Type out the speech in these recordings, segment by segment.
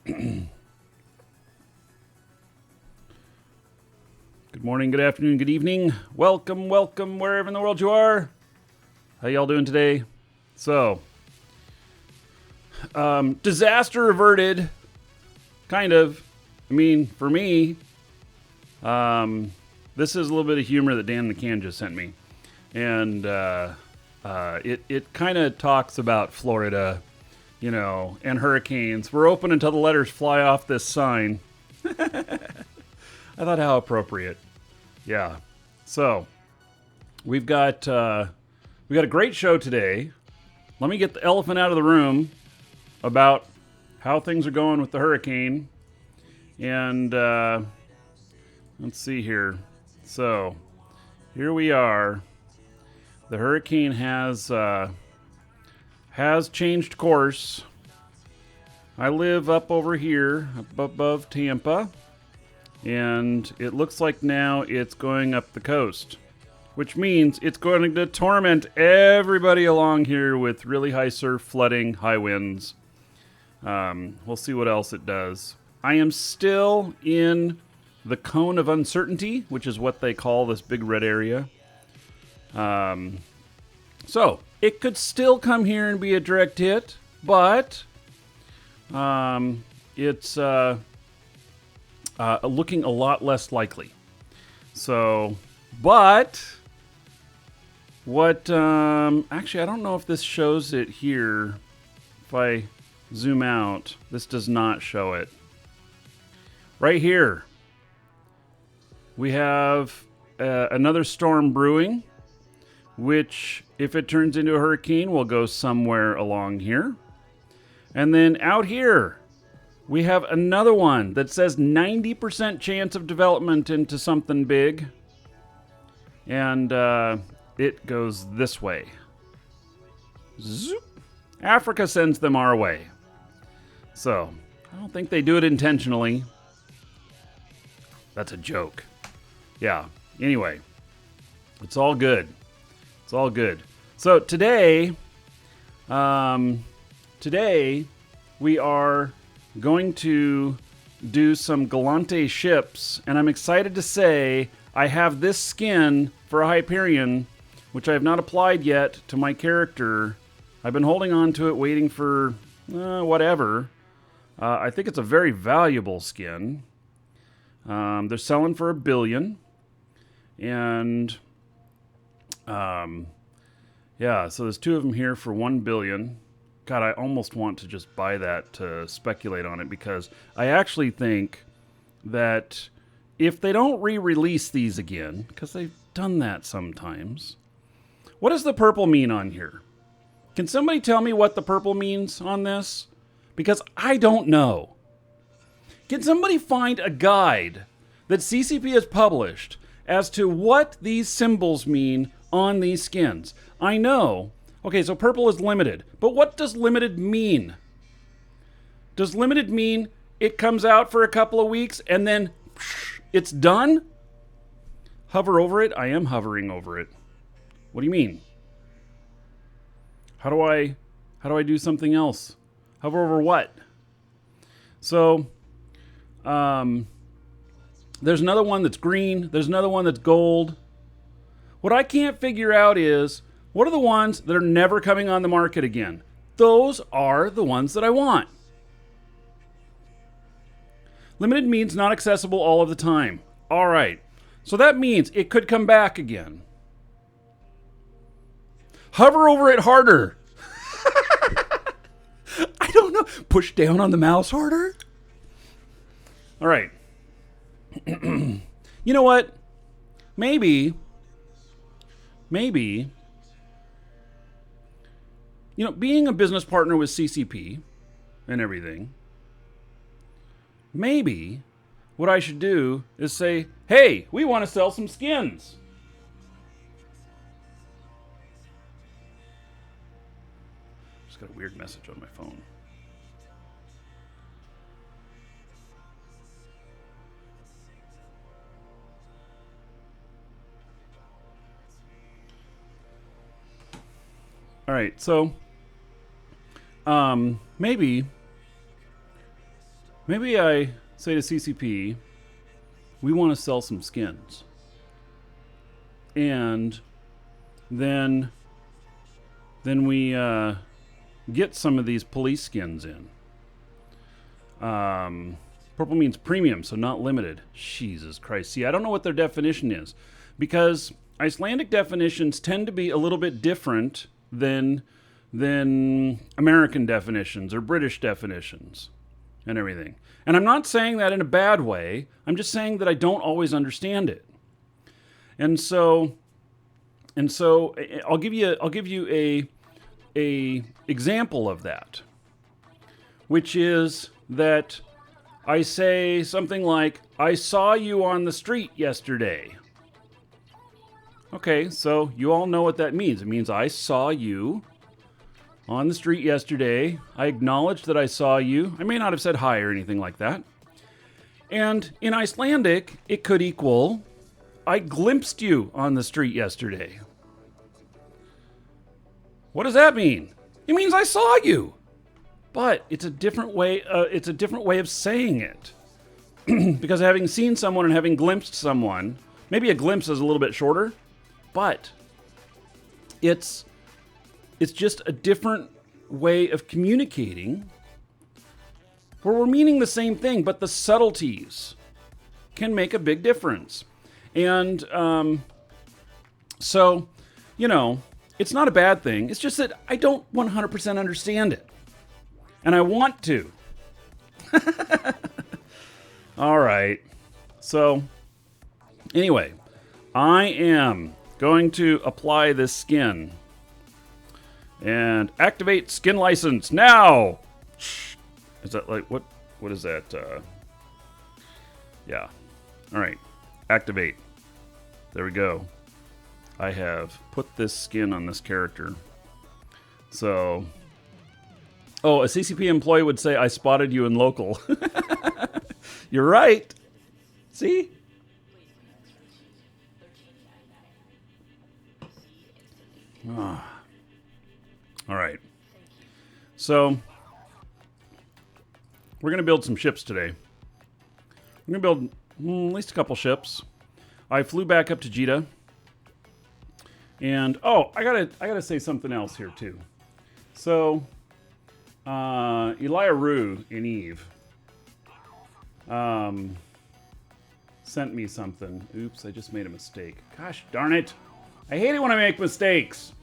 Good morning, good afternoon, good evening. Welcome, welcome, wherever in the world you are. How y'all doing today? So, disaster averted, kind of. I mean, for me, this is a little bit of humor that Dan McCann just sent me. And it kind of talks about Florida, you know, and hurricanes. We're open until the letters fly off this sign. I thought, how appropriate. Yeah. So, we've got a great show today. Let me get the elephant out of the room about how things are going with the hurricane. And let's see here. So, here we are. The hurricane has changed course. I live up over here, up above Tampa, and it looks like now it's going up the coast, which means it's going to torment everybody along here with really high surf, flooding, high winds. We'll see what else it does. I am still in the cone of uncertainty, which is what they call this big red area. So, it could still come here and be a direct hit, but it's looking a lot less likely. So, but what, actually, I don't know if this shows it here. If I zoom out, this does not show it. Right here, we have another storm brewing, which, if it turns into a hurricane, will go somewhere along here. And then out here, we have another one that says 90% chance of development into something big. And it goes this way. Zoop. Africa sends them our way. So, I don't think they do it intentionally. That's a joke. Yeah, anyway, it's all good. It's all good. So today we are going to do some Gallente ships, and I'm excited to say I have this skin for a Hyperion, which I have not applied yet to my character. I've been holding on to it, waiting for whatever. I think it's a very valuable skin. They're selling for $1 billion, and yeah, so there's two of them here for $1 billion. God, I almost want to just buy that to speculate on it, because I actually think that if they don't re-release these again, because they've done that sometimes, what does the purple mean on here? Can somebody tell me what the purple means on this? Because I don't know. Can somebody find a guide that CCP has published as to what these symbols mean on these skins? I know. Okay, so purple is limited. But what does limited mean? Does limited mean it comes out for a couple of weeks and then it's done? Hover over it? I am hovering over it. What do you mean? How do I do something else? Hover over what? So, there's another one that's green. There's another one that's gold. What I can't figure out is, what are the ones that are never coming on the market again? Those are the ones that I want. Limited means not accessible all of the time. All right. So that means it could come back again. Hover over it harder. I don't know. Push down on the mouse harder. All right. You know what? Maybe, you know, being a business partner with CCP and everything, maybe what I should do is say, hey, we want to sell some skins. Just got a weird message on my phone. All right, so maybe Maybe I say to CCP, we want to sell some skins. And then we get some of these police skins in. Purple means premium, so not limited. Jesus Christ. See, I don't know what their definition is, because Icelandic definitions tend to be a little bit different than American definitions or British definitions and everything. And I'm not saying that in a bad way. I'm just saying that I don't always understand it. And so I'll give you a example of that, which is that I say something like, I saw you on the street yesterday. Okay, so you all know what that means. It means I saw you on the street yesterday. I acknowledged that I saw you. I may not have said hi or anything like that. And in Icelandic, it could equal, I glimpsed you on the street yesterday. What does that mean? It means I saw you. But it's a different way. It's a different way of saying it. Because having seen someone and having glimpsed someone, maybe a glimpse is a little bit shorter, but it's just a different way of communicating where we're meaning the same thing, but the subtleties can make a big difference. And so, you know, it's not a bad thing. It's just that I don't 100% understand it. And I want to. All right. So, anyway, I am going to apply this skin. And activate skin license now. Is that like, what is that? Yeah. All right. Activate. There we go. I have put this skin on this character. So, oh, a CCP employee would say, I spotted you in local. You're right. See? All right. So, we're going to build some ships today. We're going to build at least a couple ships. I flew back up to Jeddah. And, oh, I gotta say something else here, too. So, Eliaru in Eve sent me something. Oops, I just made a mistake. Gosh darn it. I hate it when I make mistakes.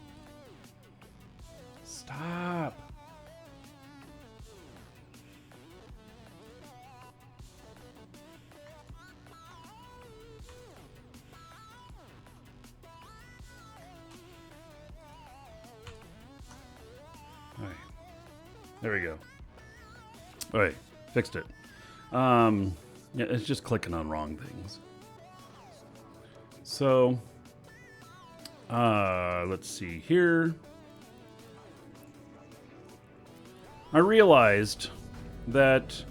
Stop. All right. There we go. All right, fixed it. Yeah, it's just clicking on wrong things. So, let's see here. I realized that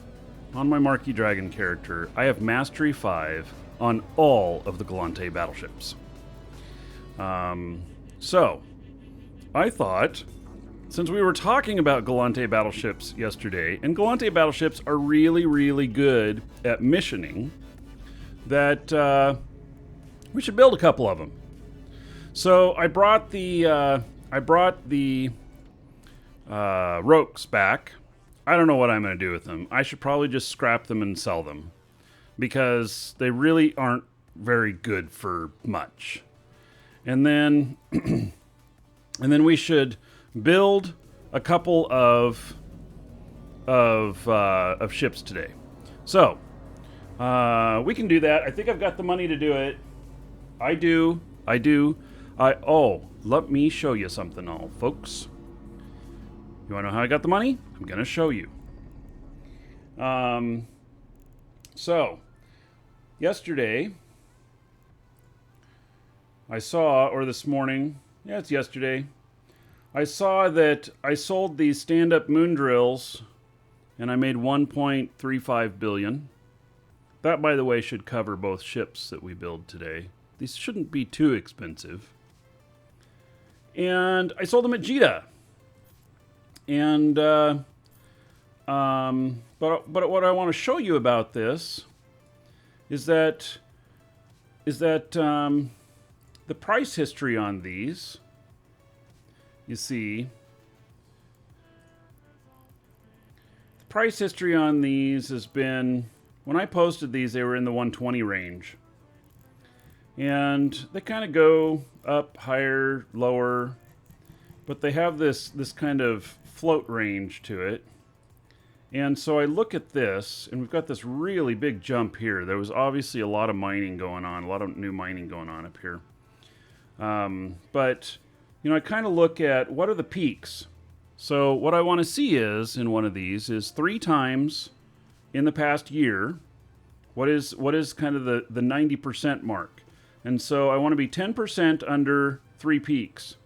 on my Markee Dragon character, I have Mastery 5 on all of the Gallente battleships. So, I thought, since we were talking about Gallente battleships yesterday, and Gallente battleships are really, really good at missioning, that we should build a couple of them. So I brought the Rokes back. I don't know what I'm going to do with them. I should probably just scrap them and sell them, because they really aren't very good for much. And then we should build a couple of ships today. So we can do that. I think I've got the money to do it. I do. Oh, let me show you something, all folks. You want to know how I got the money? I'm going to show you. So, yesterday, I saw, or this morning, yeah, it's yesterday, I saw that I sold these stand-up moon drills, and I made 1.35 billion. That, by the way, should cover both ships that we build today. These shouldn't be too expensive. And I sold them at Jeddah. And but what I want to show you about this is that the price history on these, you see, the price history on these has been, when I posted these, they were in the 120 range. And they kind of go up, higher, lower, but they have this kind of float range to it. And so I look at this, and we've got this really big jump here. There was obviously a lot of mining going on, a lot of new mining going on up here. But, you know, I kind of look at what are the peaks. So what I want to see is, in one of these, is 3 times in the past year, what is kind of the 90% mark. And so I want to be 10% under 3 peaks.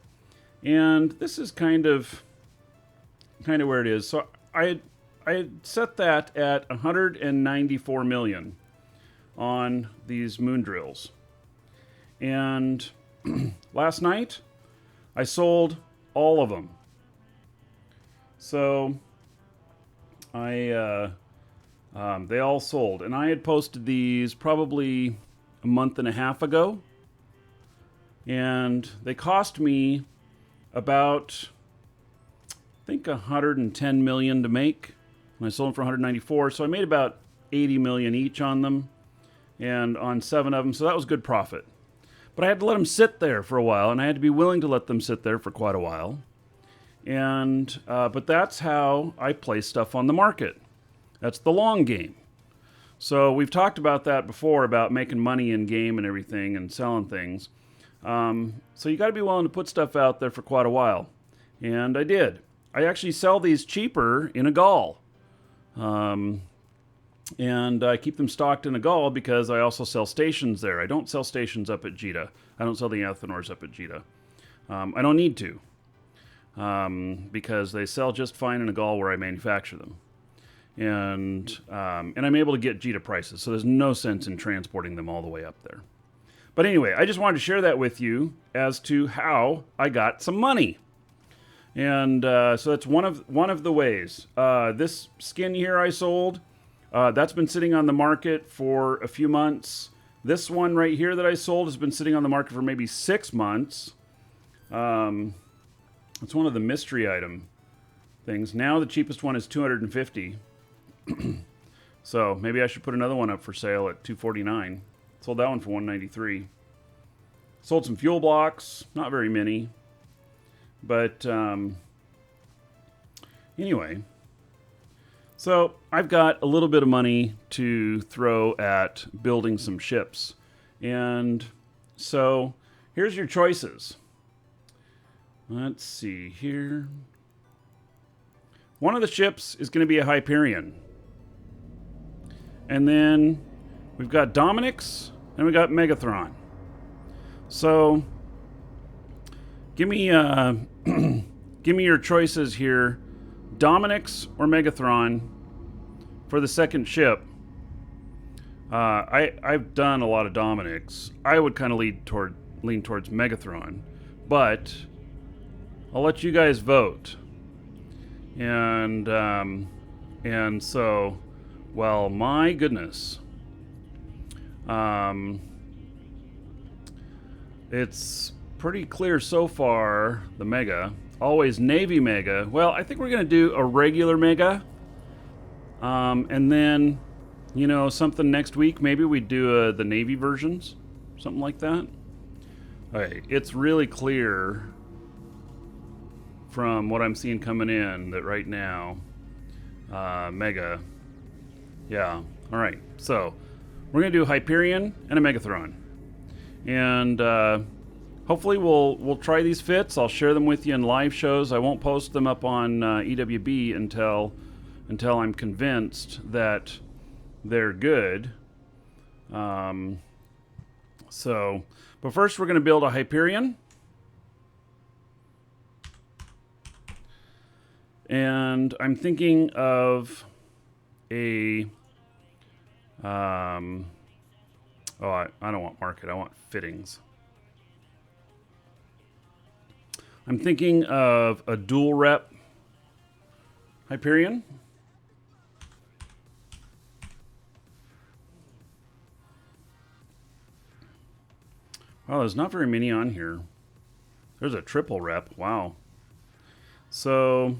And this is kind of where it is. So I had set that at 194 million on these moon drills. And last night, I sold all of them. So they all sold. And I had posted these probably a month and a half ago. And they cost me about, I think, 110 million to make. And I sold them for 194, so I made about 80 million each on them, and on 7 of them, so that was good profit. But I had to let them sit there for a while, and I had to be willing to let them sit there for quite a while. And but that's how I place stuff on the market. That's the long game. So we've talked about that before, about making money in game and everything and selling things. So you got to be willing to put stuff out there for quite a while, and I did. I actually sell these cheaper in a gall. And I keep them stocked in a gall because I also sell stations there. I don't sell stations up at Jita. I don't sell the Athenors up at Jita. I don't need to, because they sell just fine in a gall where I manufacture them. And I'm able to get Jita prices, so there's no sense in transporting them all the way up there. But anyway, I just wanted to share that with you as to how I got some money. And so that's one of the ways. This skin here I sold, that's been sitting on the market for a few months. This one right here that I sold has been sitting on the market for maybe 6 months. It's one of the mystery item things. Now the cheapest one is 250. So maybe I should put another one up for sale at 249. Sold that one for 193. Sold some fuel blocks, not very many. But anyway, so I've got a little bit of money to throw at building some ships. And so here's your choices. Let's see here. One of the ships is going to be a Hyperion. And then we've got Dominic's and we got Megathron. So give me your choices here, Dominic's or Megathron for the second ship. I've done a lot of Dominic's. I would kind of lean towards Megathron, but I'll let you guys vote. And so, well, my goodness, it's pretty clear so far, the Mega. Always Navy Mega. Well, I think we're going to do a regular Mega. And then, you know, something next week, maybe we do the Navy versions. Something like that. Okay, it's really clear from what I'm seeing coming in that right now, Mega. Yeah, all right. So, we're going to do a Hyperion and a Megathron. And hopefully we'll try these fits. I'll share them with you in live shows. I won't post them up on EWB until I'm convinced that they're good. So, but first we're going to build a Hyperion. And I'm thinking of a... I don't want market. I want fittings. I'm thinking of a dual rep Hyperion. Oh, there's not very many on here. There's a triple rep. Wow. So,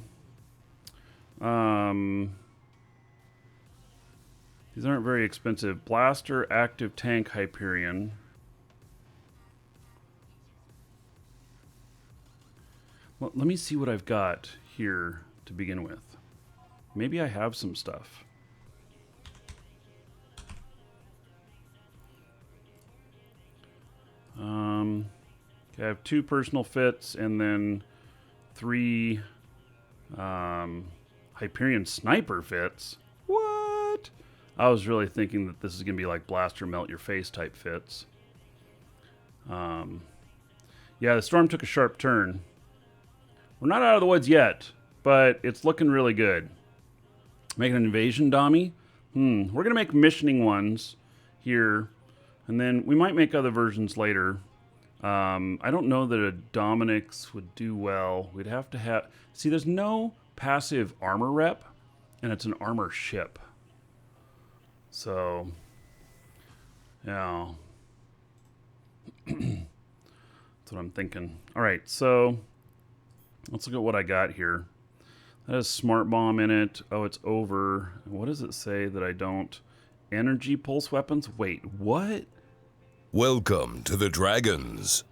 these aren't very expensive. Blaster, active tank, Hyperion. Well, let me see what I've got here to begin with. Maybe I have some stuff. Okay, I have 2 personal fits and then 3 Hyperion sniper fits. What? I was really thinking that this is going to be like blaster melt your face type fits. Yeah, the storm took a sharp turn. We're not out of the woods yet, but it's looking really good. Making an invasion dummy. We're going to make missioning ones here, and then we might make other versions later. I don't know that a Dominix would do well. We'd have to have... See, there's no passive armor rep, and it's an armor ship. So, yeah. That's what I'm thinking. All right, so let's look at what I got here. That has Smart Bomb in it. Oh, it's over. What does it say that I don't? Energy pulse weapons? Wait, what? Welcome to the Dragons.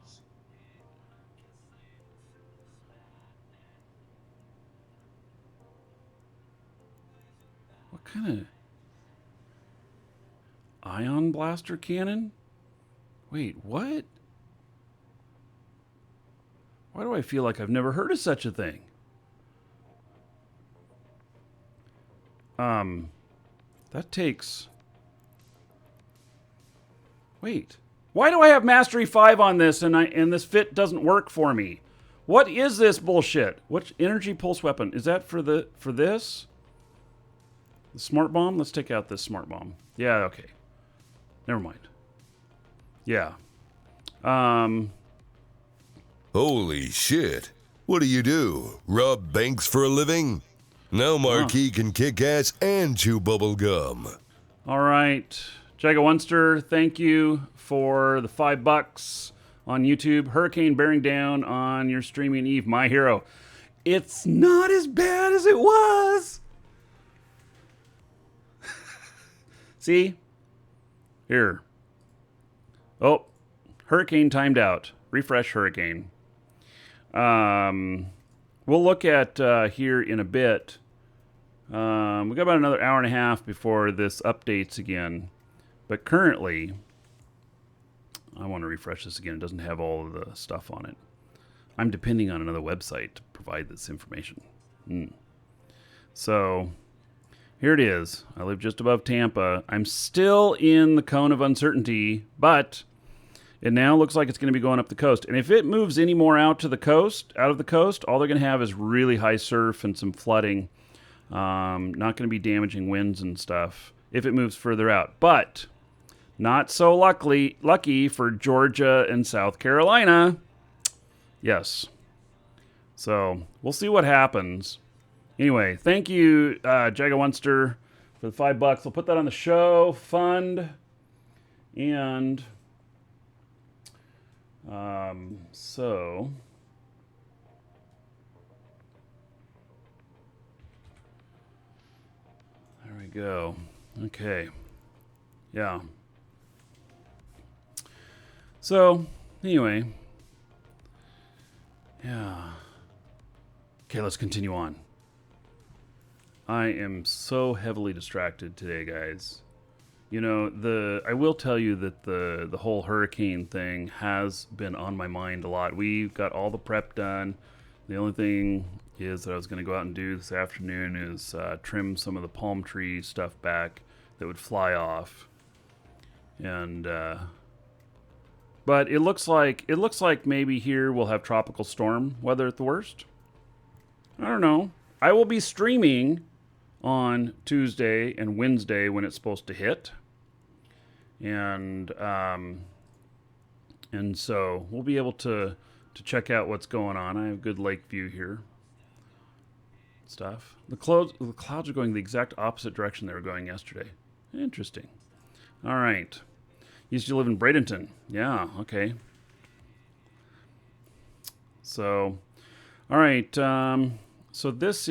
What kind of... Ion blaster cannon? Wait, what? Why do I feel like I've never heard of such a thing? That takes... Wait. Why do I have Mastery 5 on this and this fit doesn't work for me? What is this bullshit? What energy pulse weapon? Is that for this? The smart bomb? Let's take out this smart bomb. Yeah, okay. Never mind. Yeah. Holy shit. What do? Rob banks for a living? Now Markee can kick ass and chew bubble gum. All right. Jaga Wunster, thank you for the $5 on YouTube. Hurricane bearing down on your streaming Eve, my hero. It's not as bad as it was. See? Here. Oh, Hurricane timed out. Refresh Hurricane. We'll look at here in a bit. We got about another hour and a half before this updates again. But currently, I want to refresh this again. It doesn't have all of the stuff on it. I'm depending on another website to provide this information. So, here it is. I live just above Tampa. I'm still in the cone of uncertainty, but it now looks like it's going to be going up the coast. And if it moves any more out of the coast, all they're going to have is really high surf and some flooding. Not going to be damaging winds and stuff if it moves further out. But not so lucky for Georgia and South Carolina. Yes. So we'll see what happens. Anyway, thank you, Jaga Wunster, for the $5. I'll put that on the show fund. And so there we go. Okay. Yeah. So, anyway. Yeah. Okay, let's continue on. I am so heavily distracted today, guys. You know, I will tell you that the whole hurricane thing has been on my mind a lot. We've got all the prep done. The only thing is that I was going to go out and do this afternoon is trim some of the palm tree stuff back that would fly off. And but it looks like maybe here we'll have tropical storm weather at the worst. I don't know. I will be streaming on Tuesday and Wednesday when it's supposed to hit. And so we'll be able to check out what's going on. I have good lake view here. Stuff. The clouds are going the exact opposite direction they were going yesterday. Interesting. All right. Used to live in Bradenton. Yeah, okay. So, all right. So this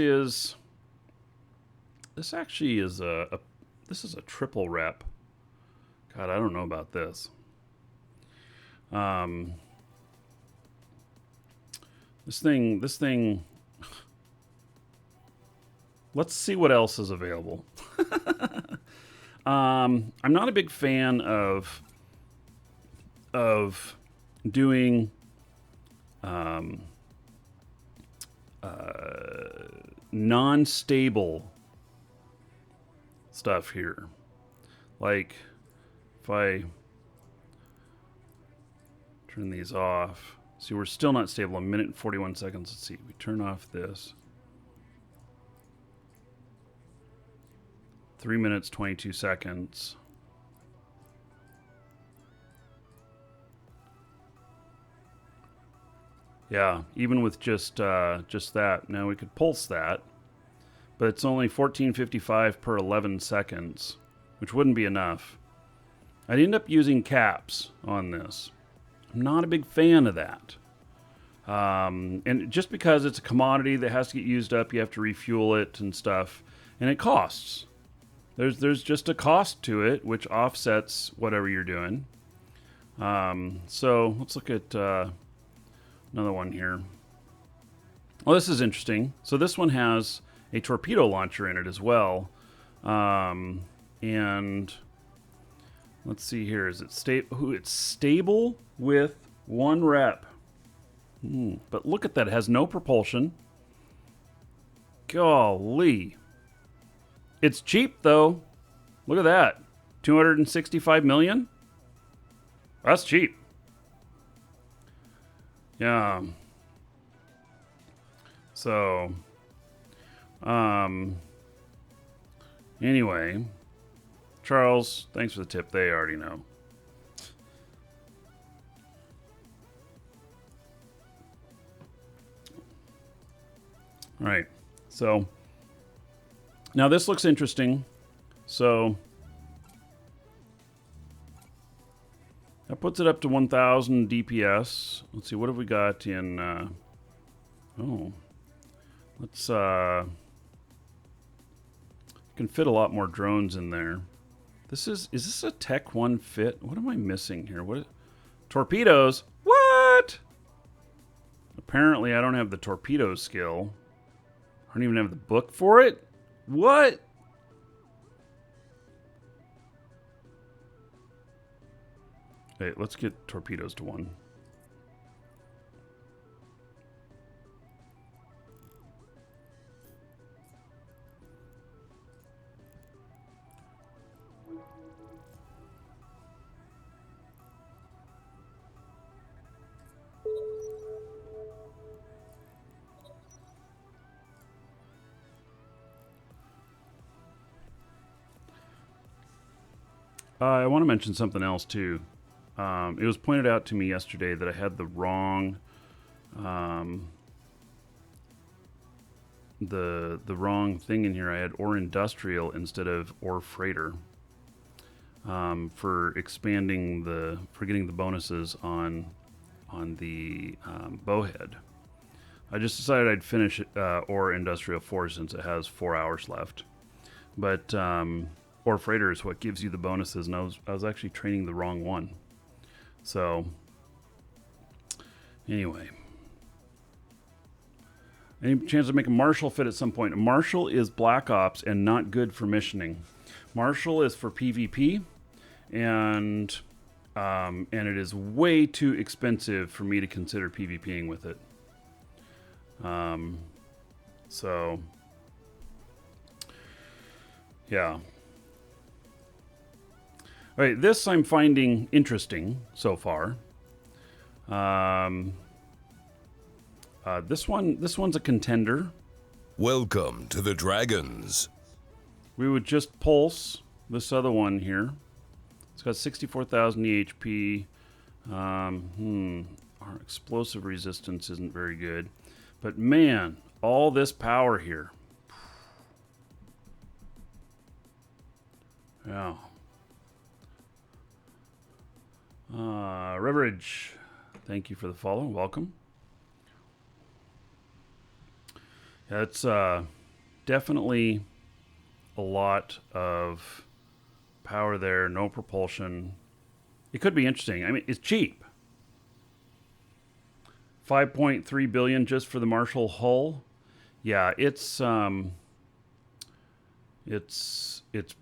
actually is this is a triple rep. God, I don't know about this. This thing. Let's see what else is available. I'm not a big fan of doing non-stable stuff here. Like if I turn these off, see, we're still not stable. 1 minute and 41 seconds. Let's see. We turn off this. 3 minutes 22 seconds. Yeah, even with just that. Now we could pulse that, but it's only 1455 per 11 seconds, which wouldn't be enough. I'd end up using caps on this. I'm not a big fan of that. And just because it's a commodity that has to get used up, you have to refuel it and stuff, and it costs. There's just a cost to it, which offsets whatever you're doing. So let's look at another one here. Well, this is interesting. So this one has a torpedo launcher in it as well. And let's see here. Is it stable? It's stable with 1 rep. But look at that. It has no propulsion. Golly. It's cheap, though. Look at that. 265 million? That's cheap. Yeah. So, anyway, Charles, thanks for the tip. They already know. All right. So, now this looks interesting. So, that puts it up to 1,000 DPS. Let's see, what have we got in... let's... can fit a lot more drones in there. Is this a Tech 1 fit? What am I missing here? Torpedoes? What? Apparently I don't have the torpedo skill. I don't even have the book for it? What? Hey, let's get torpedoes to 1. I want to mention something else too. It was pointed out to me yesterday that I had the wrong, the wrong thing in here. I had ore industrial instead of ore freighter for expanding for getting the bonuses on the bowhead. I just decided I'd finish ore industrial 4 since it has 4 hours left, but ore freighter is what gives you the bonuses, and I was actually training the wrong one. So, anyway. Any chance of making Marshall fit at some point? Marshall is Black Ops and not good for missioning. Marshall is for PvP, and it is way too expensive for me to consider PvPing with it. So, yeah. All right, this I'm finding interesting so far. This one's a contender. Welcome to the Dragons. We would just pulse this other one here. It's got 64,000 EHP. Our explosive resistance isn't very good. But man, all this power here. Yeah. Reverage, thank you for the follow. Welcome. That's definitely a lot of power there. No propulsion. It could be interesting. I mean, it's cheap. 5.3 billion just for the Marshall hull. Yeah, it's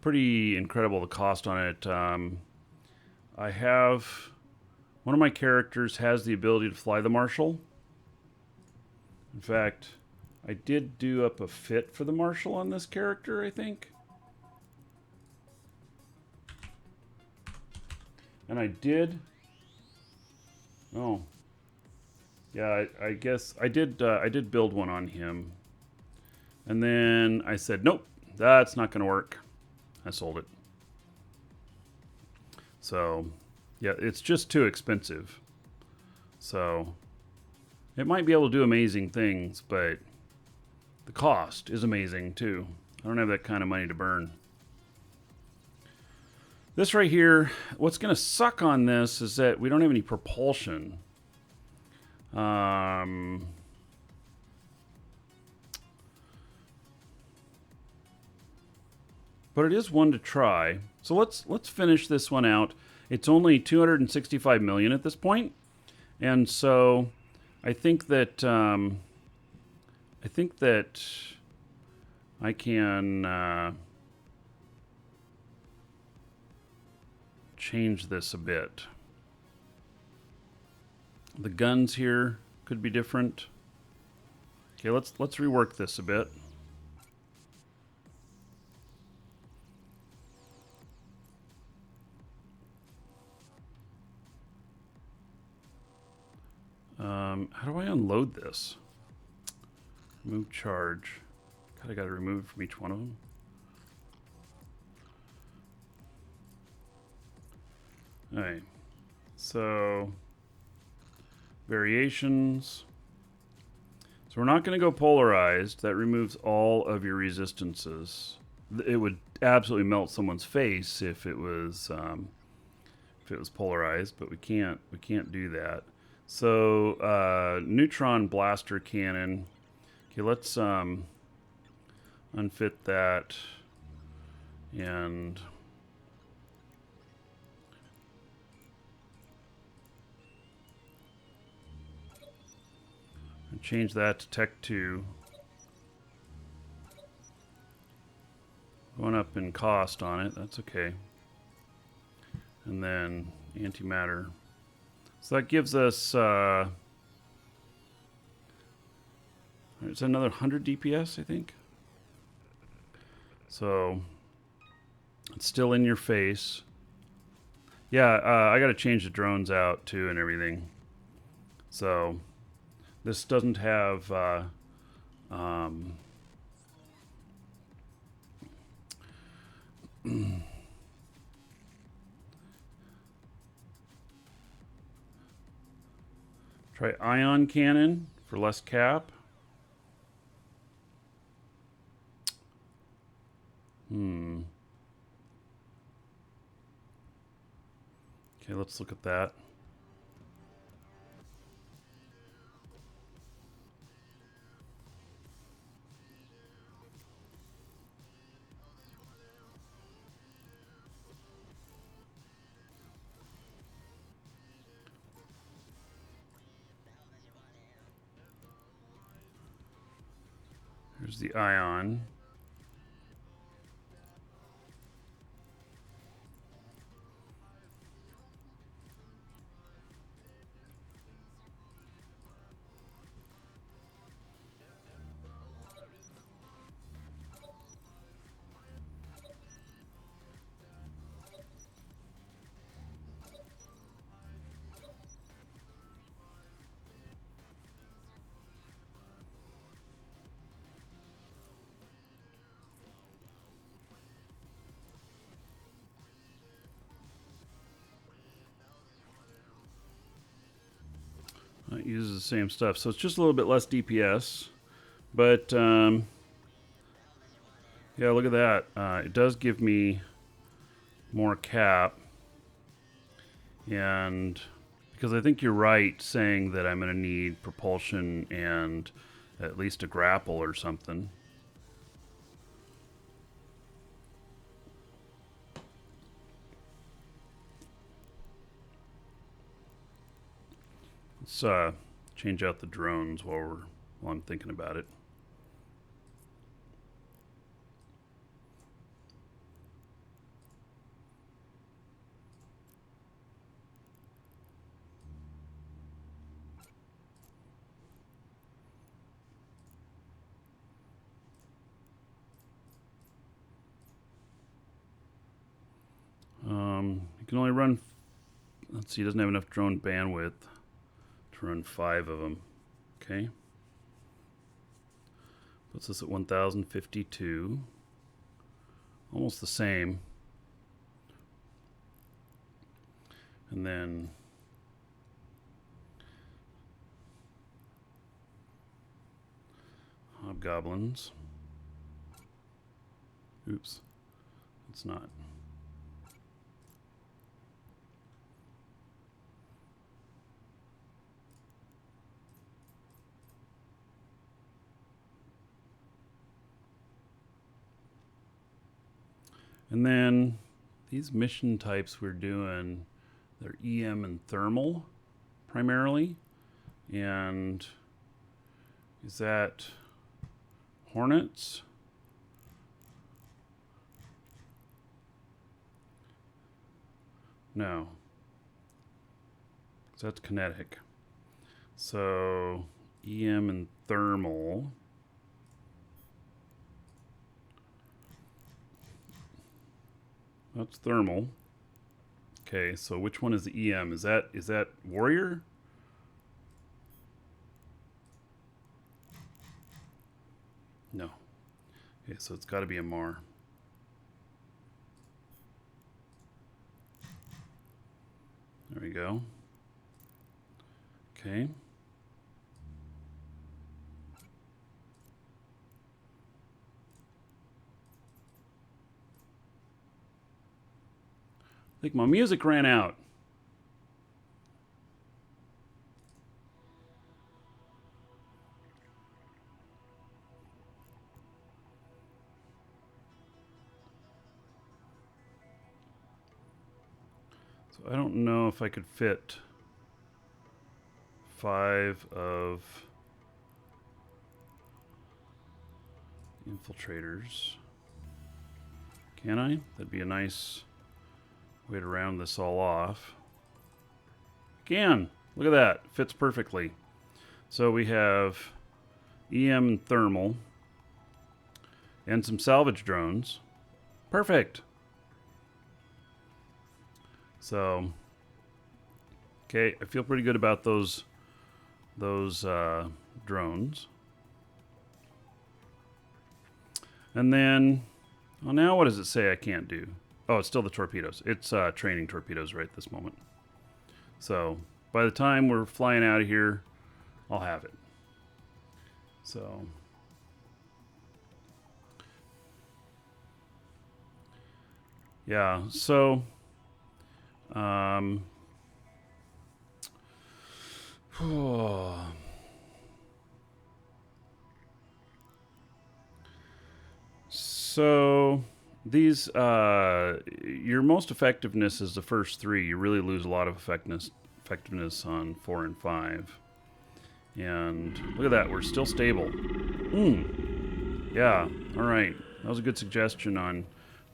pretty incredible, the cost on it. I have one of my characters has the ability to fly the Marshall. In fact, I did do up a fit for the Marshall on this character, I think. And I did. Oh, yeah. I guess I did. I did build one on him, and then I said, nope, that's not going to work. I sold it. So, yeah, it's just too expensive. So, it might be able to do amazing things, but the cost is amazing too. I don't have that kind of money to burn. This right here, what's going to suck on this is that we don't have any propulsion. But it is one to try. So let's finish this one out. It's only 265 million at this point, and so I think that I can change this a bit. The guns here could be different. Okay, let's rework this a bit. How do I unload this? Remove charge. God, I got to remove it from each one of them. All right. So, variations. So we're not going to go polarized. That removes all of your resistances. It would absolutely melt someone's face if it was polarized, but we can't do that. So neutron blaster cannon. Okay, let's unfit that and change that to Tech 2. Going up in cost on it, that's okay. And then antimatter. So that gives us it's another 100 DPS, I think. So it's still in your face. Yeah, I got to change the drones out too and everything. So this doesn't have try ion cannon for less cap. Okay, let's look at that. Here's the ion. It uses the same stuff, so it's just a little bit less DPS, but yeah, look at that. It does give me more cap, and because I think you're right saying that I'm going to need propulsion and at least a grapple or something. Let's change out the drones while I'm thinking about it. You can only run, let's see, he doesn't have enough drone bandwidth to run 5 of them. Okay. Puts us at 1,052. Almost the same. And then hobgoblins. Oops. It's not. And then these mission types we're doing, they're EM and thermal primarily. And is that Hornets? No. So that's kinetic. So EM and thermal. That's thermal. Okay, so which one is the EM? Is that warrior? No. Okay, so it's got to be a Mar. There we go. Okay. I think my music ran out. So I don't know if I could fit 5 of infiltrators. Can I? That'd be a nice way to round this all off. Can. Look at that. Fits perfectly. So we have EM and thermal and some salvage drones. Perfect. So, okay, I feel pretty good about those drones. And then, well, now what does it say I can't do? Oh, it's still the torpedoes. It's training torpedoes right this moment. So by the time we're flying out of here, I'll have it. So yeah, so so these, your most effectiveness is the first 3. You really lose a lot of effectiveness on 4 and 5. And look at that, we're still stable. Yeah, all right. That was a good suggestion on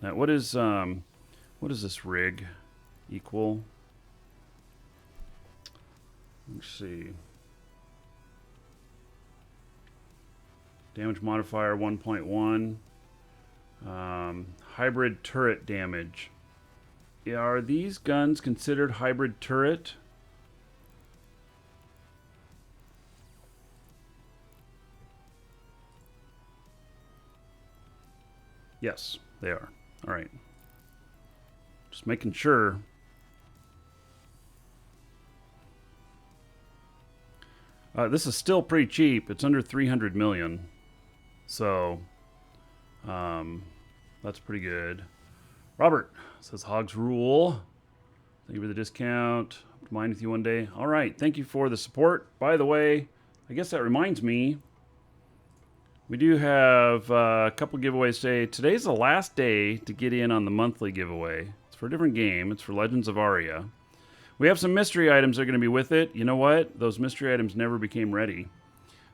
that. What is this rig equal? Let's see. Damage modifier 1.1. Hybrid turret damage. Are these guns considered hybrid turret? Yes, they are. All right. Just making sure. This is still pretty cheap. It's under 300 million. So, that's pretty good. Robert says, Hogs rule. Thank you for the discount. Hope to mine with you one day. All right. Thank you for the support. By the way, I guess that reminds me. We do have a couple giveaways today. Today's the last day to get in on the monthly giveaway. It's for a different game. It's for Legends of Aria. We have some mystery items that are going to be with it. You know what? Those mystery items never became ready.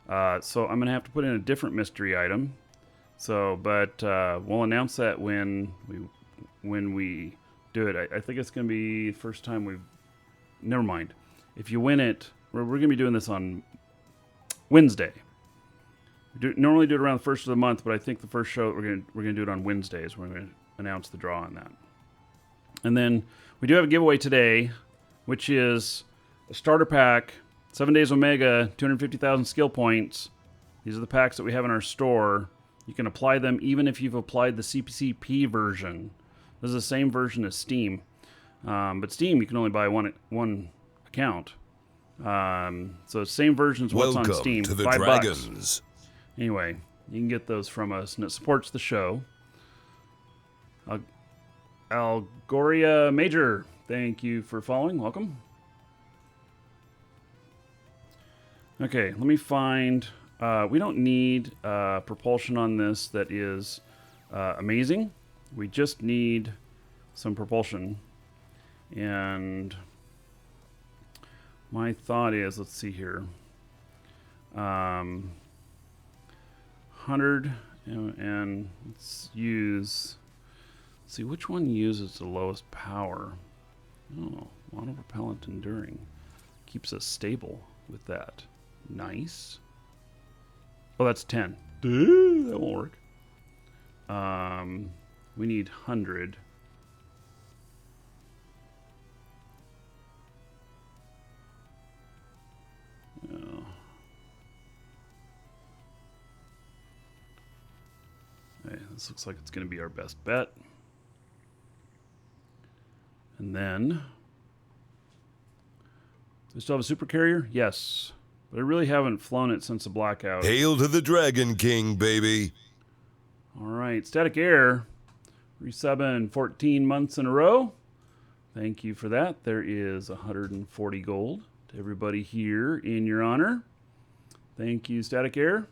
So I'm going to have to put in a different mystery item. So, but we'll announce that when we do it. I think it's going to be the first time we've... Never mind. If you win it, we're going to be doing this on Wednesday. Normally do it around the first of the month, but I think the first show we're going to do it on Wednesdays. We're going to announce the draw on that. And then we do have a giveaway today, which is a starter pack, 7 Days Omega, 250,000 skill points. These are the packs that we have in our store. You can apply them even if you've applied the CPCP version. This is the same version as Steam. But Steam, you can only buy one account. So same version as what's on Steam. Welcome to the $5. Dragons. Anyway, you can get those from us, and it supports the show. Algoria Major, thank you for following. Welcome. Okay, let me find... we don't need propulsion on this that is amazing. We just need some propulsion. And my thought is, let's see here. 100 and let's use... See, which one uses the lowest power? Oh, monopropellant enduring. Keeps us stable with that. Nice. Oh, that's 10. That won't work. We need 100. Oh. Okay, this looks like it's going to be our best bet. And then, we still have a super carrier? Yes. But I really haven't flown it since the blackout. Hail to the Dragon King, baby. All right, Static Air, resubbing 14 months in a row. Thank you for that. There is 140 gold to everybody here in your honor. Thank you, Static Air.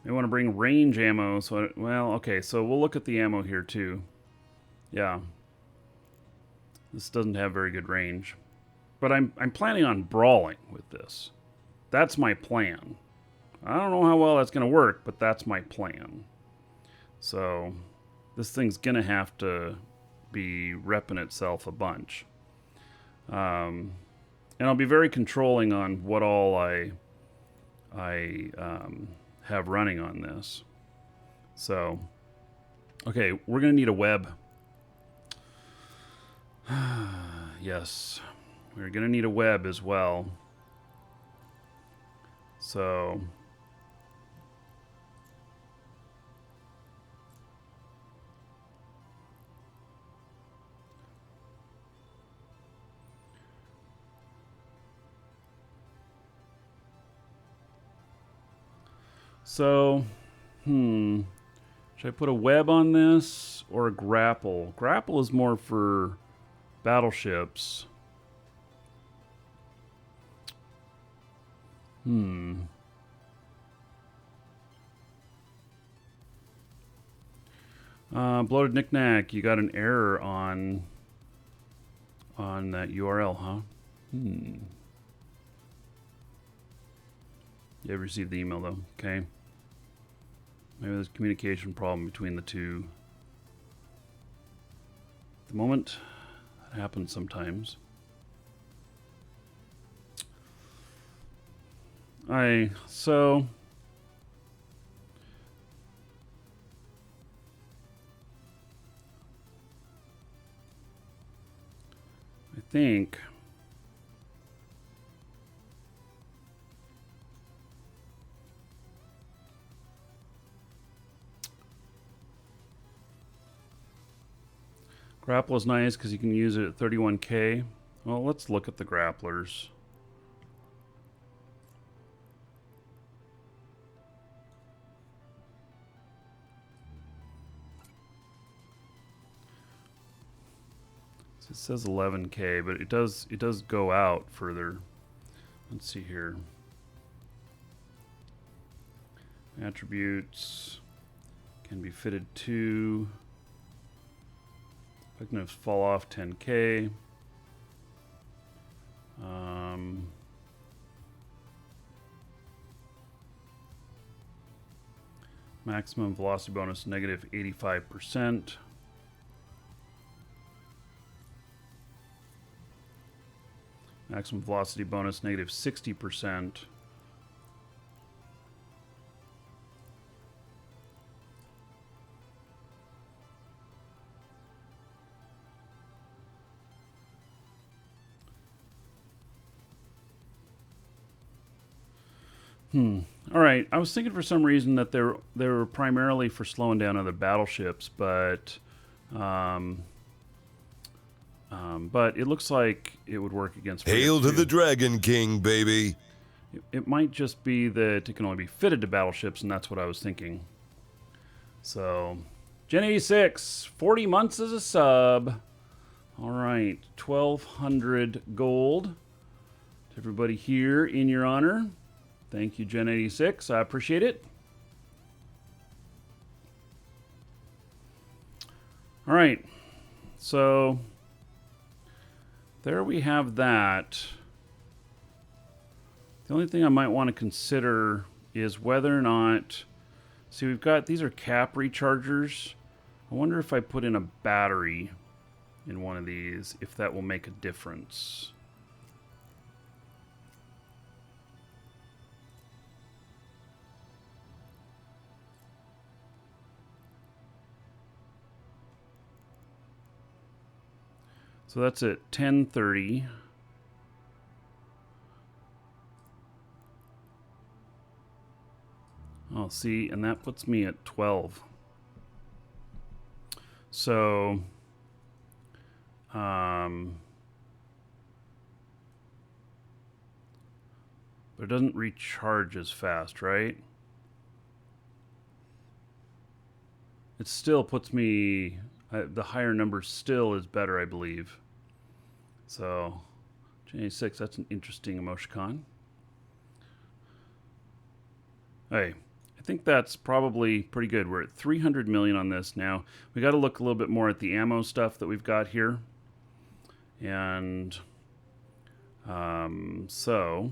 We want to bring range ammo. So, well, okay, so we'll look at the ammo here too. Yeah. This doesn't have very good range. But I'm planning on brawling with this. That's my plan. I don't know how well that's going to work, but that's my plan. So this thing's going to have to be repping itself a bunch. And I'll be very controlling on what all I have running on this. So, okay, we're going to need a web. Yes, we're going to need a web as well. So, should I put a web on this or a grapple? Grapple is more for battleships. Bloated Knickknack, you got an error on that URL, huh? You have received the email though, okay. Maybe there's a communication problem between the two. At the moment, that happens sometimes. So I think grapple is nice because you can use it at 31k. Well, let's look at the grapplers. It says 11k, but it does go out further. Let's see here. Attributes can be fitted to. Effectiveness fall off 10k. Maximum velocity bonus negative 85%. Maximum velocity bonus negative 60%. All right. I was thinking for some reason that they were primarily for slowing down other battleships, but it looks like it would work against. Hail to the Dragon King, baby. It might just be that it can only be fitted to battleships, and that's what I was thinking. So, Gen 86, 40 months as a sub. All right, 1,200 gold to everybody here in your honor. Thank you, Gen 86. I appreciate it. All right, so there we have that. The only thing I might want to consider is whether or not... See, we've got... These are cap rechargers. I wonder if I put in a battery in one of these, if that will make a difference. So that's at 1030. Oh, see, and that puts me at 12. So, but it doesn't recharge as fast, right? It still puts me... the higher number still is better, I believe. So, J6, that's an interesting emoticon. Hey, I think that's probably pretty good. We're at 300 million on this now. We got to look a little bit more at the ammo stuff that we've got here. And so...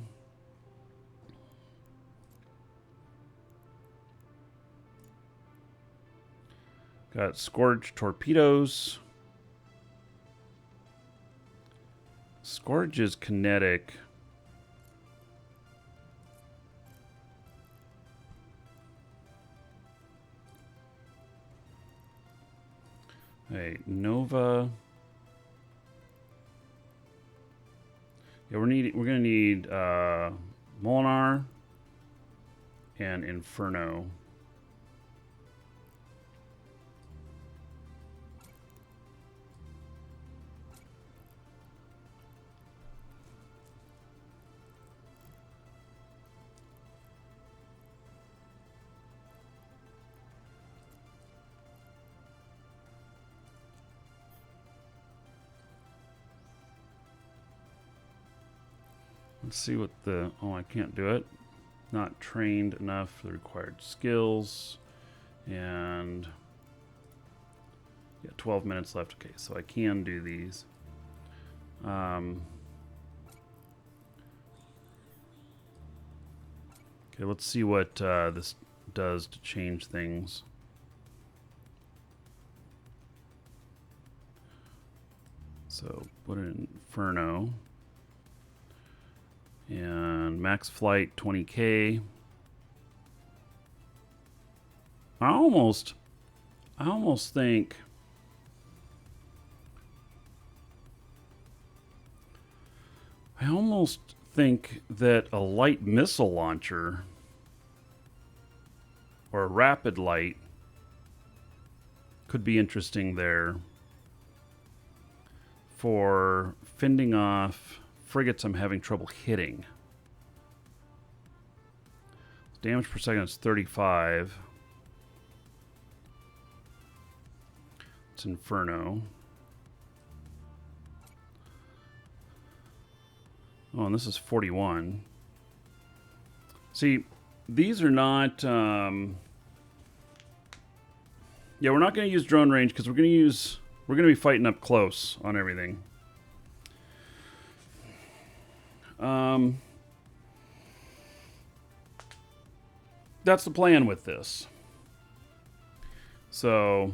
Got Scourge torpedoes. Scourge is kinetic. Hey, Nova. Yeah, we're gonna need Molinar and Inferno. Let's see what the... Oh, I can't do it. Not trained enough for the required skills. And... Yeah, 12 minutes left. Okay, so I can do these. Okay, let's see what this does to change things. So, put in Inferno. And max flight 20k. I almost think that a light missile launcher or a rapid light could be interesting there for fending off frigates I'm having trouble hitting. Damage per second is 35. It's Inferno. Oh, and this is 41. See, these are not... yeah, we're not going to use drone range because we're going to be fighting up close on everything. That's the plan with this. So...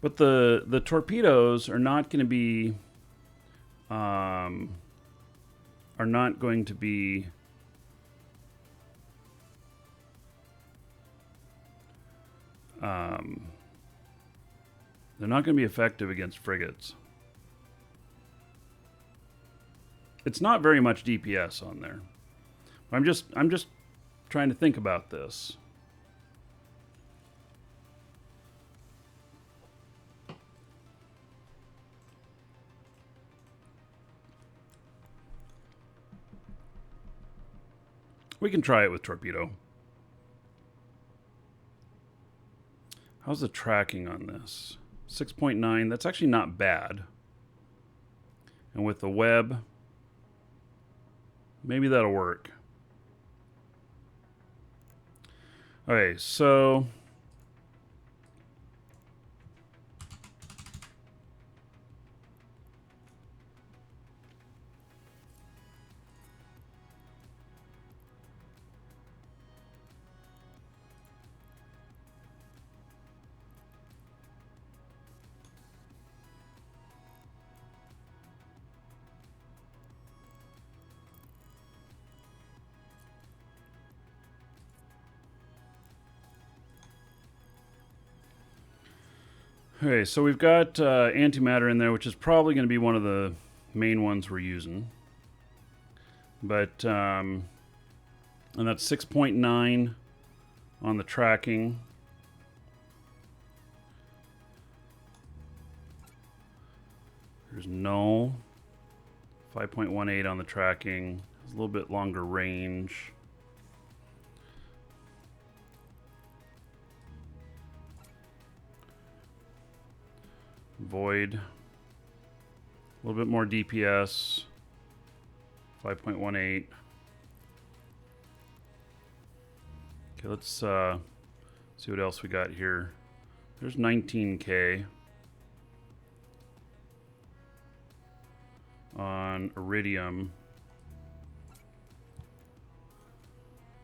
But the torpedoes are not going to be... are not going to be... they're not going to be effective against frigates. It's not very much DPS on there. I'm just trying to think about this. We can try it with torpedo. How's the tracking on this? 6.9. That's actually not bad. And with the web, maybe that'll work. Okay, so... Okay, so we've got antimatter in there, which is probably going to be one of the main ones we're using. But, and that's 6.9 on the tracking. There's no 5.18 on the tracking. It's a little bit longer range. Void, a little bit more DPS, 5.18. Okay, let's see what else we got here. There's 19K on Iridium.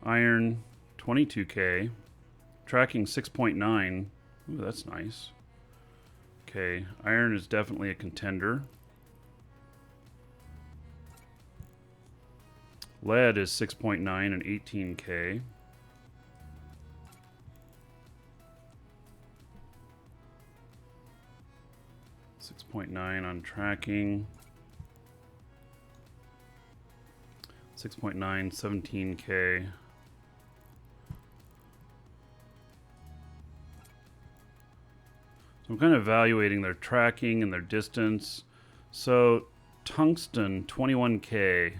Iron, 22K. Tracking 6.9. Ooh, that's nice. Okay, iron is definitely a contender. Lead is 6.9 and 18K. .9 on tracking. 6.9, 17K. I'm kind of evaluating their tracking and their distance. So tungsten, 21K.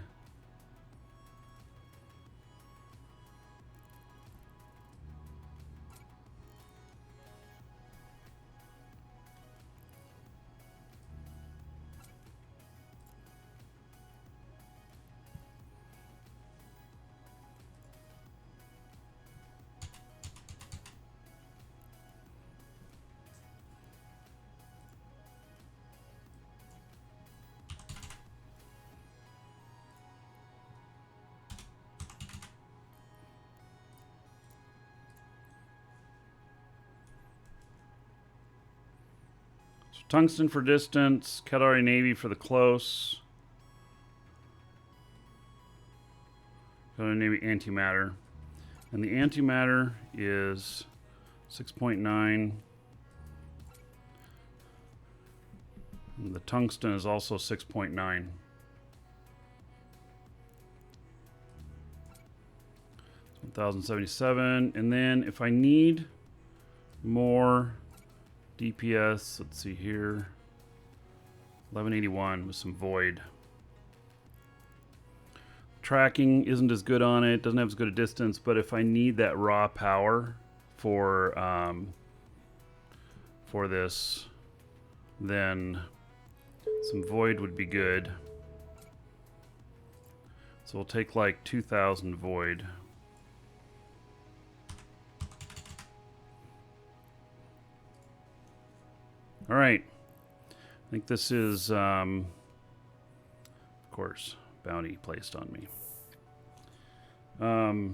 Tungsten for distance, Qatari Navy for the close. Qatari Navy antimatter. And the antimatter is 6.9. And the tungsten is also 6.9. 1077. And then if I need more DPS, let's see here, 1181 with some void. Tracking isn't as good on it, doesn't have as good a distance, but if I need that raw power for this, then Some void would be good. So we'll take like 2,000 void. All right. I think this is, of course, bounty placed on me. I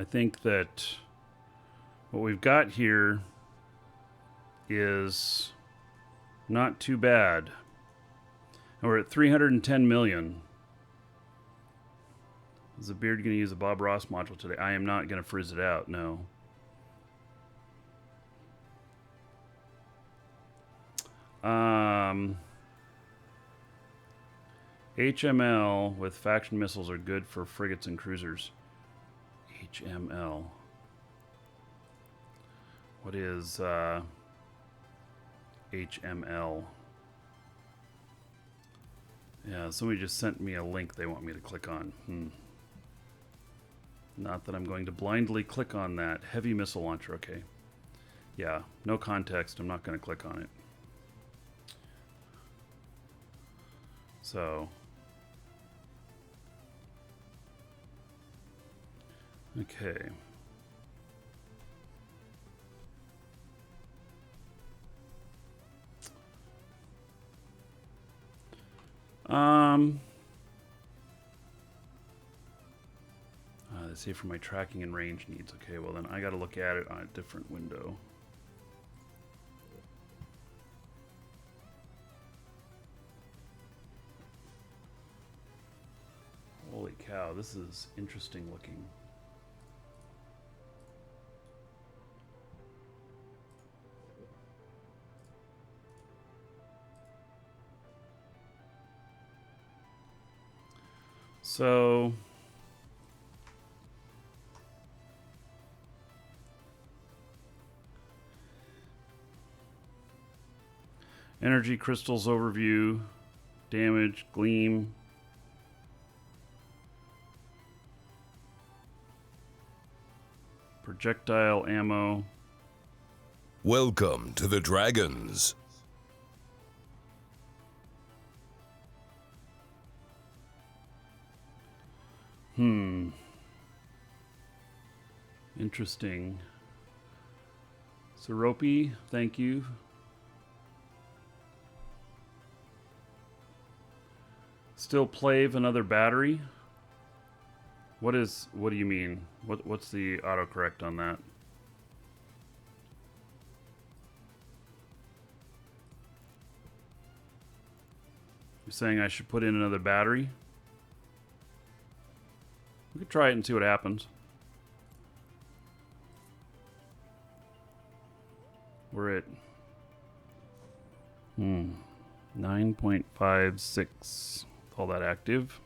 think that what we've got here is not too bad. And we're at 310 million. Is the beard going to use a Bob Ross module today? I am not going to frizz it out, no. HML with faction missiles are good for frigates and cruisers. HML. What is HML? Yeah, somebody just sent me a link they want me to click on. Not that I'm going to blindly click on that. Heavy missile launcher, okay. Yeah, no context. I'm not going to click on it. So. Okay. Let's see for my tracking and range needs. Okay, well then I got to look at it on a different window. Holy cow, this is interesting looking. So energy crystals overview, damage, gleam. Projectile ammo. Welcome to the Dragons. Interesting. Seropi, thank you. Still Plave another battery? What do you mean? What's the autocorrect on that? You're saying I should put in another battery? We could try it and see what happens. We're at 9.56. All that active.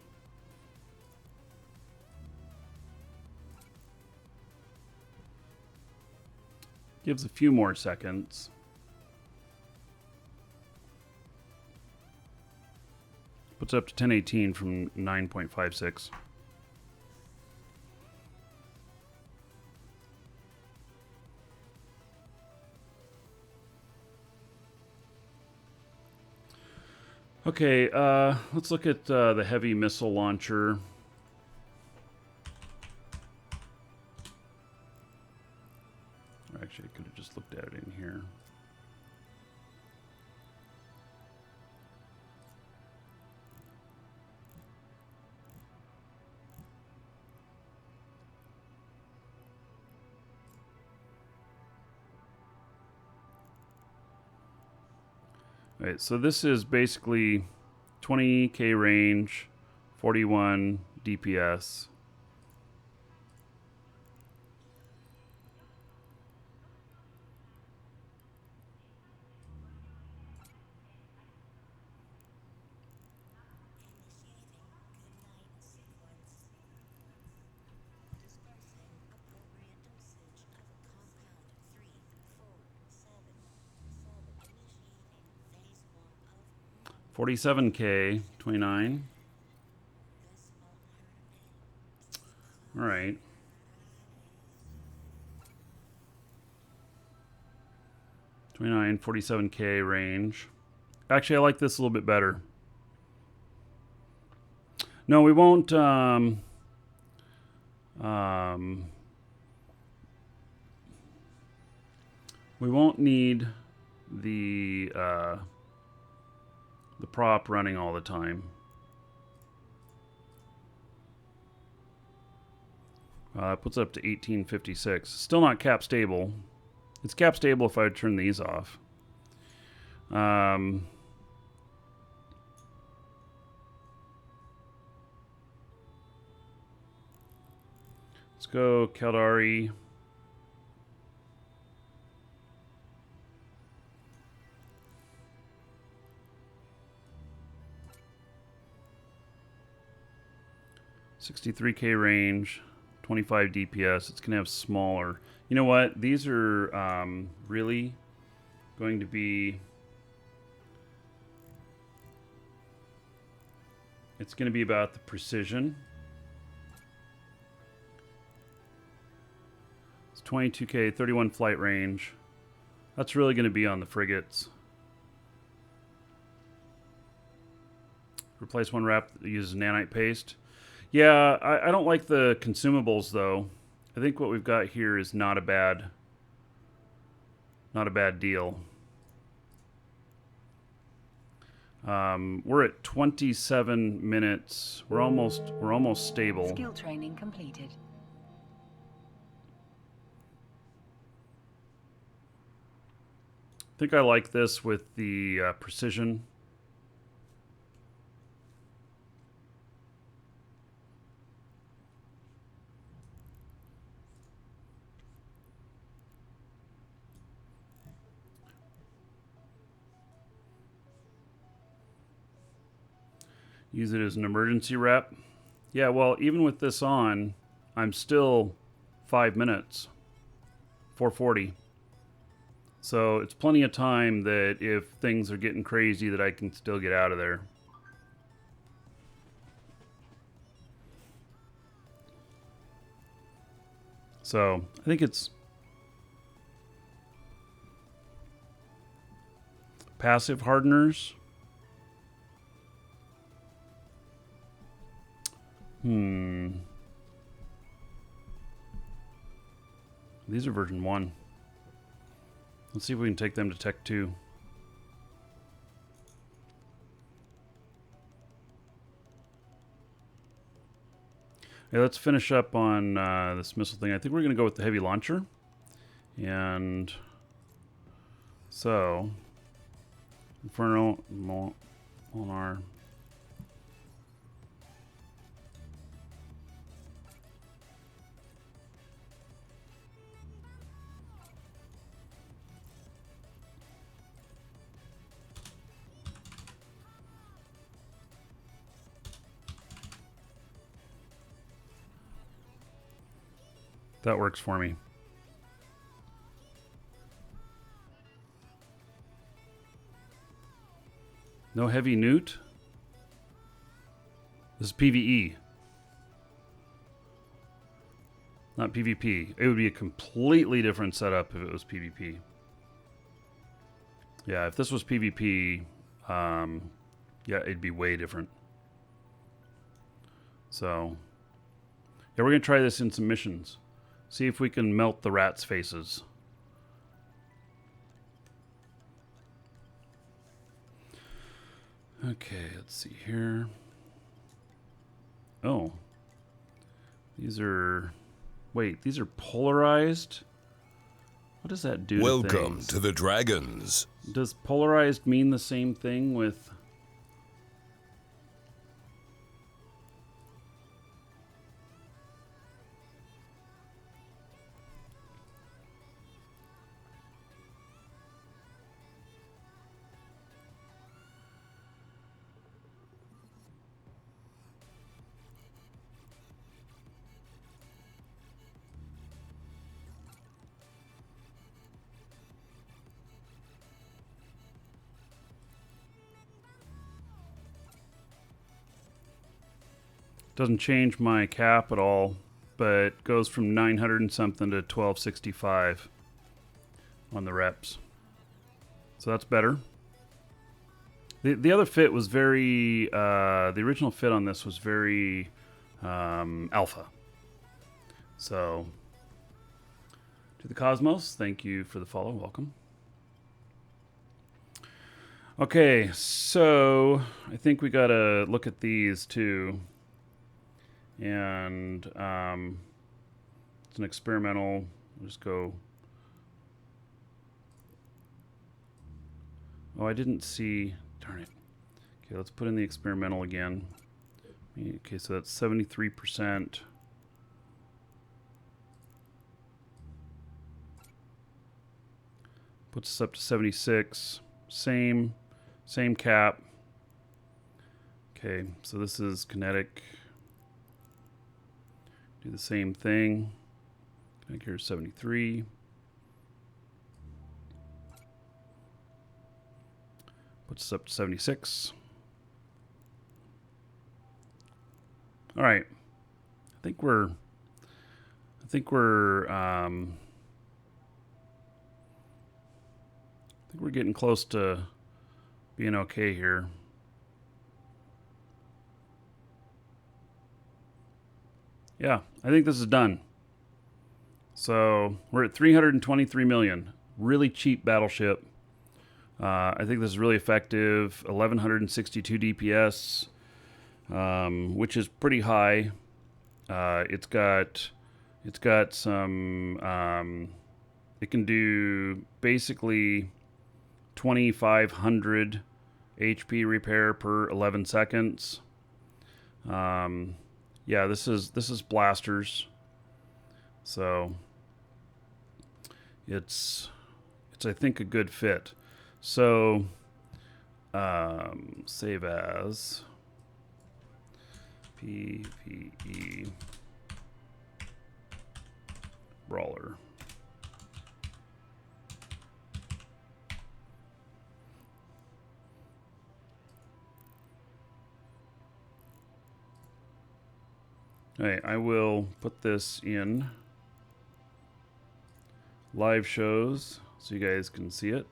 Gives a few more seconds. Puts it up to 1018 from 9.56. Okay, let's look at the heavy missile launcher. Actually, I could have just looked at it in here. All right, so this is basically 20k range, 41 DPS. $47K, 29. All right. $29, $47K range. Actually, I like this a little bit better. No, we won't. We won't need the prop running all the time. It puts it up to 1856. Still not cap stable. It's cap stable if I turn these off. Let's go Caldari. $63K range, 25 DPS. It's gonna have smaller. You know what? These are really going to be. It's going to be about the precision. It's 22K, 31 flight range. That's really going to be on the frigates. Replace one wrap that uses nanite paste. Yeah, I don't like the consumables though. I think what we've got here is not a bad deal. We're at 27 minutes. We're almost stable. Skill training completed. I think I like this with the precision. Use it as an emergency rep. Yeah, well, even with this on, I'm still 5 minutes. 440. So it's plenty of time that if things are getting crazy that I can still get out of there. So I think it's passive hardeners. These are version 1. Let's see if we can take them to Tech 2. Yeah, let's finish up on this missile thing. I think we're going to go with the heavy launcher. And so, Inferno on our... That works for me. No heavy newt. This is PvE. Not PvP. It would be a completely different setup if it was PvP. Yeah, if this was PvP, yeah, it'd be way different. So, yeah, we're going to try this in some missions. See if we can melt the rats' faces. Okay, let's see here. Oh. These are... Wait, these are polarized? What does that do to Welcome things? to the Dragons. Does polarized mean the same thing with... Doesn't change my cap at all, but goes from 900 and something to 1265 on the reps. So that's better. The other fit was very the original fit on this was very alpha. So to the Cosmos, thank you for the follow. Welcome. Okay, so I think we gotta look at these too. And it's an experimental. We'll just go. Oh, I didn't see. Darn it. Okay, let's put in the experimental again. Okay, so that's 73%. Puts us up to 76. Same cap. Okay, so this is kinetic. Do the same thing. Kinetic here is 73. Puts us up to 76. All right. I think we're getting close to being okay here. Yeah, I think this is done. So we're at 323 million. Really cheap battleship. I think this is really effective. 1162 DPS, which is pretty high. It's got some. It can do basically 2,500 HP repair per 11 seconds. Yeah, this is blasters. So it's I think a good fit. So save as PvE brawler. Okay, I will put this in live shows so you guys can see it.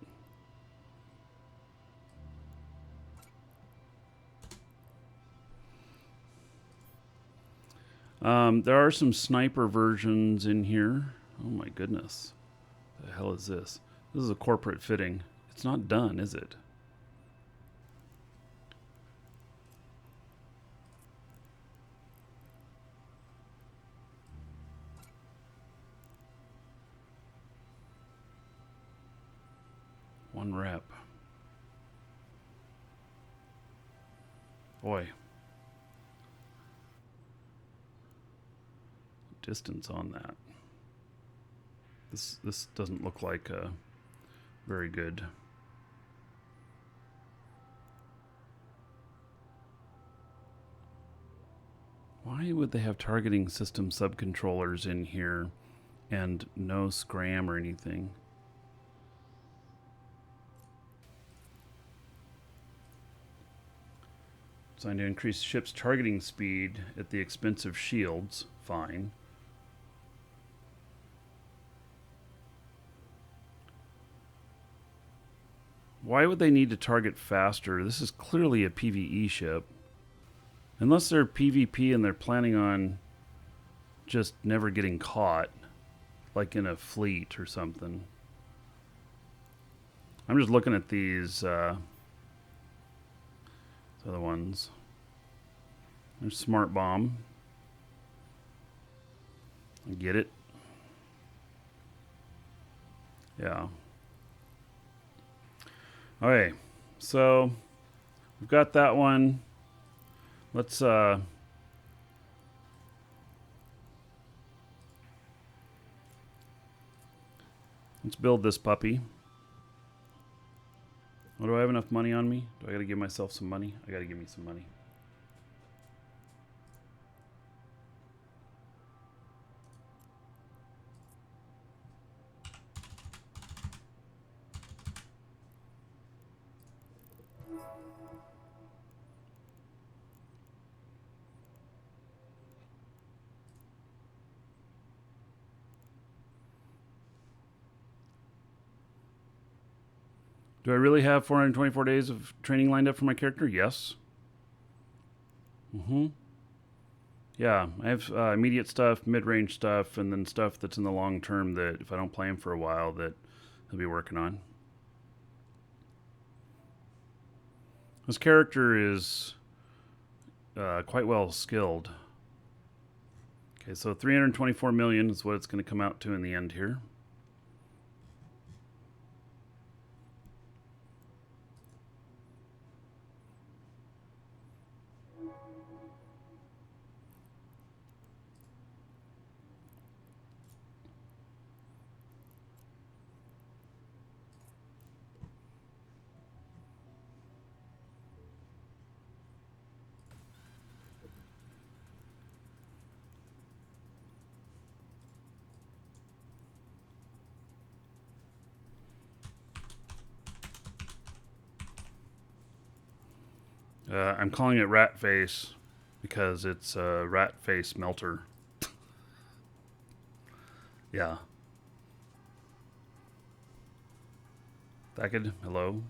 There are some sniper versions in here. Oh my goodness. What the hell is this? This is a corporate fitting. It's not done, is it? One rep. Boy. Distance on that. This doesn't look like very good. Why would they have targeting system subcontrollers in here and no scram or anything? Designed to increase ship's targeting speed at the expense of shields. Fine. Why would they need to target faster? This is clearly a PvE ship. Unless they're PvP and they're planning on just never getting caught, like in a fleet or something. I'm just looking at these other ones. There's Smart Bomb. I get it. Yeah. Okay, so we've got that one. Let's build this puppy. Oh, do I have enough money on me? Do I gotta give myself some money? I gotta give me some money. Do I really have 424 days of training lined up for my character? Yes. Yeah, I have immediate stuff, mid-range stuff, and then stuff that's in the long term that if I don't play him for a while that he'll be working on. This character is quite well skilled. Okay, so 324 million is what it's going to come out to in the end here. I'm calling it Rat Face because it's a rat face melter. Yeah. Thacked, hello.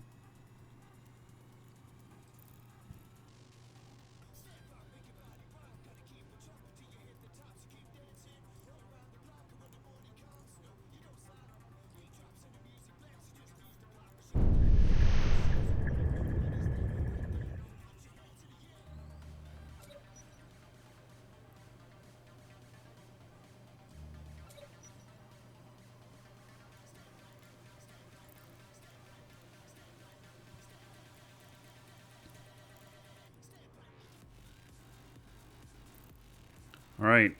All right.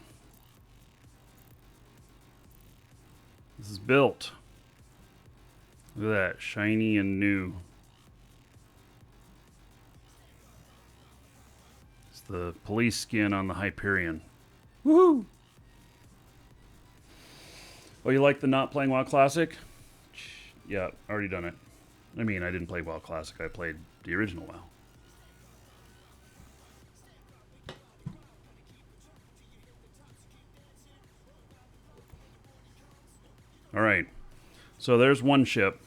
This is built. Look at that, shiny and new. It's the police skin on the Hyperion. Woohoo! Oh, you like the not playing WoW Classic? Yeah, already done it. I mean, I didn't play WoW Classic. I played the original WoW. All right. So there's one ship.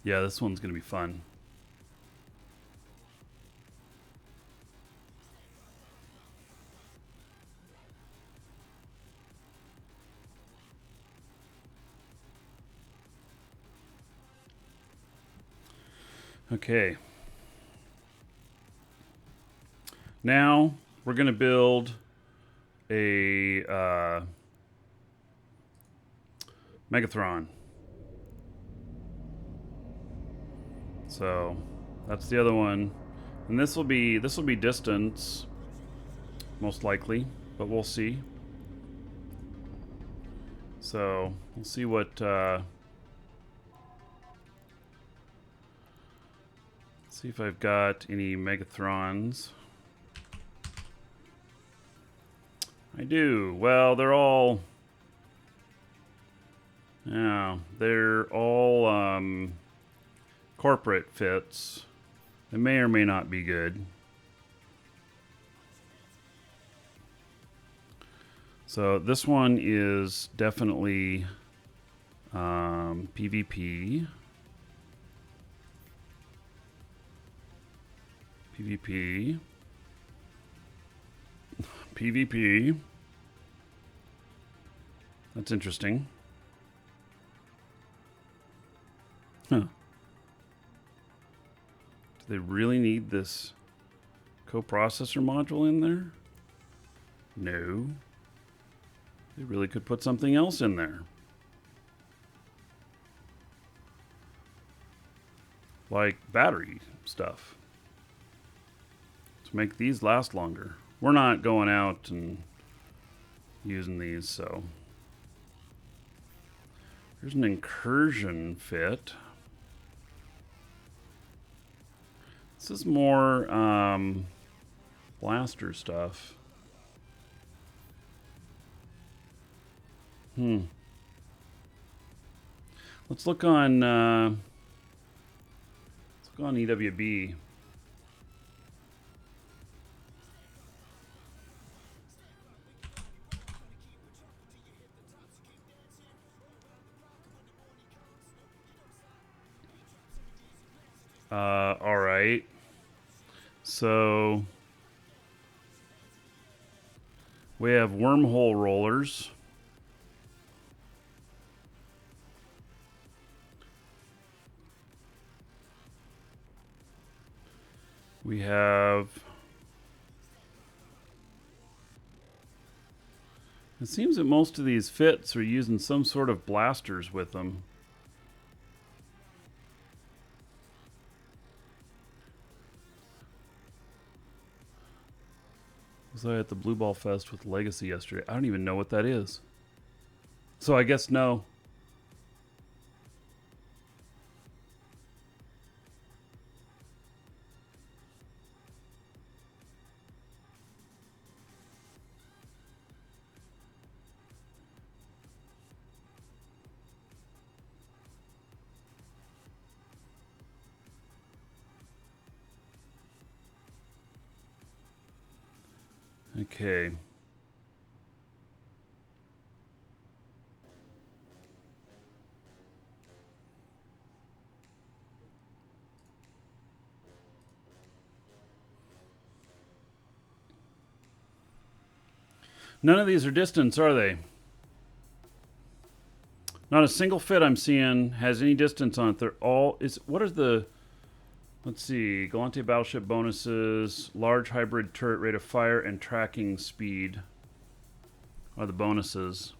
Yeah, this one's going to be fun. Okay. Now we're going to build a Megathron. So that's the other one, and this will be distance, most likely, but we'll see. So we'll see what. See if I've got any Megathrons. I do. Well, they're all. Yeah, they're all corporate fits. They may or may not be good. So this one is definitely PvP. PvP. PvP. That's interesting. Huh. Do they really need this coprocessor module in there? No. They really could put something else in there. Like battery stuff. To make these last longer. We're not going out and using these, so. Here's an incursion fit. This is more blaster stuff. Let's look on Let's go on EWB. All right. So we have wormhole rollers. We have... It seems that most of these fits are using some sort of blasters with them. Was I at the Blue Ball Fest with Legacy yesterday? I don't even know what that is. So I guess no. Okay. None of these are distance, are they? Not a single fit I'm seeing has any distance on it. They're all... What are the... Let's see. Gallente Battleship bonuses. Large hybrid turret rate of fire and tracking speed are the bonuses.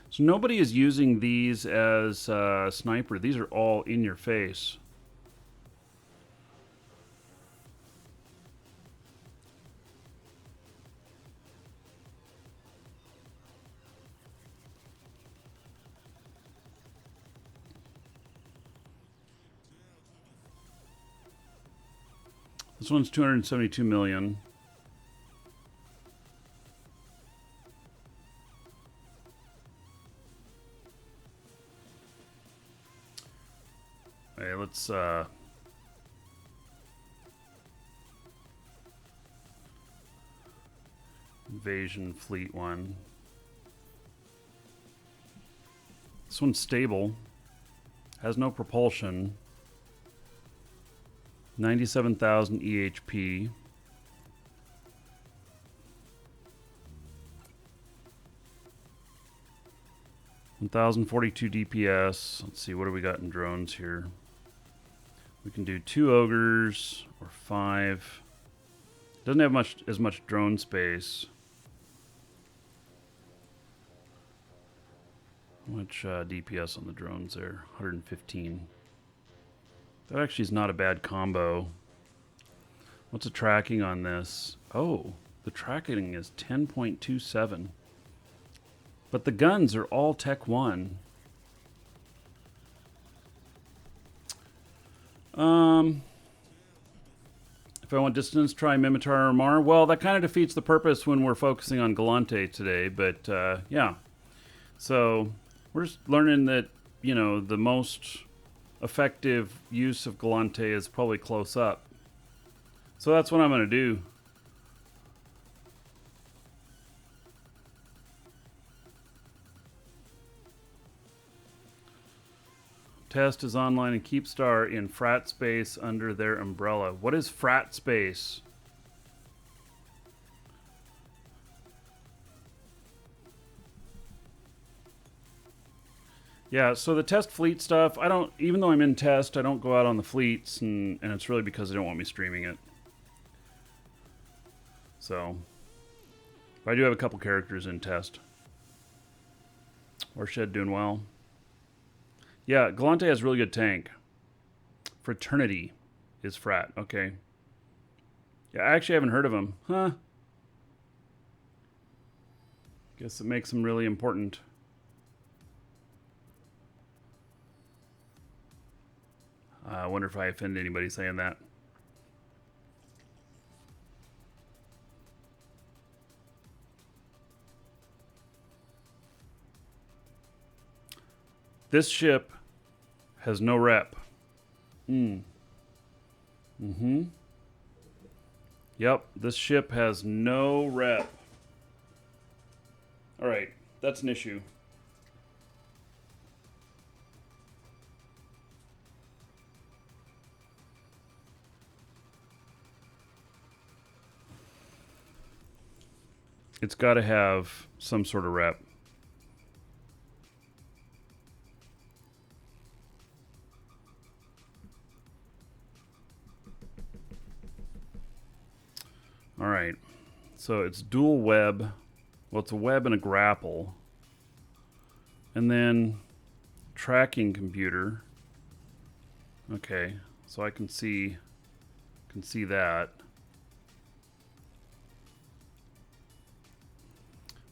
So nobody is using these as sniper. These are all in your face. This one's 272 million. Okay, let's invasion fleet one. This one's stable. Has no propulsion. 97,000 EHP. $1,042 DPS. Let's see, what do we got in drones here? We can do 2 ogres or 5. Doesn't have as much drone space. How much DPS on the drones there? 115. That actually is not a bad combo. What's the tracking on this? Oh, the tracking is 10.27. But the guns are all Tech 1. If I want distance, try Mimitar or Mar. Well, that kind of defeats the purpose when we're focusing on Gallente today, but yeah. So we're just learning that, you know, the most effective use of Gallente is probably close up. So that's what I'm going to do. Test is online and Keepstar in frat space under their umbrella. What is frat space? Yeah, so the test fleet stuff, I don't, even though I'm in test, I don't go out on the fleets, and it's really because they don't want me streaming it. So, but I do have a couple characters in test. Warshed doing well. Yeah, Gallente has really good tank. Fraternity is frat, okay. Yeah, I actually haven't heard of him. Huh. Guess it makes him really important. I wonder if I offend anybody saying that. This ship has no rep. Mm-hmm. Yep, this ship has no rep. Alright, that's an issue. It's got to have some sort of rep. All right, so it's dual web. Well, it's a web and a grapple. And then tracking computer. Okay, so I can see that.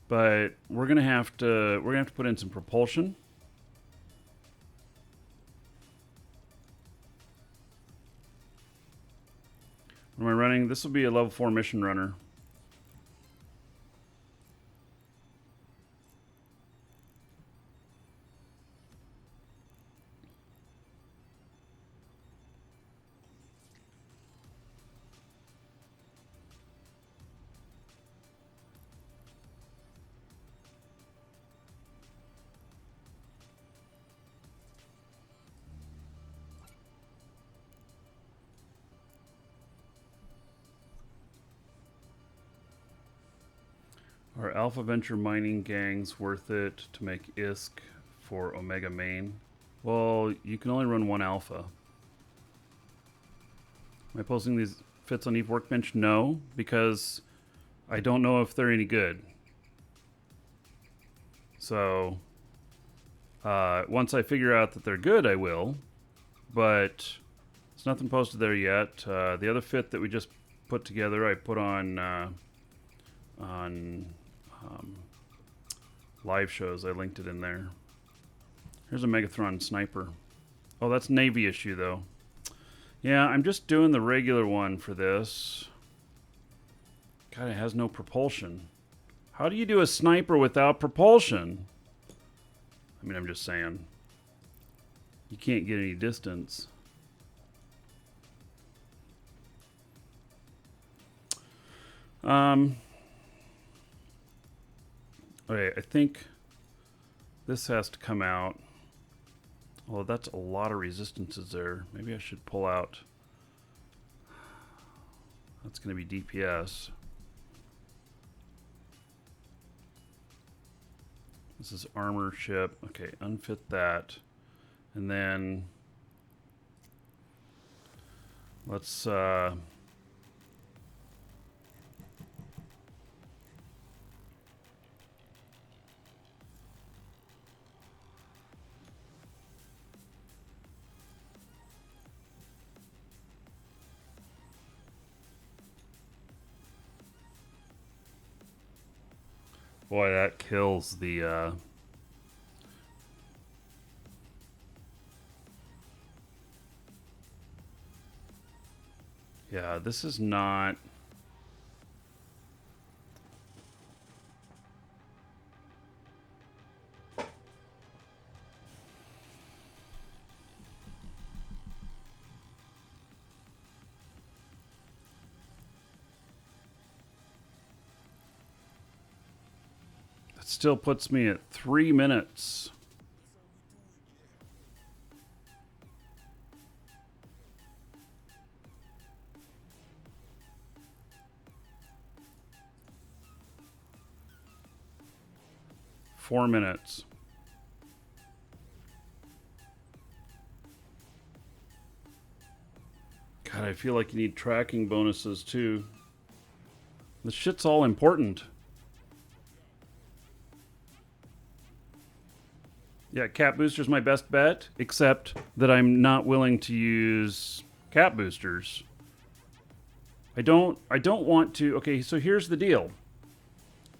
But we're gonna have to put in some propulsion. What am I running? This will be a level 4 mission runner. Are Alpha Venture mining gangs worth it to make ISK for Omega Main? Well, you can only run one Alpha. Am I posting these fits on Eve Workbench? No, because I don't know if they're any good. So, once I figure out that they're good, I will. But there's nothing posted there yet. The other fit that we just put together, I put on live shows. I linked it in there. Here's a Megathron sniper. Oh, that's Navy issue though. Yeah, I'm just doing the regular one for this. God, it has no propulsion. How do you do a sniper without propulsion? I mean, I'm just saying. You can't get any distance. Okay, I think this has to come out. Well, that's a lot of resistances there. Maybe I should pull out. That's going to be DPS. This is armor ship. Okay, unfit that. And then let's boy, that kills the yeah, this is not. That still puts me at 3 minutes. Four minutes. God, I feel like you need tracking bonuses too. This shit's all important. Yeah, cap booster's my best bet, except that I'm not willing to use cap boosters. I don't want to. Okay, so here's the deal.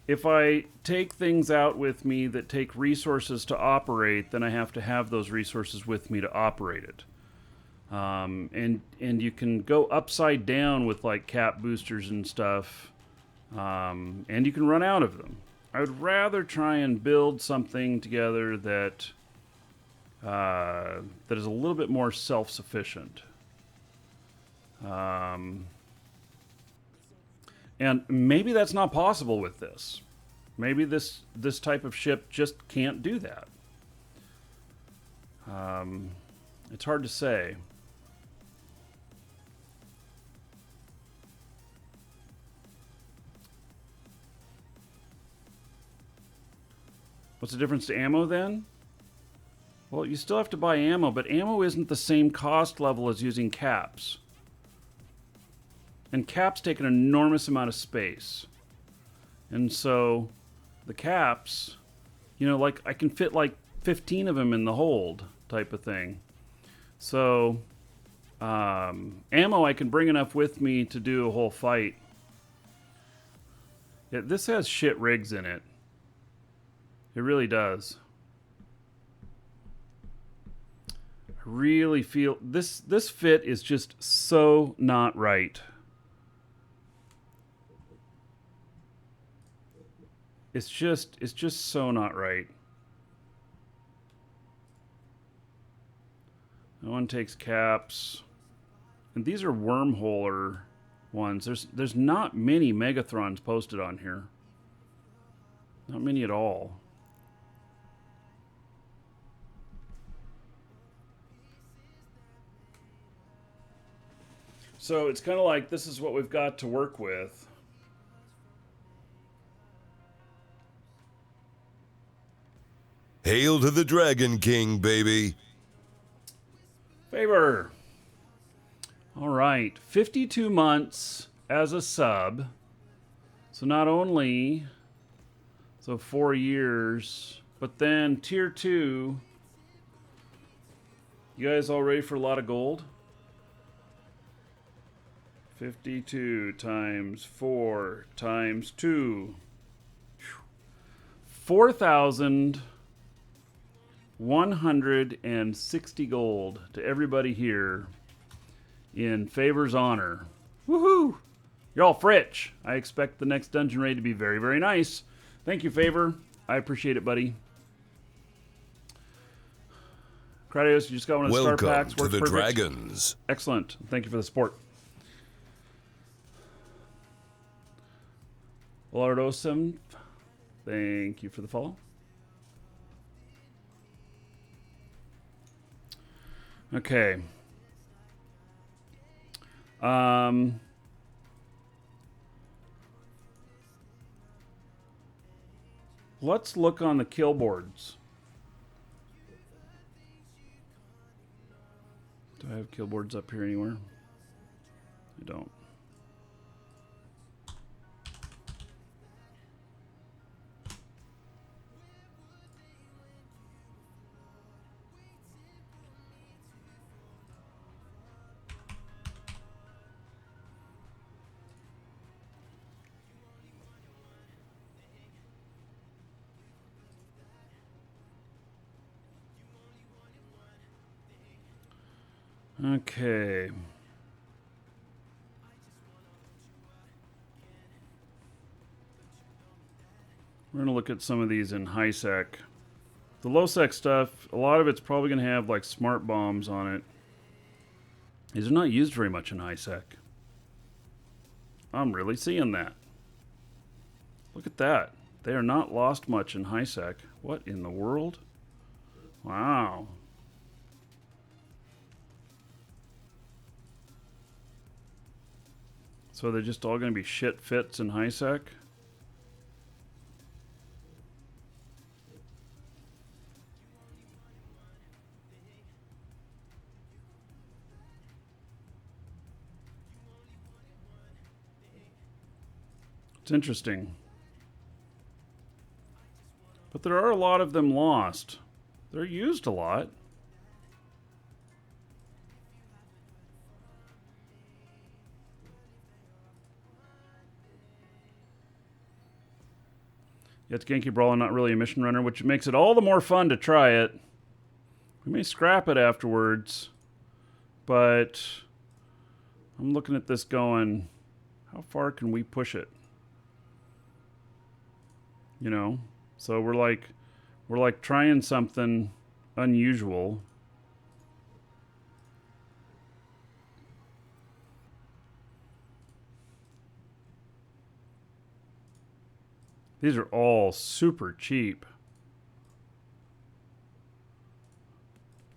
If I take things out with me that take resources to operate, then I have to have those resources with me to operate it. And you can go upside down with like cap boosters and stuff, and you can run out of them. I would rather try and build something together that that is a little bit more self-sufficient. And maybe that's not possible with this. Maybe this type of ship just can't do that. It's hard to say. What's the difference to ammo then? Well, you still have to buy ammo, but ammo isn't the same cost level as using caps. And caps take an enormous amount of space. And so the caps, you know, like I can fit like 15 of them in the hold type of thing. So ammo, I can bring enough with me to do a whole fight. Yeah, this has shit rigs in it. It really does. I really feel this fit is just so not right. It's just so not right. No one takes caps. And these are wormholer ones. There's not many Megathrons posted on here. Not many at all. So it's kind of like this is what we've got to work with. Hail to the Dragon King, baby. Favor. All right. 52 months as a sub. So not only, so 4 years, but then tier 2. You guys all ready for a lot of gold? 52 times 4 times 2. 4,160 gold to everybody here in Favor's honor. Woohoo! You're all Fritch. I expect the next dungeon raid to be very, very nice. Thank you, Favor. I appreciate it, buddy. Kradios, you just got one of the star packs. Welcome to the perfect. Dragons. Excellent. Thank you for the support. Lardosim, thank you for the follow. Okay. Let's look on the kill boards. Do I have kill boards up here anywhere? I don't. Okay. We're going to look at some of these in high sec. The low sec stuff, a lot of it's probably going to have like smart bombs on it. These are not used very much in high sec. I'm really seeing that. Look at that. They are not lost much in high sec. What in the world? Wow. So they're just all going to be shit fits in high sec? It's interesting. But there are a lot of them lost. They're used a lot. It's Genki Brawler, not really a mission runner, which makes it all the more fun to try it. We may scrap it afterwards, but I'm looking at this going, how far can we push it? You know? So we're like trying something unusual. These are all super cheap.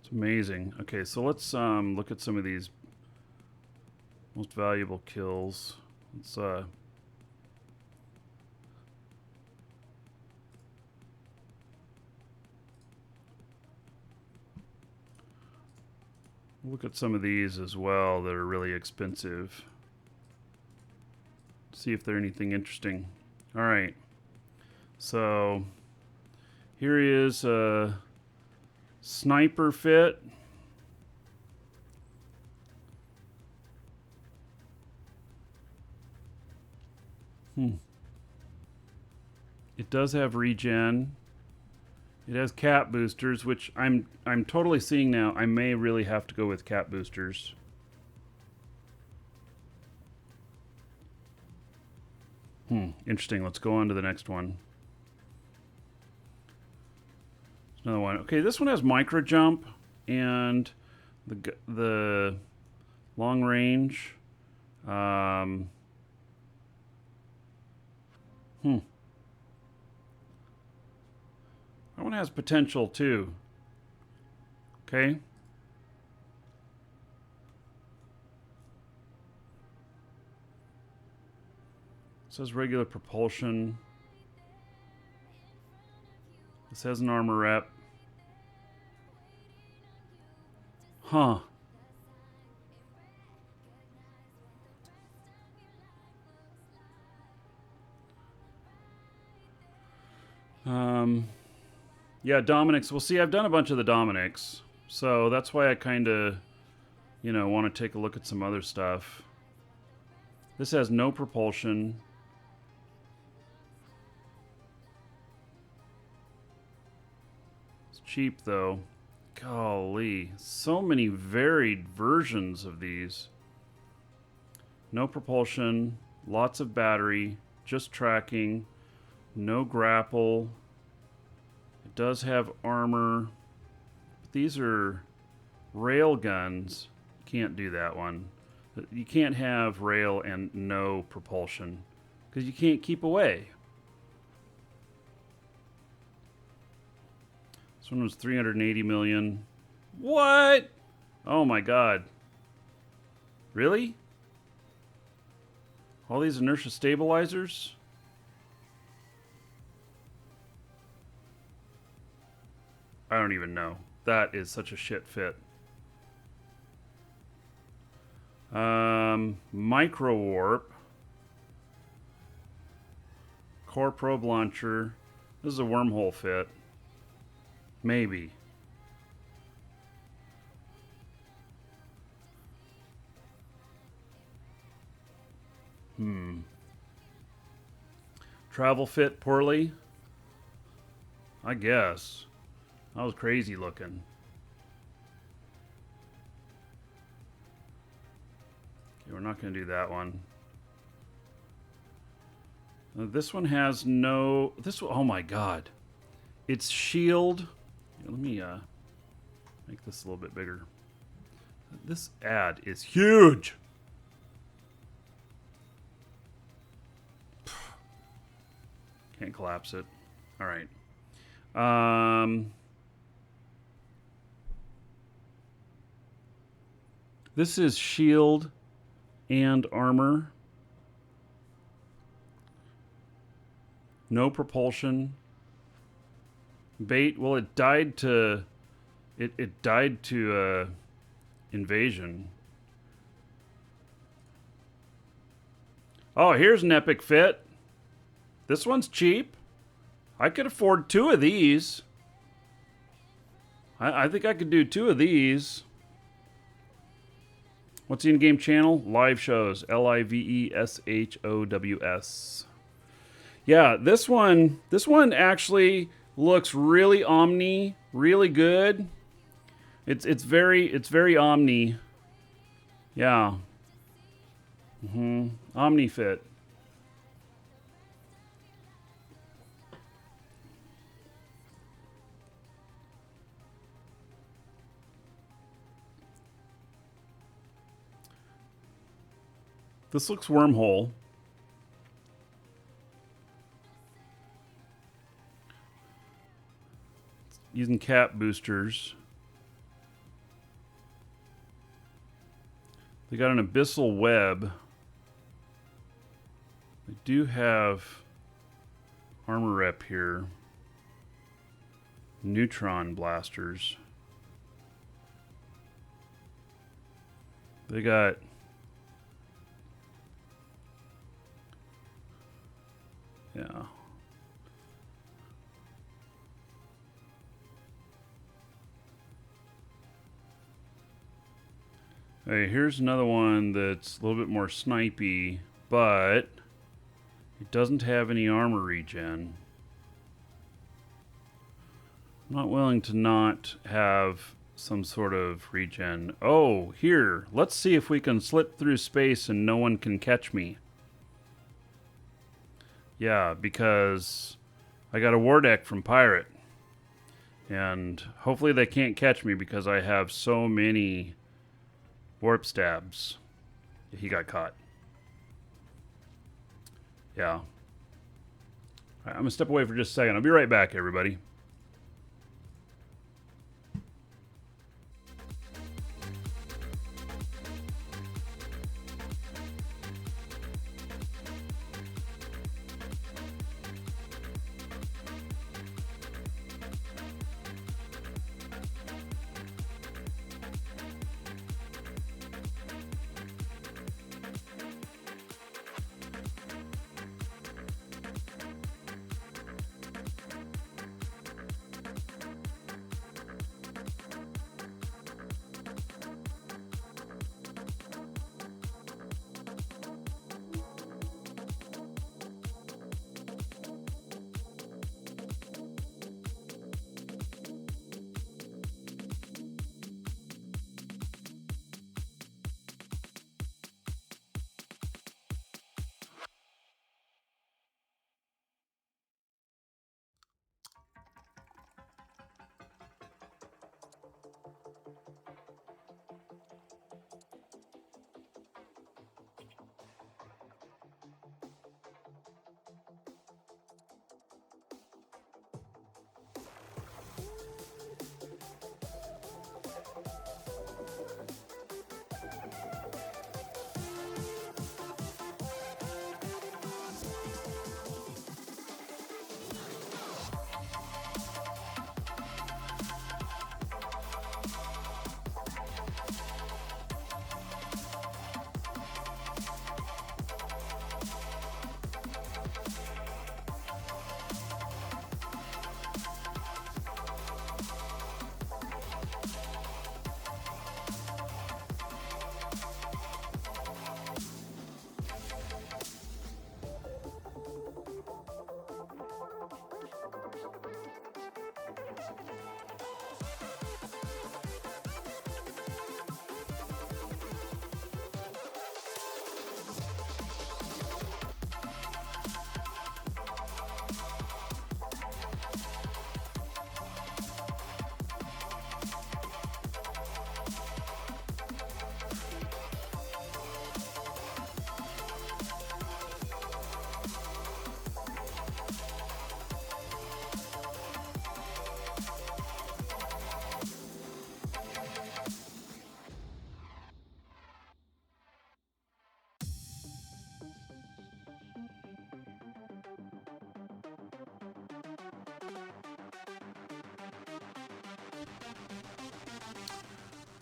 It's amazing. Okay, so let's look at some of these most valuable kills. Let's look at some of these as well that are really expensive. See if they're anything interesting. All right. So here is a sniper fit. It does have regen. It has cap boosters, which I'm totally seeing now. I may really have to go with cap boosters. Interesting. Let's go on to the next one. Another one. Okay, this one has micro jump and the long range. That one has potential too. Okay. It says regular propulsion. This has an armor rep. Huh. Yeah, Dominics. Well, see, I've done a bunch of the Dominics, so that's why I kind of, you know, want to take a look at some other stuff. This has no propulsion. It's cheap, though. Golly, so many varied versions of these. No propulsion, lots of battery, just tracking, no grapple. It does have armor. These are rail guns. Can't do that one. You can't have rail and no propulsion because you can't keep away. This one was 380 million. What? Oh my god. Really? All these inertia stabilizers? I don't even know. That is such a shit fit. Micro warp. Core probe launcher. This is a wormhole fit. Maybe. Travel fit poorly? I guess. That was crazy looking. Okay, we're not going to do that one. This one has no... This one, oh my god. It's shield. Here, let me make this a little bit bigger. This ad is huge. Can't collapse it. All right. This is shield and armor. No propulsion. Bait. Well, it died to. It died to invasion. Oh, here's an epic fit. This one's cheap. I could afford 2 of these. I think I could do 2 of these. What's the in-game channel? Live shows. LIVESHOWS. Yeah, this one actually looks really Omni, really good. It's very Omni. Yeah. Omni fit. This looks wormhole. Using cap boosters. They got an abyssal web. They do have armor rep here. Neutron blasters. They got yeah. Okay, here's another one that's a little bit more snipey, but it doesn't have any armor regen. I'm not willing to not have some sort of regen. Oh, here. Let's see if we can slip through space and no one can catch me. Yeah, because I got a war deck from Pirate. And hopefully they can't catch me because I have so many warp stabs. He got caught. Yeah. All right, I'm going to step away for just a second. I'll be right back, everybody.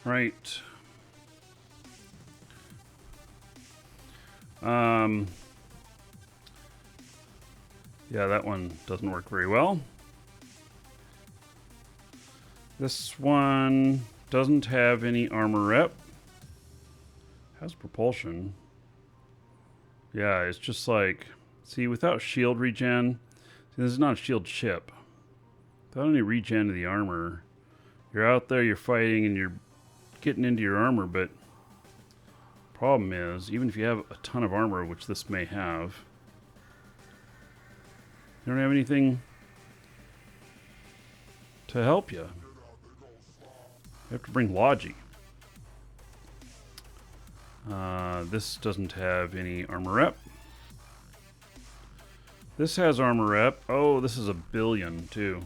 Right. Yeah, that one doesn't work very well. This one doesn't have any armor rep. Has propulsion. Yeah, it's just like, see, without shield regen, see, this is not a shield ship. Without any regen to the armor, you're out there, you're fighting, and you're getting into your armor, but problem is, even if you have a ton of armor, which this may have, you don't have anything to help you. You have to bring Logi. This doesn't have any armor rep. This has armor rep. Oh, this is $1 billion too.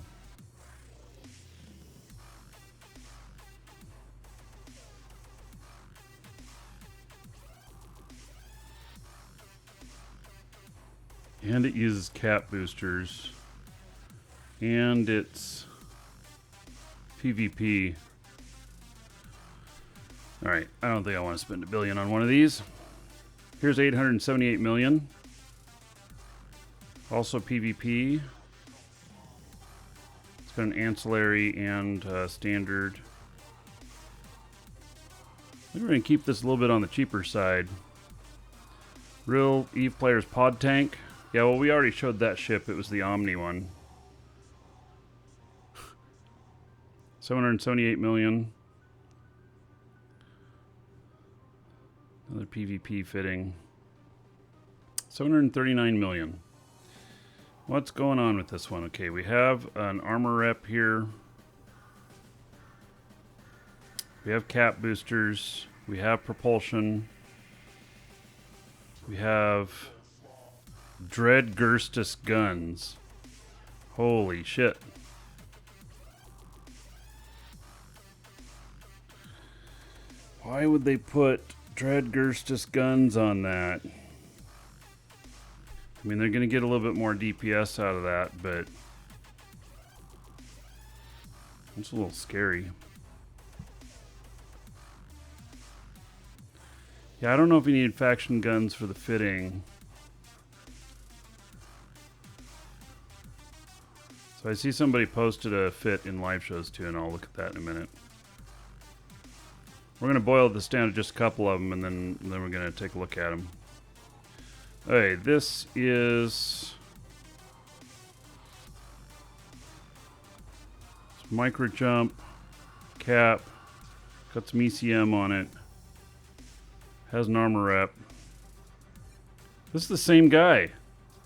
And it uses cap boosters. And it's PvP. Alright, I don't think I want to spend $1 billion on one of these. Here's 878 million. Also PvP. It's got an ancillary and standard. I think we're going to keep this a little bit on the cheaper side. Real Eve Player's Pod Tank. Yeah, well, we already showed that ship. It was the Omni one. 778 million. Another PvP fitting. 739 million. What's going on with this one? Okay, we have an armor rep here. We have cap boosters. We have propulsion. We have Dread Gerstus guns. Holy shit. Why would they put Dread Gerstus guns on that? I mean, they're going to get a little bit more DPS out of that, but it's a little scary. Yeah, I don't know if you need faction guns for the fitting. So I see somebody posted a fit in live shows too, and I'll look at that in a minute. We're going to boil this down to just a couple of them, and then we're going to take a look at them. Okay, this is micro jump, cap, got some ECM on it, has an armor rep. This is the same guy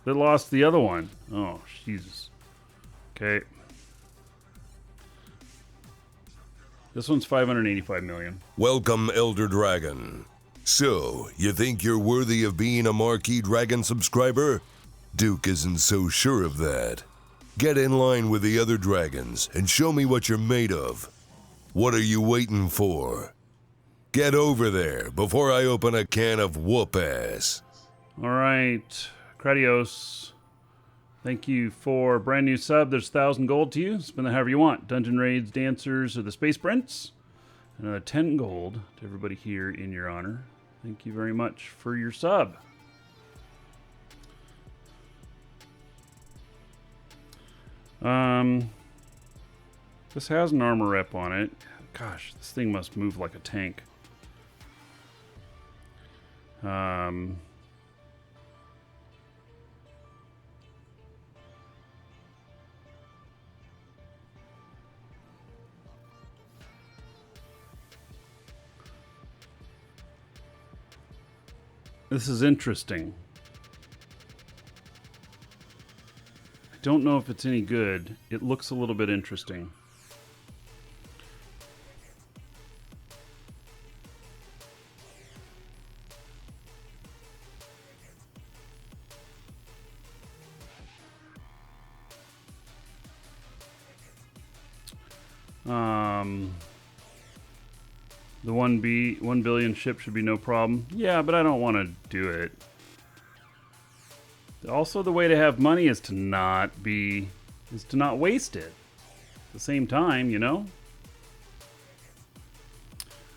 that lost the other one. Oh, Jesus. Okay. This one's 585 million. Welcome, Elder Dragon. So, you think you're worthy of being a Markee Dragon subscriber? Duke isn't so sure of that. Get in line with the other dragons and show me what you're made of. What are you waiting for? Get over there before I open a can of whoop ass. All right, Kradios. Thank you for a brand new sub. There's 1,000 gold to you. Spend that however you want. Dungeon Raids, Dancers, or the Space Prince. Another 10 gold to everybody here in your honor. Thank you very much for your sub. This has an armor rep on it. Gosh, this thing must move like a tank. This is interesting. I don't know if it's any good. It looks a little bit interesting. The 1 billion ship should be no problem. Yeah, but I don't want to do it. Also, the way to have money is to not waste it. At the same time, you know?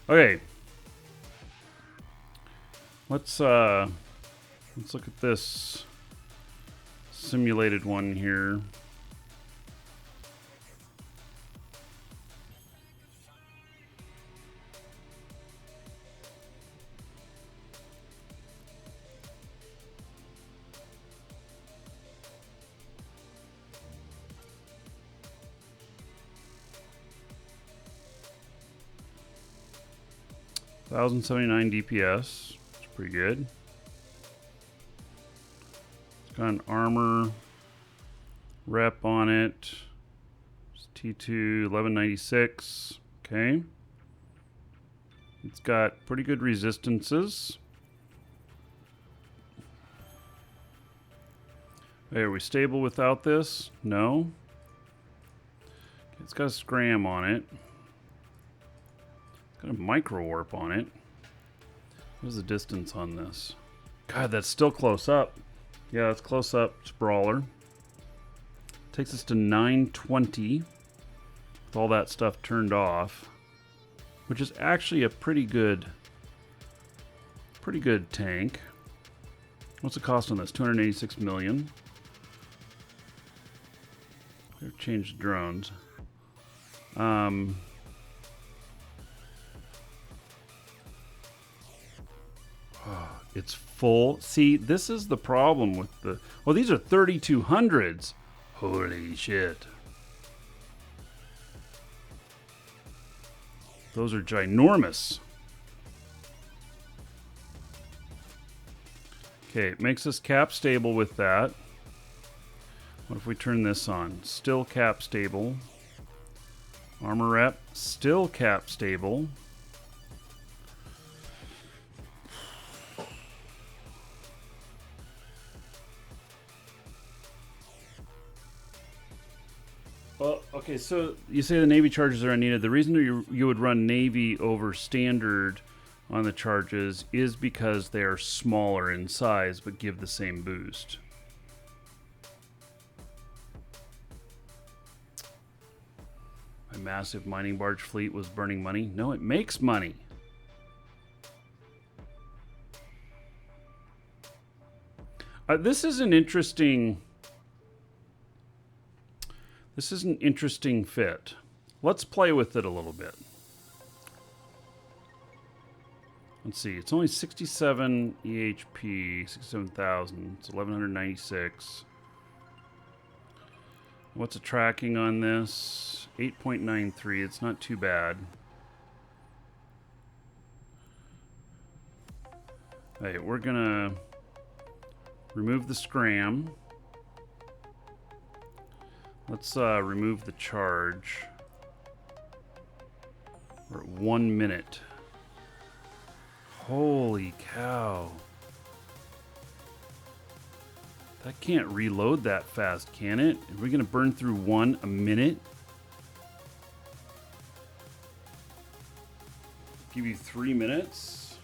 Okay. Let's look at this simulated one here. $1,079 DPS. It's pretty good. It's got an armor rep on it. It's T2 1196. Okay. It's got pretty good resistances. Hey, are we stable without this? No. It's got a scram on it. It's got a micro warp on it. What's the distance on this? God, that's still close up. Yeah, it's close up. Sprawler. Takes us to 920 with all that stuff turned off, which is actually a pretty good tank. What's the cost on this? 286 million. They've changed drones. It's full. See, this is the problem with the... Well, these are 3200s. Holy shit. Those are ginormous. Okay, it makes us cap stable with that. What if we turn this on? Still cap stable. Armor rep, still cap stable. Well, okay, so you say the Navy charges are unneeded. The reason you would run Navy over Standard on the charges is because they are smaller in size but give the same boost. My massive mining barge fleet was burning money. No, it makes money. This is an interesting fit. Let's play with it a little bit. Let's see. It's only 67 EHP, 67,000. It's 1196. What's the tracking on this? 8.93. It's not too bad. Hey, we're gonna remove the scram. Let's remove the charge. We're at 1 minute. Holy cow. That can't reload that fast, can it? Are we going to burn through one a minute? Give you 3 minutes.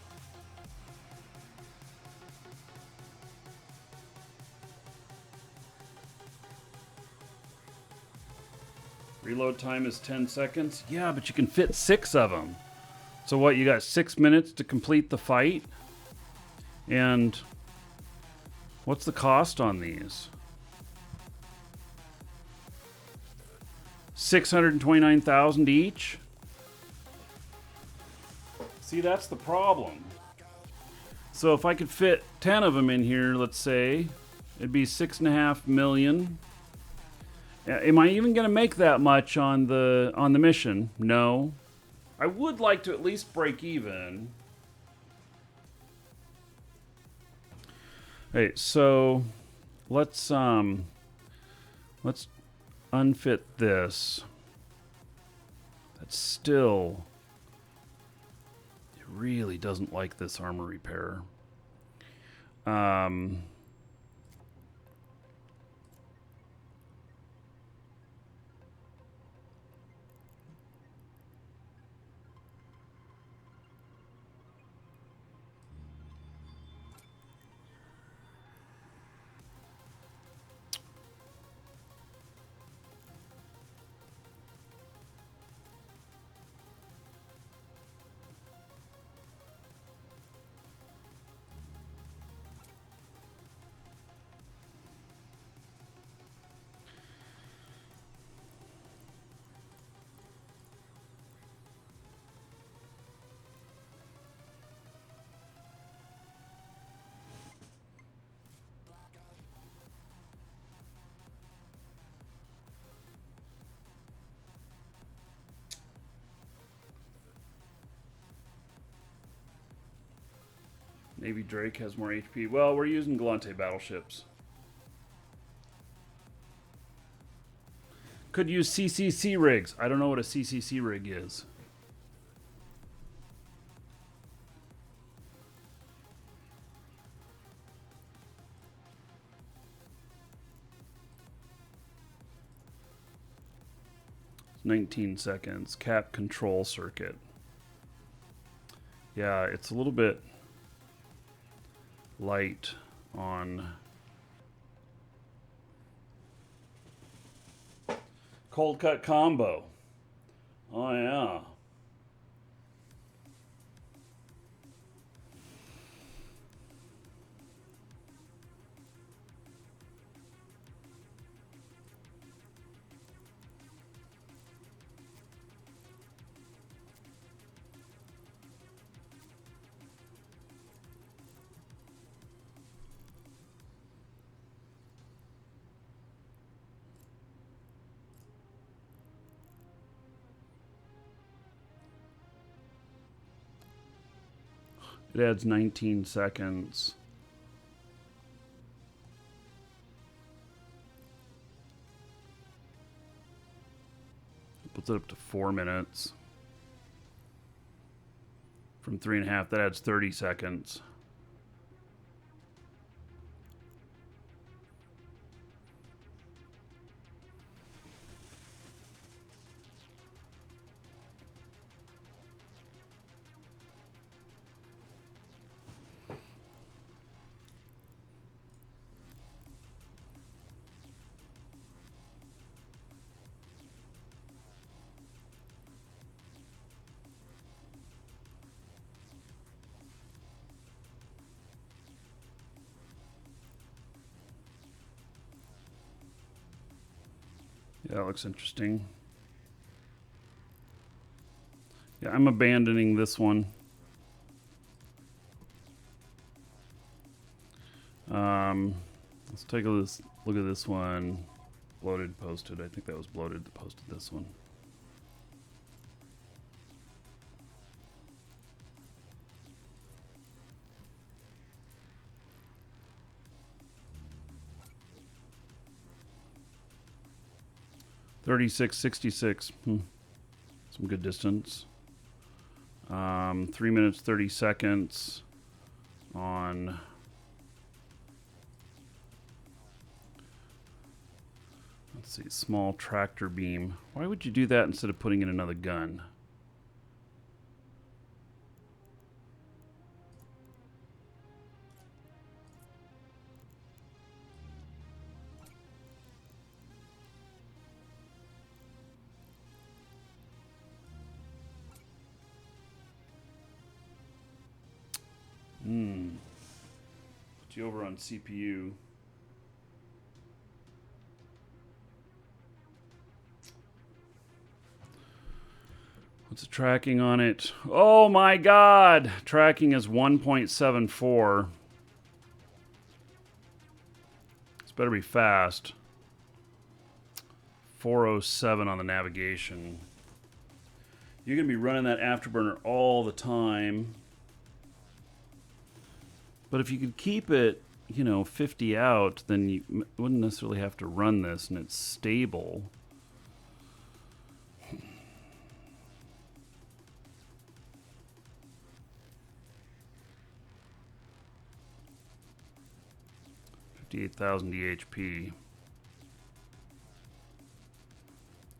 Reload time is 10 seconds. Yeah, but you can fit 6 of them. So what, you got 6 minutes to complete the fight? And what's the cost on these? 629,000 each? See, that's the problem. So if I could fit 10 of them in here, let's say, it'd be 6.5 million. Am I even going to make that much on the mission? No. I would like to at least break even. Hey, so let's unfit this. That's still, it really doesn't like this armor repair. Navy Drake has more HP. Well, we're using Gallente battleships. Could use CCC rigs. I don't know what a CCC rig is. 19 seconds. Cap control circuit. Yeah, it's a little bit light on cold cut combo. Oh yeah. It adds 19 seconds. It puts it up to 4 minutes. From 3.5, that adds 30 seconds. Yeah, that looks interesting. Yeah, I'm abandoning this one. Let's take a look at this one. Bloated posted. I think that was Bloated that posted this one. $36.66. Some good distance. 3 minutes 30 seconds on. Let's see, small tractor beam. Why would you do that instead of putting in another gun? Put you over on CPU. What's the tracking on it? Oh my god! Tracking is 1.74. This better be fast. 407 on the navigation. You're going to be running that afterburner all the time. But if you could keep it, 50 out, then you wouldn't necessarily have to run this, and it's stable. $58,000 DHP.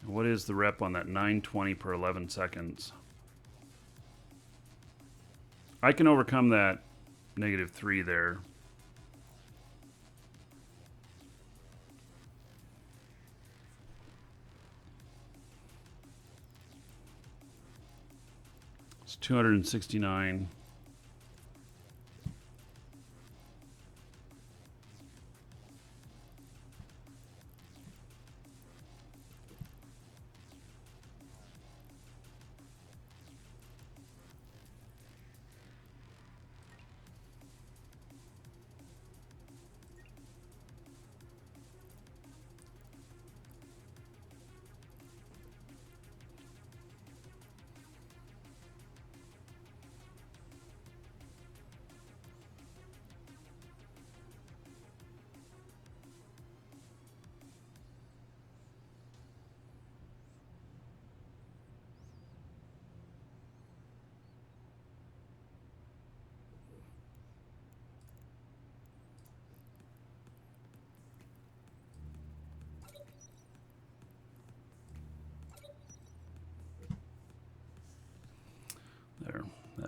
What is the rep on that? 920 per 11 seconds. I can overcome that -3 there. It's 269.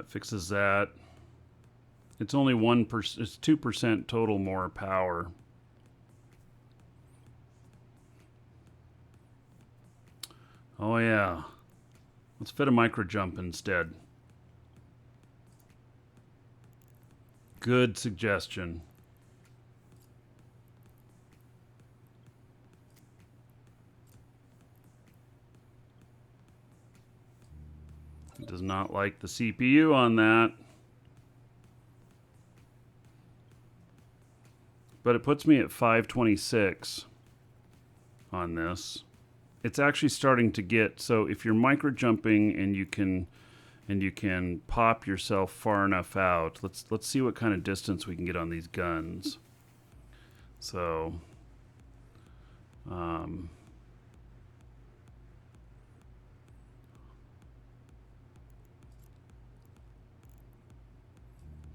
That fixes that. It's only 1%, it's 2% total more power. Oh yeah. Let's fit a micro jump instead. Good suggestion. It does not like the CPU on that. But it puts me at 526 on this. It's actually starting to get, so if you're micro jumping and you can pop yourself far enough out, let's see what kind of distance we can get on these guns. So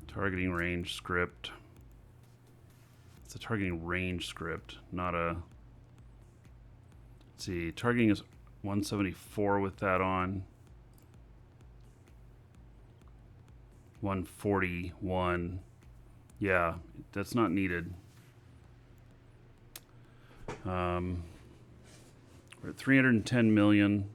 targeting range script. It's a targeting range script, not a... Let's see, targeting is 174 with that on. 141. Yeah, that's not needed. We're at 310 million.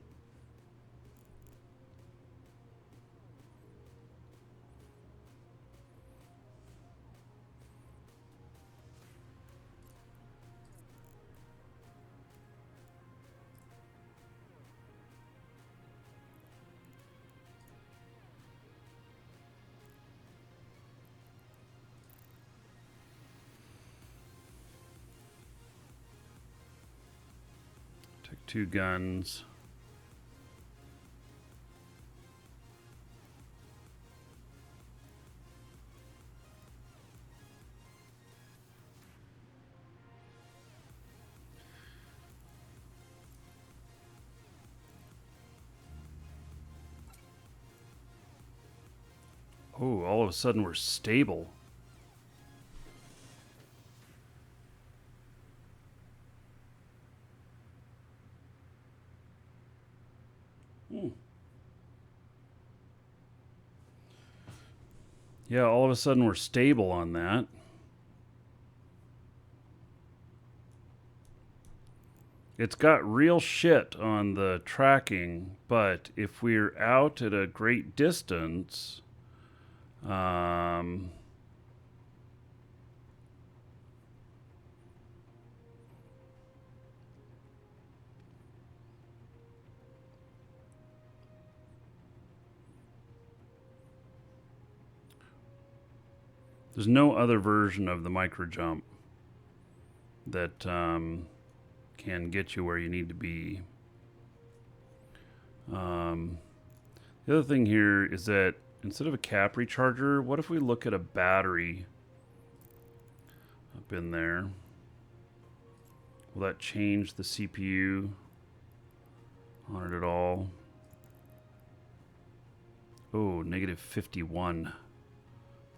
Took 2 guns. Oh, all of a sudden we're stable. Yeah, all of a sudden we're stable on that. It's got real shit on the tracking, but if we're out at a great distance, there's no other version of the micro jump that can get you where you need to be. The other thing here is that instead of a cap recharger, what if we look at a battery up in there? Will that change the CPU on it at all? Oh, negative 51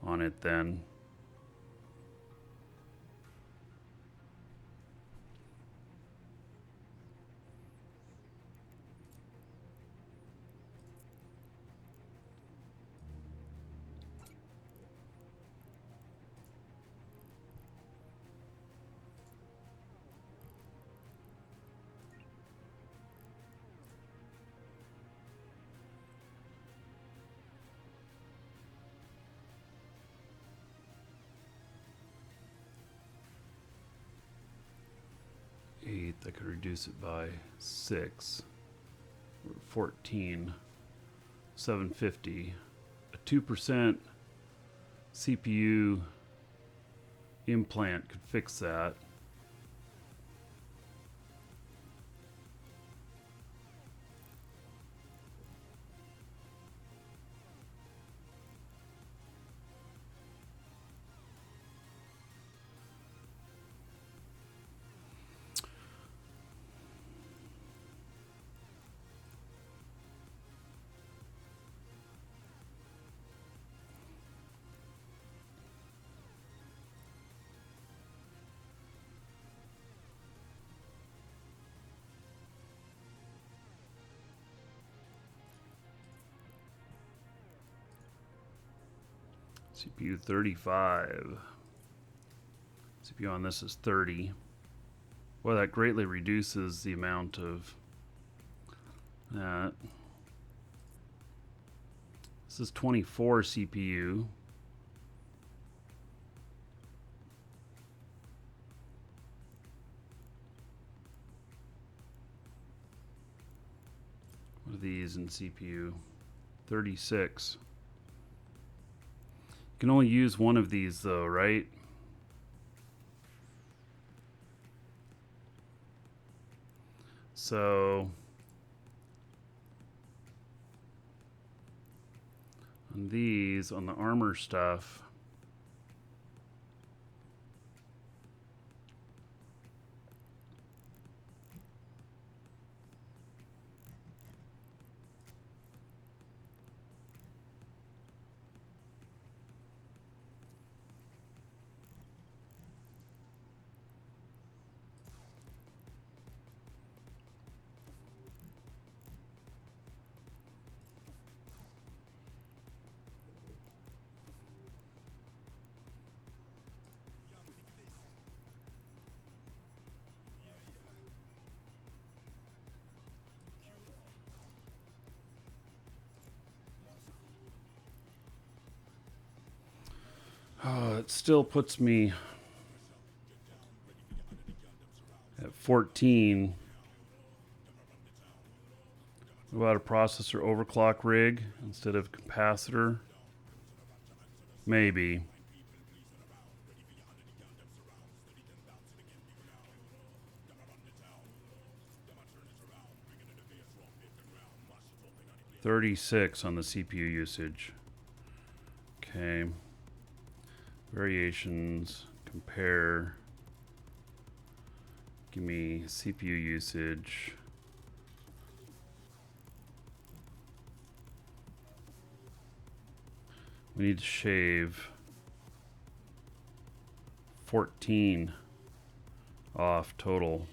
on it then. I could reduce it by 6. We're at 14. 750. A 2% CPU implant could fix that. CPU 35. CPU on this is 30. Well, that greatly reduces the amount of that. This is 24 CPU. What are these in CPU? 36. You can only use one of these though, right? So on these, on the armor stuff, it still puts me at 14. What about a processor overclock rig instead of capacitor? Maybe. $36 on the CPU usage. Okay. Variations, compare. Give me CPU usage. We need to shave 14 off total.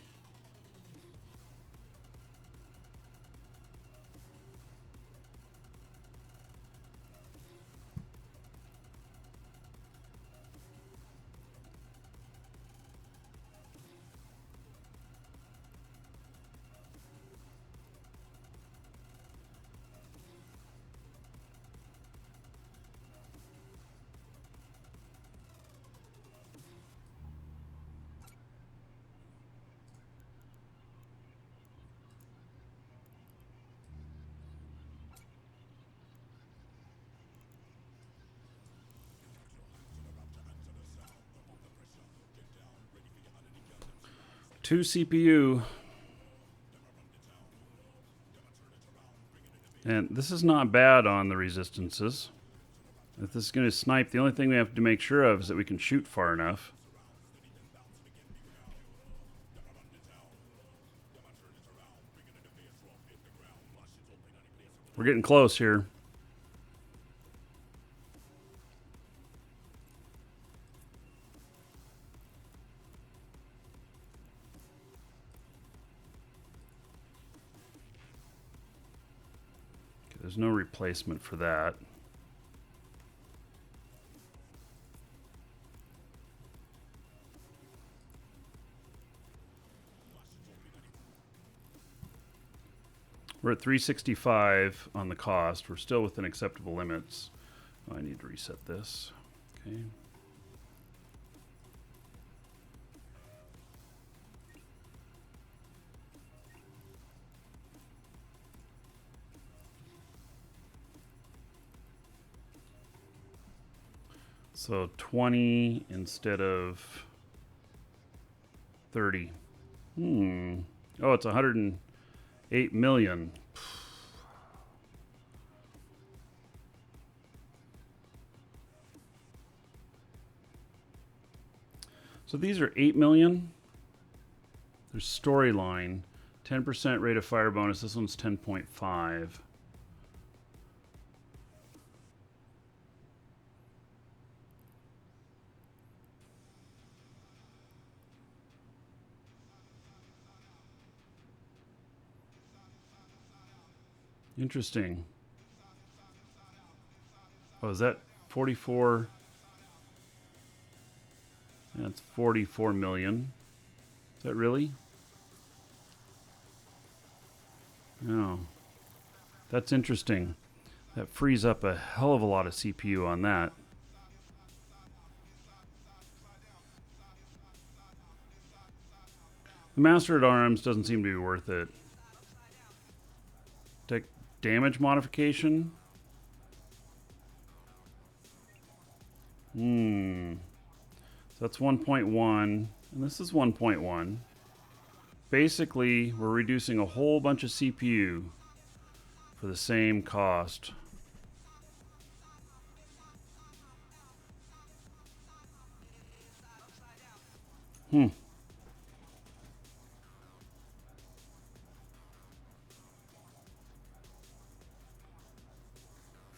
Two CPU. And this is not bad on the resistances. If this is going to snipe, the only thing we have to make sure of is that we can shoot far enough. We're getting close here. Okay, there's no replacement for that. We're at 365 on the cost. We're still within acceptable limits. Oh, I need to reset this. Okay. So 20 instead of 30. Oh, it's 108 million. So these are 8 million. There's storyline, 10% rate of fire bonus. This one's 10.5. Interesting. Oh, is that 44. That's 44 million. Is that really? No. That's interesting. That frees up a hell of a lot of CPU on that. The Master at Arms doesn't seem to be worth it. Take damage modification? So that's 1.1, and this is 1.1. Basically, we're reducing a whole bunch of CPU for the same cost.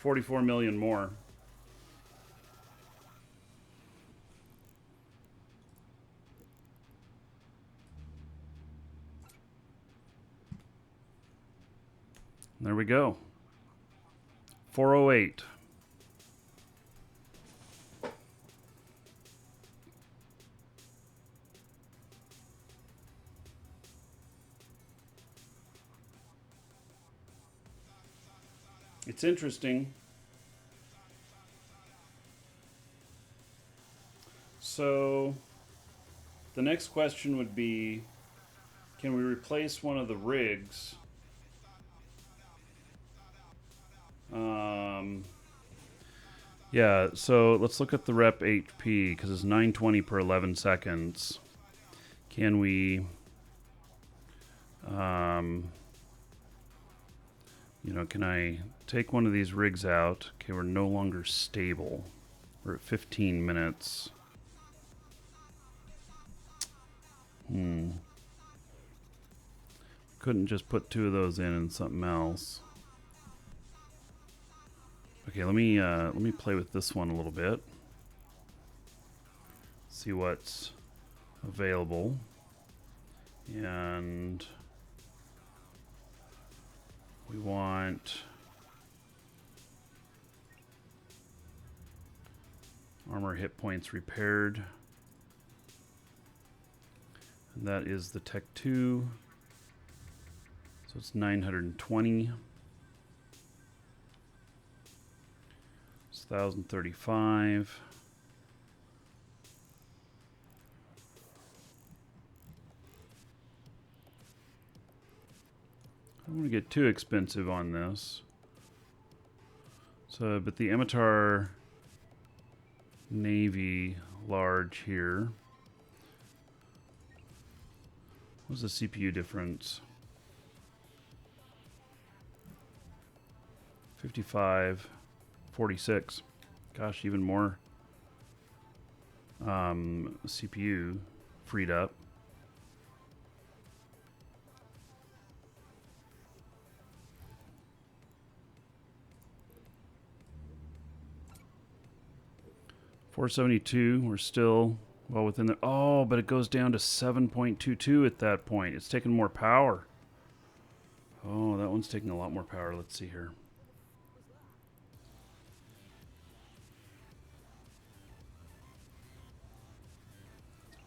$44 million more. There we go. 408. It's interesting. So the next question would be, can we replace one of the rigs? Yeah, so let's look at the rep HP because it's 920 per 11 seconds. Can we, can I take one of these rigs out? Okay, we're no longer stable. We're at 15 minutes. Couldn't just put two of those in something else. Okay, let me play with this one a little bit. See what's available. And we want armor hit points repaired. And that is the Tech 2. So it's 920. It's 1035. I don't want to get too expensive on this. So, but the Emitar Navy large here. What's the CPU difference? 55, 46. Gosh, even more CPU freed up. $472. We're still well within the. Oh, but it goes down to 7.22 at that point. It's taking more power. Oh, that one's taking a lot more power. Let's see here.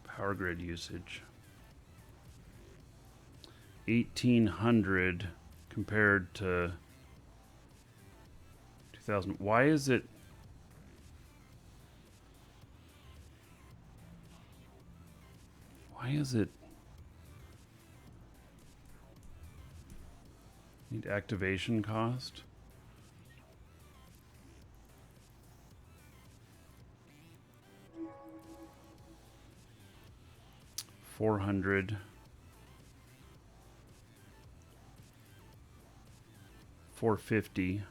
Power grid usage. 1,800 compared to 2,000. Why is it? Why is it? Need activation cost? $400. 450.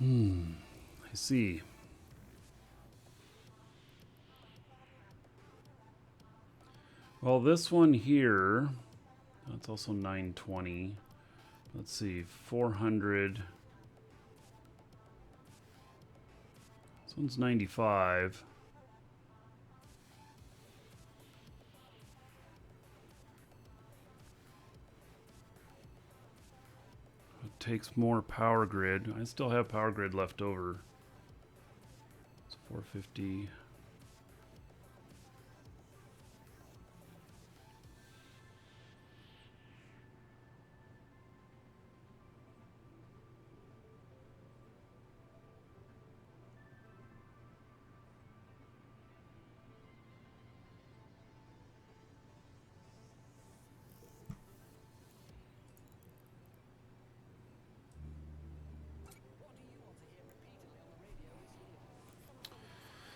I see. Well, this one here, that's also 920. Let's see, 400. This one's 95. takes more power grid. I still have power grid left over. It's 450.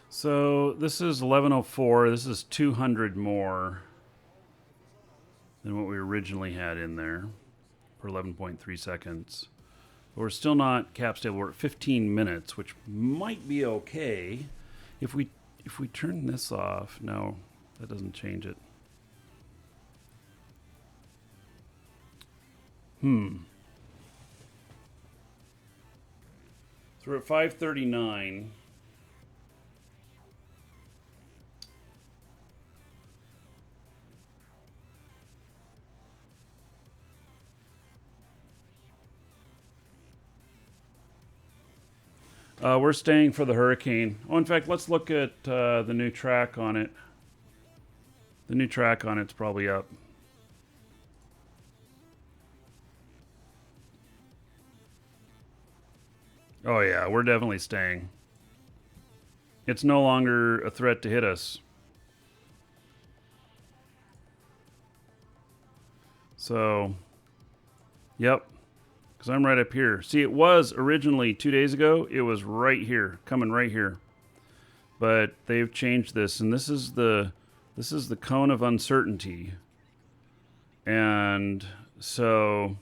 So this is 1104. This is 200 more than what we originally had in there for 11.3 seconds. But we're still not cap stable. We're at 15 minutes, which might be okay. If we turn this off, no, that doesn't change it. So we're at 539. We're staying for the hurricane. Oh, in fact, let's look at the new track on it. The new track on it's probably up. Oh yeah, we're definitely staying. It's no longer a threat to hit us. So, yep. Because I'm right up here. See, it was originally 2 days ago. It was right here, coming right here. But they've changed this, and this is the cone of uncertainty. And so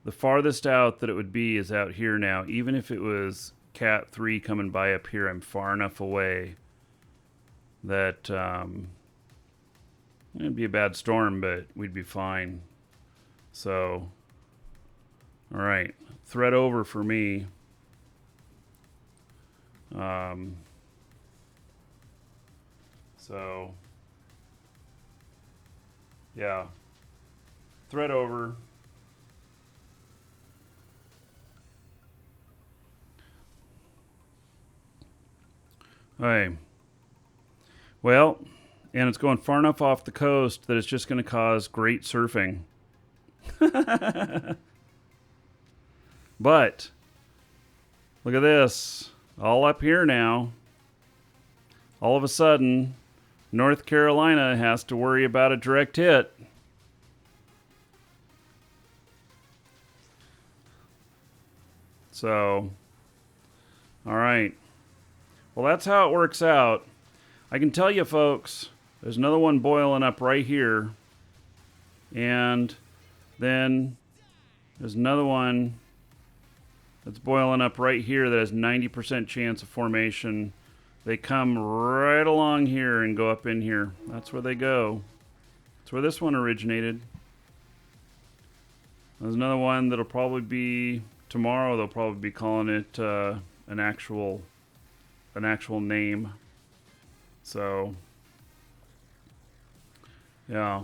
the farthest out that it would be is out here now. Even if it was Cat 3 coming by up here, I'm far enough away that it'd be a bad storm, but we'd be fine. So, all right, thread over for me. So, yeah, thread over. Hey, well, and it's going far enough off the coast that it's just going to cause great surfing. But look at this, all up here now. All of a sudden, North Carolina has to worry about a direct hit. So, all right. Well, that's how it works out. I can tell you, folks, there's another one boiling up right here. And then there's another one that's boiling up right here that has 90% chance of formation. They come right along here and go up in here. That's where they go. That's where this one originated. There's another one that'll probably be tomorrow. They'll probably be calling it an actual name. So, yeah.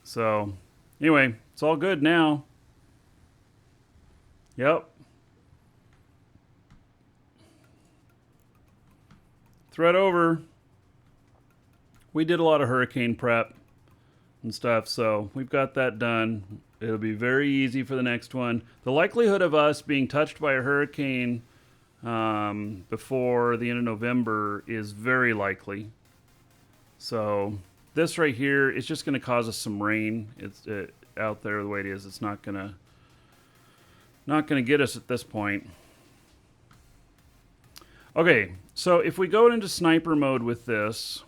So, anyway, it's all good now. Yep. Thread over. We did a lot of hurricane prep and stuff, so we've got that done. It'll be very easy for the next one. The likelihood of us being touched by a hurricane before the end of November is very likely. So this right here is just going to cause us some rain. It's out there the way it is. It's not gonna get us at this point. Okay, so if we go into sniper mode with this,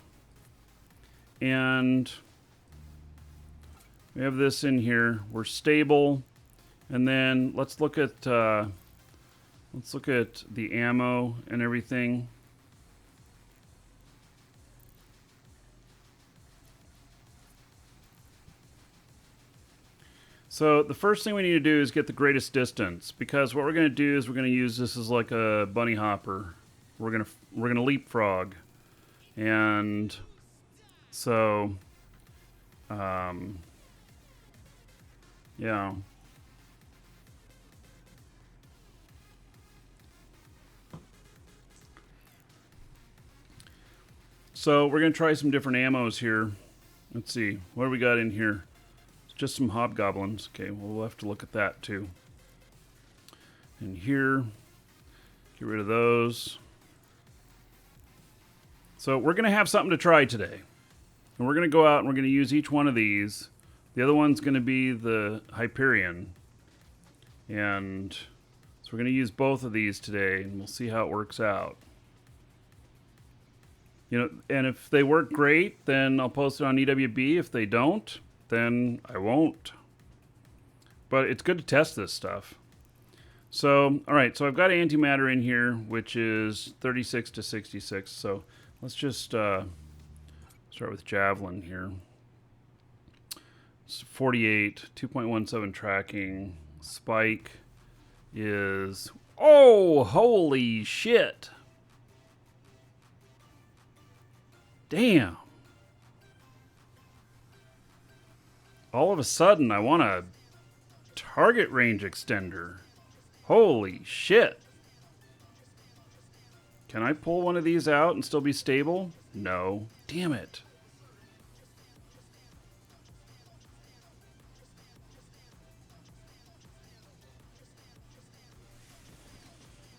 and we have this in here, we're stable, and then let's look at the ammo and everything. So the first thing we need to do is get the greatest distance, because what we're going to do is we're going to use this as like a bunny hopper. We're going to leapfrog, and so Yeah. So we're going to try some different ammos here. Let's see. What do we got in here? It's just some hobgoblins. Okay, well, we'll have to look at that too. And here, get rid of those. So we're going to have something to try today. And we're going to go out and we're going to use each one of these. The other one's going to be the Hyperion. And so we're going to use both of these today, and we'll see how it works out. You know, and if they work great, then I'll post it on EWB. If they don't, then I won't. But it's good to test this stuff. So, all right, so I've got antimatter in here, which is 36 to 66. So let's just start with Javelin here. It's 48, 2.17 tracking. Spike is, oh, holy shit. Damn. All of a sudden, I want a target range extender. Holy shit. Can I pull one of these out and still be stable? No. Damn it.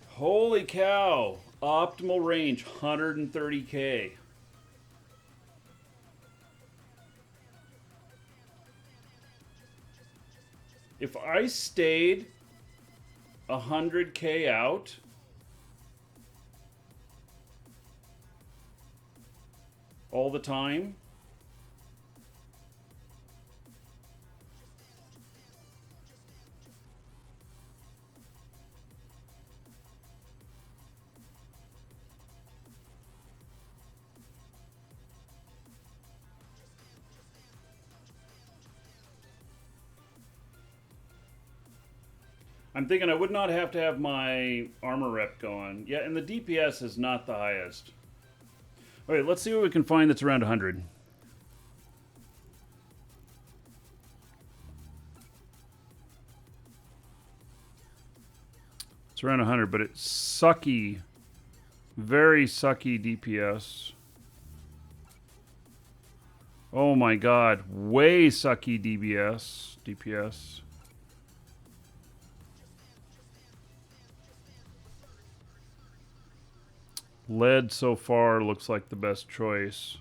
Holy cow. Optimal range, 130K. If I stayed 100K out, all the time, I'm thinking I would not have to have my armor rep going. Yeah, and the DPS is not the highest. Okay, let's see what we can find that's around 100. It's around 100, but it's sucky. Very sucky DPS. Oh my god, way sucky DPS. Lead so far looks like the best choice.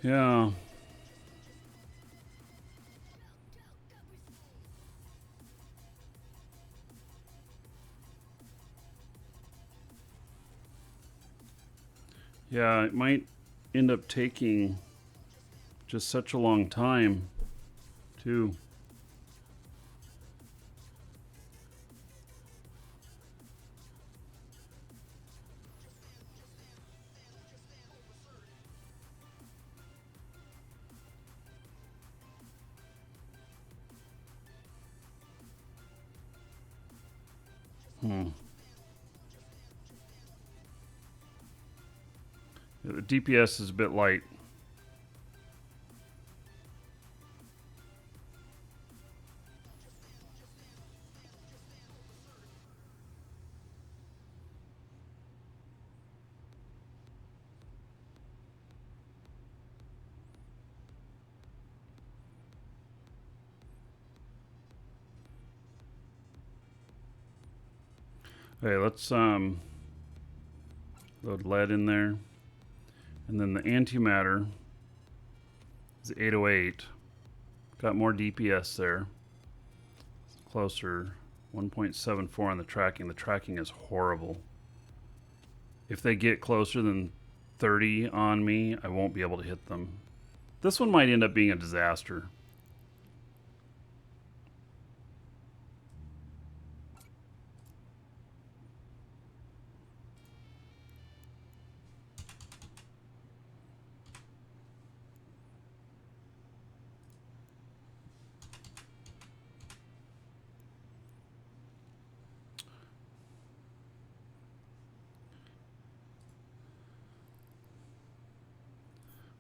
Yeah. Yeah, it might end up taking just such a long time, too. Yeah, the DPS is a bit light. Okay, let's load lead in there. And then the antimatter is 808. Got more DPS there. It's closer. 1.74 on the tracking. The tracking is horrible. if they get closer than 30 on me, I won't be able to hit them. This one might end up being a disaster.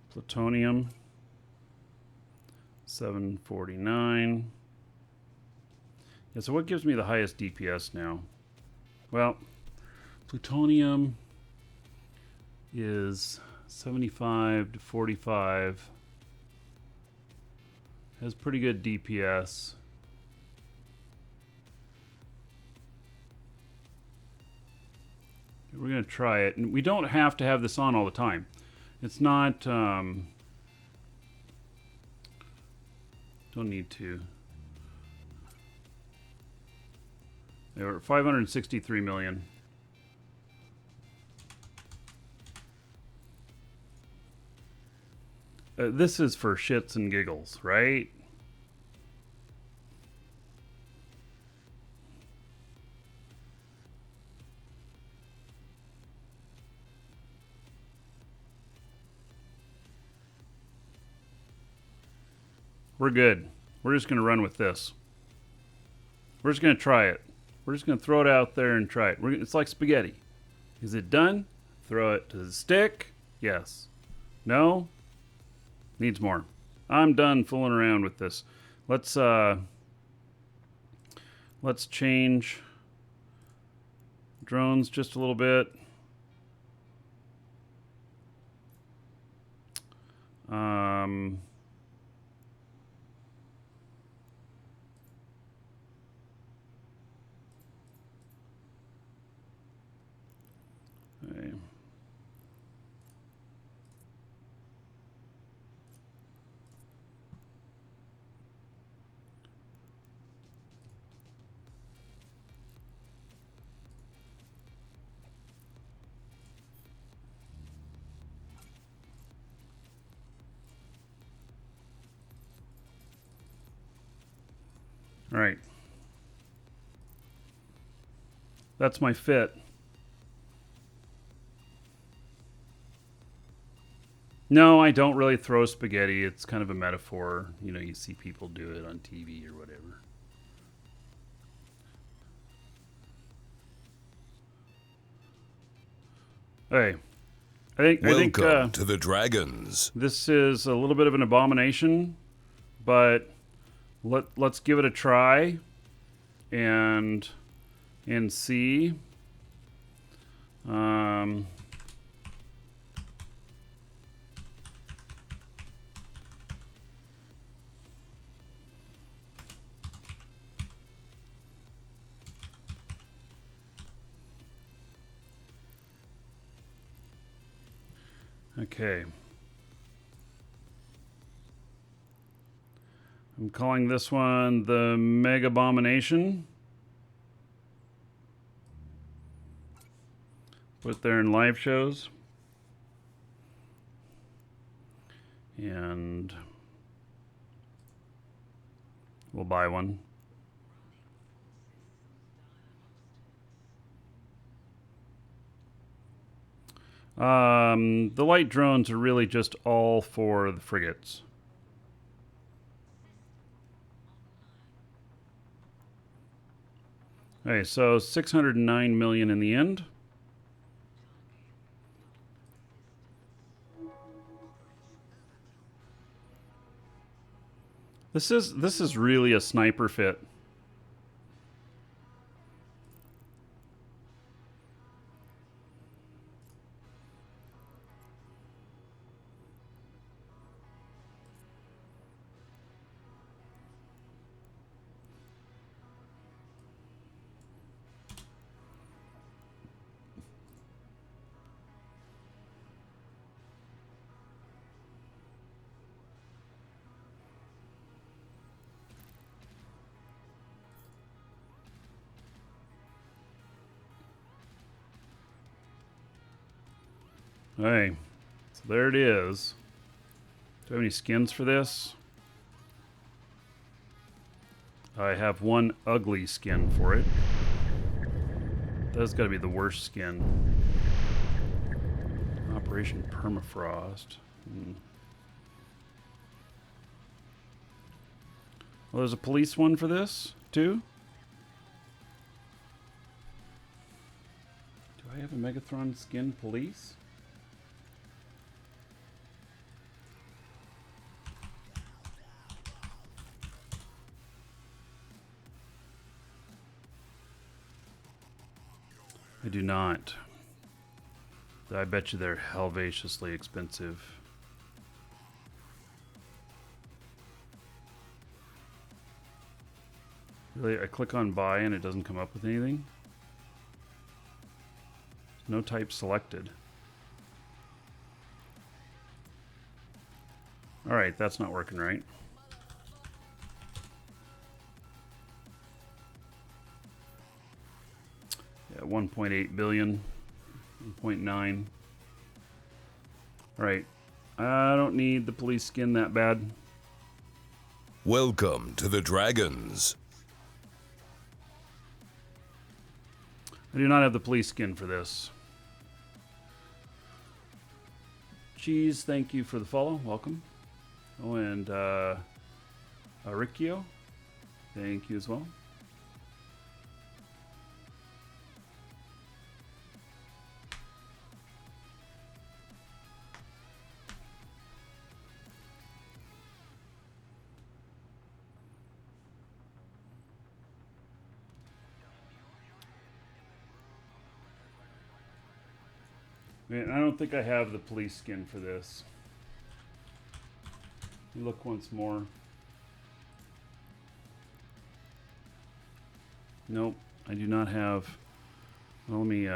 Plutonium, 749. Yeah, so what gives me the highest DPS now? Well, plutonium is 75 to 45. Has pretty good DPS. We're going to try it. And we don't have to have this on all the time. It's not, don't need to. They were 563 million. This is for shits and giggles, right? We're good. We're just going to run with this. We're just going to try it. We're just going to throw it out there and try it. It's like spaghetti. Is it done? Throw it to the stick. Yes. No? Needs more. I'm done fooling around with this. Let's change drones just a little bit. Okay. All right. That's my fit. No, I don't really throw spaghetti. It's kind of a metaphor. You know, you see people do it on TV or whatever. Hey, Welcome to the Dragons. This is a little bit of an abomination, but let's give it a try and see. Okay. I'm calling this one the Mega Abomination. Put there in live shows. And we'll buy one. The light drones are really just all for the frigates. Okay, so 609 million in the end. This is really a sniper fit. Hey, so there it is. Do I have any skins for this? I have one ugly skin for it. That's got to be the worst skin. Operation Permafrost. Well, there's a police one for this, too? Do I have a Megathron skin police? I do not. I bet you they're hellvaciously expensive. Really, I click on buy and it doesn't come up with anything? No type selected. Alright, that's not working right. Yeah, 1.8 billion. 1.9. Alright. I don't need the police skin that bad. Welcome to the Dragons. I do not have the police skin for this. Cheese, thank you for the follow. Welcome. Oh, and Riccio, thank you as well. Man, I don't think I have the police skin for this. Look once more. Nope, I do not have. Well, let me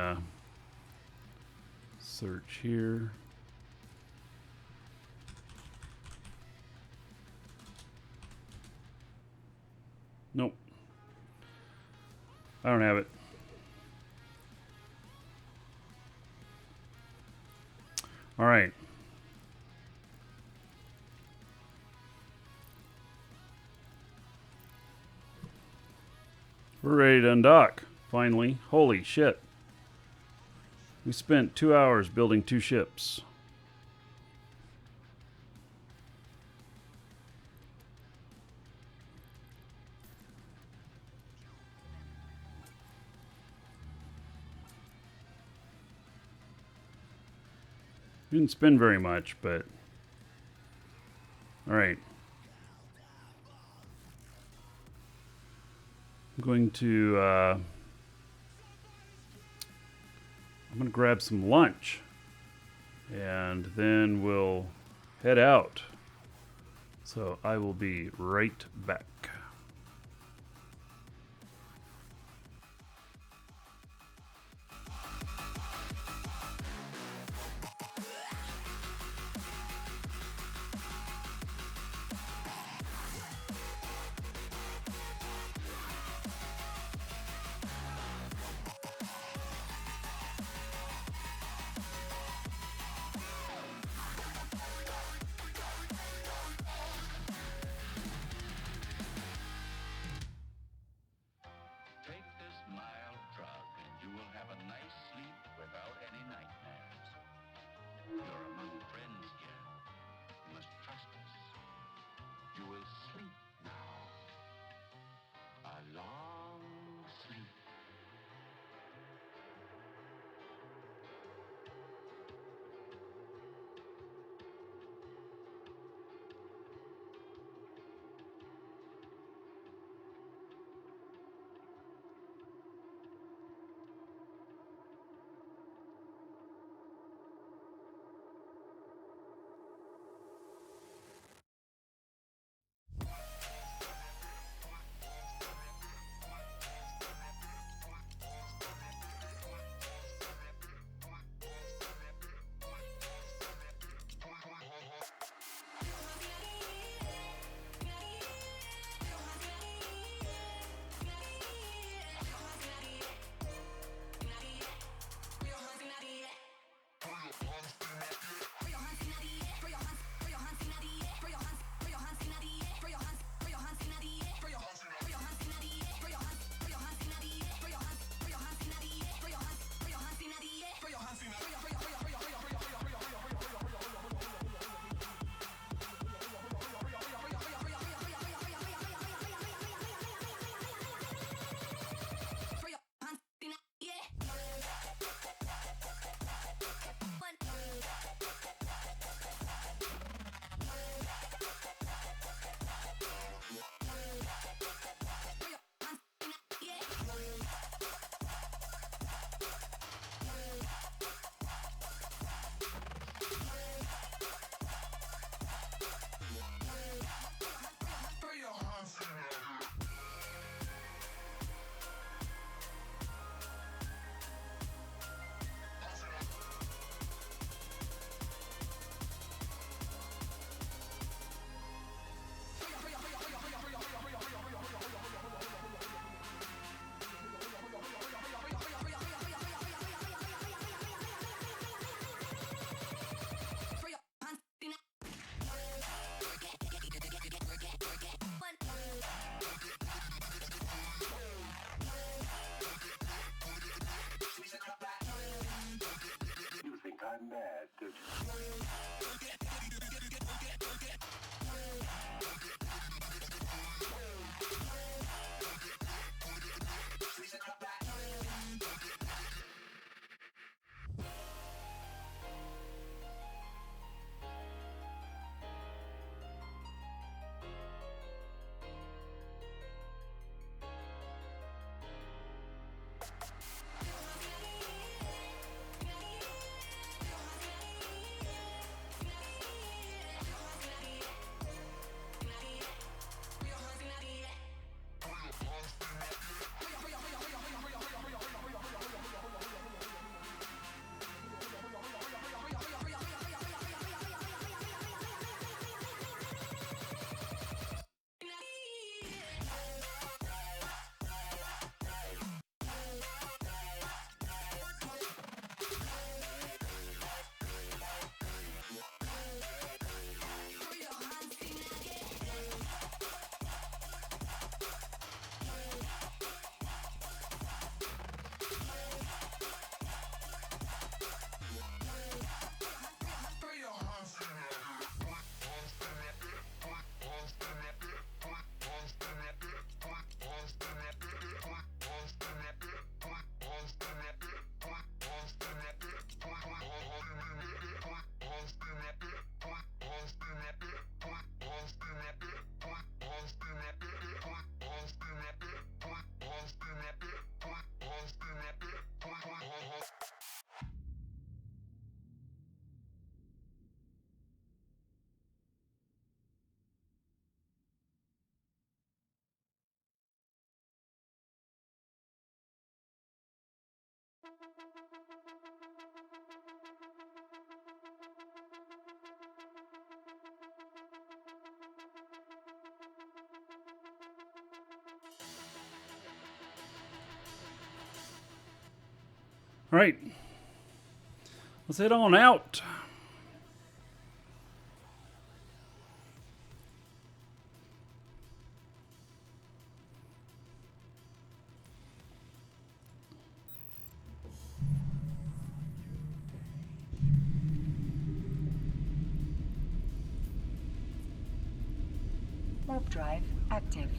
search here. Nope. I don't have it. All right. We're ready to undock, finally. Holy shit. We spent 2 hours building 2 ships. Didn't spend very much, but... Alright. I'm going to grab some lunch. And then we'll head out. So I will be right back. All right. Let's head on out. Warp drive active.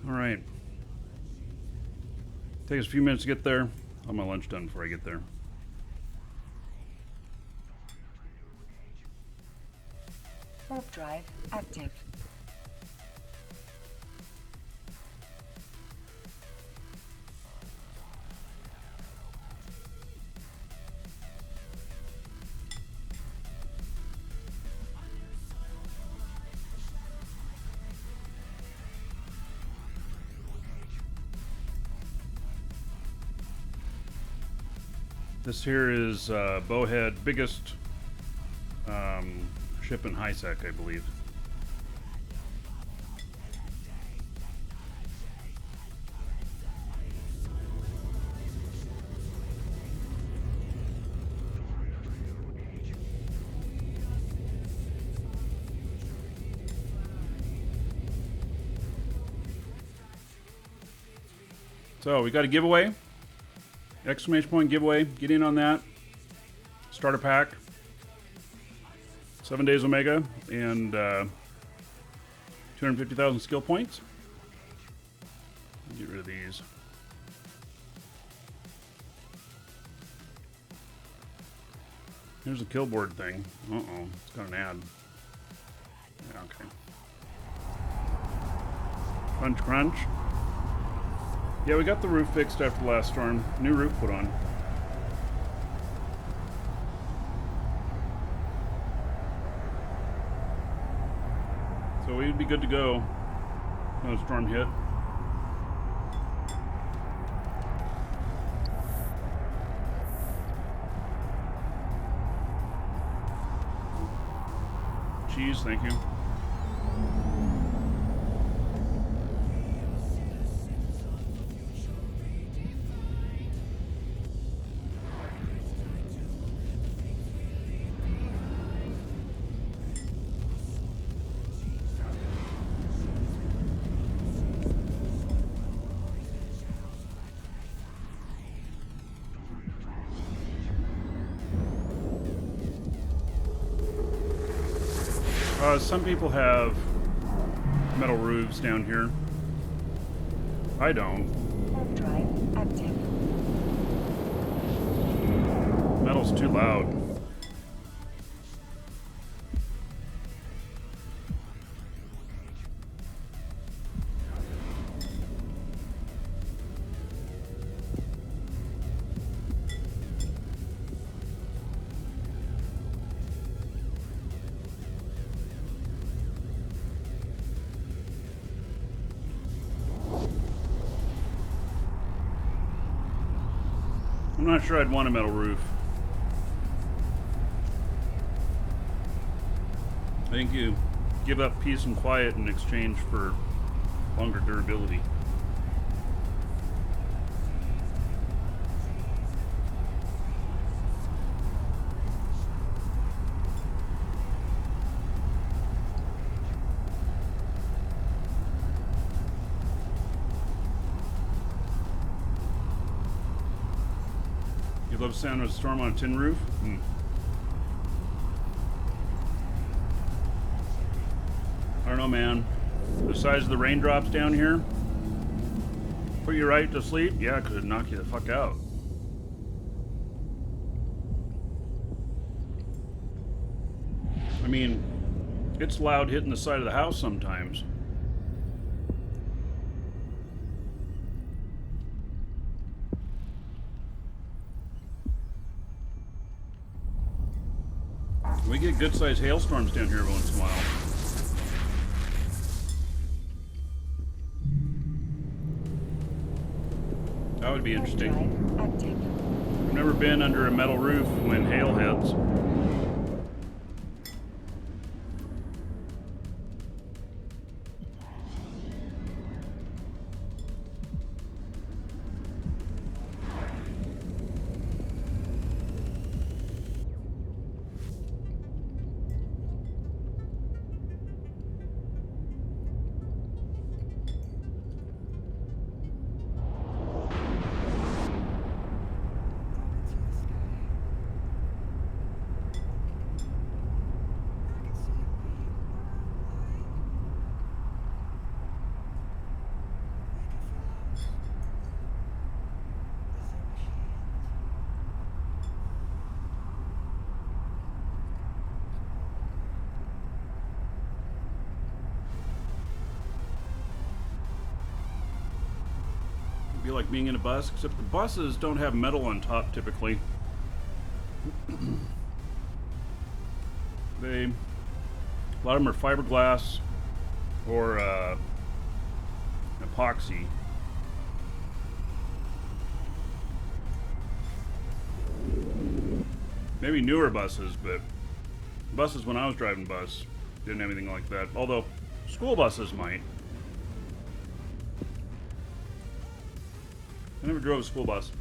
All right. Take us a few minutes to get there. I'll have my lunch done before I get there. Warp drive active. This here is Bowhead, biggest ship in HiSec, I believe. So we got a giveaway. Exclamation point giveaway. Get in on that. Starter pack. 7 days Omega and 250,000 skill points. Get rid of these. Here's the killboard thing. Uh-oh, it's got an ad. Yeah, okay. Crunch, crunch. Yeah, we got the roof fixed after the last storm. New roof put on. So we'd be good to go when the storm hit. Cheese, thank you. Some people have metal roofs down here. I don't. Warp drive active. Metal's too loud. I'm not sure I'd want a metal roof. I think you give up peace and quiet in exchange for longer durability. You love the sound of a storm on a tin roof? I don't know, man. The size of the raindrops down here put you right to sleep? Yeah, because it'd knock you the fuck out. I mean, it's loud hitting the side of the house sometimes. We get good-sized hailstorms down here once in a while. That would be interesting. I've never been under a metal roof when hail hits. Be like being in a bus, except the buses don't have metal on top typically. A lot of them are fiberglass or epoxy. Maybe newer buses, but buses when I was driving bus didn't have anything like that. Although school buses might. I never drove a school bus.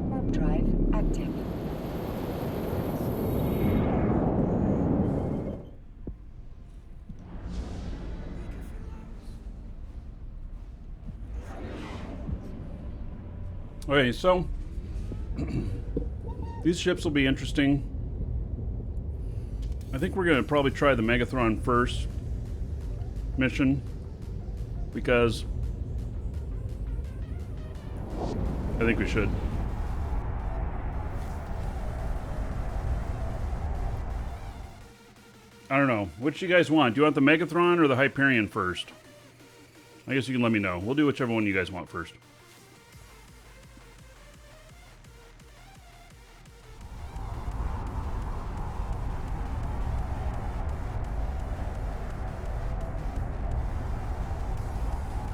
Warp drive active. Okay, so these ships will be interesting. I think we're going to probably try the Megathron first mission because I think we should. I don't know. Which do you guys want? Do you want the Megathron or the Hyperion first? I guess you can let me know. We'll do whichever one you guys want first.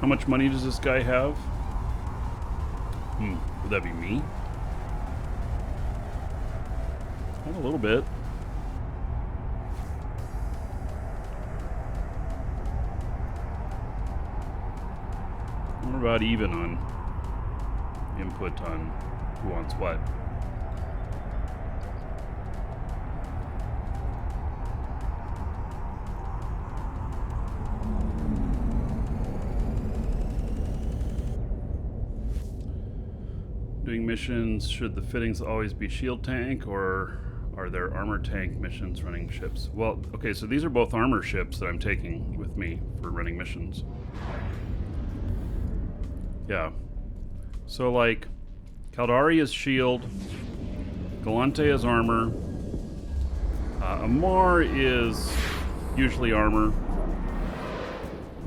How much money does this guy have? Would that be me? Not a little bit. What about even on input on who wants what? Doing missions, should the fittings always be shield tank, or are there armor tank missions running ships? Well, okay, so these are both armor ships that I'm taking with me for running missions. Yeah. So, like, Caldari is shield, Gallente is armor, Amar is usually armor,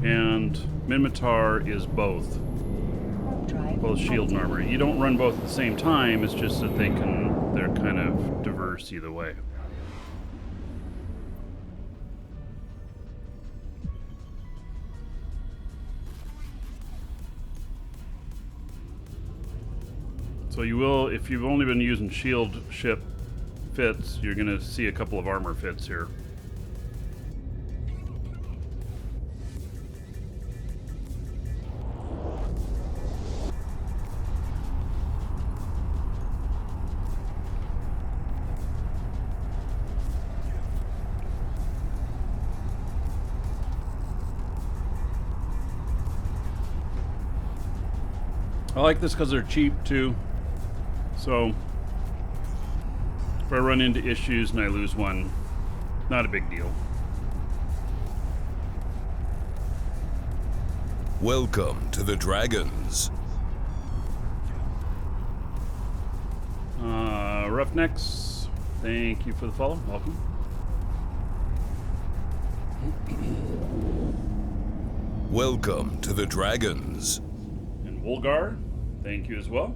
and Minmatar is both. Both shield and armor. You don't run both at the same time, it's just that they're kind of diverse either way. So you will, if you've only been using shield ship fits, you're going to see a couple of armor fits here. I like this because they're cheap too. So if I run into issues and I lose one, not a big deal. Welcome to the Dragons. Roughnecks, thank you for the follow. Welcome. Welcome to the Dragons. And Wolgar, thank you as well.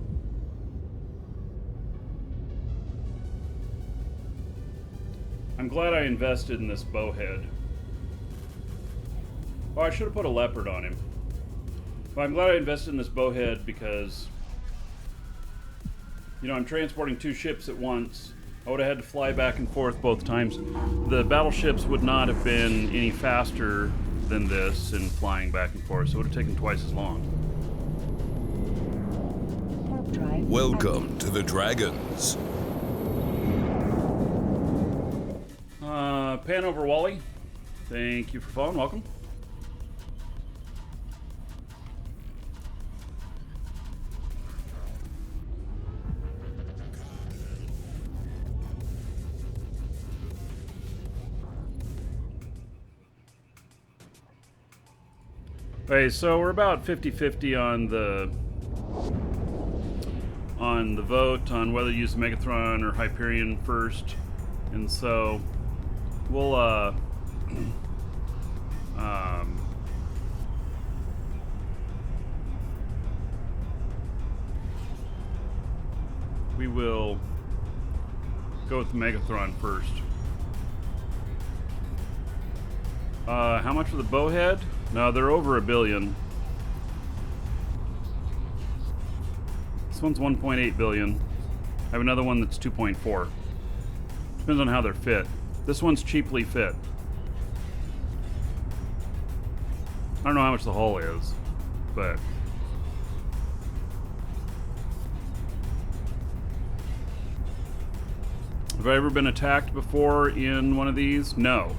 I'm glad I invested in this bowhead. Oh, I should have put a leopard on him. Well, I'm glad I invested in this bowhead because, you know, I'm transporting two ships at once. I would have had to fly back and forth both times. The battleships would not have been any faster than this in flying back and forth, so it would have taken twice as long. Welcome to the Dragons. Pan over Wally, thank you for following. Welcome. Okay, so we're about 50-50 on the vote on whether to use the Megathron or Hyperion first, and so we'll we will go with the Megathron first. How much for the bowhead? No, they're over $1 billion. This one's 1.8 billion. I have another one that's 2.4. Depends on how they're fit. This one's cheaply fit. I don't know how much the hull is, but have I ever been attacked before in one of these? No,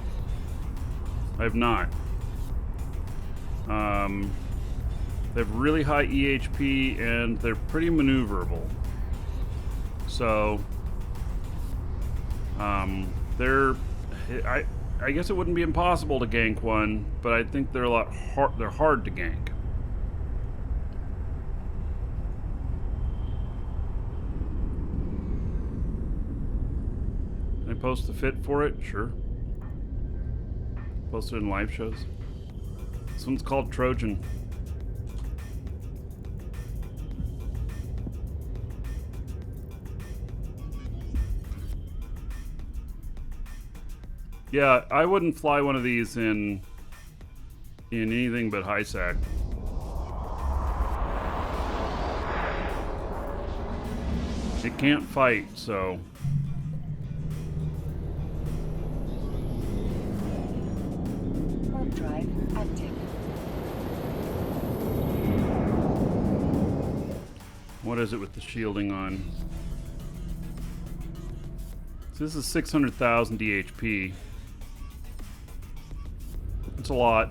I have not. They have really high EHP and they're pretty maneuverable. So, I guess it wouldn't be impossible to gank one, but I think they're they're hard to gank. Can I post the fit for it? Sure. Posted in live shows. This one's called Trojan. Yeah, I wouldn't fly one of these in anything but high sac. It can't fight, so Warp drive active. what is it with the shielding on? So this is 600,000 DHP. It's a lot.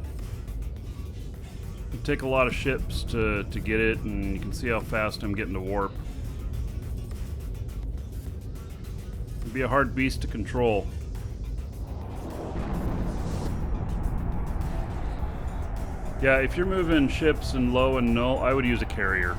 It'd take a lot of ships to get it, and you can see how fast I'm getting to warp. It'd be a hard beast to control. Yeah, if you're moving ships in low and null, I would use a carrier.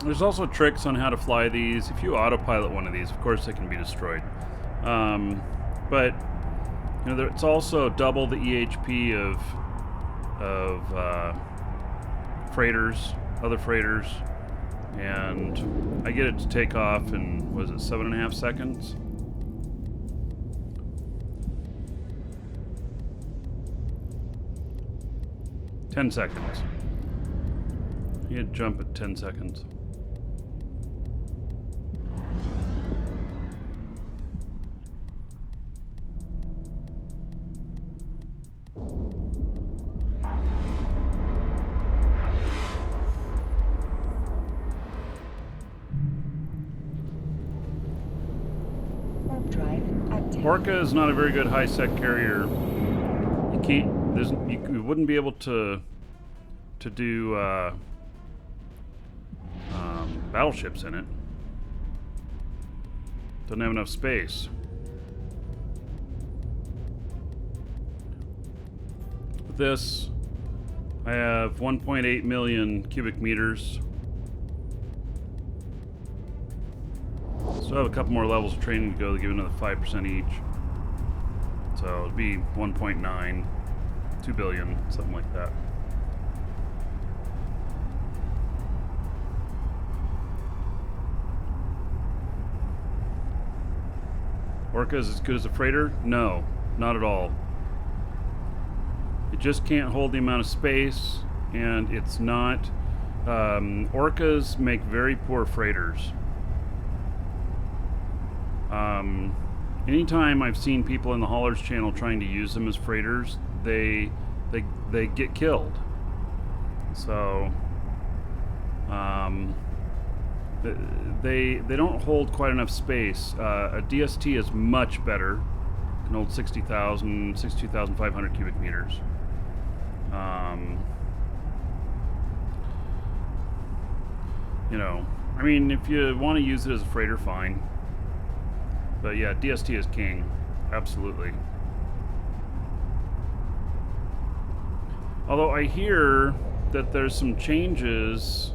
There's also tricks on how to fly these. If you autopilot one of these, of course they can be destroyed. But you know, it's also double the EHP of freighters, other freighters, and I get it to take off in, was it 7.5 seconds? Ten seconds. You had to jump at 10 seconds. Warp drive active. Orca is not a very good high-sec carrier. You can't. You wouldn't be able to do battleships in it. Doesn't have enough space. With this, I have 1.8 million cubic meters. So I have a couple more levels of training to go to give another 5% each. So it'd be 1.9, 2 billion, something like that. Orca is as good as a freighter? No, not at all. It just can't hold the amount of space, and it's not. Orcas make very poor freighters. Anytime I've seen people in the Haulers channel trying to use them as freighters, they get killed. So they don't hold quite enough space. A DST is much better. It can hold 62,500 cubic meters. You know, I mean, if you want to use it as a freighter, fine. But yeah, DST is king. Absolutely. Although I hear that there's some changes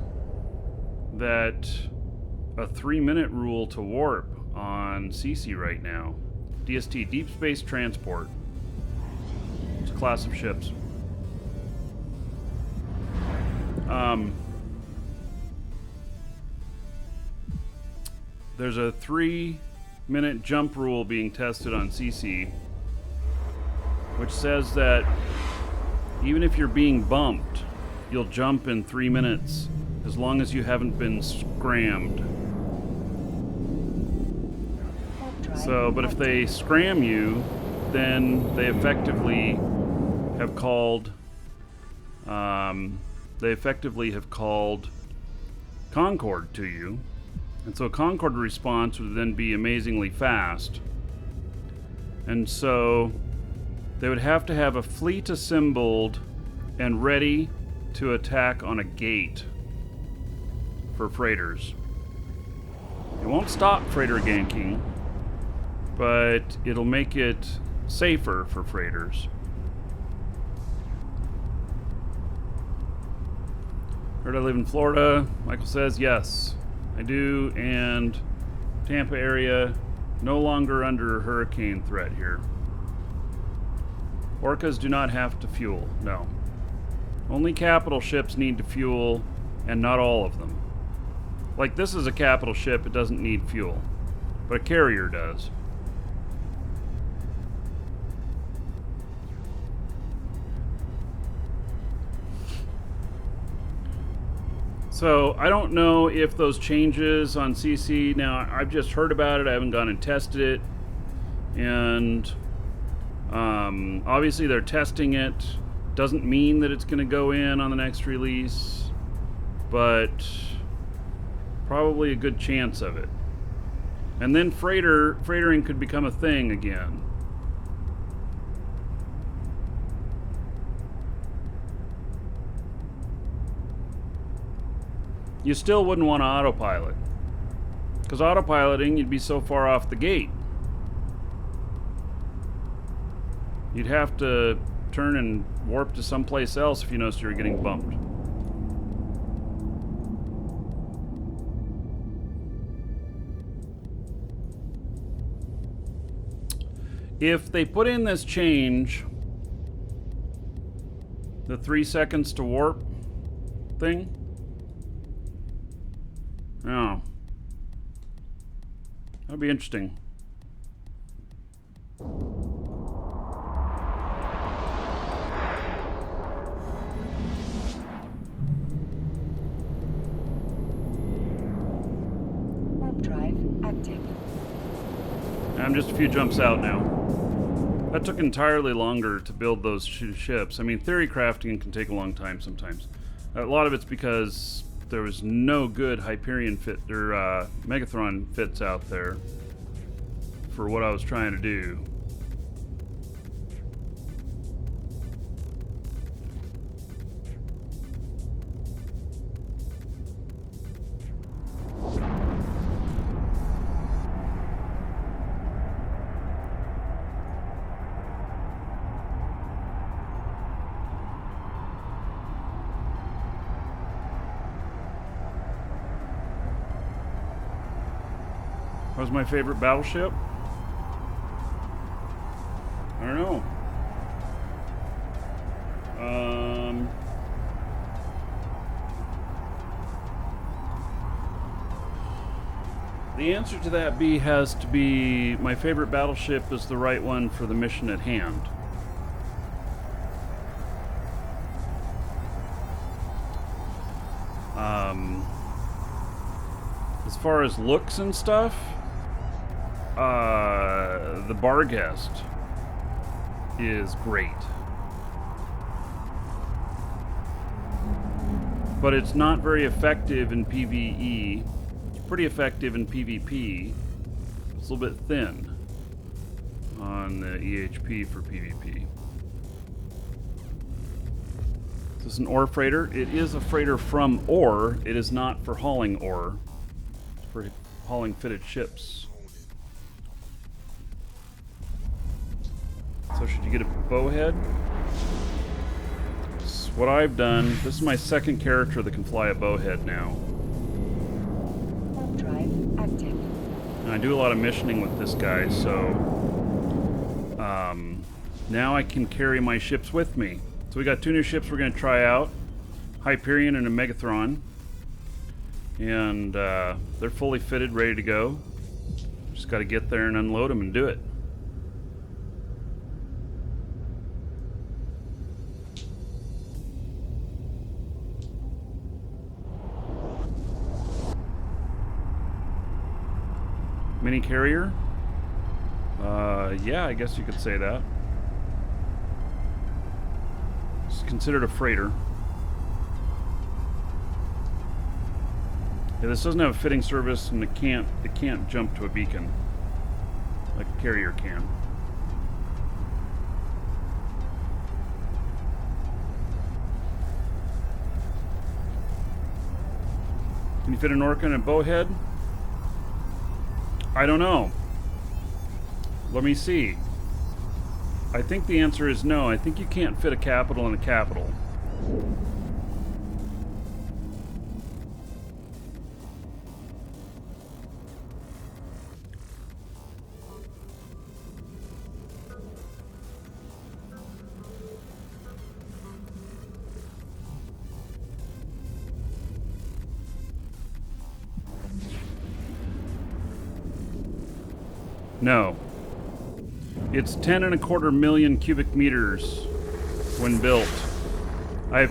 that a 3-minute rule to warp on CC right now. DST, Deep Space Transport. It's a class of ships. There's a 3-minute jump rule being tested on CC, which says that even if you're being bumped, you'll jump in 3 minutes as long as you haven't been scrammed. Warp drive So, but if they scram you, then they effectively have called Concord to you. And so Concord response would then be amazingly fast. And so they would have to have a fleet assembled and ready to attack on a gate for freighters. It won't stop freighter ganking, but it'll make it safer for freighters. Heard I live in Florida. Michael says, yes, I do, and Tampa area no longer under hurricane threat here. Orcas do not have to fuel, no. Only capital ships need to fuel, and not all of them. Like, this is a capital ship, it doesn't need fuel, but a carrier does. So, I don't know if those changes on CC, now I've just heard about it, I haven't gone and tested it, and obviously they're testing it. Doesn't mean that it's going to go in on the next release, but probably a good chance of it. And then freightering could become a thing again. You still wouldn't want to autopilot, because autopiloting, you'd be so far off the gate. You'd have to turn and warp to someplace else if you noticed you were getting bumped. If they put in this change, the 3 seconds to warp thing, oh, that'd be interesting. I'm just a few jumps out now. That took entirely longer to build those ships. I mean, theory crafting can take a long time sometimes. A lot of it's because there was no good Hyperion fit or Megathron fits out there for what I was trying to do. What was my favorite battleship? I don't know. The answer to that has to be my favorite battleship is the right one for the mission at hand. As far as looks and stuff, the Barghest is great. But it's not very effective in PvE. It's pretty effective in PvP. It's a little bit thin on the EHP for PvP. Is this an ore freighter? It is a freighter from ore. It is not for hauling ore. It's for hauling fitted ships. So should you get a bowhead? It's what I've done. This is my second character that can fly a bowhead now. Warp drive active. And I do a lot of missioning with this guy, so now I can carry my ships with me. So we got 2 new ships we're going to try out. Hyperion and a Megathron. And they're fully fitted, ready to go. Just got to get there and unload them and do it. Mini carrier. Yeah, I guess you could say that. It's considered a freighter. Yeah, this doesn't have a fitting service, and it can't jump to a beacon like a carrier can. Can you fit an orca in a bowhead? I don't know. Let me see. I think the answer is no. I think you can't fit a capital in a capital. No. It's 10.25 million cubic meters when built. I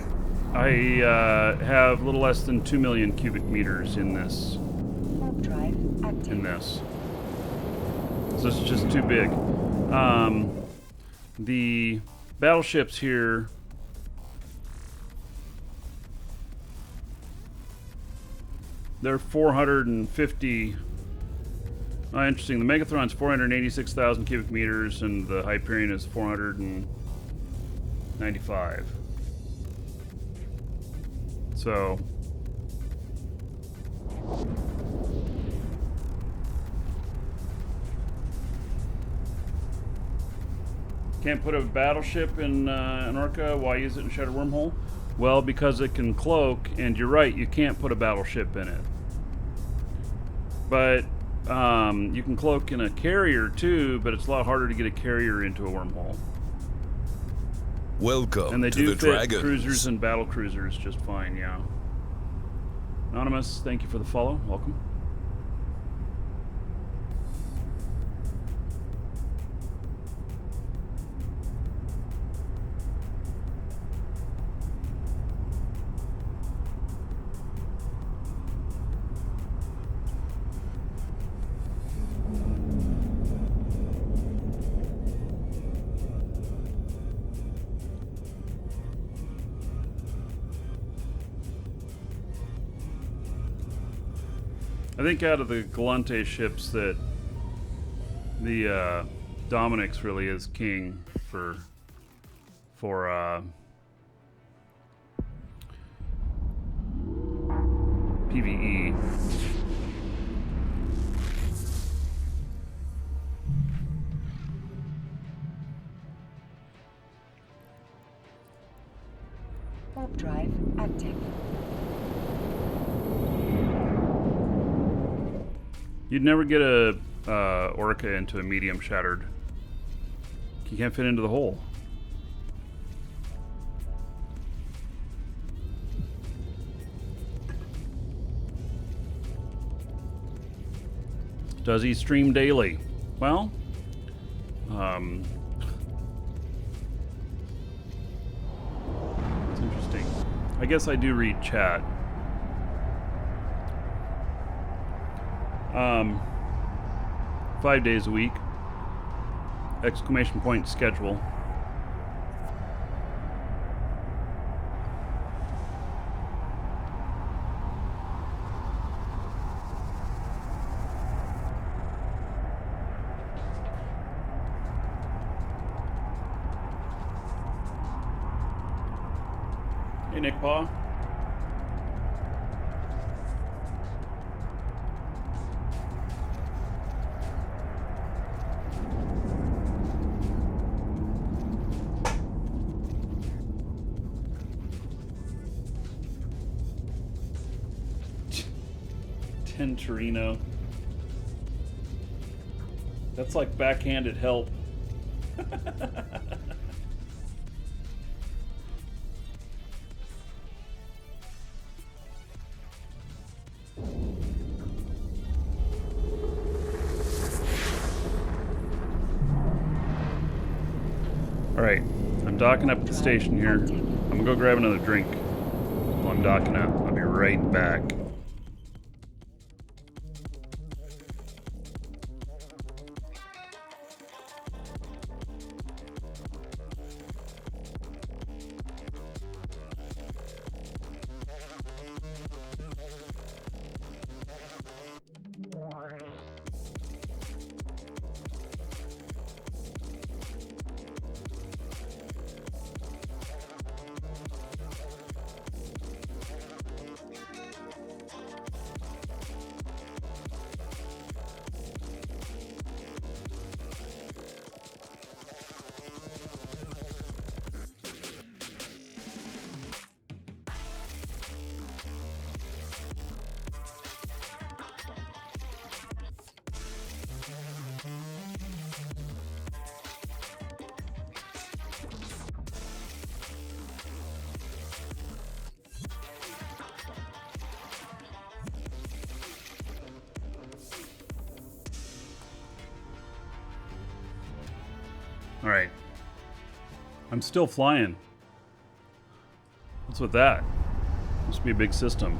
have a little less than 2 million cubic meters in this. Warp drive active. In this. So this is just too big. The battleships here. They're 450. Interesting. The Megathron's 486,000 cubic meters, and the Hyperion is 495. So, can't put a battleship in an Orca. Why use it in Shattered Wormhole? Well, because it can cloak, and you're right, you can't put a battleship in it. But you can cloak in a carrier too, but it's a lot harder to get a carrier into a wormhole. Welcome And they to do the fit Dragons. cruisers and battle cruisers just fine, yeah. Anonymous, thank you for the follow. Welcome. I think out of the Gallente ships that the Dominic's really is king for PvE. Warp drive active. You'd never get a Orca into a medium shattered. You can't fit into the hole. Does he stream daily? Well, it's interesting. I guess I do read chat. 5 days a week. Exclamation point schedule. Hey, Nick Paw. Torino. That's like backhanded help. Alright, I'm docking up at the station here. I'm gonna go grab another drink while I'm docking up. I'll be right back. Alright. I'm still flying. What's with that? Must be a big system.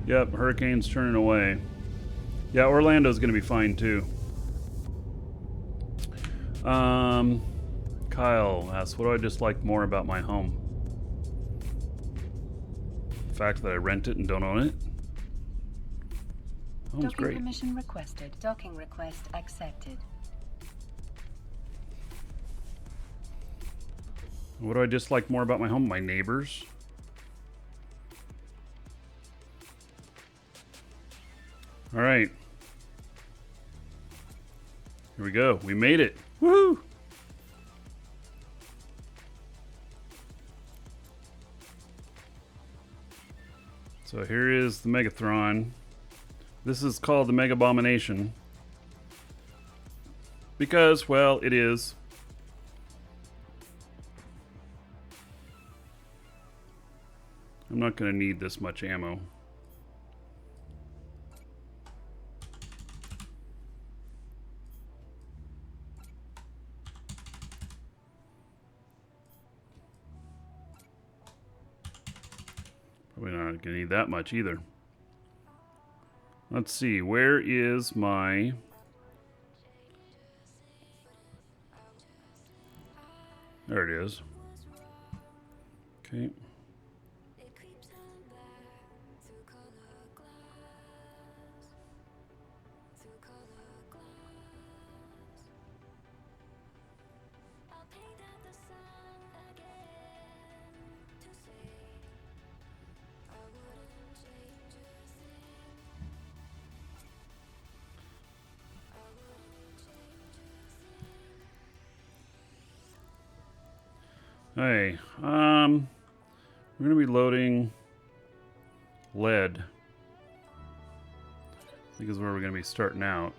Yep, hurricane's turning away. Yeah, Orlando's gonna be fine too. Kyle asks, what do I dislike more about my home? The fact that I rent it and don't own it? Home's Docking great. permission requested. Docking request accepted. What do I dislike more about my home? My neighbors. All right. Here we go. We made it. Woohoo! So here is the Megathron. This is called the Mega Abomination. Because, well, it is. I'm not going to need this much ammo. Probably not going to need that much either. Let's see, where is my... There it is. Okay. Hey, we're gonna be loading lead. I think is where we're gonna be starting out.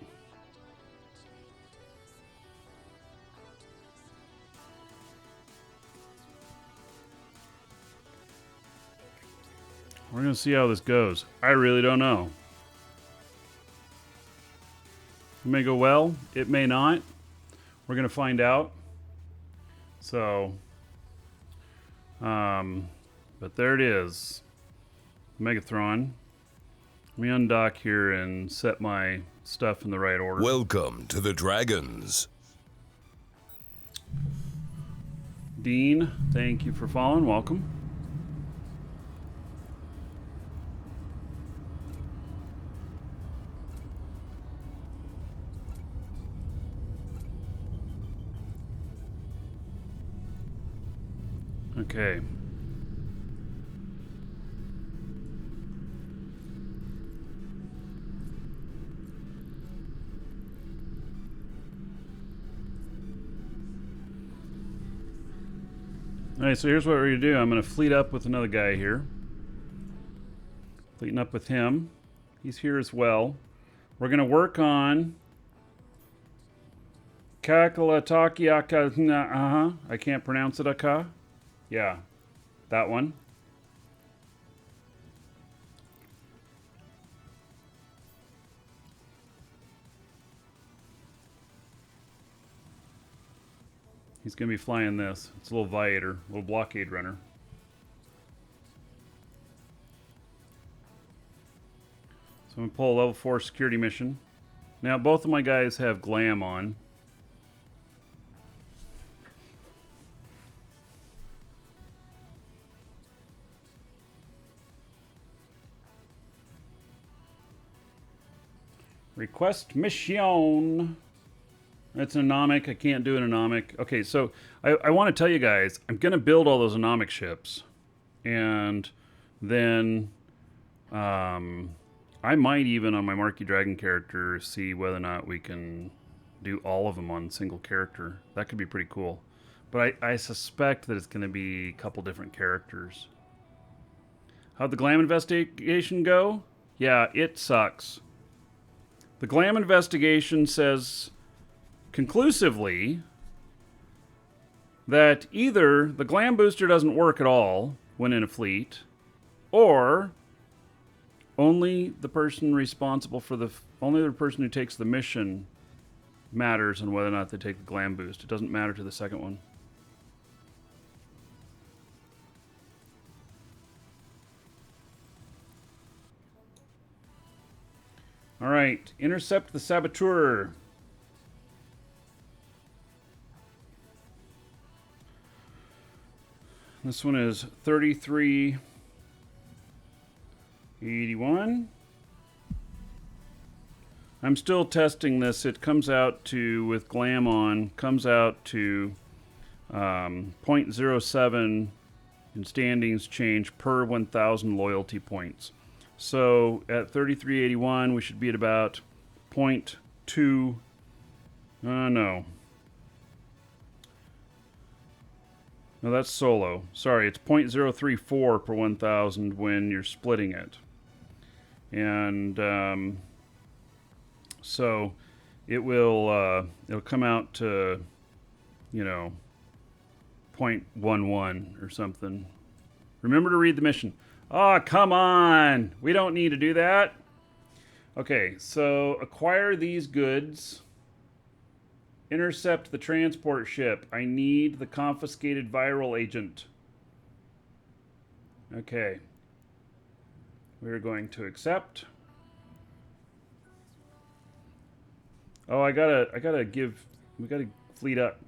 We're gonna see how this goes. I really don't know. It may go well, it may not. We're gonna find out. So, but there it is. Megathron. Let me undock here and set my stuff in the right order. Welcome to the Dragons. Dean, thank you for following. Welcome. Okay. Alright, so here's what we're going to do. I'm going to fleet up with another guy here. Fleeting up with him. He's here as well. We're going to work on Kakalatakiaka. I can't pronounce it. Aka. Yeah, that one. He's going to be flying this. It's a little Viator, a little blockade runner. So I'm going to pull a level 4 security mission. Now, both of my guys have glam on. Request mission. It's an anomic. I can't do an anomic. Okay, so I want to tell you guys, I'm going to build all those anomic ships. And then I might even, on my Markee Dragon character, see whether or not we can do all of them on single character. That could be pretty cool. But I suspect that it's going to be a couple different characters. How'd the glam investigation go? Yeah, it sucks. The glam investigation says conclusively that either the glam booster doesn't work at all when in a fleet, or only the person responsible for only the person who takes the mission matters on whether or not they take the glam boost. It doesn't matter to the second one. All right, intercept the saboteur. This one is 3381. I'm still testing this. It comes out to, with glam on, comes out to 0.07 in standings change per 1,000 loyalty points. So at 3381, we should be at about 0.2. No, that's solo. Sorry, it's 0.034 per 1,000 when you're splitting it. And so it will it'll come out to, 0.11 or something. Remember to read the mission. Oh, come on! We don't need to do that. Okay, so acquire these goods. Intercept the transport ship. I need the confiscated viral agent. Okay. We're going to accept. Oh, we gotta fleet up.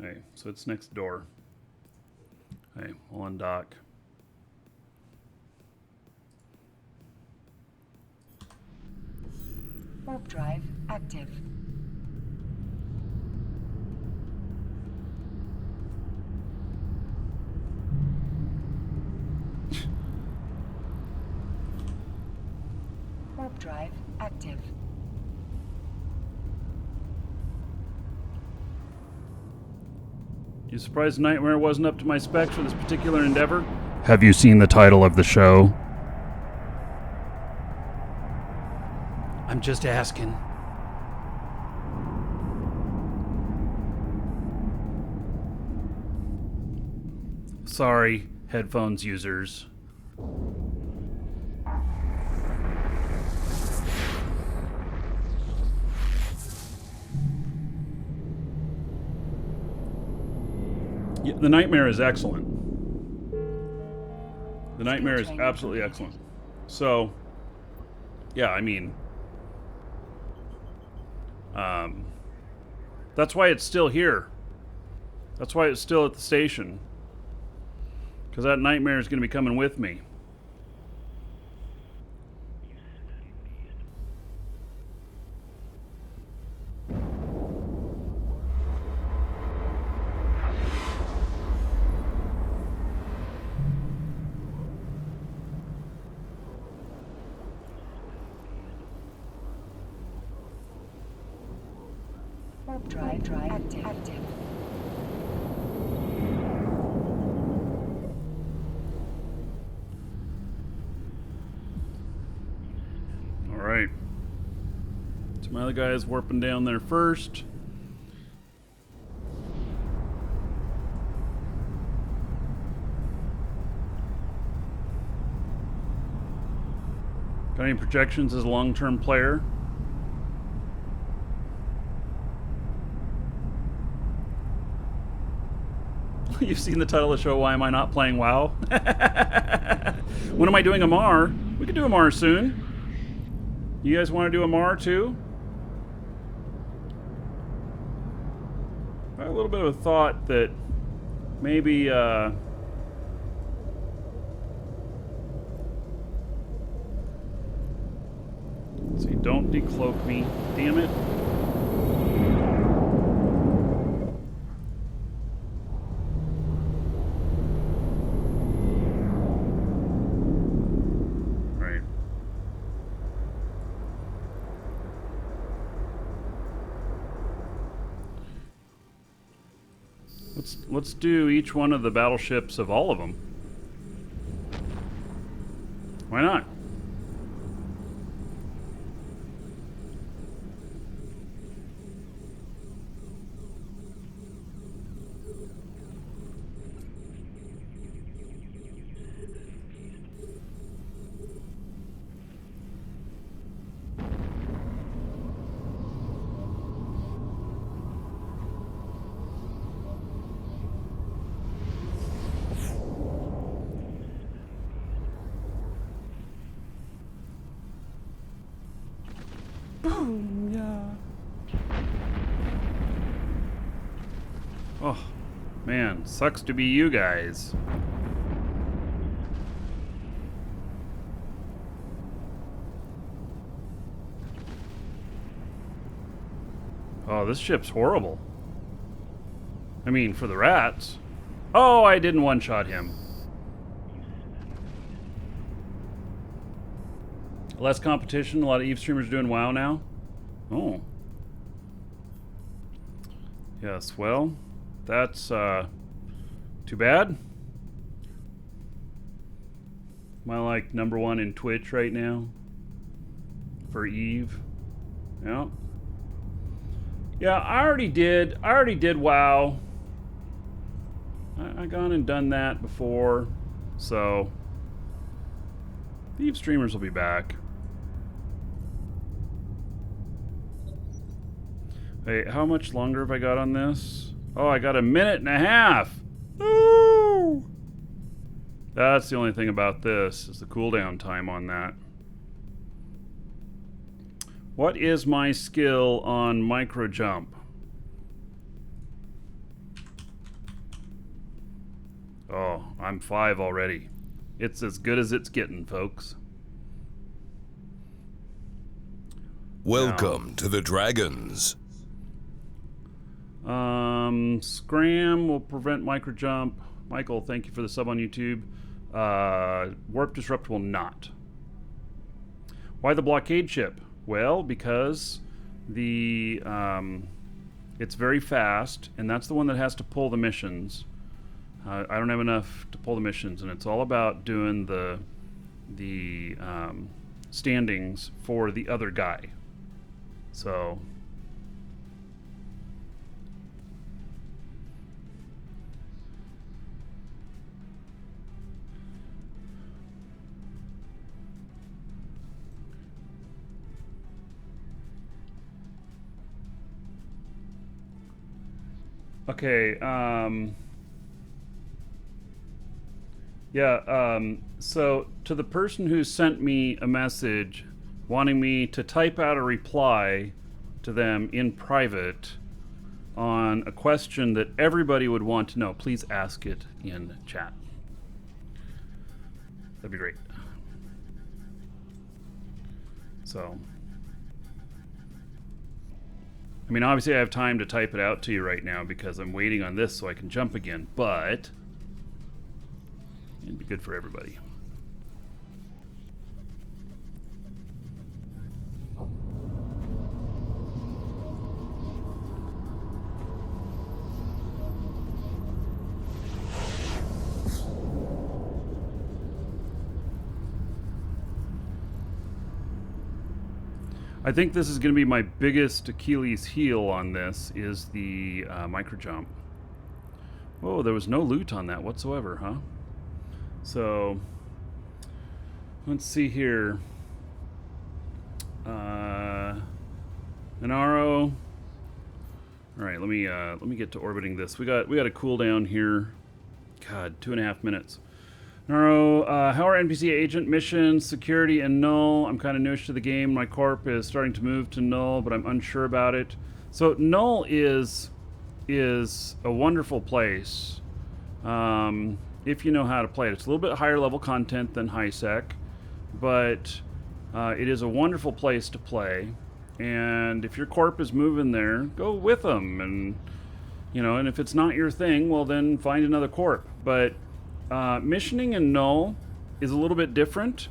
Okay, so it's next door. Okay, we'll undock. Warp drive active. Warp drive active. You surprised Nightmare wasn't up to my specs for this particular endeavor? Have you seen the title of the show? I'm just asking. Sorry, headphones users. Yeah, the Nightmare is excellent. The Nightmare is absolutely excellent. So, yeah, I mean, that's why it's still here. That's why it's still at the station. Because that Nightmare is going to be coming with me. Drive active. All right. So my other guy is warping down there first. Got any projections as a long-term player? You've seen the title of the show, Why Am I Not Playing WoW? When am I doing a MAR? We could do a MAR soon. You guys want to do a MAR too? I have a little bit of a thought that maybe let's see, don't decloak me. Damn it. Let's do each one of the battleships of all of them. Why not? Sucks to be you guys. Oh, this ship's horrible. I mean, for the rats. Oh, I didn't one-shot him. Less competition. A lot of Eve streamers doing WoW now. Oh. Yes, well, that's too bad. Am I like #1 in Twitch right now? For Eve? Yeah. Yeah, I already did WoW. I gone and done that before. So the Eve streamers will be back. Hey, how much longer have I got on this? Oh, I got 1.5 minutes. Ooh! That's the only thing about this, is the cooldown time on that. What is my skill on micro jump? Oh, I'm 5 already. It's as good as it's getting, folks. Welcome to the Dragons. Scram will prevent micro jump. Michael, thank you for the sub on YouTube. Warp disrupt will not. Why the blockade ship? Well, because the it's very fast, and that's the one that has to pull the missions. I don't have enough to pull the missions, and it's all about doing the standings for the other guy. So okay, so to the person who sent me a message wanting me to type out a reply to them in private on a question that everybody would want to know, please ask it in chat. That'd be great. So, I mean, obviously I have time to type it out to you right now because I'm waiting on this so I can jump again, but it'd be good for everybody. I think this is going to be my biggest Achilles heel on this, is the micro jump. Whoa, there was no loot on that whatsoever, huh? So, let's see here. Inaro. All right, let me get to orbiting this. We got a cooldown here. God, 2.5 minutes. Inaro, how are NPC agent missions, security, and null? I'm kind of newish to the game. My corp is starting to move to null, but I'm unsure about it. So null is a wonderful place. If you know how to play it. It's a little bit higher level content than HiSec, but it is a wonderful place to play. And if your corp is moving there, go with them. And and if it's not your thing, well then find another corp. But missioning in null is a little bit different.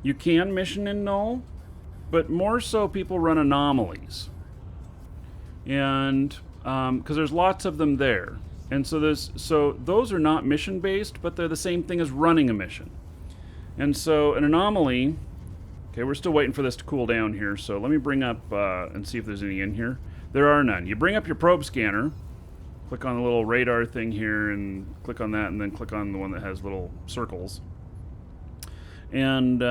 You can mission in null, but more so people run anomalies. And because there's lots of them there. And so those are not mission based, but they're the same thing as running a mission. And so an anomaly, okay, we're still waiting for this to cool down here, so let me bring up and see if there's any in here. There are none. You bring up your probe scanner, click on the little radar thing here and click on that, and then click on the one that has little circles. And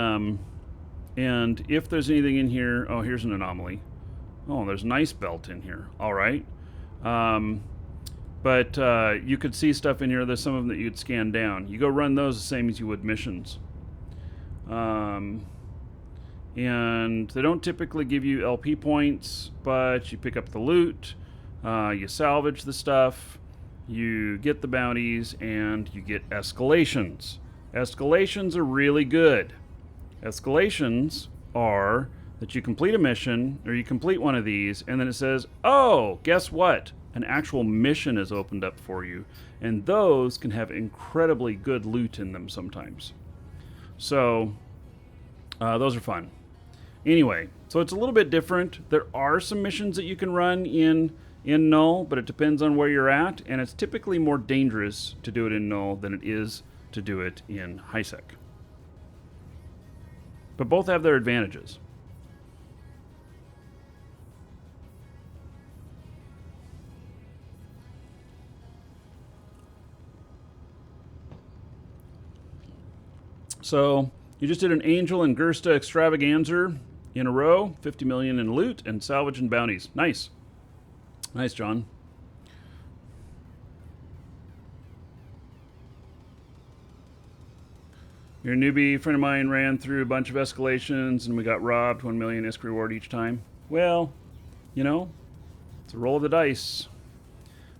if there's anything in here, oh, here's an anomaly. Oh, there's an ice belt in here. All right. But you could see stuff in here. There's some of them that you'd scan down. You go run those the same as you would missions. And they don't typically give you LP points, but you pick up the loot, you salvage the stuff, you get the bounties, and you get escalations. Escalations are really good. Escalations are that you complete a mission, or you complete one of these, and then it says, oh, guess what? An actual mission is opened up for you. And those can have incredibly good loot in them sometimes. So, those are fun. Anyway, so it's a little bit different. There are some missions that you can run in Null, but it depends on where you're at, and it's typically more dangerous to do it in Null than it is to do it in HiSec. But both have their advantages. So, you just did an Angel and Gersta Extravaganza in a row, 50 million in loot, and salvage and bounties. Nice. Nice, John. Your newbie friend of mine ran through a bunch of escalations and we got robbed. 1 million ISK reward each time. Well, you know, it's a roll of the dice.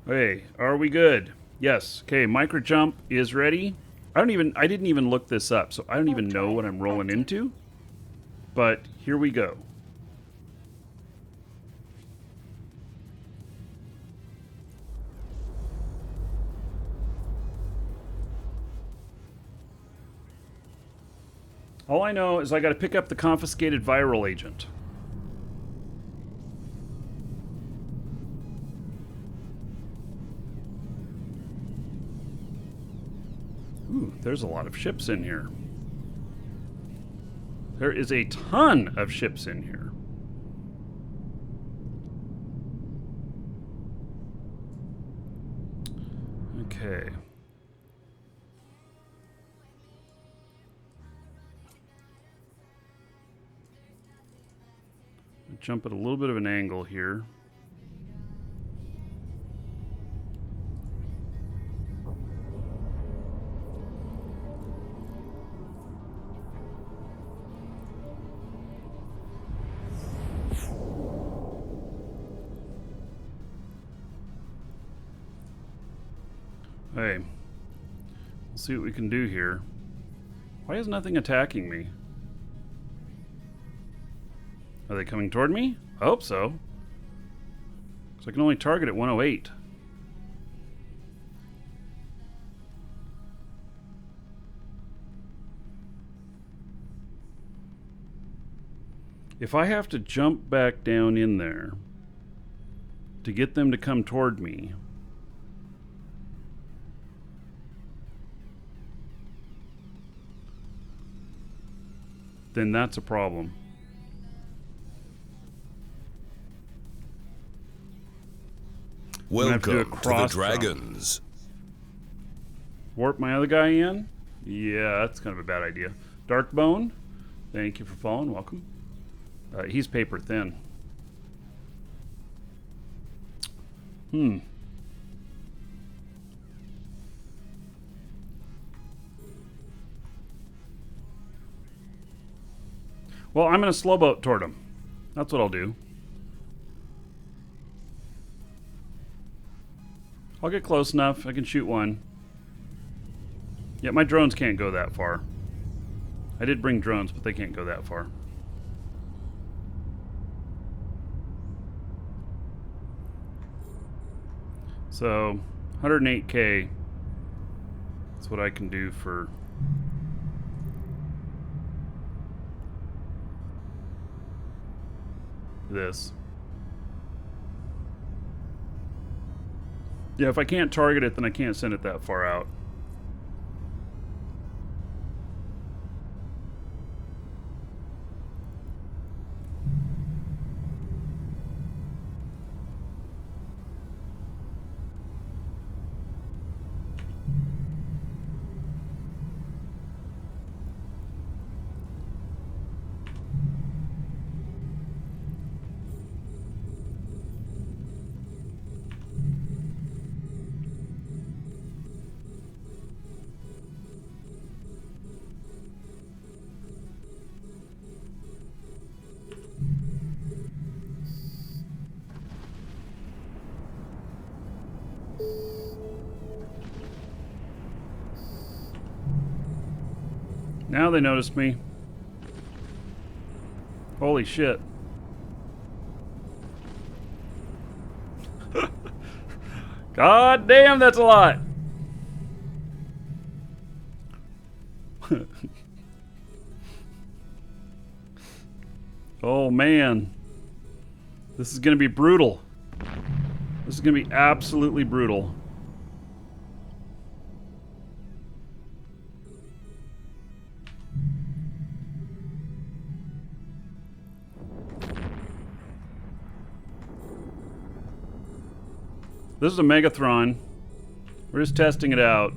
Okay, are we good? Yes. Okay, micro jump is ready. I didn't even look this up, so I don't even know what I'm rolling into. But here we go. All I know is I got to pick up the confiscated viral agent. Ooh, there's a lot of ships in here. There is a ton of ships in here. Okay. Jump at a little bit of an angle here. Hey, we'll see what we can do here. Why is nothing attacking me? Are they coming toward me? I hope so. Because I can only target at 108. If I have to jump back down in there to get them to come toward me, then that's a problem. Welcome to the Dragons. Warp my other guy in? Yeah, that's kind of a bad idea. Darkbone, thank you for following. Welcome. He's paper thin. Well, I'm going to slow boat toward him. That's what I'll do. I'll get close enough. I can shoot one. Yeah, my drones can't go that far. I did bring drones, but they can't go that far. So, 108K. That's what I can do for... this. Yeah, if I can't target it, then I can't send it that far out. Now they noticed me. Holy shit. God damn, that's a lot. Oh man. This is gonna be brutal. This is gonna be absolutely brutal. This is a Megathron. We're just testing it out.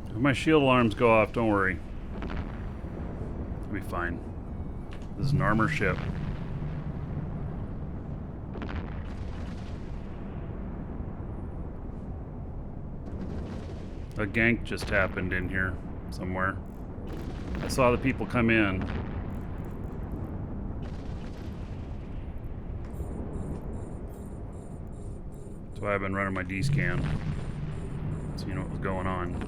If my shield alarms go off, don't worry. It'll be fine. This is an armor ship. A gank just happened in here somewhere. I saw the people come in. That's why I've been running my D-scan. So you know what was going on.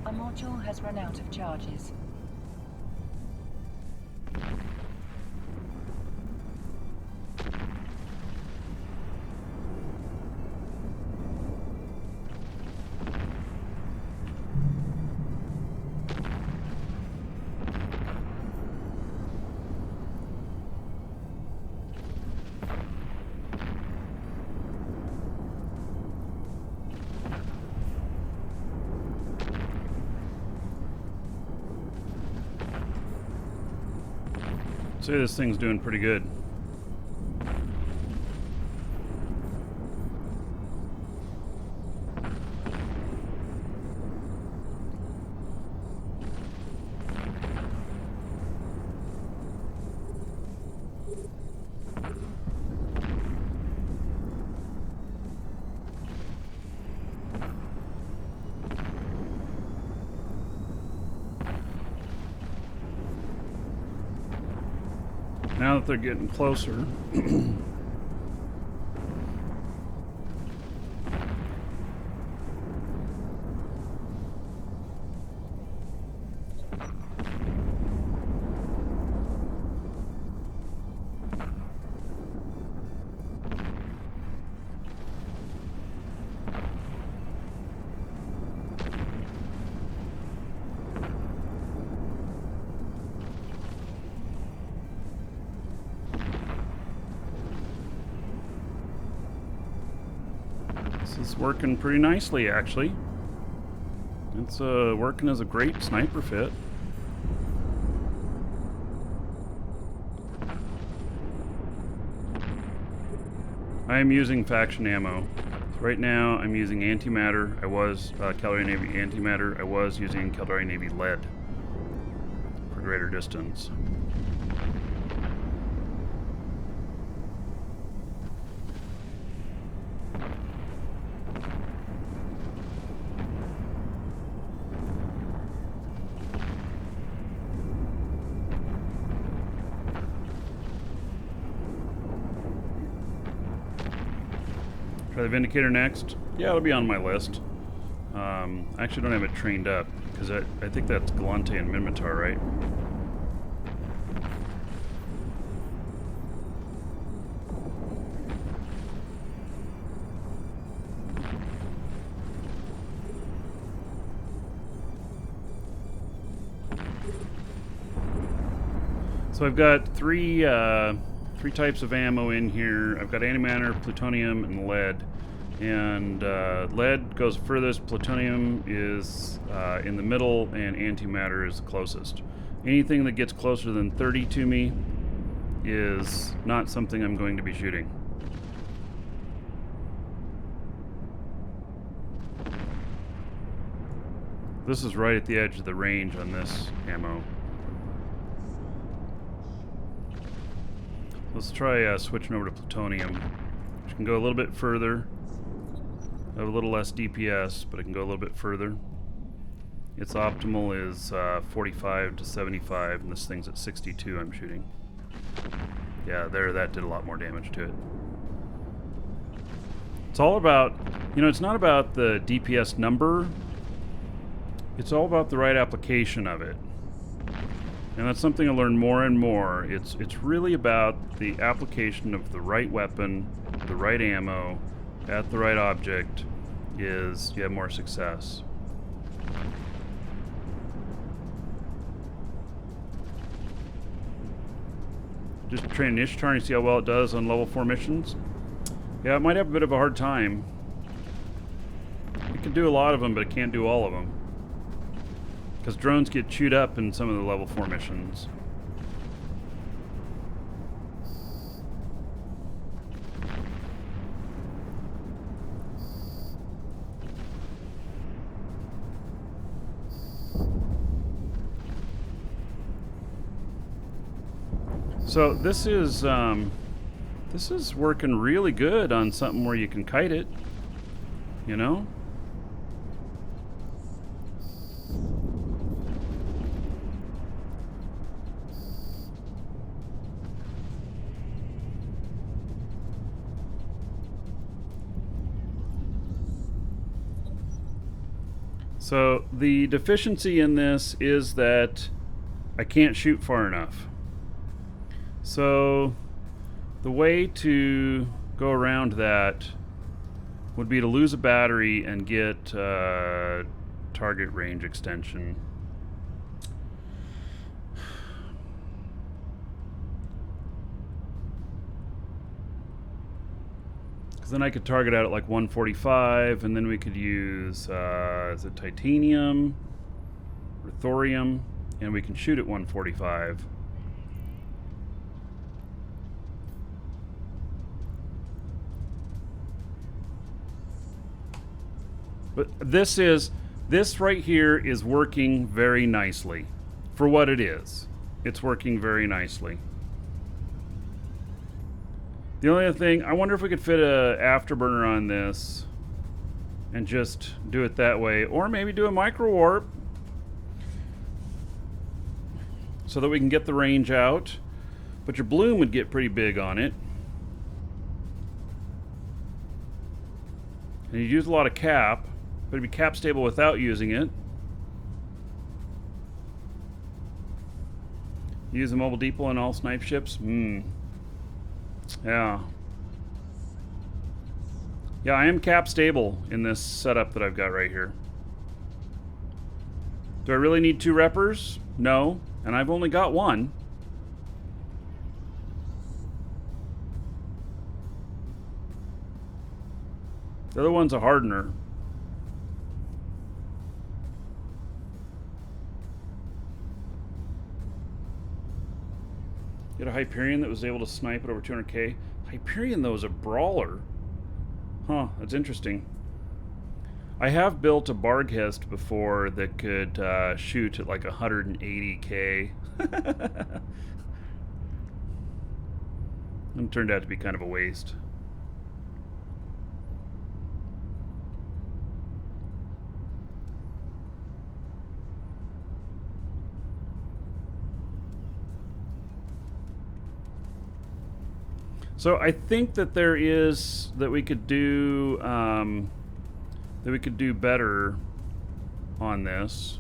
A module has run out of charges. Say this thing's doing pretty good. Now that they're getting closer, is working pretty nicely, actually. It's working as a great sniper fit. I am using faction ammo. Right now, I'm using antimatter. I was Caldari Navy antimatter. I was using Caldari Navy lead for greater distance. Try the Vindicator next. Yeah, it'll be on my list. I actually don't have it trained up, because I think that's Gallente and Minmatar, right? So I've got three types of ammo in here. I've got antimatter, plutonium, and lead. And lead goes furthest, plutonium is in the middle, and antimatter is the closest. Anything that gets closer than 30 to me is not something I'm going to be shooting. This is right at the edge of the range on this ammo. Let's try switching over to plutonium, which can go a little bit further. I have a little less DPS, but it can go a little bit further. Its optimal is 45 to 75, and this thing's at 62 I'm shooting. Yeah, that did a lot more damage to it. It's all about, it's not about the DPS number. It's all about the right application of it. And that's something I learned more and more. It's really about the application of the right weapon, the right ammo, at the right object, is you have more success. Just train Ishtar and see how well it does on level 4 missions. Yeah, it might have a bit of a hard time. It can do a lot of them, but it can't do all of them. Because drones get chewed up in some of the level 4 missions. So this is working really good on something where you can kite it, you know? So the deficiency in this is that I can't shoot far enough. So the way to go around that would be to lose a battery and get target range extension. Because then I could target out at like 145, and then we could use is it titanium or thorium, and we can shoot at 145. But this right here is working very nicely for what it is. It's working very nicely. The only other thing, I wonder if we could fit a afterburner on this and just do it that way, or maybe do a micro warp so that we can get the range out. But your bloom would get pretty big on it. And you'd use a lot of cap. But it'd be cap stable without using it. Use a mobile depot on all snipe ships? Yeah. Yeah, I am cap stable in this setup that I've got right here. Do I really need 2 reppers? No. And I've only got 1. The other one's a hardener. You had a Hyperion that was able to snipe at over 200k. Hyperion, though, is a brawler. Huh, that's interesting. I have built a Barghest before that could shoot at like 180k. And it turned out to be kind of a waste. So I think that there is that we could do better on this.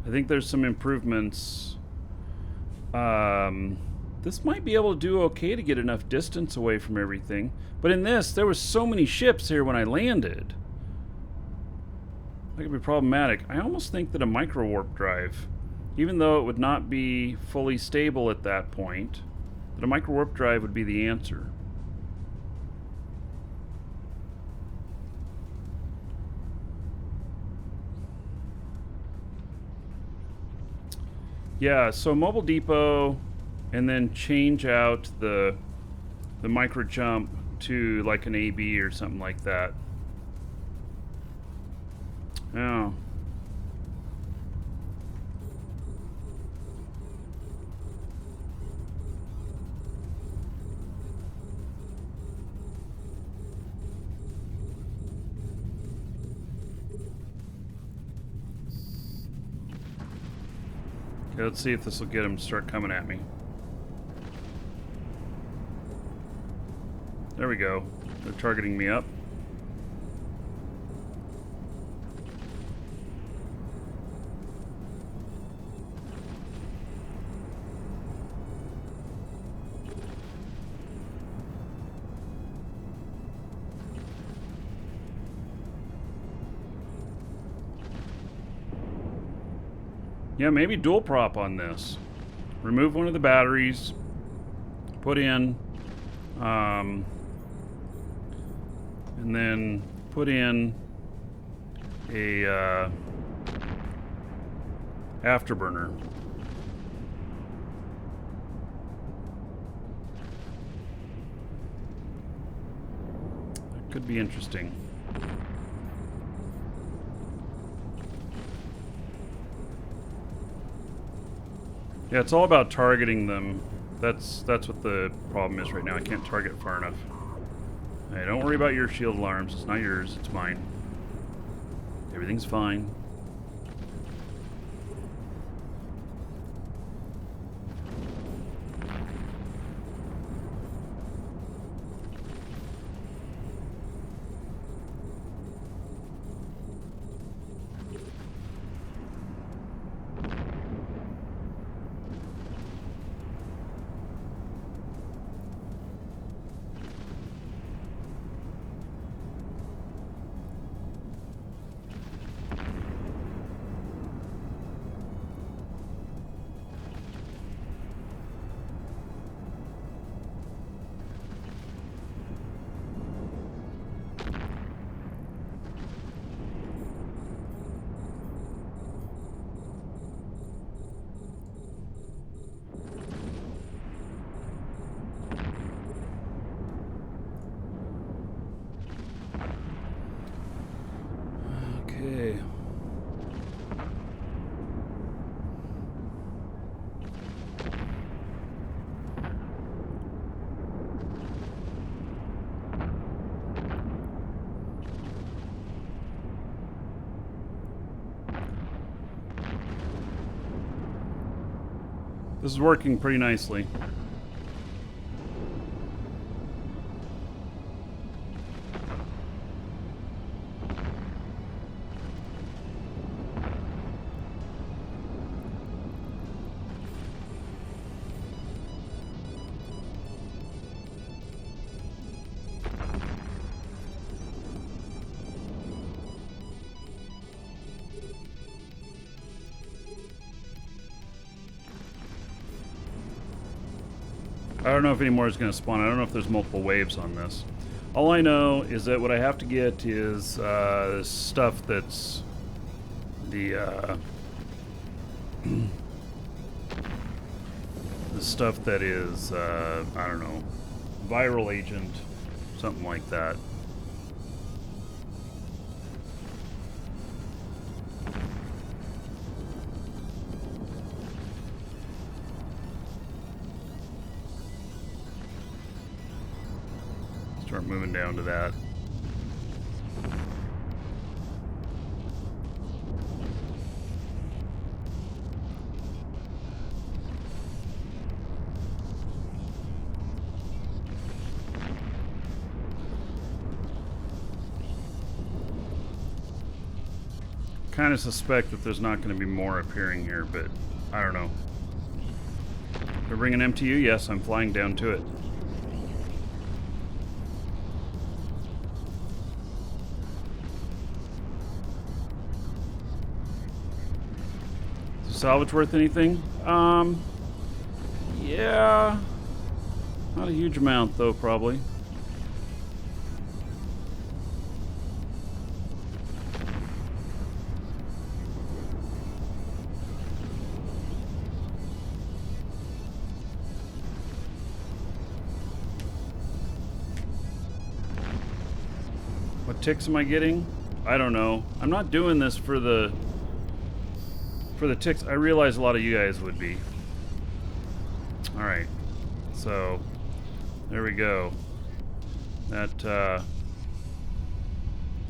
I think there's some improvements. This might be able to do okay to get enough distance away from everything. But in this, there was so many ships here when I landed. That could be problematic. I almost think that a micro warp drive, even though it would not be fully stable at that point, that a micro warp drive would be the answer. Yeah, so mobile depot, and then change out the micro jump to like an AB or something like that. Oh. Okay, let's see if this will get them to start coming at me. There we go. They're targeting me up. Yeah, maybe dual prop on this. Remove one of the batteries. Put in... and then put in a afterburner. That could be interesting. Yeah, it's all about targeting them. That's what the problem is right now. I can't target far enough. Hey, don't worry about your shield alarms. It's not yours, it's mine. Everything's fine. Okay. This is working pretty nicely. I don't know if any more is going to spawn. I don't know if there's multiple waves on this. All I know is that what I have to get is stuff that's the the stuff that is I don't know, viral agent, something like that. Start moving down to that. Kind of suspect that there's not going to be more appearing here, but I don't know. They're bringing MTU? Yes, I'm flying down to it. Salvage worth anything? Yeah. Not a huge amount, though, probably. What ticks am I getting? I don't know. I'm not doing this for the ticks. I realize a lot of you guys would be. Alright. So, there we go. That,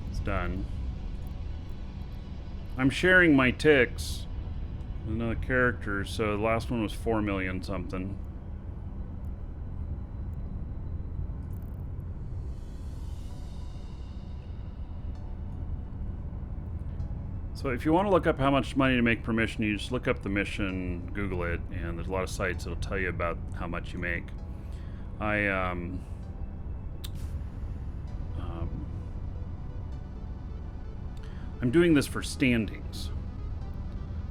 it's done. I'm sharing my ticks with another character, so the last one was 4 million something. So if you want to look up how much money to make per mission, you just look up the mission, Google it, and there's a lot of sites that'll tell you about how much you make. I'm doing this for standings.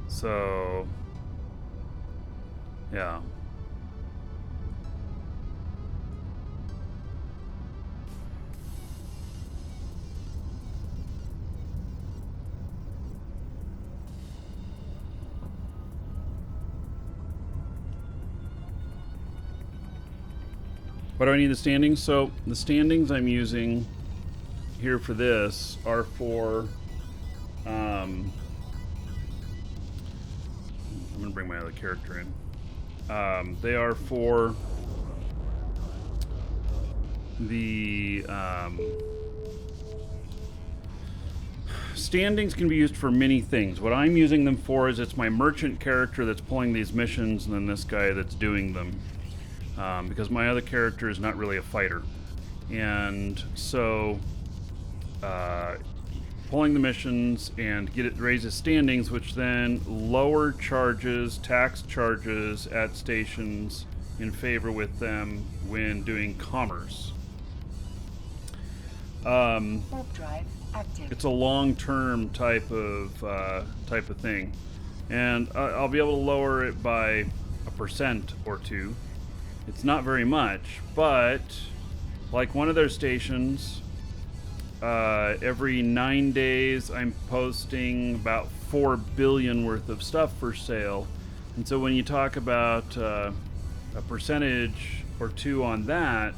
So, yeah. What do I need the standings? So the standings I'm using here for this are for I'm gonna bring my other character in. They are for the standings can be used for many things. What I'm using them for is it's my merchant character that's pulling these missions, and then this guy that's doing them. Because my other character is not really a fighter. And so pulling the missions and get it raises standings, which then lower charges, tax charges at stations in favor with them when doing commerce. Warp drive active. It's a long-term type of thing, and I'll be able to lower it by 1% or 2. It's not very much, but like one of their stations, every 9 days I'm posting about 4 billion worth of stuff for sale. And so when you talk about a percentage or 2 on that,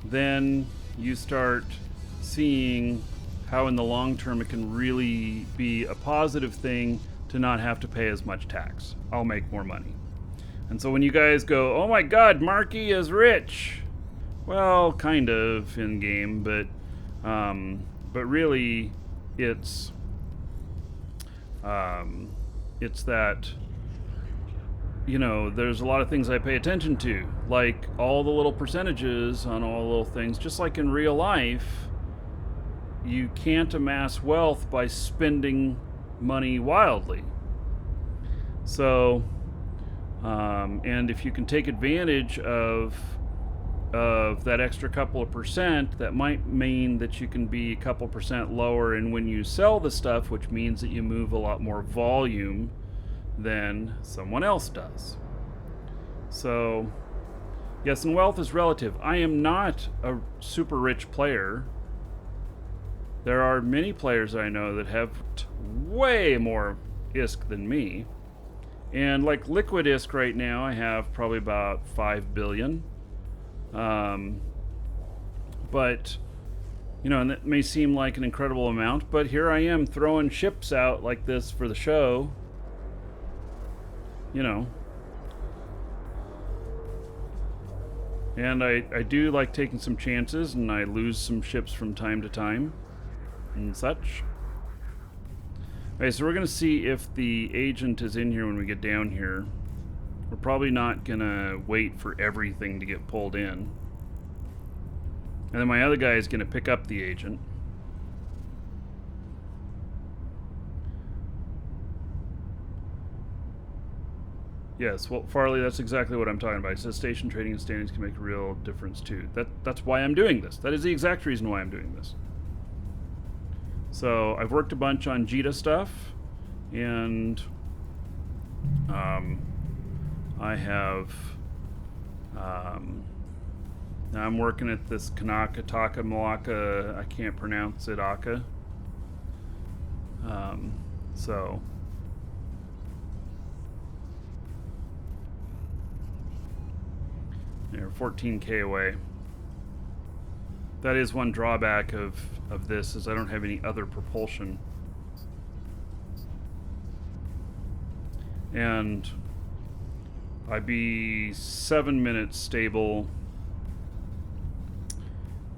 then you start seeing how in the long term it can really be a positive thing to not have to pay as much tax. I'll make more money. And so when you guys go, oh my god, Markee is rich. Well, kind of in game, but really it's that, you know, there's a lot of things I pay attention to, like all the little percentages on all the little things. Just like in real life, you can't amass wealth by spending money wildly. So and if you can take advantage of that extra couple of percent, that might mean that you can be a couple percent lower in when you sell the stuff, which means that you move a lot more volume than someone else does. So Yes, and wealth is relative. I am not a super rich player. There are many players I know that have way more ISK than me. And like liquid ISK right now, I have probably about 5 billion. But, you know, and that may seem like an incredible amount, but here I am throwing ships out like this for the show. You know. And I do like taking some chances, and I lose some ships from time to time and such. Okay, so we're going to see if the agent is in here when we get down here. We're probably not going to wait for everything to get pulled in. And then my other guy is going to pick up the agent. Yes, well, Farley, that's exactly what I'm talking about. It says station trading and standings can make a real difference too. That's why I'm doing this. That is the exact reason why I'm doing this. So I've worked a bunch on JITA stuff, and I have now I'm working at this Kanaka Taka Malaka, I can't pronounce it, Aka. So you're 14k away. That is one drawback of this, is I don't have any other propulsion. And I'd be 7 minutes stable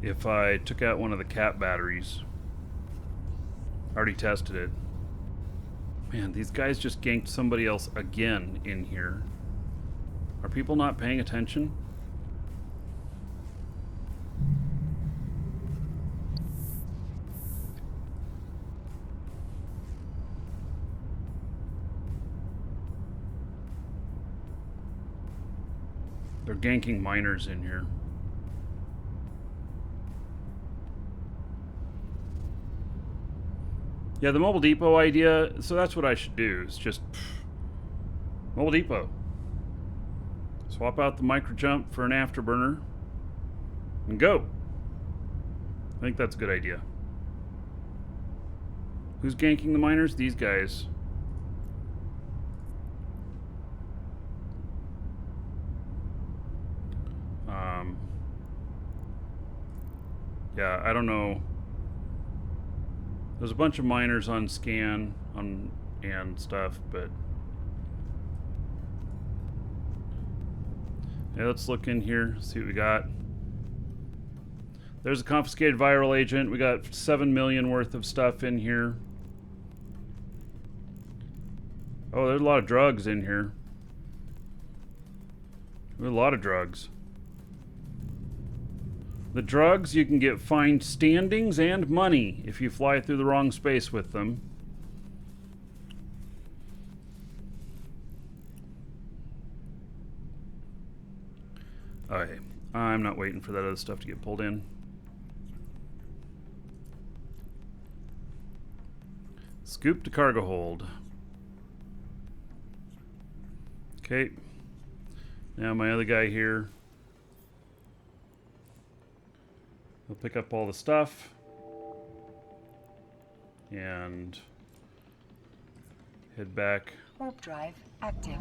if I took out one of the cap batteries. I already tested it. Man, these guys just ganked somebody else again in here. Are people not paying attention? They're ganking miners in here. Yeah, the mobile depot idea, so that's what I should do. It's just mobile depot. Swap out the micro jump for an afterburner and go. I think that's a good idea. Who's ganking the miners? These guys. Yeah, I don't know. There's a bunch of miners on scan and stuff, but yeah, let's look in here, see what we got. There's a confiscated viral agent. We got 7 million worth of stuff in here. Oh, there's a lot of drugs in here. There's a lot of drugs. The drugs, you can get fined standings and money if you fly through the wrong space with them. Okay, I'm not waiting for that other stuff to get pulled in. Scoop to cargo hold. Okay. Now my other guy here. He'll pick up all the stuff and head back. Warp drive active.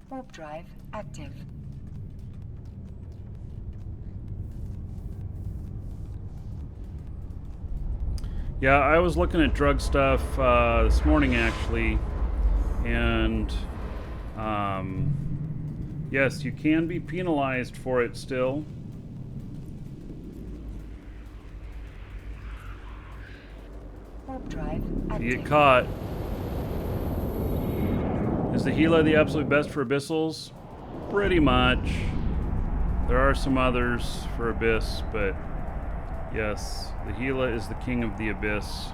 Warp drive active. Yeah, I was looking at drug stuff this morning actually, and yes, you can be penalized for it still. Warp drive active. You get caught. Is the Gila the absolute best for abyssals? Pretty much. There are some others for abyss, but yes, the Gila is the king of the abyss.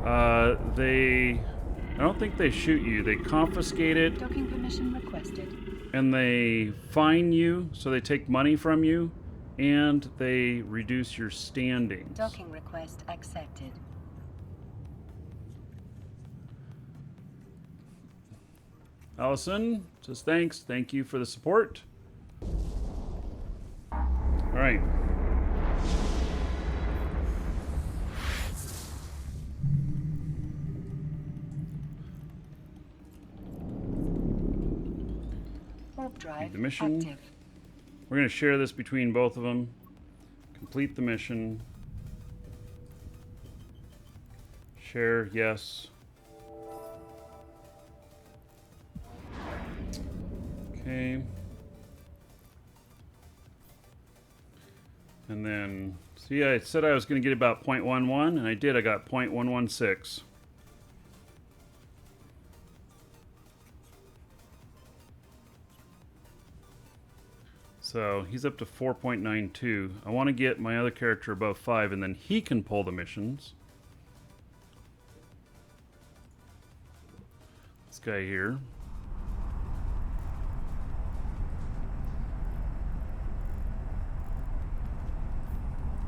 I don't think they shoot you. They confiscate it. Docking permission requested. and they fine you, so they take money from you, and they reduce your standings. Docking request accepted. Allison says thanks. Thank you for the support. All right. Warp drive The mission. active. We're going to share this between both of them. Complete the mission. Share, yes. Okay. And then, see, I said I was going to get about 0.11, and I did. I got 0.116. So he's up to 4.92. I want to get my other character above 5, and then he can pull the missions. This guy here.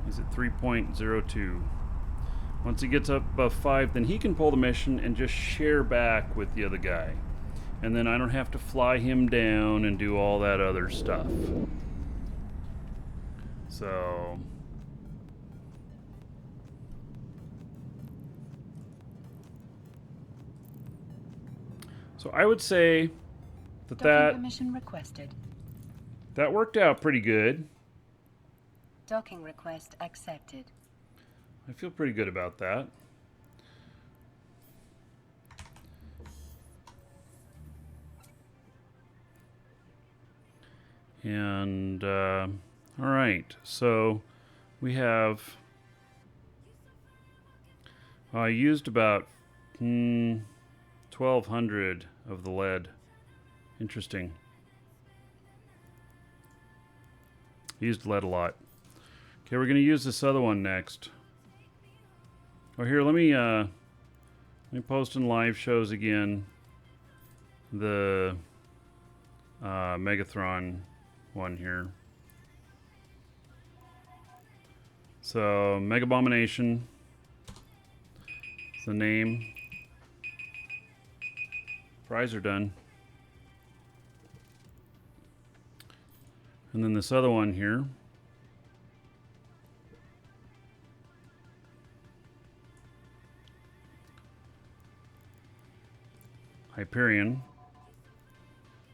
He's at 3.02. Once he gets up above 5, then he can pull the mission and just share back with the other guy. And then I don't have to fly him down and do all that other stuff. So I would say that Docking permission requested. that worked out pretty good. Docking request accepted. I feel pretty good about that. And all right, so we have I used about 1,200 of the lead. Interesting. Used lead a lot. Okay, we're going to use this other one next. Oh, here, let me post in live shows again the Megathron one here. So, Megabomination is the name. Fries are done. And then this other one here. Hyperion,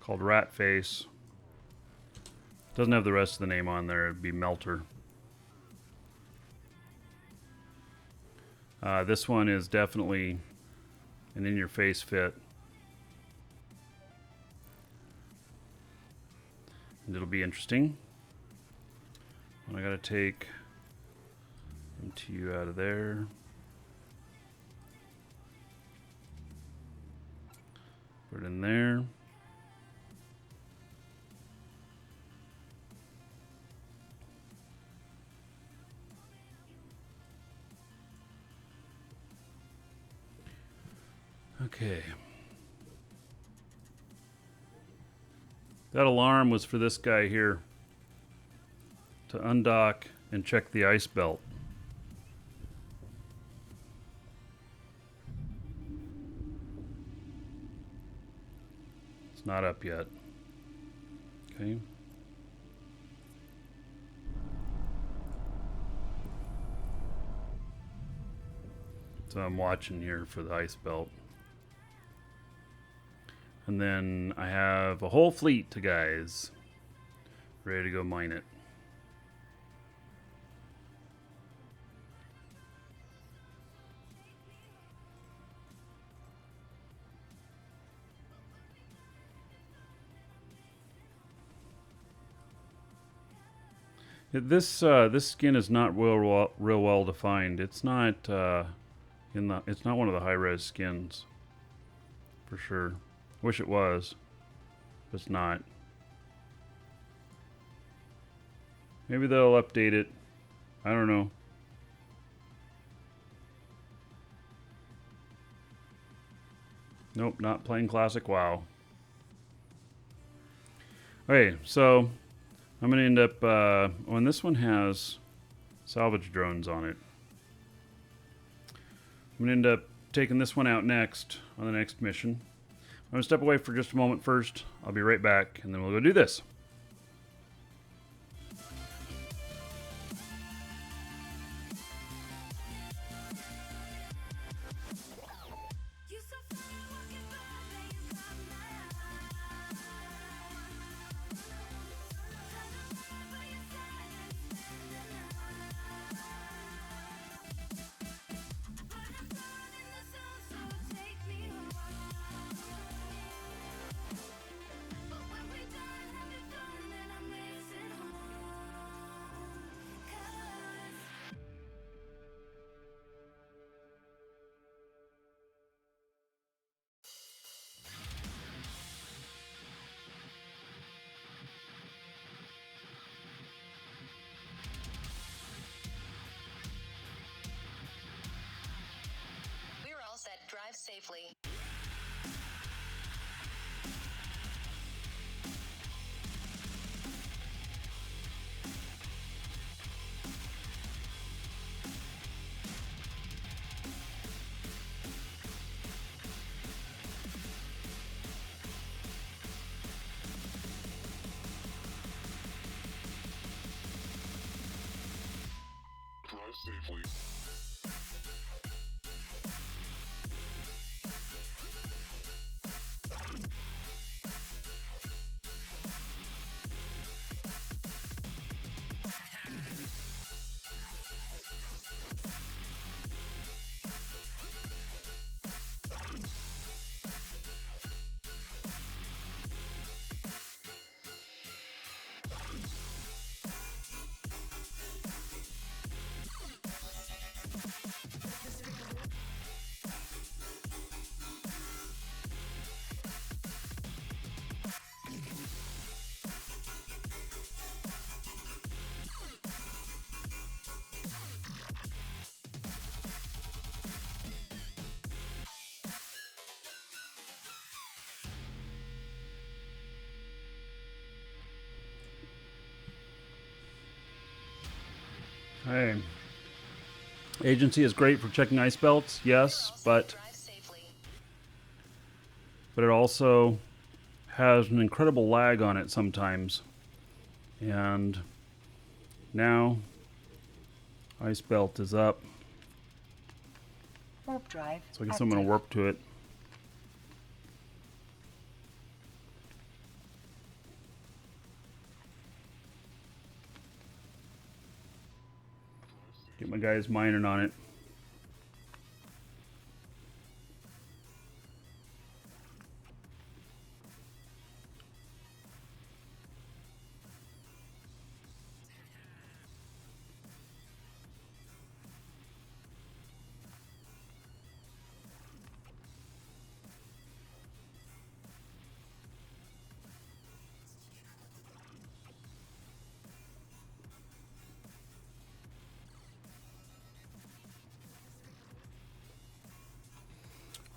called Rat Face. Doesn't have the rest of the name on there. It'd be Melter. This one is definitely an in-your-face fit. And it'll be interesting. And I gotta take MTU out of there. Put it in there. Okay. That alarm was for this guy here to undock and check the ice belt. It's not up yet. Okay. So I'm watching here for the ice belt. And then I have a whole fleet of guys ready to go mine it. This skin is not real well defined. It's not it's not one of the high res skins for sure. Wish it was, but it's not. Maybe they'll update it. I don't know. Nope, not playing classic WoW. Okay, so I'm going to end up... when this one has salvage drones on it, I'm going to end up taking this one out next on the next mission. I'm going to step away for just a moment first. I'll be right back, and then we'll go do this. Drive safely. Drive safely. Hey. Agency is great for checking ice belts, yes, but it also has an incredible lag on it sometimes. And now ice belt is up, Warp drive. so I guess I'm going to warp to it. Get my guys mining on it.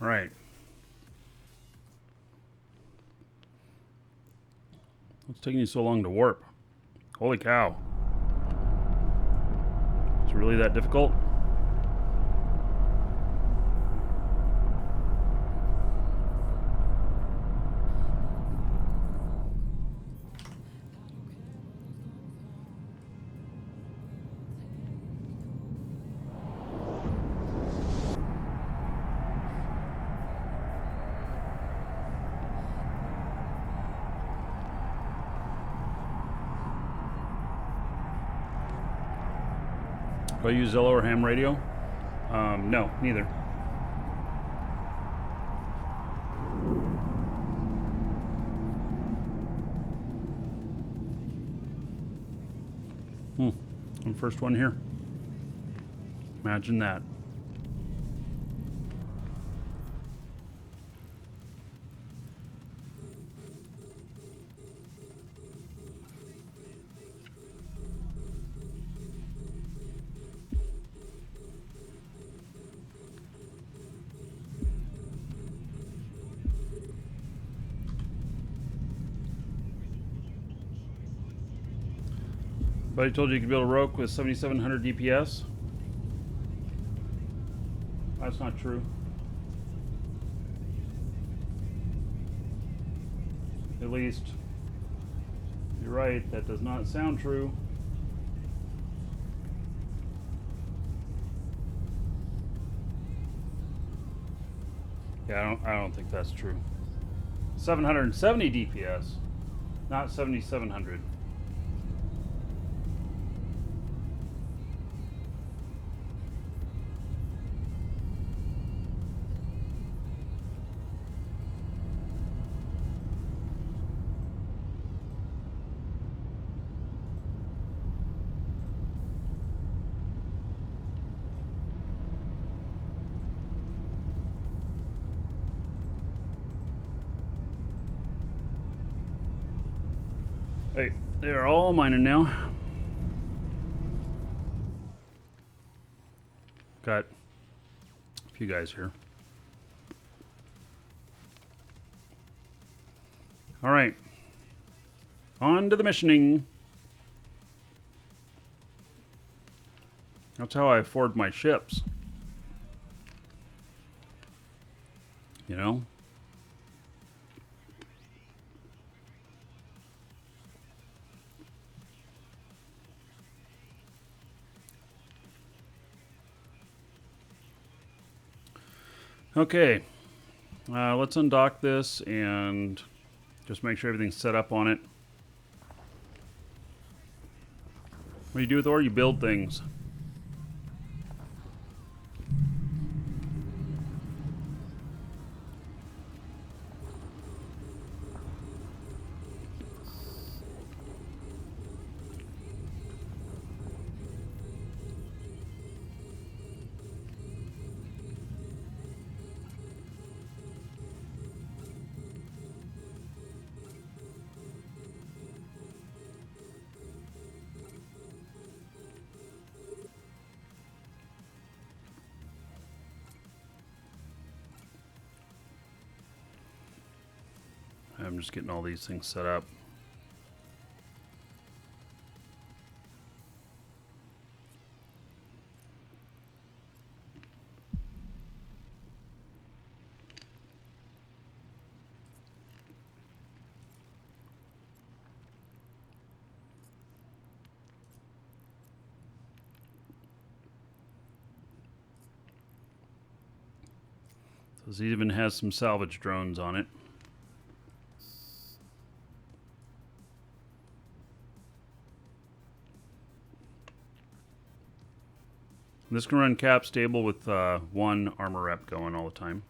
All right. What's taking you so long to warp? Holy cow. Is it really that difficult? Do I use Zillow or ham radio? No, neither. I'm the first one here. Imagine that. Buddy told you could build a Roke with 7,700 DPS. That's not true. At least, you're right, that does not sound true. Yeah, I don't think that's true. 770 DPS, not 7,700. Hey, they're all mining now. Got a few guys here. All right. On to the missioning. That's how I afford my ships. You know? Okay, let's undock this and just make sure everything's set up on it. What do you do with ore? You build things. I'm just getting all these things set up. So this even has some salvage drones on it. This can run cap stable with one armor rep going all the time.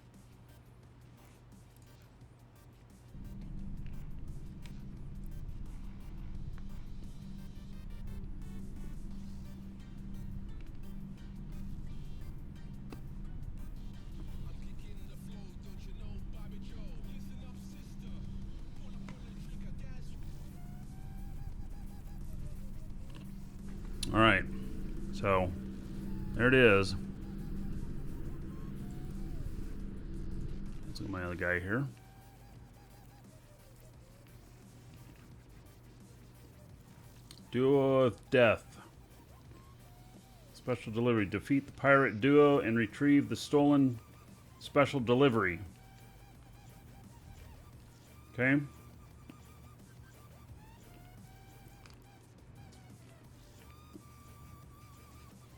All right, so there it is. Let's look at my other guy here. Duo of Death. Special delivery. Defeat the pirate duo and retrieve the stolen special delivery. Okay.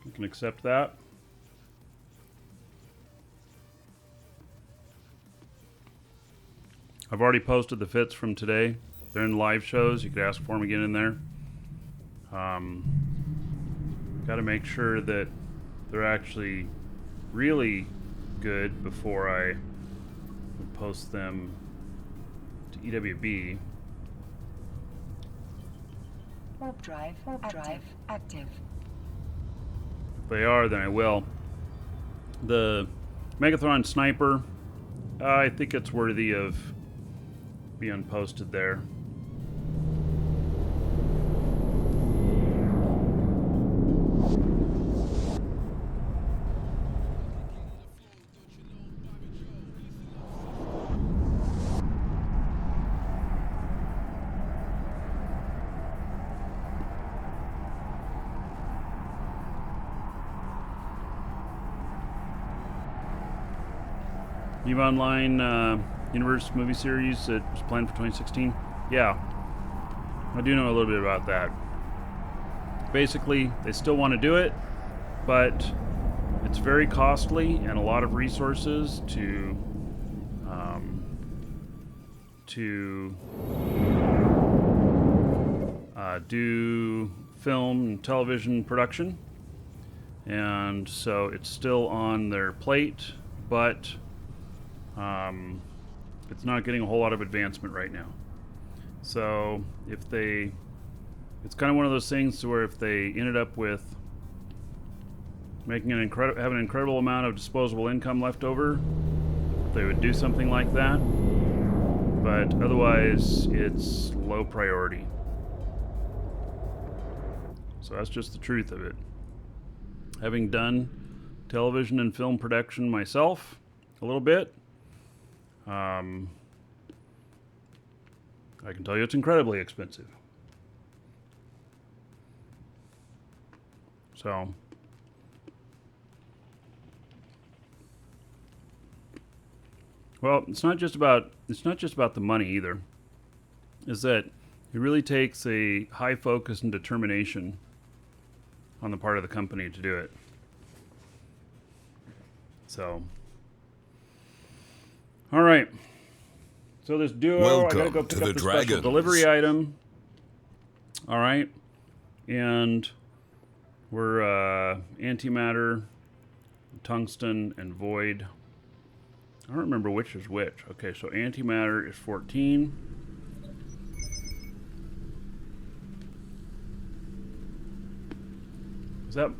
You can accept that. I've already posted the fits from today. They're in live shows. You could ask for them again in there. Got to make sure that they're actually really good before I post them to EWB. Warp drive active. If they are, then I will. The Megathron Sniper, I think it's worthy of being posted there. eveonline universe movie series that was planned for 2016. Yeah, I do know a little bit about that. Basically, they still want to do it, but it's very costly and a lot of resources to do film and television production, and so it's still on their plate, but it's not getting a whole lot of advancement right now. So it's kind of one of those things to where if they ended up with making having an incredible amount of disposable income left over, they would do something like that. But otherwise, it's low priority. So that's just the truth of it. Having done television and film production myself a little bit, I can tell you it's incredibly expensive. So well, it's not just about the money either. Is that it really takes a high focus and determination on the part of the company to do it. So, all right. So this duo, I gotta go pick up the special delivery item. All right, and we're antimatter, tungsten, and void. I don't remember which is which. Okay, so antimatter is 14. Is that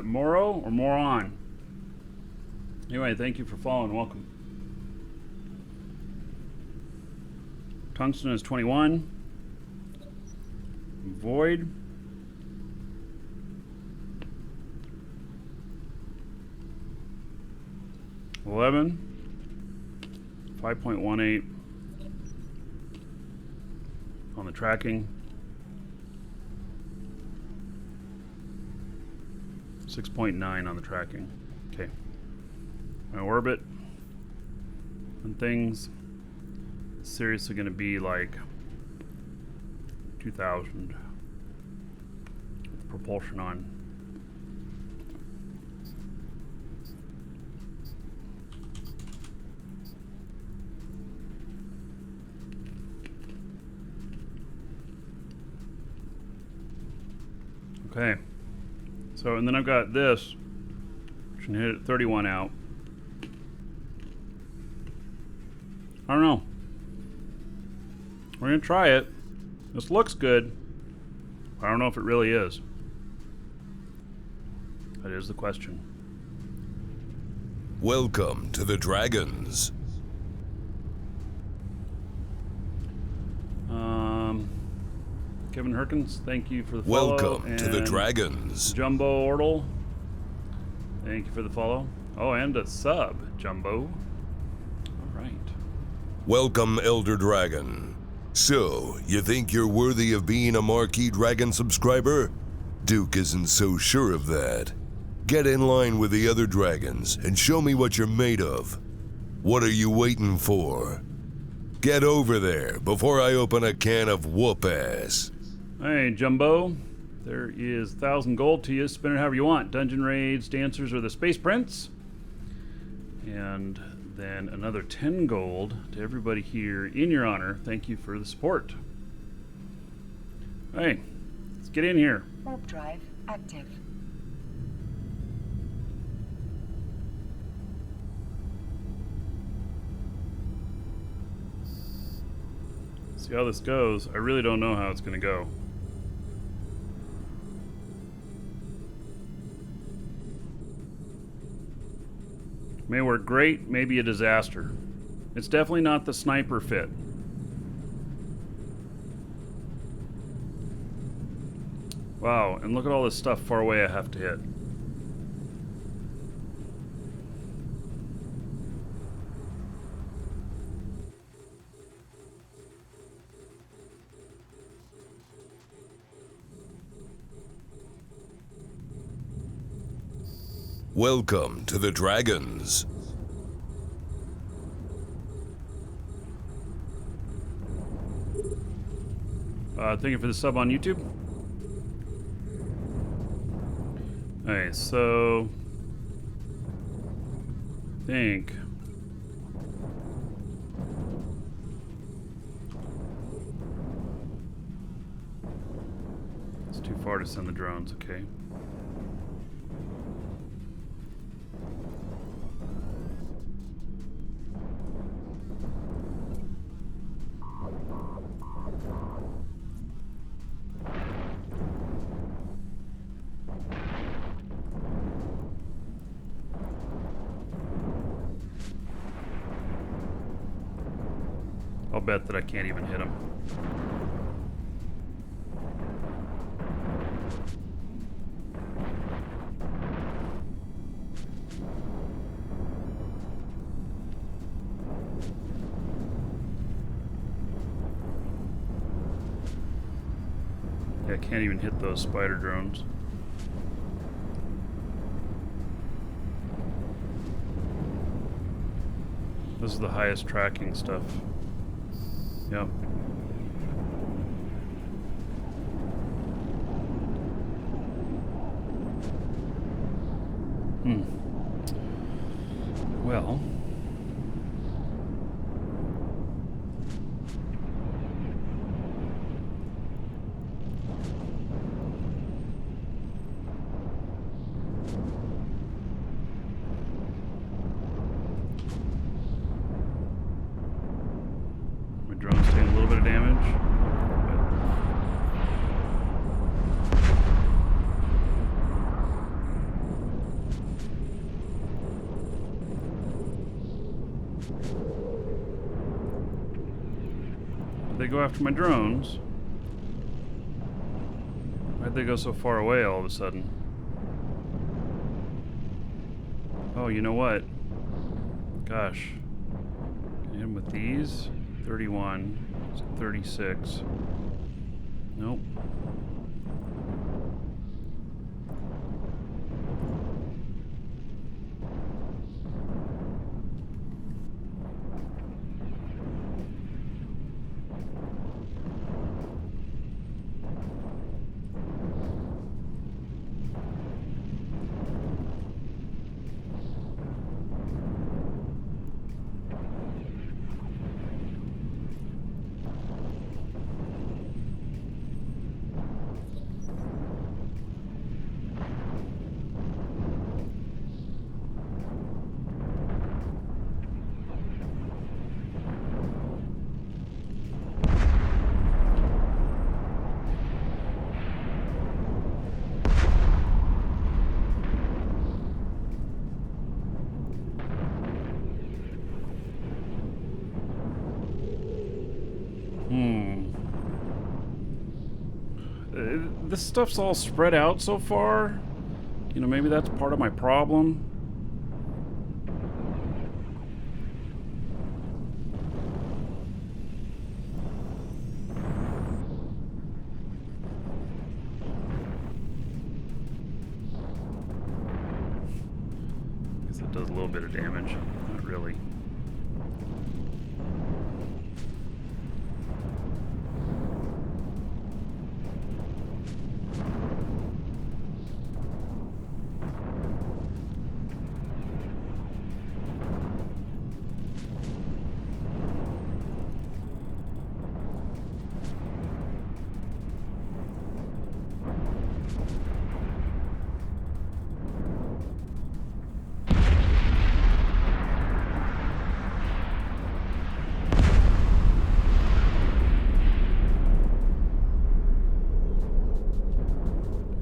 Moro or Moron? Anyway, thank you for following. Welcome. Tungsten is 21. Void. $11. 5.18 on the tracking. 6.9 on the tracking. Okay. My orbit and things is seriously going to be like 2,000 with propulsion on. Okay. So, and then I've got this, which can hit at 31 out. I don't know. We're going to try it. This looks good. I don't know if it really is. That is the question. Welcome to the Dragons. Kevin Herkins, thank you for the follow. Welcome to the Dragons. Jumbo Ortle, thank you for the follow. Oh, and a sub, Jumbo. All right. Welcome, Elder Dragon. So, you think you're worthy of being a Markee Dragon subscriber? Duke isn't so sure of that. Get in line with the other dragons and show me what you're made of. What are you waiting for? Get over there before I open a can of whoop-ass. Hey, Jumbo. There is 1,000 gold to you. Spend it however you want. Dungeon raids, dancers, or the Space Prince. And then another 10 gold to everybody here in your honor. Thank you for the support. Hey, let's get in here. Warp drive active. See how this goes. I really don't know how it's going to go. May work great, maybe a disaster. It's definitely not the sniper fit. Wow, and look at all this stuff far away I have to hit. Welcome to the Dragons. Thank you for the sub on YouTube. Alright, so I think it's too far to send the drones, okay. I'll bet that I can't even hit him. Yeah, I can't even hit those spider drones. This is the highest tracking stuff. Yep. Well. Drone's taking a little bit of damage. Did they go after my drones? Why'd they go so far away all of a sudden? Oh, you know what? Gosh. Can I hit him with these? 31, 36. Nope. This stuff's all spread out so far. You know, maybe that's part of my problem. I guess it does a little bit of damage. Not really.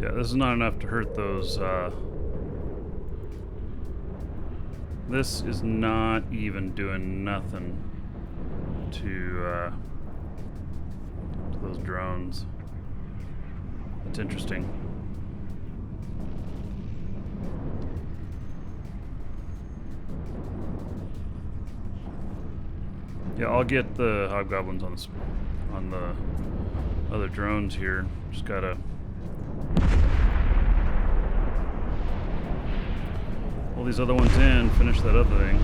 Yeah, this is not enough to hurt those, this is not even doing nothing to those drones. That's interesting. Yeah, I'll get the hobgoblins on the other drones here. Just gotta All these other ones in, finish that other thing.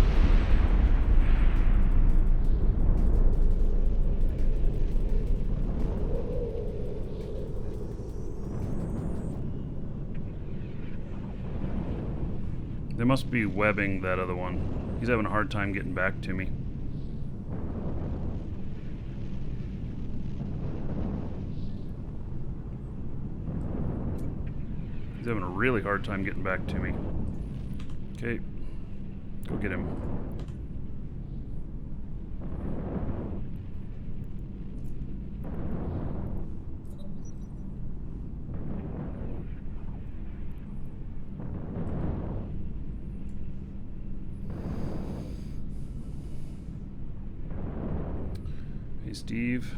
They must be webbing that other one. He's having a hard time getting back to me. He's having a really hard time getting back to me. Okay, go get him. Hey, Steve.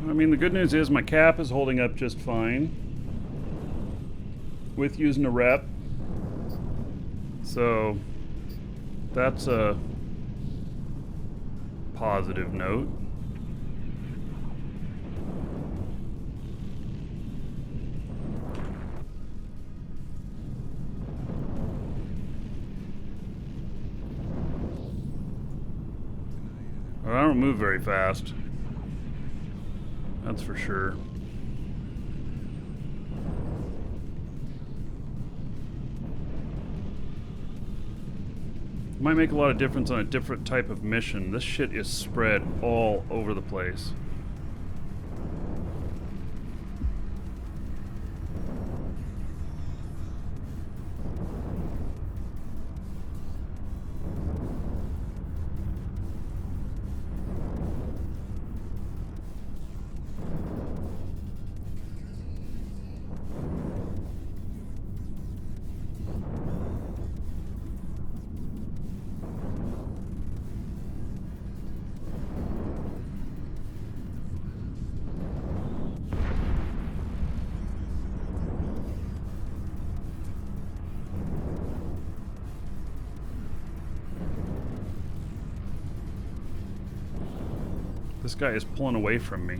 I mean, the good news is my cap is holding up just fine with using a rep. So that's a positive note. Well, I don't move very fast. That's for sure. Might make a lot of difference on a different type of mission. This shit is spread all over the place. This guy is pulling away from me.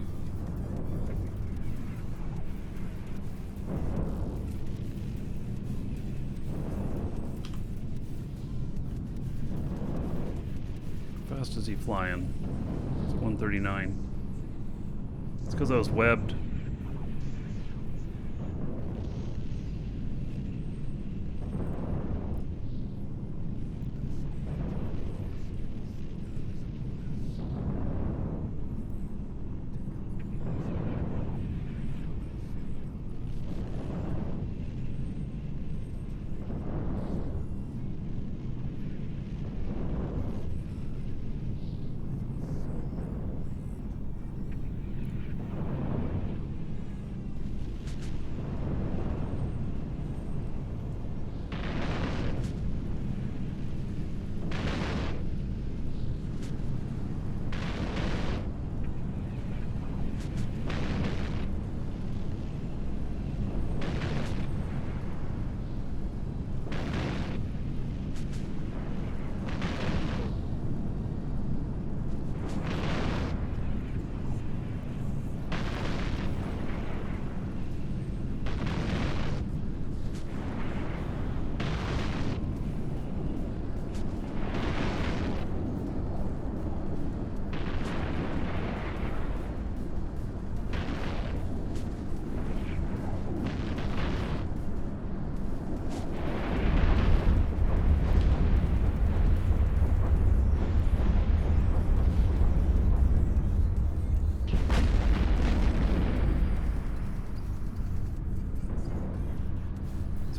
How fast is he flying? It's 139. It's because I was webbed.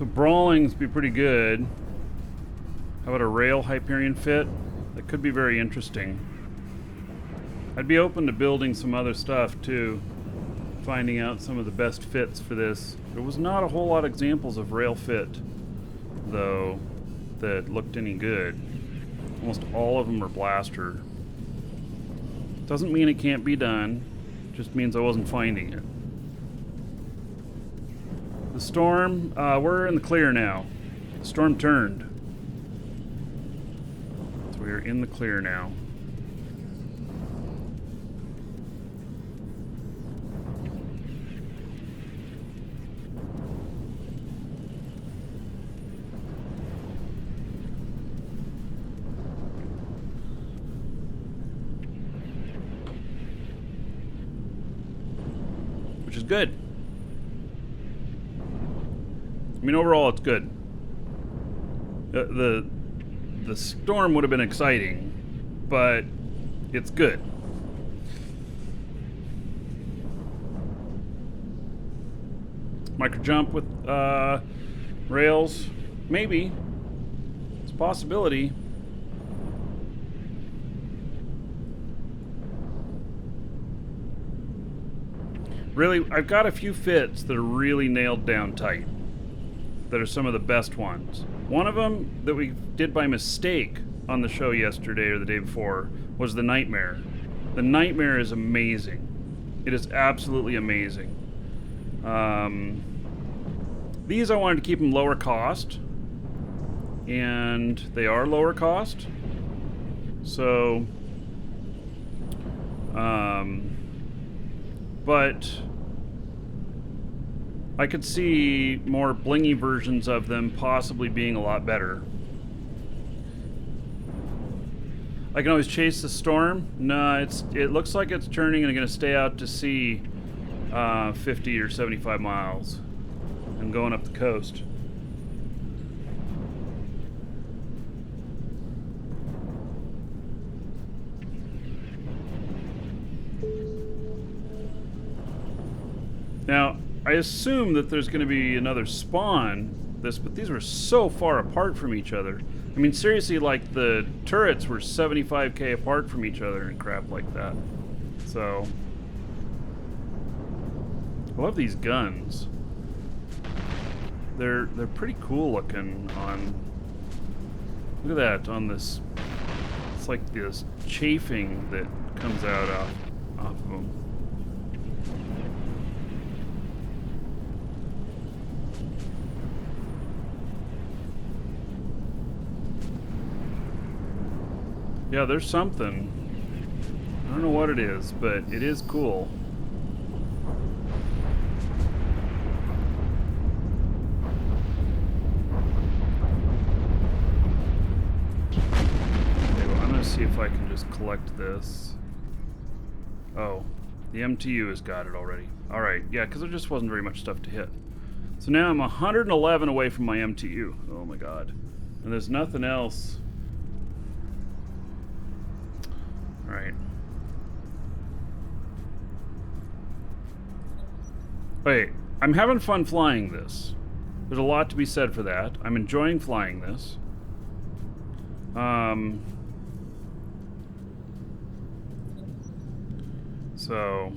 So brawlings be pretty good. How about a rail Hyperion fit? That could be very interesting. I'd be open to building some other stuff too. Finding out some of the best fits for this. There was not a whole lot of examples of rail fit, though, that looked any good. Almost all of them are blaster. Doesn't mean it can't be done. Just means I wasn't finding it. The storm, we're in the clear now. The storm turned. So we are in the clear now. Which is good. I mean, overall, it's good. The storm would have been exciting, but it's good. Micro jump with rails, maybe. It's a possibility. Really, I've got a few fits that are really nailed down tight. That are some of the best ones. One of them that we did by mistake on the show yesterday or the day before was the Nightmare. The Nightmare is amazing. It is absolutely amazing. These I wanted to keep them lower cost, and they are lower cost. So, but I could see more blingy versions of them possibly being a lot better. I can always chase the storm. No, it looks like it's turning and going to stay out to sea 50 or 75 miles and going up the coast. Now, I assume that there's going to be another spawn, but these were so far apart from each other. I mean, seriously, like the turrets were 75k apart from each other and crap like that. So, I love these guns. They're pretty cool looking on. Look at that on this. It's like this chafing that comes out off of them. Yeah, there's something. I don't know what it is, but it is cool. Okay, well, I'm gonna see if I can just collect this. Oh, the MTU has got it already. Alright, yeah, because there just wasn't very much stuff to hit. So now I'm 111 away from my MTU. Oh my god. And there's nothing else. Right. Wait, I'm having fun flying this. There's a lot to be said for that. I'm enjoying flying this. So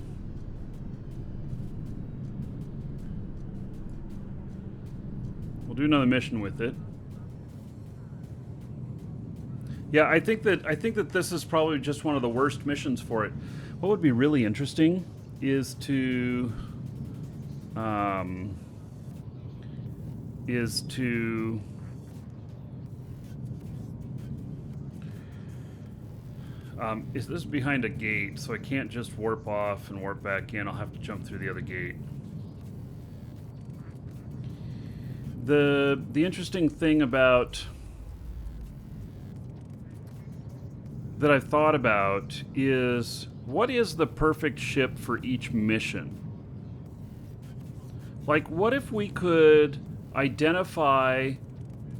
we'll do another mission with it. Yeah, I think that this is probably just one of the worst missions for it. What would be really interesting is to is this behind a gate, so I can't just warp off and warp back in. I'll have to jump through the other gate. The interesting thing about that I've thought about is, what is the perfect ship for each mission? Like, what if we could identify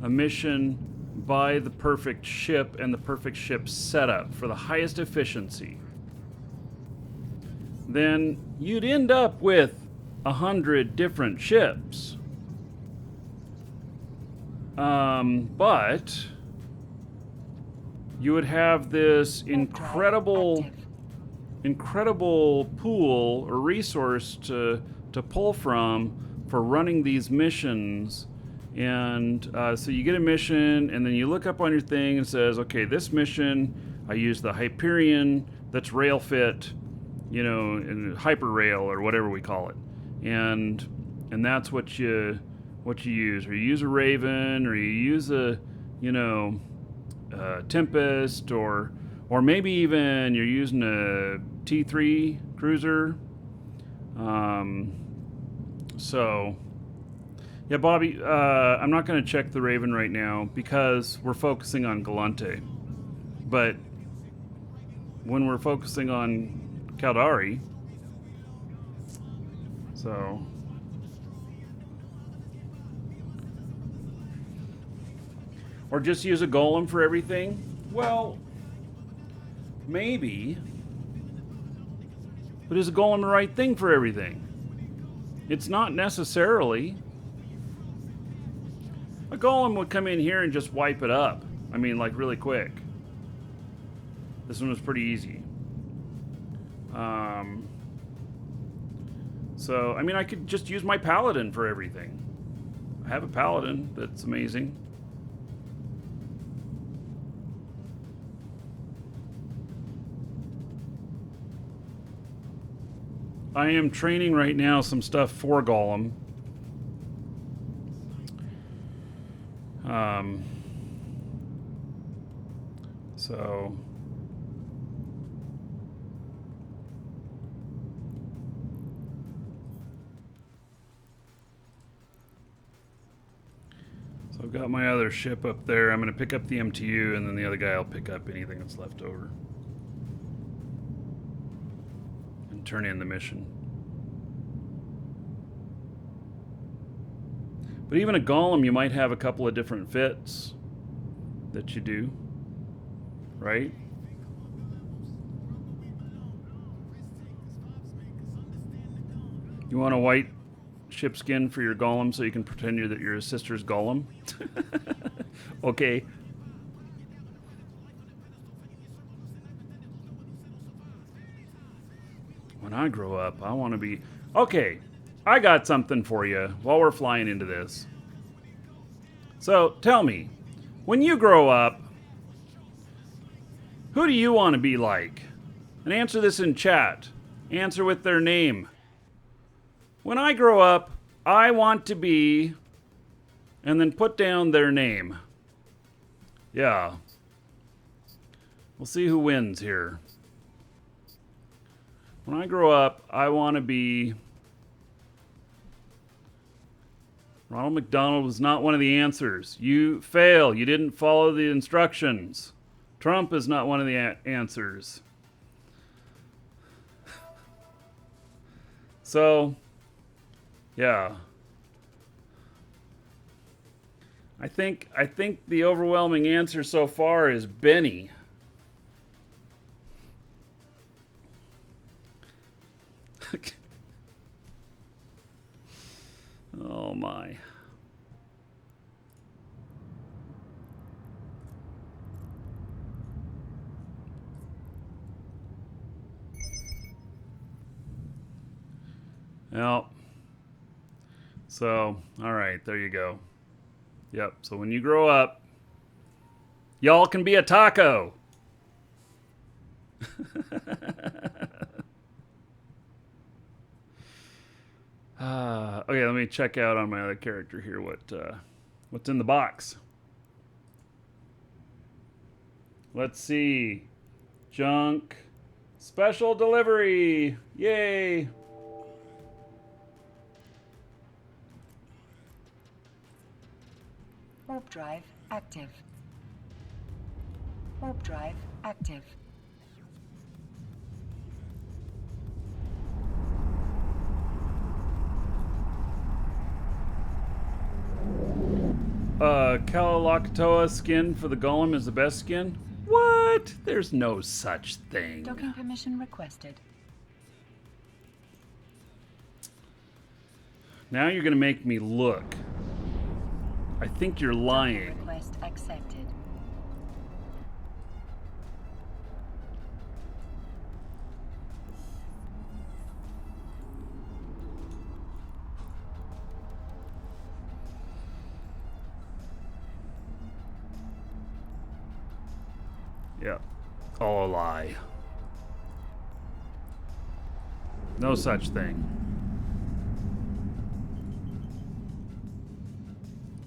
a mission by the perfect ship and the perfect ship setup for the highest efficiency? Then you'd end up with 100 different ships. But you would have this incredible pool or resource to pull from for running these missions. And so you get a mission, and then you look up on your thing and it says, okay, this mission, I use the Hyperion that's rail fit, you know, in hyper rail or whatever we call it. And and that's what you use. Or you use a Raven, or you use a, you know, Tempest, or maybe even you're using a T3 cruiser. So yeah, Bobby, I'm not going to check the Raven right now because we're focusing on Gallente. But when we're focusing on Caldari, so or just use a golem for everything? Well, maybe. But is a golem the right thing for everything? It's not necessarily. A golem would come in here and just wipe it up. I mean, like, really quick. This one was pretty easy. So, I mean, I could just use my paladin for everything. I have a paladin that's amazing. I am training right now some stuff for Golem. So I've got my other ship up there. I'm going to pick up the MTU, and then the other guy will pick up anything that's left over and turn in the mission. But even a golem, you might have a couple of different fits that you do, right? You want a white ship skin for your golem so you can pretend that you're his sister's golem? Okay. When I grow up, I want to be... Okay, I got something for you while we're flying into this. So, tell me, when you grow up, who do you want to be like? And answer this in chat. Answer with their name. When I grow up, I want to be... And then put down their name. Yeah. We'll see who wins here. When I grow up, I want to be... Ronald McDonald was not one of the answers. You fail. You didn't follow the instructions. Trump is not one of the answers. So, yeah. I think the overwhelming answer so far is Benny. Oh my. Well, so, all right, there you go. Yep, so when you grow up, y'all can be a taco. Okay, let me check out on my other character here what's in the box. Let's see. Junk. Special delivery. Yay. Warp drive active. Warp drive active. Kalalakatoa skin for the golem is the best skin? What? There's no such thing. Docking permission requested. Now you're gonna make me look. I think you're lying. Request accepted. Yeah, all a lie. No such thing.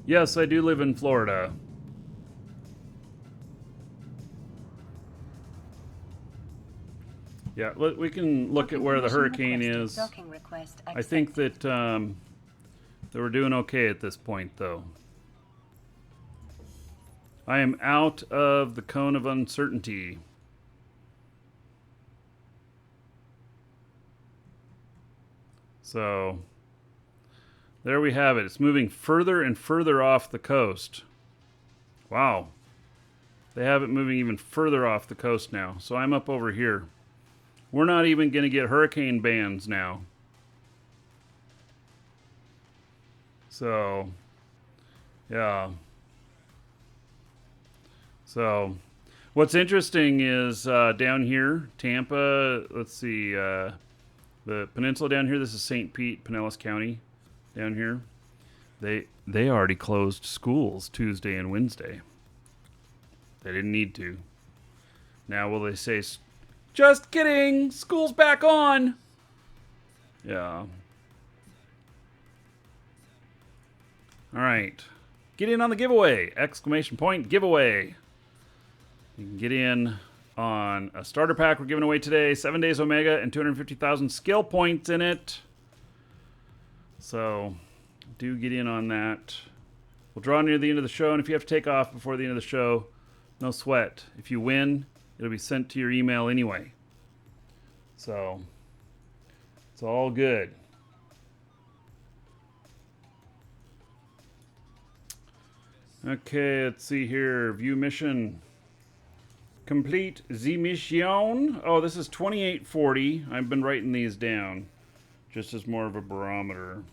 Yes, I do live in Florida. Yeah, we can look at where the hurricane is. Docking request I think accepted. that we're doing okay at this point, though. I am out of the cone of uncertainty. So, there we have it. It's moving further and further off the coast. Wow. They have it moving even further off the coast now. So I'm up over here. We're not even going to get hurricane bands now. So, yeah. So, what's interesting is down here, Tampa, let's see, the peninsula down here, this is St. Pete, Pinellas County down here. They already closed schools Tuesday and Wednesday. They didn't need to. Now will they say, just kidding, school's back on? Yeah. All right. Get in on the giveaway! Exclamation point giveaway. You can get in on a starter pack we're giving away today. 7 days Omega and 250,000 skill points in it. So do get in on that. We'll draw near the end of the show, and if you have to take off before the end of the show, no sweat. If you win, it'll be sent to your email anyway. So it's all good. Okay, let's see here. View mission. Complete the mission. Oh, this is 2840. I've been writing these down just as more of a barometer.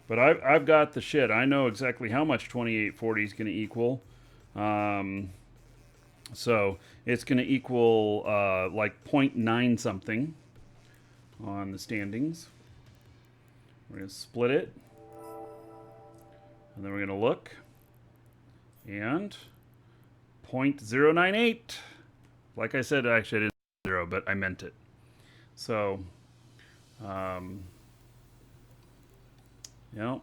But I've got the shit. I know exactly how much 2840 is going to equal. So it's going to equal like 0.9 something on the standings. We're going to split it. And then we're going to look. And 0.098. Like I said, actually I didn't say 0, but I meant it. So, yeah.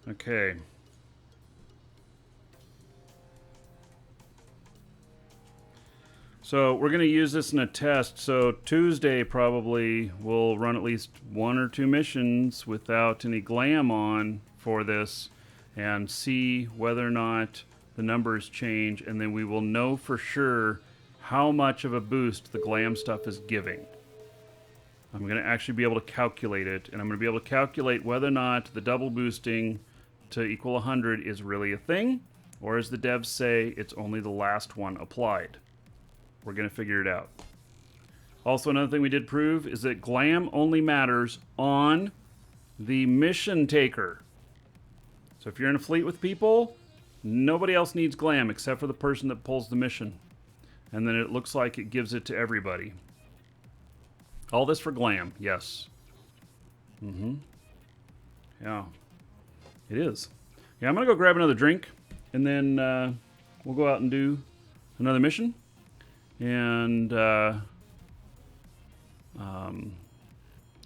Okay. So we're going to use this in a test. So Tuesday probably we'll run at least 1 or 2 missions without any glam on for this and see whether or not the numbers change, and then we will know for sure how much of a boost the glam stuff is giving. I'm going to actually be able to calculate it, and I'm going to be able to calculate whether or not the double boosting to equal 100 is really a thing, or as the devs say, it's only the last one applied. We're going to figure it out. Also, another thing we did prove is that glam only matters on the mission taker. So if you're in a fleet with people, nobody else needs glam except for the person that pulls the mission. And then it looks like it gives it to everybody. All this for glam, yes. Yeah, it is. Yeah, I'm going to go grab another drink, and then we'll go out and do another mission. And go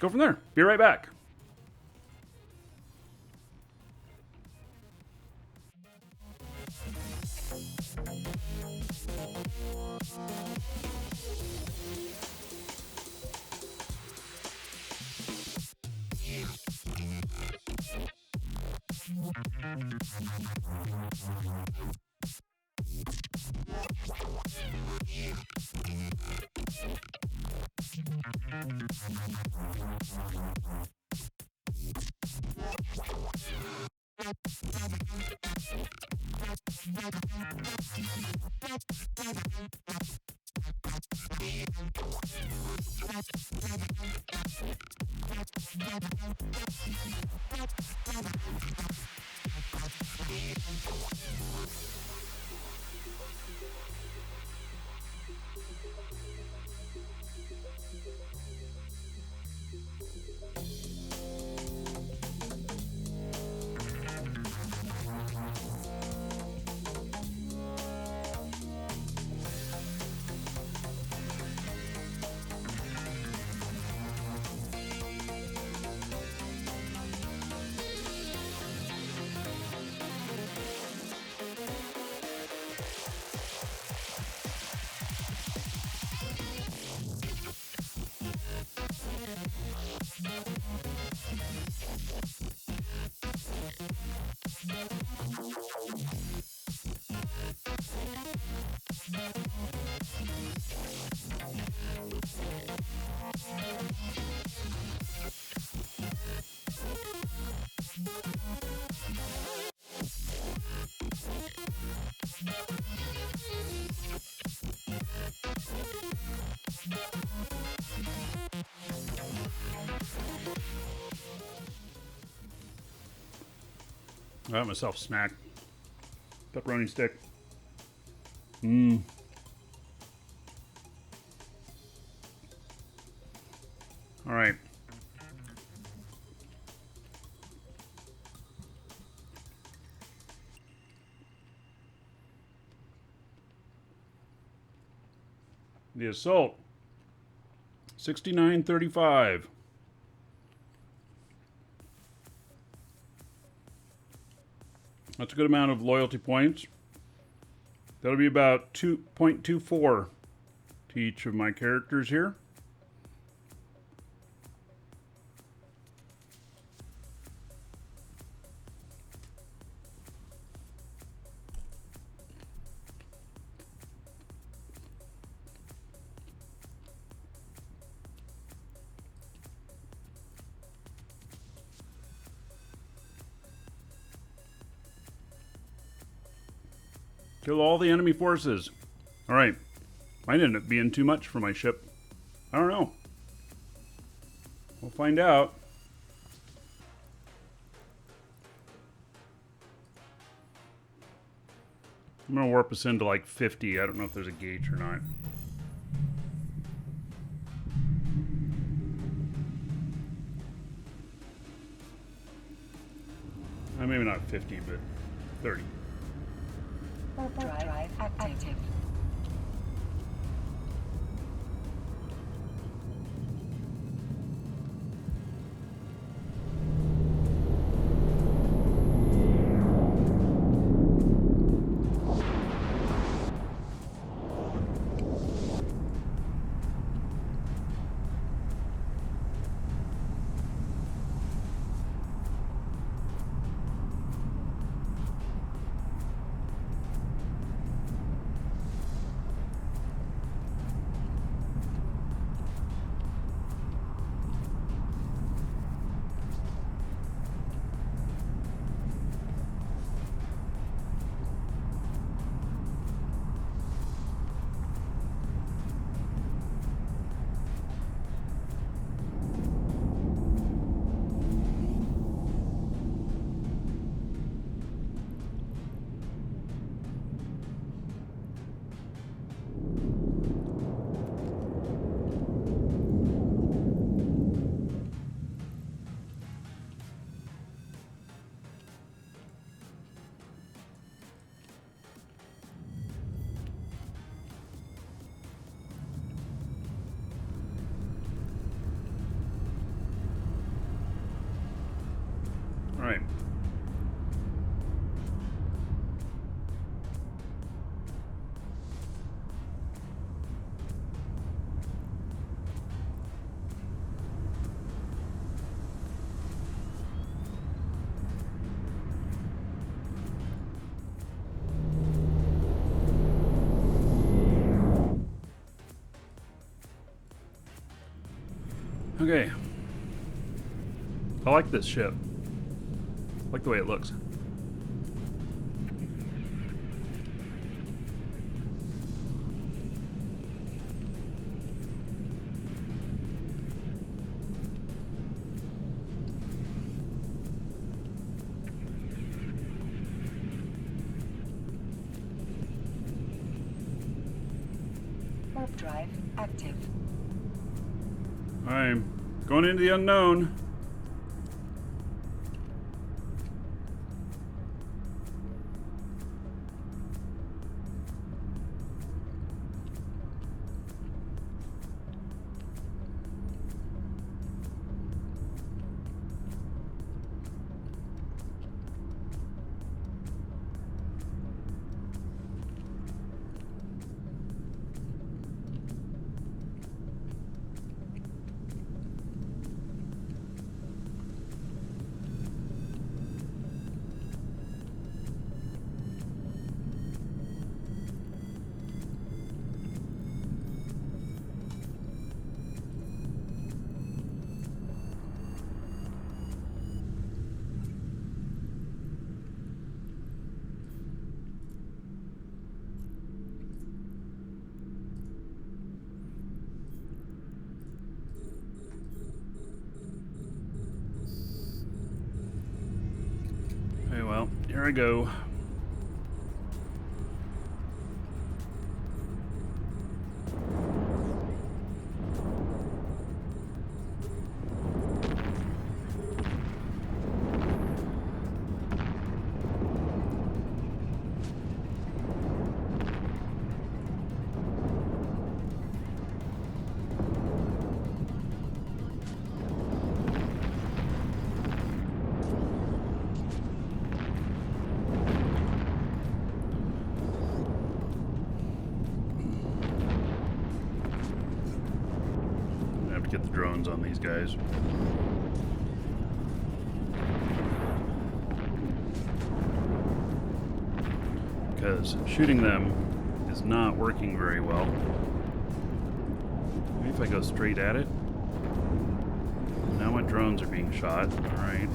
from there. Be right back. I got myself a snack. Pepperoni stick. Mmm. All right. The assault. 69.35. That's a good amount of loyalty points. That'll be about 2.24 to each of my characters here. Kill all the enemy forces. All right. Might end up being too much for my ship. I don't know. We'll find out. I'm going to warp us into like 50. I don't know if there's a gauge or not. Maybe not 50, but 30. Drive active. All right. Okay. I like this ship. I like the way it looks. Warp drive active. I'm going into the unknown. I go. Get the drones on these guys. Because shooting them is not working very well. Maybe if I go straight at it. Now my drones are being shot. Alright.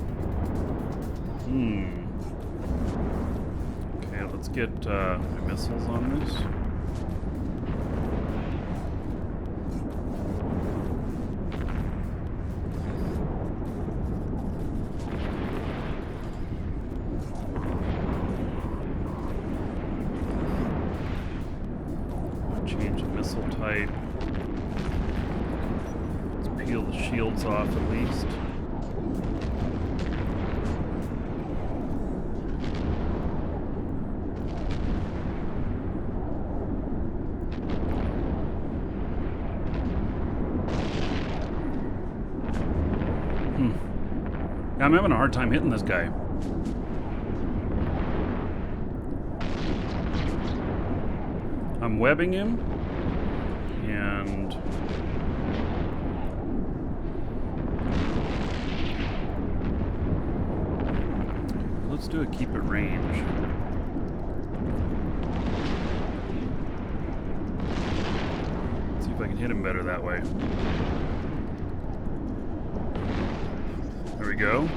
Okay, let's get my missiles on this. Change the missile type. Let's peel the shields off at least. Yeah, I'm having a hard time hitting this guy. I'm webbing him, and let's do a keep at range. Let's see if I can hit him better that way. There we go.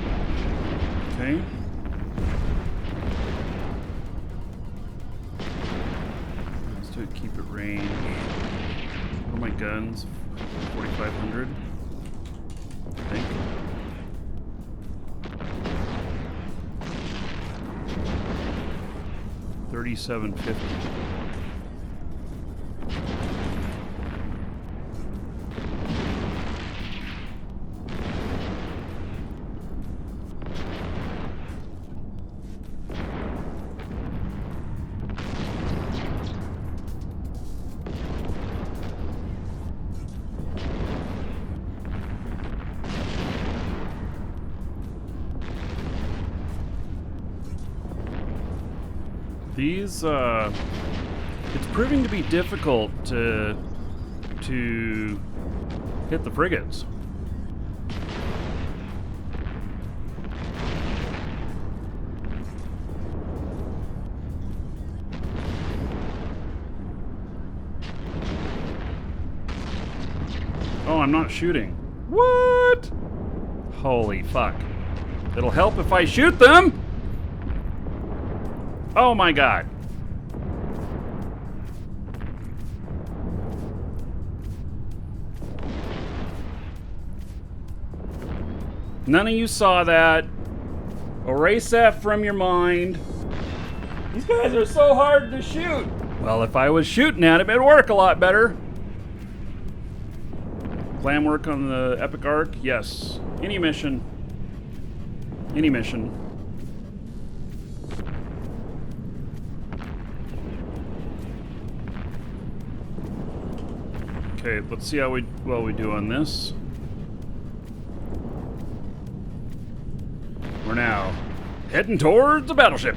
Okay. Keep it range. What are my guns? 4,500. I think. $3,750. These, it's proving to be difficult to hit the frigates. Oh, I'm not shooting. What? Holy fuck. It'll help if I shoot them! Oh my god. None of you saw that. Erase that from your mind. These guys are so hard to shoot. Well, if I was shooting at him, it'd work a lot better. Plan work on the Epic Arc? Yes. Any mission. Any mission. Okay, let's see how well we do on this. We're now heading towards the battleship.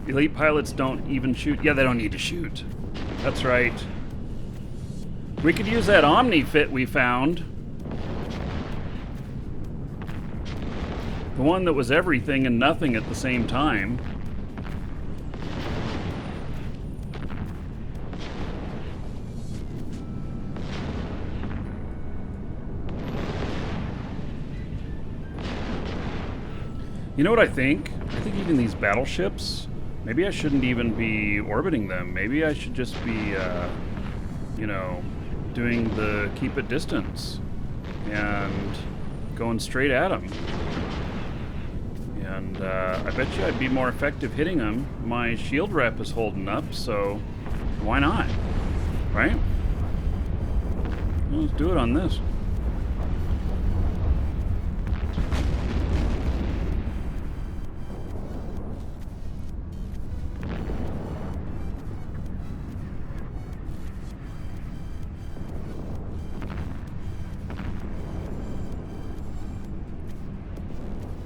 Elite pilots don't even shoot. Yeah, they don't need to shoot. That's right. We could use that Omni fit we found. The one that was everything and nothing at the same time. You know what I think? I think even these battleships, maybe I shouldn't even be orbiting them. Maybe I should just be, you know, doing the keep at distance and going straight at them. And I bet you I'd be more effective hitting them. My shield rep is holding up, so why not? Right? Well, let's do it on this.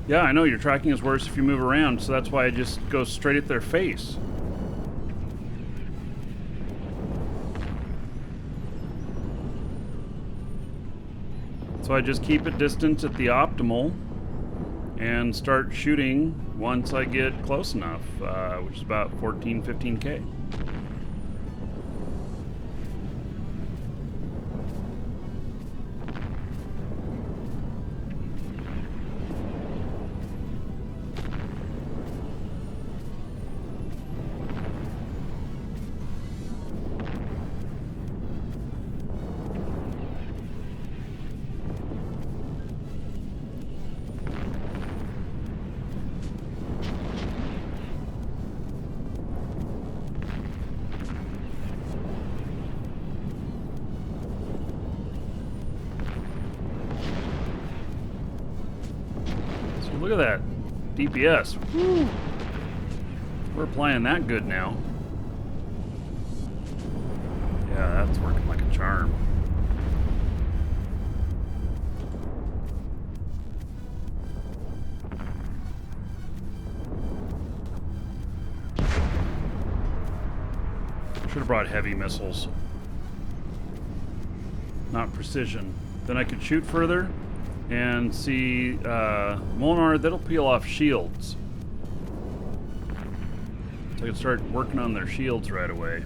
Yeah, I know your tracking is worse if you move around, so that's why I just go straight at their face. So I just keep it distance at the optimal and start shooting once I get close enough, which is about 14, 15K. Look at that DPS. Woo. We're playing that good now. Yeah, that's working like a charm. Should have brought heavy missiles. Not precision. Then I could shoot further and see Molnar, that'll peel off shields. So I can start working on their shields right away.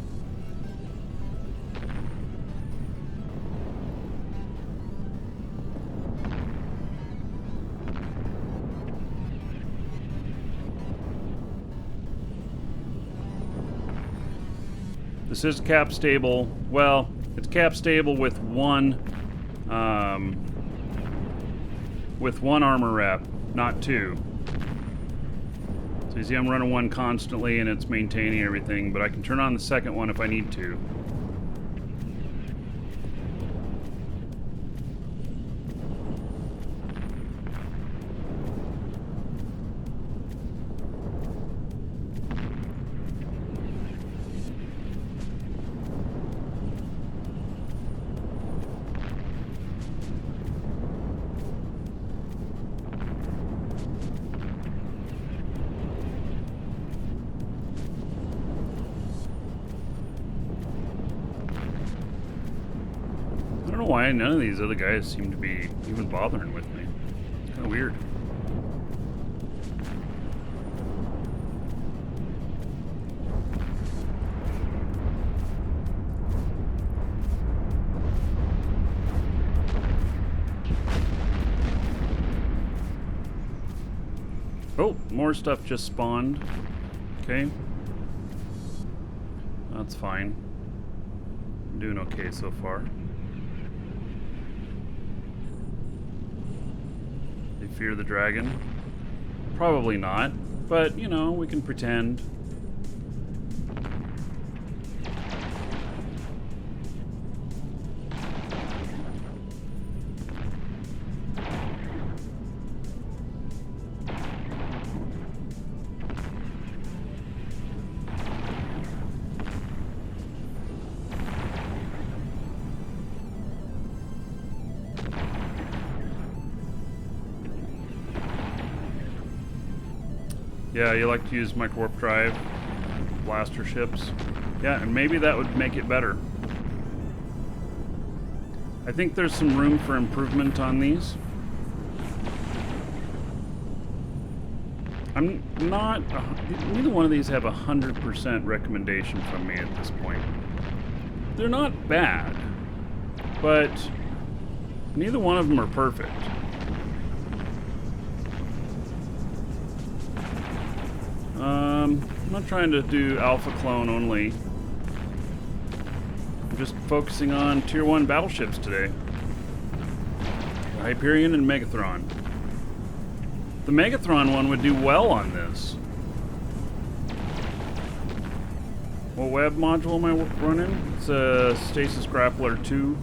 This is cap stable. Well, it's cap stable with one armor rep, not two. So you see I'm running one constantly and it's maintaining everything, but I can turn on the second one if I need to. I don't know why none of these other guys seem to be even bothering with me. It's kind of weird. Oh, more stuff just spawned. Okay. That's fine. I'm doing okay so far. They fear the dragon? Probably not, but you know, we can pretend. Yeah, you like to use micro-warp drive blaster ships. Yeah, and maybe that would make it better. I think there's some room for improvement on these. I'm not... neither one of these have 100% recommendation from me at this point. They're not bad, but neither one of them are perfect. I'm not trying to do alpha clone only. just focusing on Tier 1 battleships today. Hyperion and Megathron. The Megathron one would do well on this. What web module am I running? It's a Stasis Grappler 2.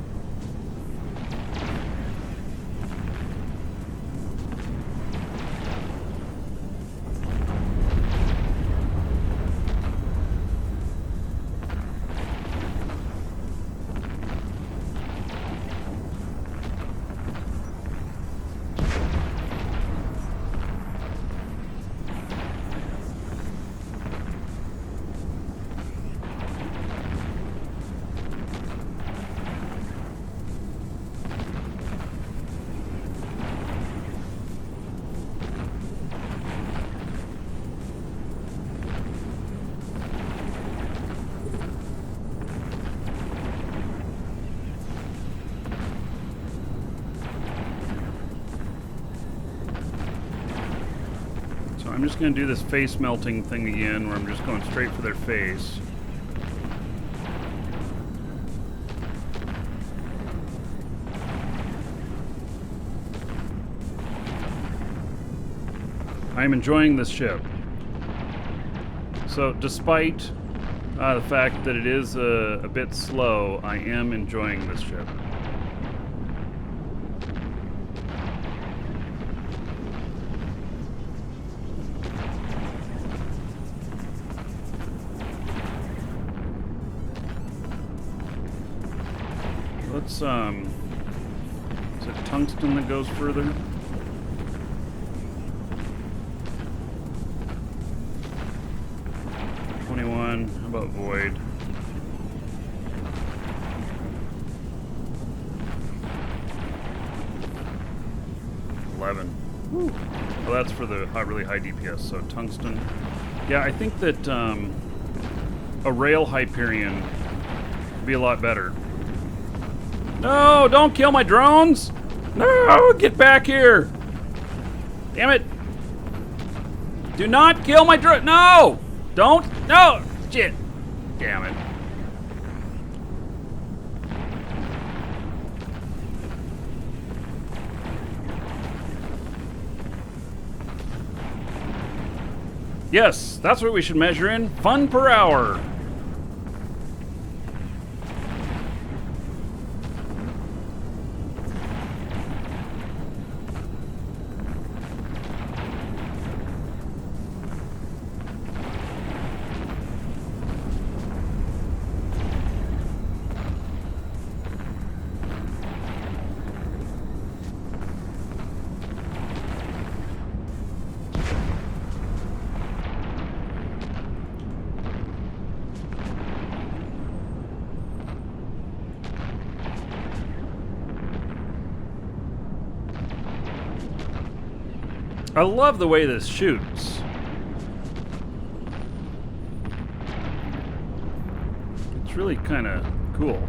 I'm just going to do this face melting thing again, where I'm just going straight for their face. I'm enjoying this ship. So despite the fact that it is a bit slow, I am enjoying this ship. Let's, is it tungsten that goes further? How about void? Woo. Well, that's for the really high DPS, so tungsten. Yeah, I think that a rail Hyperion would be a lot better. No, don't kill my drones! No, get back here! Damn it! Do not kill my drone! No! Don't! No! Shit! Damn it. Yes, that's what we should measure in. Fun per hour. I love the way this shoots. It's really kind of cool.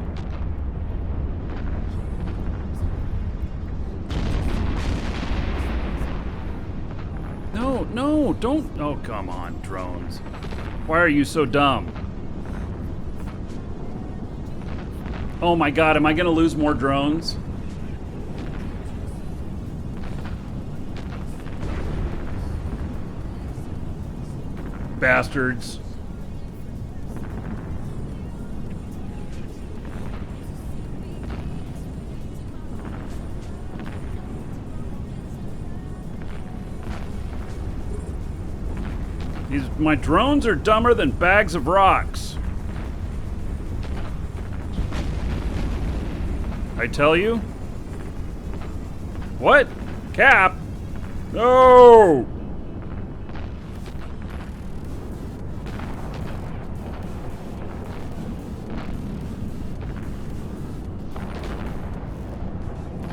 No, no, don't. Oh, come on, drones. Why are you so dumb? Oh my god, am I gonna lose more drones? Bastards. My drones are dumber than bags of rocks. I tell you. What? Cap? No!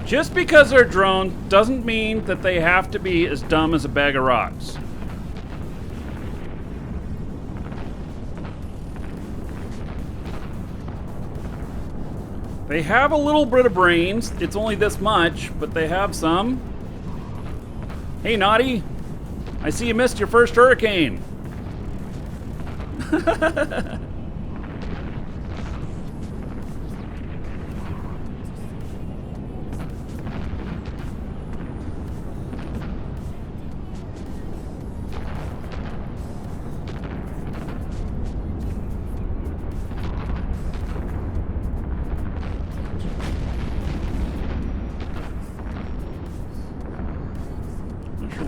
Just because they're drones doesn't mean that they have to be as dumb as a bag of rocks. They have a little bit of brains. It's only this much, but they have some. Hey, Naughty. I see you missed your first hurricane.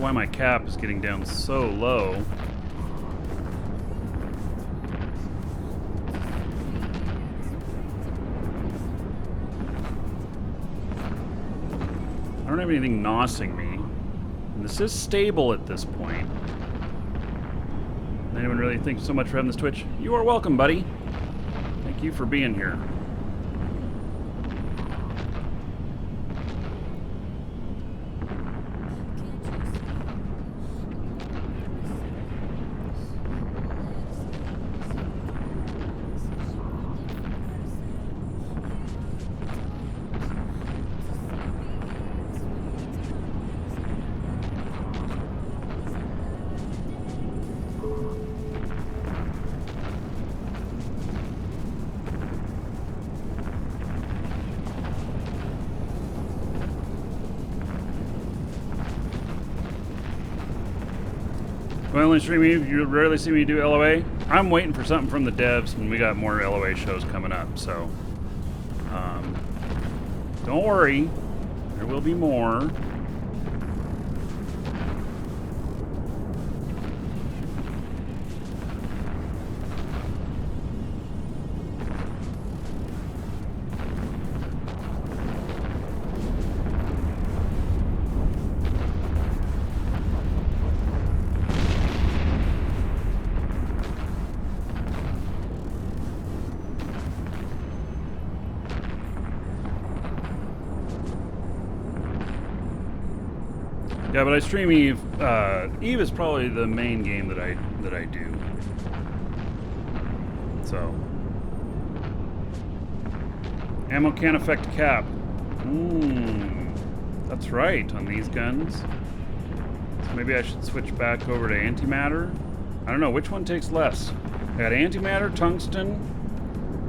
why my cap is getting down so low. I don't have anything nosing me. And this is stable at this point. Anyone really thank you so much for having this Twitch? You are welcome, buddy. Thank you for being here. I only stream you rarely see me do LOA. I'm waiting for something from the devs, and we got more LOA shows coming up, so don't worry, there will be more. Yeah, but I stream Eve. Eve is probably the main game that I do. So, ammo can't affect cap. That's right on these guns. So maybe I should switch back over to antimatter. I don't know which one takes less. I got antimatter, tungsten,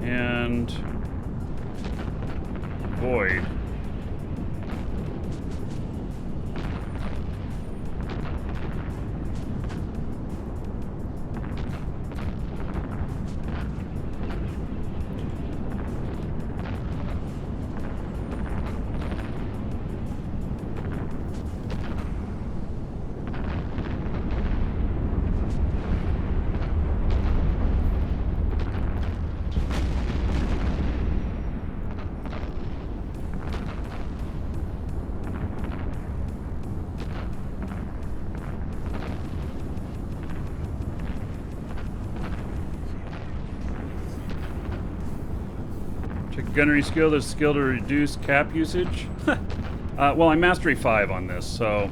and void. Gunnery skill, there's skill to reduce cap usage. Well, I'm Mastery 5 on this, so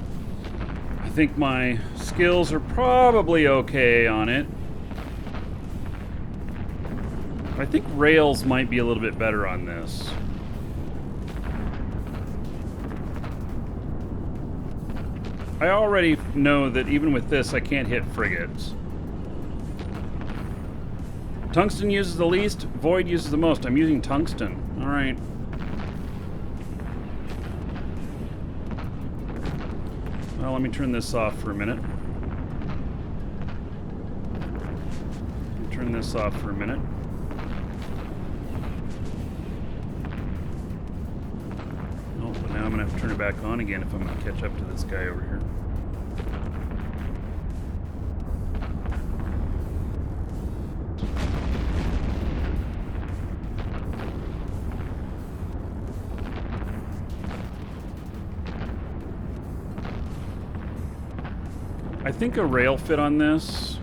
I think my skills are probably okay on it. I think rails might be a little bit better on this. I already know that even with this, I can't hit frigates. Tungsten uses the least, void uses the most. I'm using tungsten. All right. Well, let me turn this off for a minute. Turn this off for a minute. Oh, but now I'm gonna have to turn it back on again if I'm gonna catch up to this guy over here. I think a rail fit on this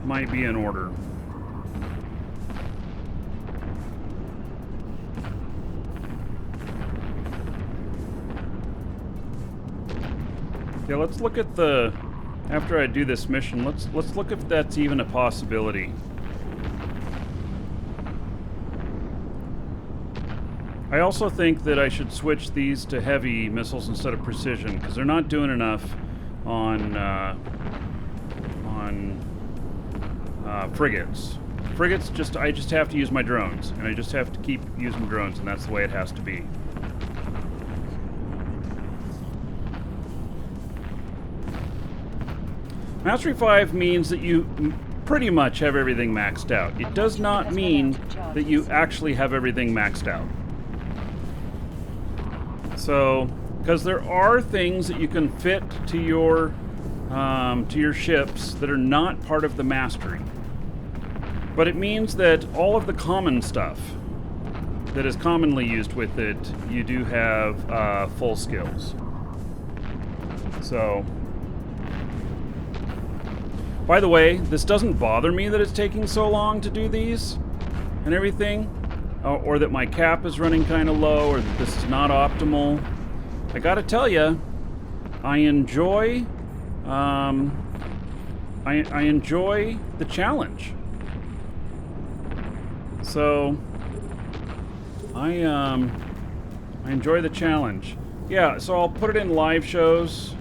might be in order. Yeah, let's look at the, after I do this mission, let's look if that's even a possibility. I also think that I should switch these to heavy missiles instead of precision, because they're not doing enough on frigates. Frigates, I just have to use my drones, and I just have to keep using drones, and that's the way it has to be. Mastery 5 means that you pretty much have everything maxed out. It does not mean that you actually have everything maxed out. So, because there are things that you can fit to your ships that are not part of the mastery. But it means that all of the common stuff that is commonly used with it, you do have full skills. So, by the way, this doesn't bother me that it's taking so long to do these and everything, or that my cap is running kind of low, or that this is not optimal. I gotta tell you, I enjoy I enjoy the challenge. So I enjoy the challenge. Yeah, so I'll put it in live shows.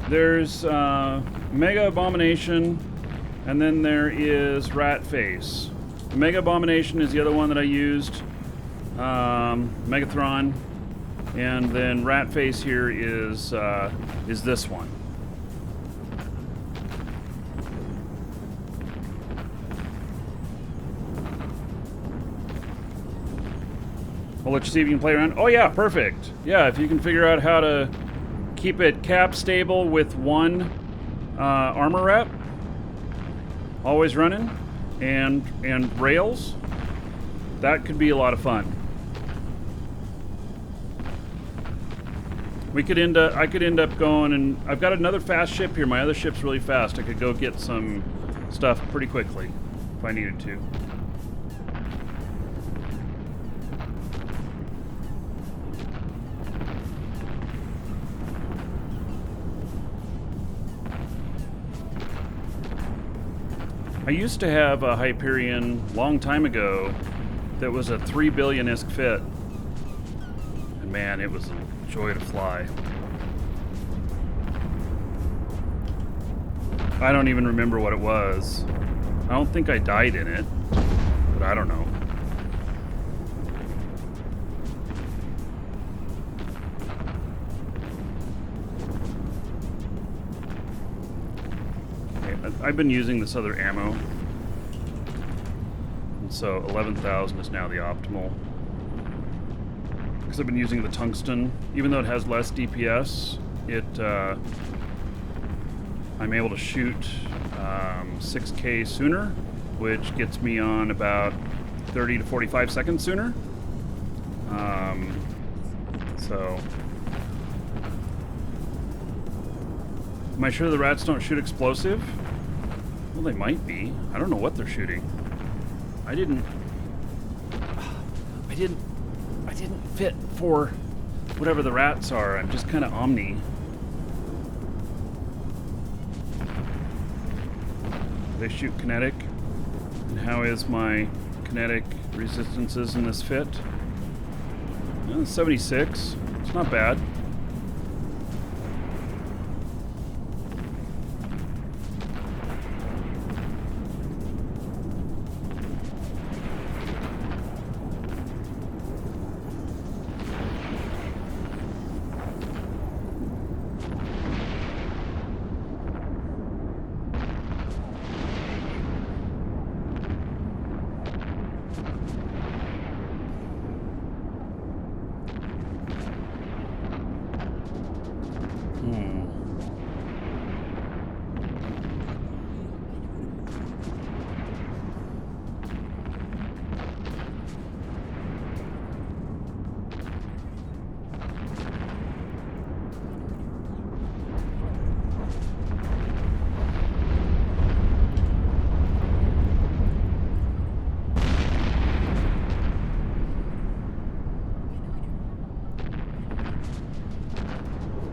There's Mega Abomination, and then there is Rat Face. The Mega Abomination is the other one that I used. Megathron. And then Rat Face here is this one. I'll let you see if you can play around. Oh yeah, perfect. Yeah, if you can figure out how to keep it cap stable with one armor rep, always running, and rails, that could be a lot of fun. I could end up going, and I've got another fast ship here. My other ship's really fast. I could go get some stuff pretty quickly if I needed to. I used to have a Hyperion long time ago that was a 3 billion-isk fit. And man, it was a joy to fly. I don't even remember what it was. I don't think I died in it, but I don't know. I've been using this other ammo, and so 11,000 is now the optimal. Because I've been using the tungsten, even though it has less DPS, I'm able to shoot 6K sooner, which gets me on about 30 to 45 seconds sooner. So, am I sure the rats don't shoot explosive? Well, they might be. I don't know what they're shooting. I didn't fit for whatever the rats are. I'm just kind of omni. They shoot kinetic. And how is my kinetic resistances in this fit? 76. It's not bad.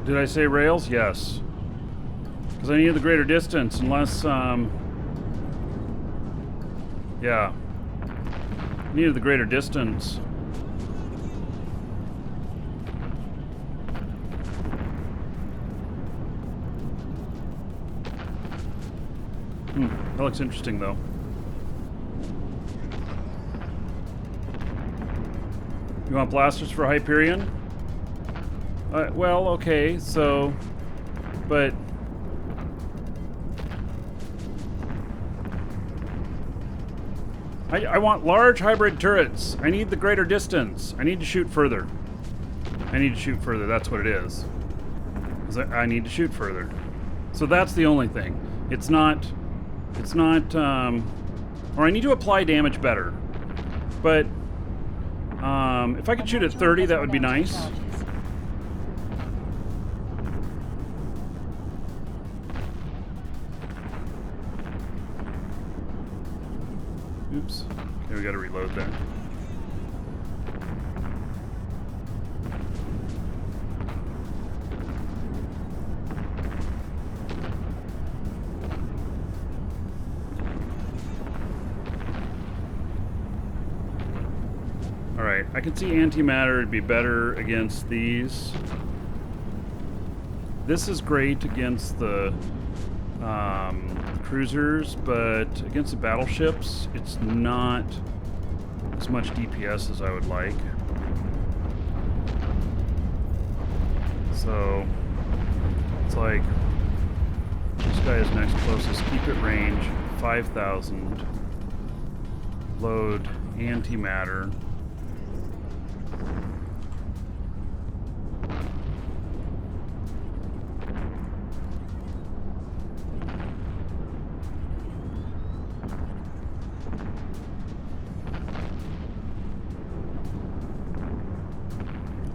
Did I say rails? Yes. Because I needed the greater distance, unless, yeah. Needed the greater distance. That looks interesting, though. You want blasters for Hyperion? Well, okay, so, but I want large hybrid turrets. I need the greater distance. I need to shoot further. That's what it is. 'Cause I need to shoot further. So that's the only thing. It's not, or I need to apply damage better. But, if I could shoot at 30, that would be nice. Oops. Okay, we gotta reload there. Alright, I can see antimatter would be better against these. This is great against the cruisers, but against the battleships, it's not as much DPS as I would like. So, it's like, this guy is next closest, keep it range, 5,000. Load antimatter.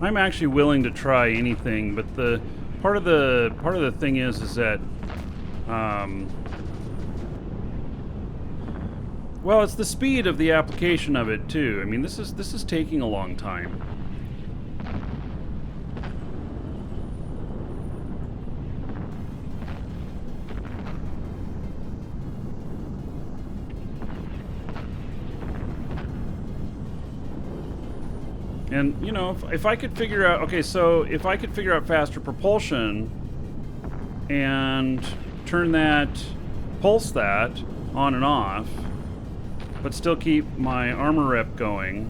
I'm actually willing to try anything, but the part of the thing is that well, it's the speed of the application of it too. I mean, this is taking a long time. And, you know, if I could figure out... Okay, so if I could figure out faster propulsion and turn that... pulse that on and off, but still keep my armor rep going,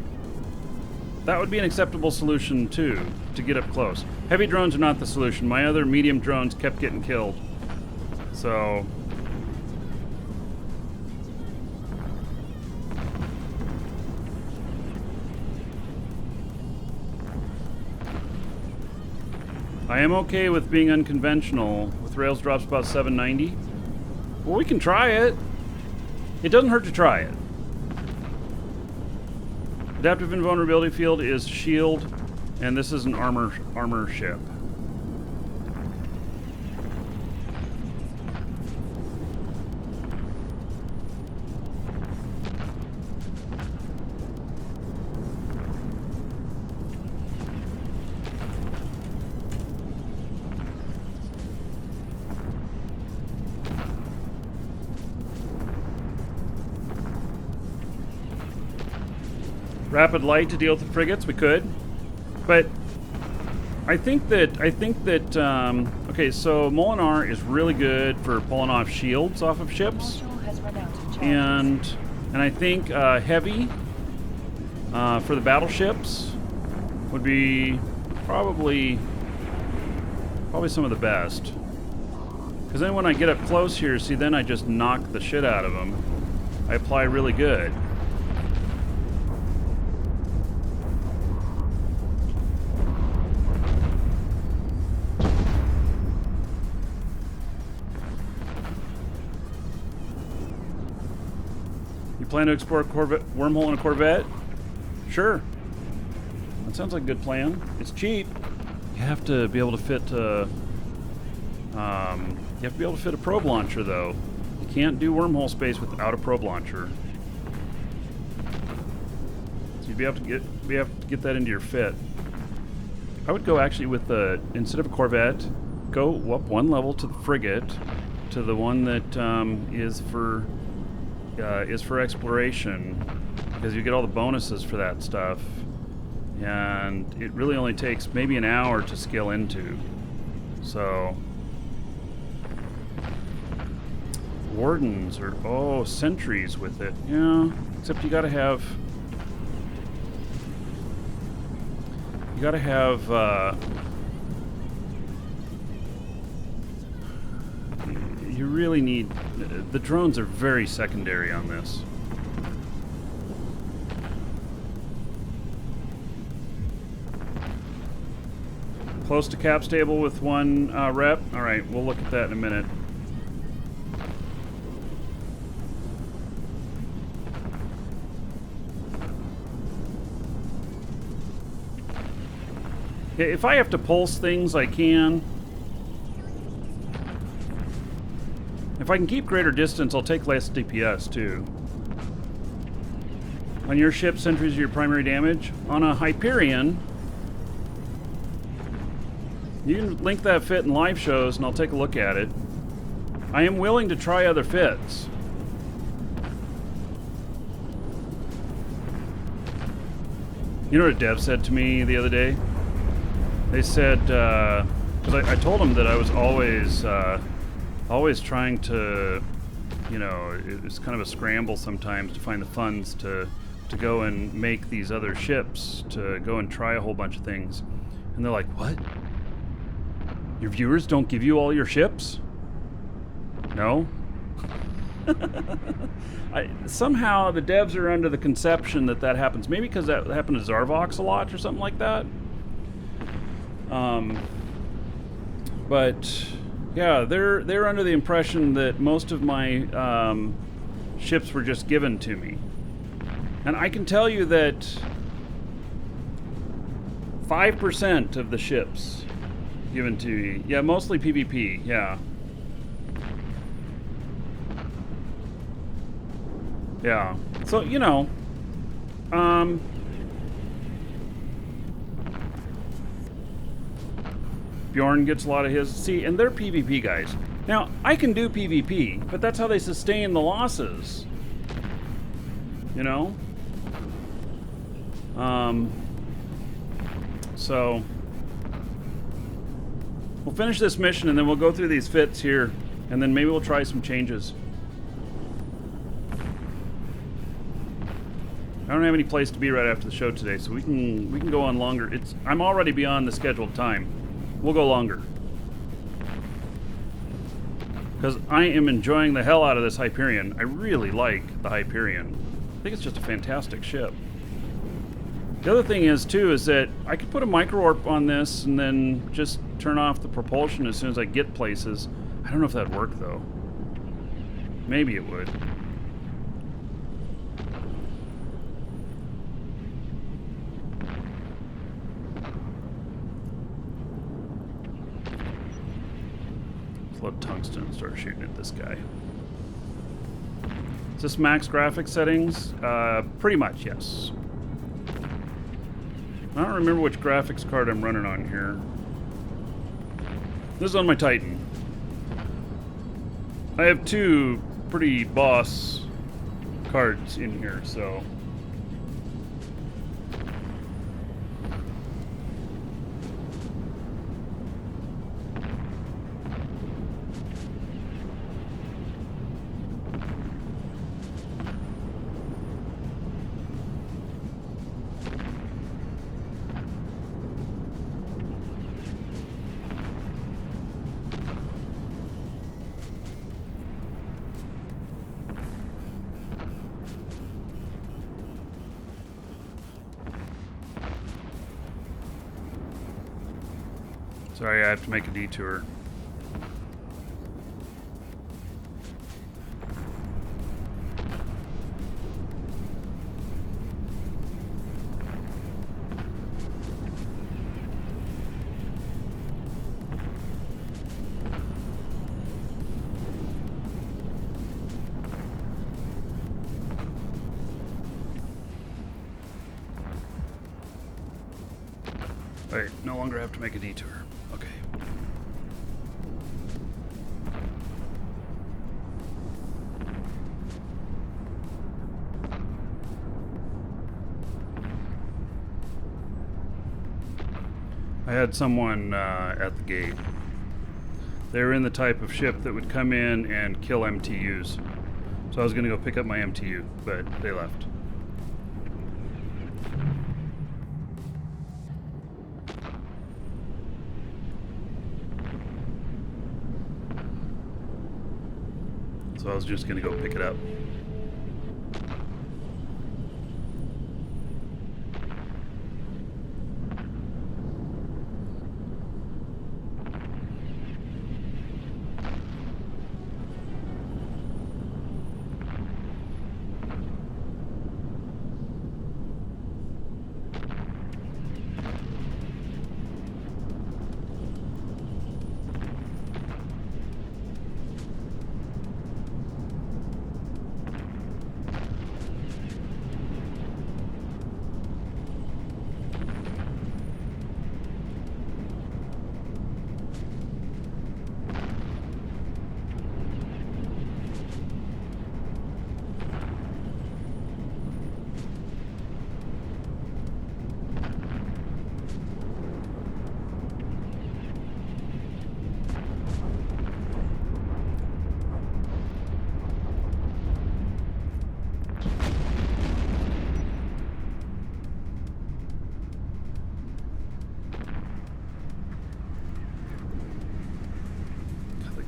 that would be an acceptable solution, too, to get up close. Heavy drones are not the solution. My other medium drones kept getting killed. So... I am okay with being unconventional. With rails drops about 790. Well, we can try it. It doesn't hurt to try it. Adaptive invulnerability field is shield, and this is an armor ship. Rapid light to deal with the frigates, we could, but I think that okay, so Molinar is really good for pulling off shields off of ships, and I think heavy for the battleships would be probably some of the best, because then when I get up close here, see, then I just knock the shit out of them. I apply really good. Plan to explore a Corvette wormhole in a Corvette? Sure. That sounds like a good plan. It's cheap. You have to be able to fit a probe launcher, though. You can't do wormhole space without a probe launcher. So you'd be able to get that into your fit. I would go actually with the, instead of a Corvette, go up one level to the frigate, to the one that is for exploration, because you get all the bonuses for that stuff, and it really only takes maybe an hour to skill into. So wardens or sentries with it, yeah. Except you gotta have you really need... The drones are very secondary on this. Close to cap stable with one rep. All right, we'll look at that in a minute. Yeah, if I have to pulse things, I can. If I can keep greater distance, I'll take less DPS too. On your ship, sentries are your primary damage. On a Hyperion, you can link that fit in live shows and I'll take a look at it. I am willing to try other fits. You know what a dev said to me the other day? They said, because I told them that I was always trying to, you know, it's kind of a scramble sometimes to find the funds to go and make these other ships, to go and try a whole bunch of things. And they're like, what? Your viewers don't give you all your ships? No? Somehow the devs are under the conception that that happens. Maybe because that happened to Zarvox a lot or something like that. But yeah, they're under the impression that most of my ships were just given to me. And I can tell you that 5% of the ships given to me, yeah, mostly PvP, yeah. Yeah, so, you know, Bjorn gets a lot of his. See, and they're PvP guys. Now, I can do PvP, but that's how they sustain the losses. You know? So we'll finish this mission and then we'll go through these fits here and then maybe we'll try some changes. I don't have any place to be right after the show today, so we can go on longer. I'm already beyond the scheduled time. We'll go longer. Because I am enjoying the hell out of this Hyperion. I really like the Hyperion. I think it's just a fantastic ship. The other thing is, too, is that I could put a micro-warp on this and then just turn off the propulsion as soon as I get places. I don't know if that'd work, though. Maybe it would. Let's load tungsten and start shooting at this guy. Is this max graphics settings? Pretty much, yes. I don't remember which graphics card I'm running on here. This is on my Titan. I have two pretty boss cards in here, so... Sorry, I have to make a detour. Wait, no longer have to make a detour. Okay. I had someone at the gate. They were in the type of ship that would come in and kill MTUs. So I was going to go pick up my MTU, but they left. So I was just going to go pick it up.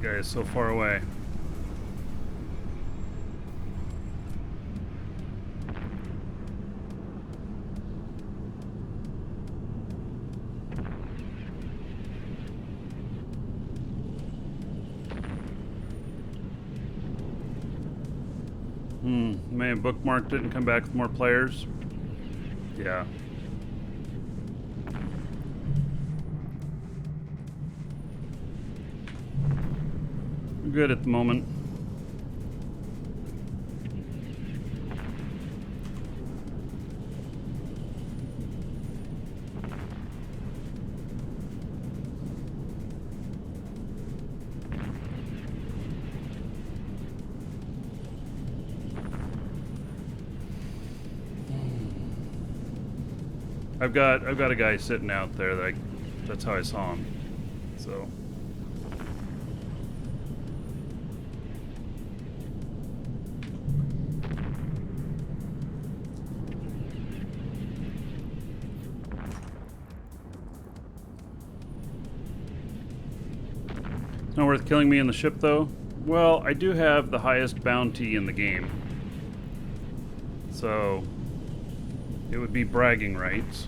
guy is so far away. May have bookmarked it and come back with more players. Yeah. We're good at the moment. I've got a guy sitting out there that's how I saw him. So it's not worth killing me in the ship though. Well, I do have the highest bounty in the game. So it would be bragging rights.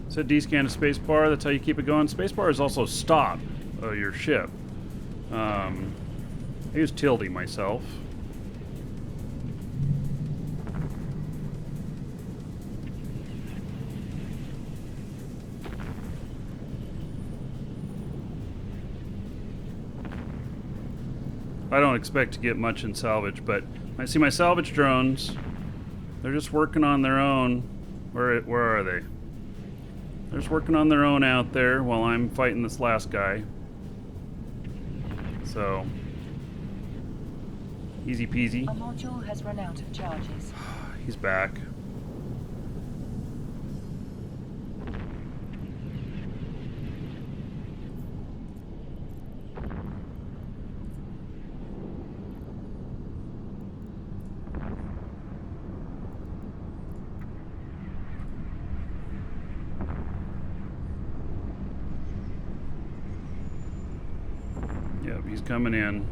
So D-scan to spacebar, that's how you keep it going. Spacebar is also stop your ship. I use tilde myself. I don't expect to get much in salvage, but I see my salvage drones. They're just working on their own. Where are they? They're just working on their own out there while I'm fighting this last guy. So, easy peasy. A module has run out of charges. He's back. Yep, he's coming in.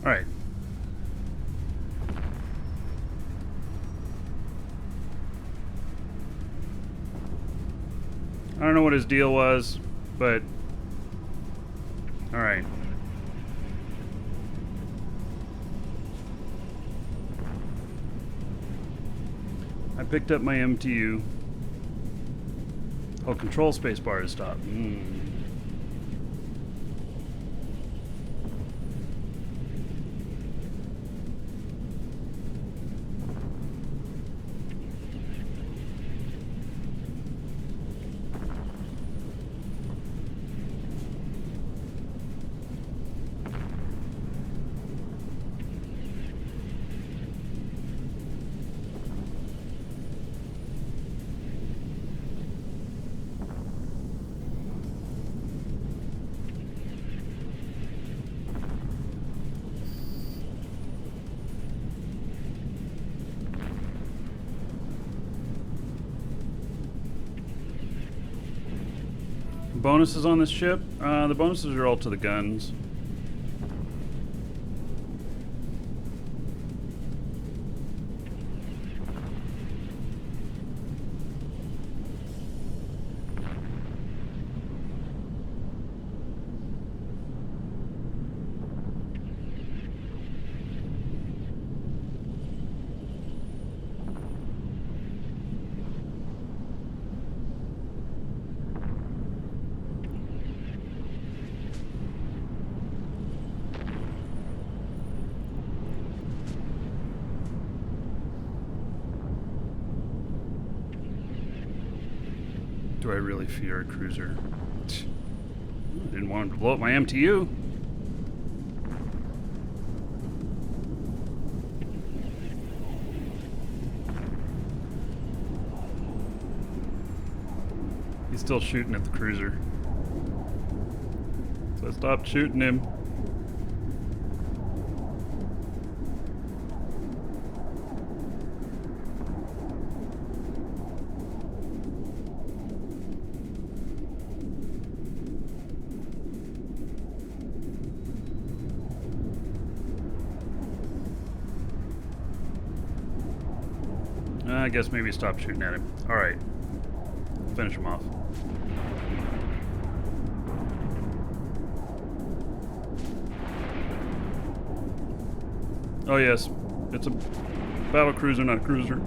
All right. I don't know what his deal was, but all right. I picked up my MTU. Oh, control space bar to stop. Bonuses on this ship? The bonuses are all to the guns. Do I really fear a cruiser? I didn't want him to blow up my MTU. He's still shooting at the cruiser. So I stopped shooting him. I guess maybe stop shooting at him. Alright. Finish him off. Oh yes. It's a battle cruiser, not a cruiser.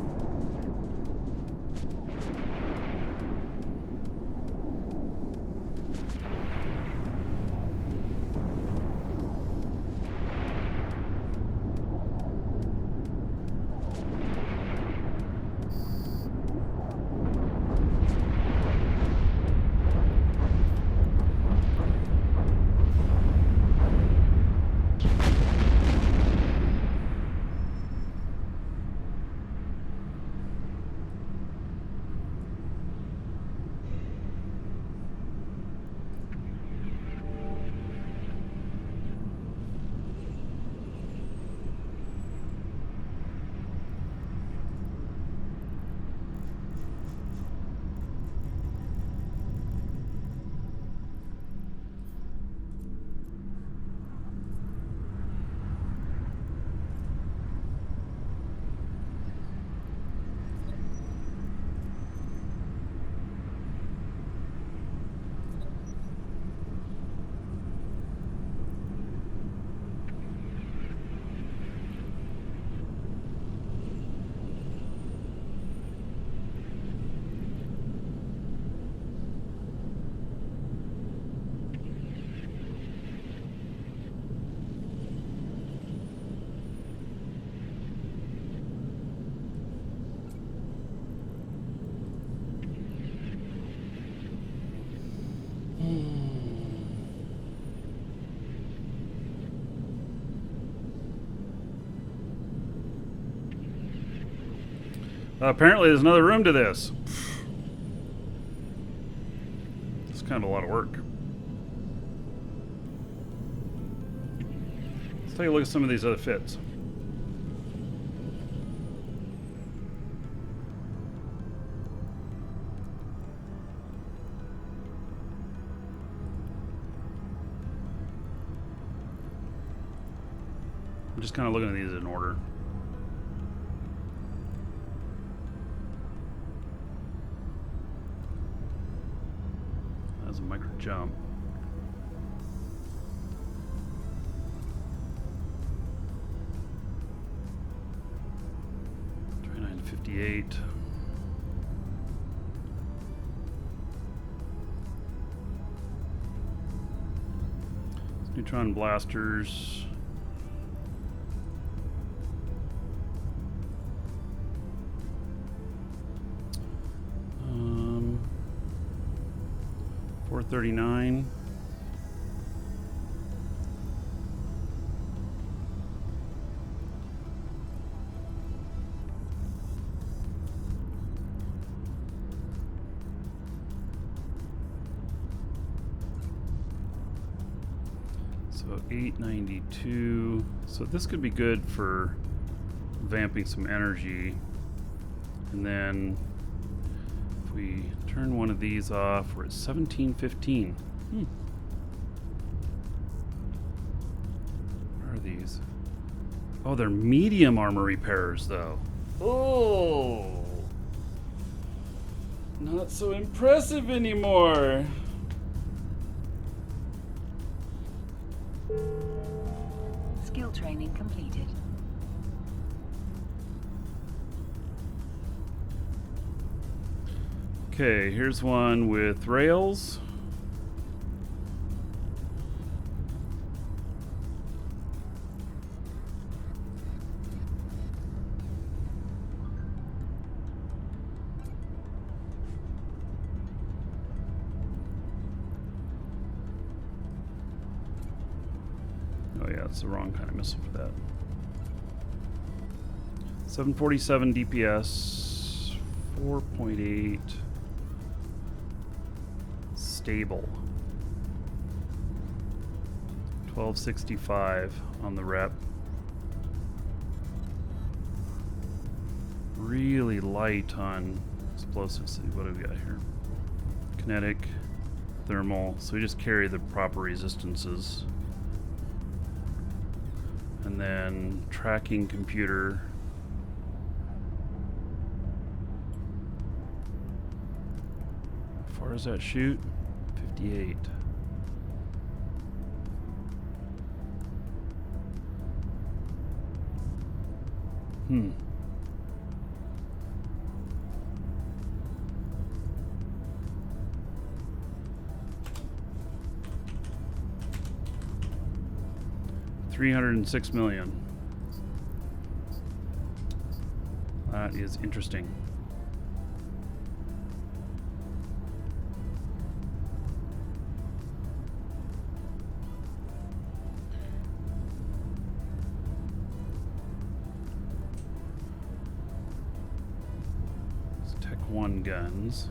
Apparently there's another room to this. It's kind of a lot of work. Let's take a look at some of these other fits. I'm just kind of looking at these in order. That's a micro jump. $29.58. Neutron blasters. Um, 439. So 892. So this could be good for vamping some energy. And then if we turn one of these off, we're at 1715. What are these? Oh, they're medium armor repairs, though. Oh, not so impressive anymore. Skill training completed. Okay, here's one with rails. Oh yeah, it's the wrong kind of missile for that. 747 DPS, 4.8. Stable. 1265 on the rep. Really light on explosives. What do we got here? Kinetic, thermal. So we just carry the proper resistances. And then tracking computer. How far does that shoot? 58. Hmm. $306 million. That is interesting. Tech 1 guns.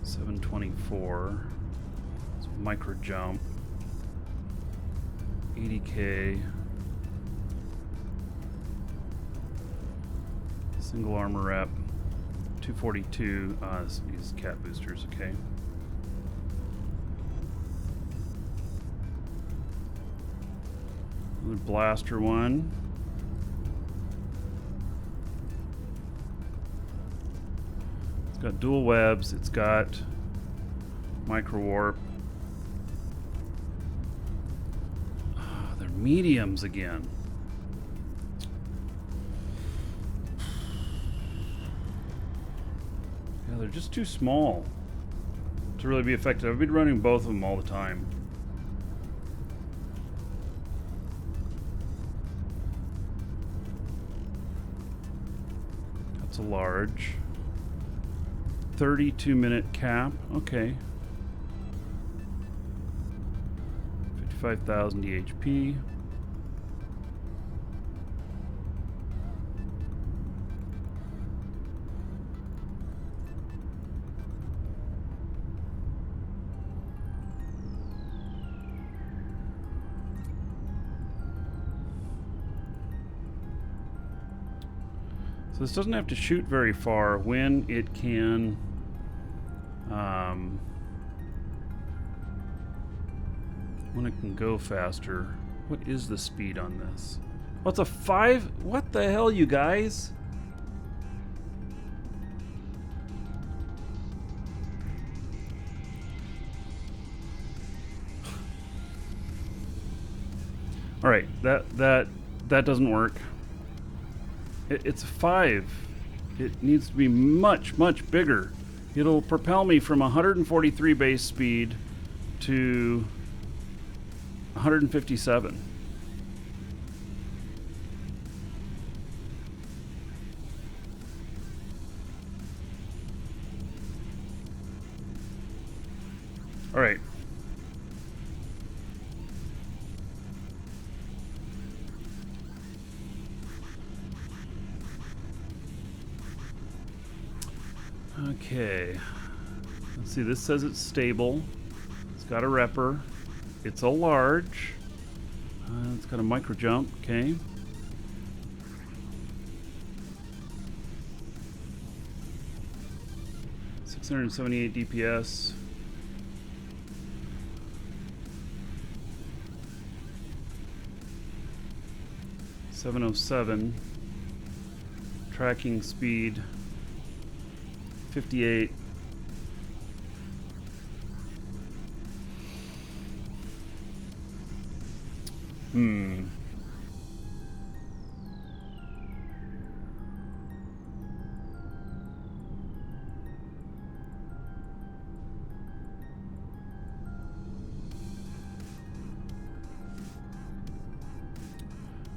$724. It's micro jump. 80K. Single armor rep. 242. These cat boosters, okay. Another blaster one. It's got dual webs. It's got micro warp. They're mediums again. Yeah, they're just too small to really be effective. I've been running both of them all the time. That's a large. 32-minute cap. Okay. 55,000 DHP. So this doesn't have to shoot very far when it can go faster. What is the speed on this? What's a 5? What the hell, you guys? All right, that doesn't work. It's a 5. It needs to be much, much bigger. It'll propel me from 143 base speed to 157. All right. Okay. Let's see, this says it's stable. It's got a repper. It's a large. It's got a micro jump, okay. .678 DPS. .707. Tracking speed 58.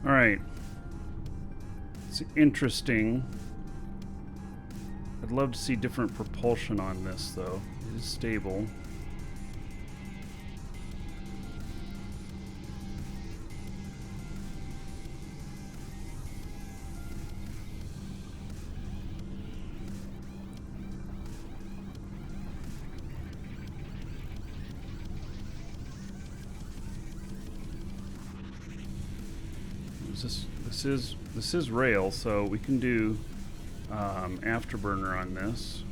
All right. It's interesting. I'd love to see different propulsion on this, though. It is stable. This is rail, so we can do afterburner on this.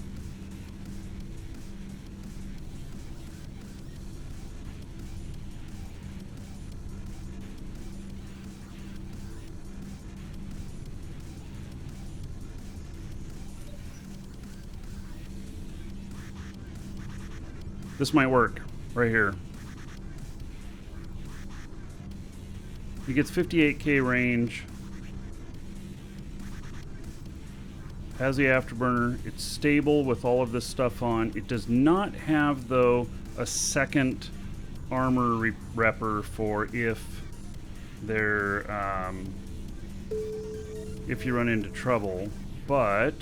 This might work right here. He gets 58k range. Has the afterburner. It's stable with all of this stuff on. It does not have, though, a second armor repper for if they're if you run into trouble, but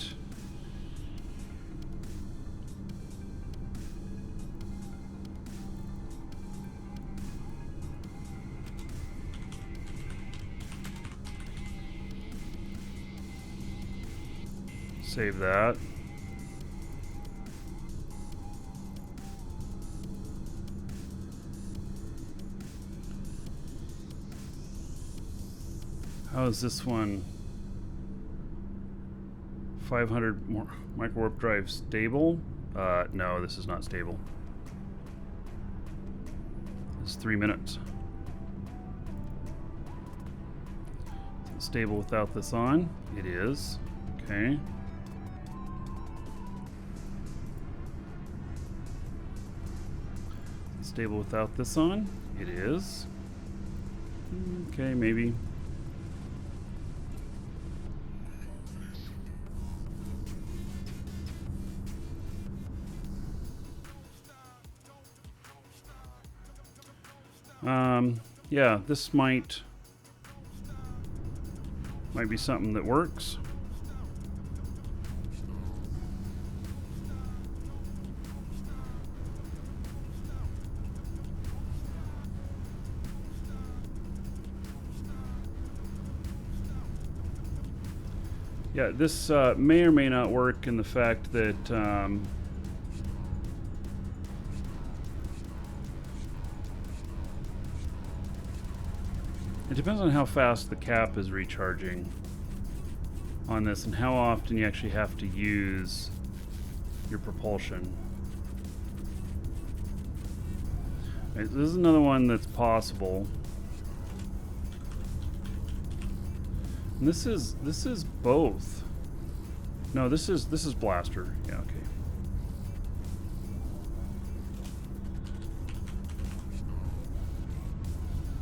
save that. How is this one? 500 more micro warp drive stable? No, this is not stable. It's 3 minutes. Is it stable without this on? It is. Okay. Stable without this on? It is. Okay, maybe. Yeah, this might be something that works. Yeah, this may or may not work in the fact that it depends on how fast the cap is recharging on this and how often you actually have to use your propulsion. Right, this is another one that's possible. And this is both. No, this is blaster. Yeah, okay.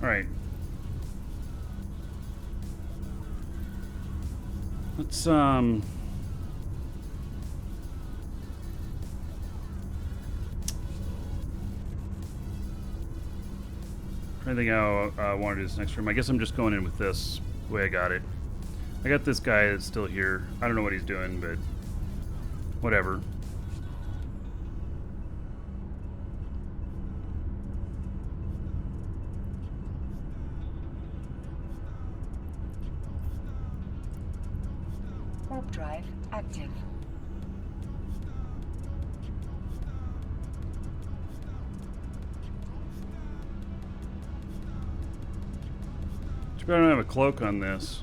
All right. Let's trying to think how I want to do this next room. I guess I'm just going in with this the way I got it. I got this guy that's still here. I don't know what he's doing, but whatever. Warp drive active. Too bad I don't have a cloak on this.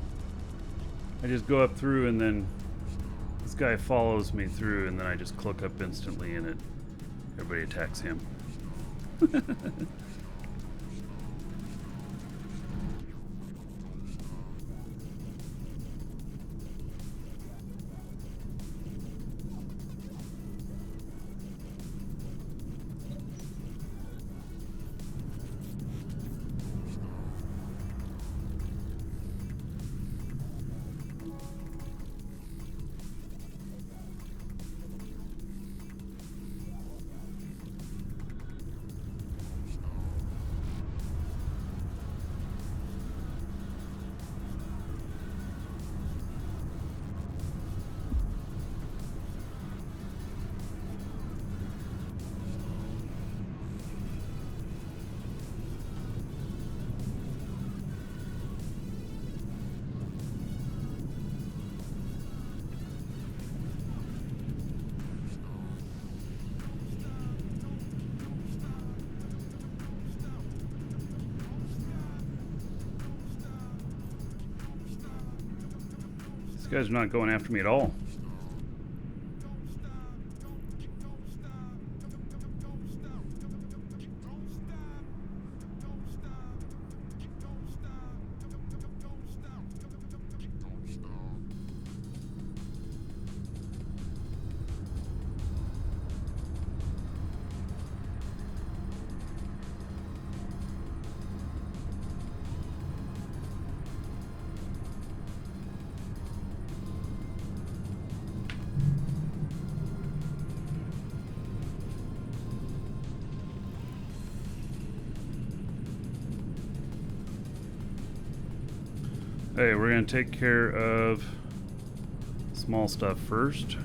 I just go up through and then this guy follows me through and then I just cloak up instantly and everybody attacks him. These guys are not going after me at all. Okay, we're going to take care of small stuff first.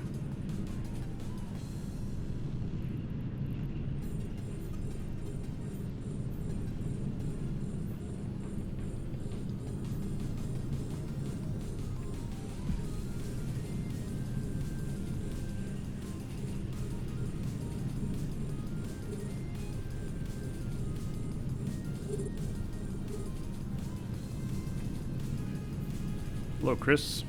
Hello, Chris.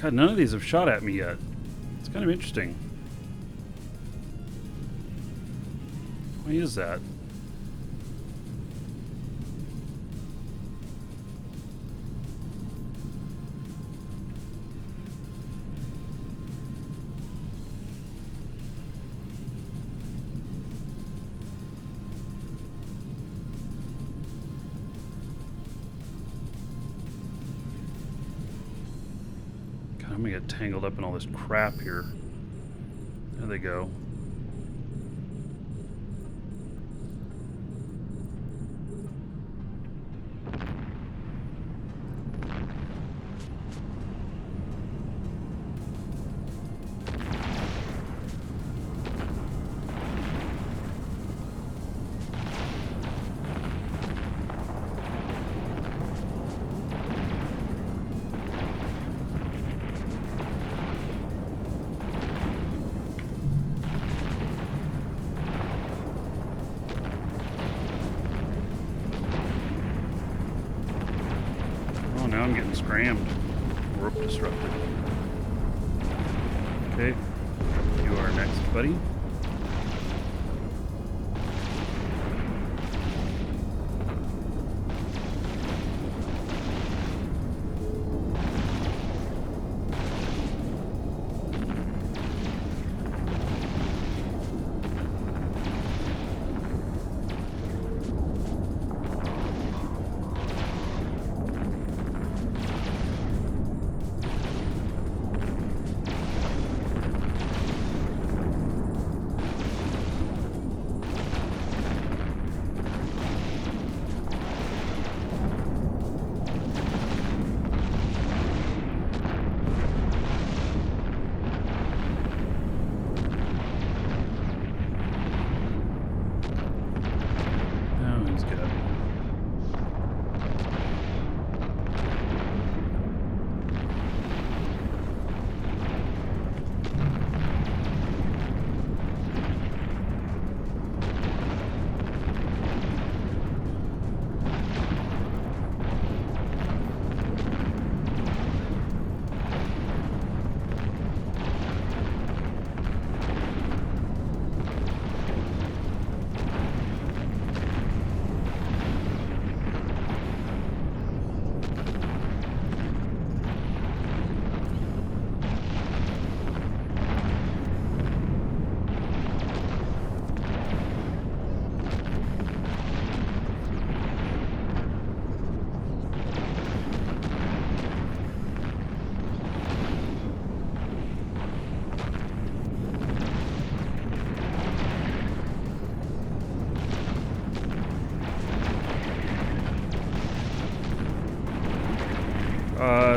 God, none of these have shot at me yet. It's kind of interesting. Why is that? I'm gonna get tangled up in all this crap here. There they go. I'm getting scrammed. Warp disrupted. Okay. You are next, buddy.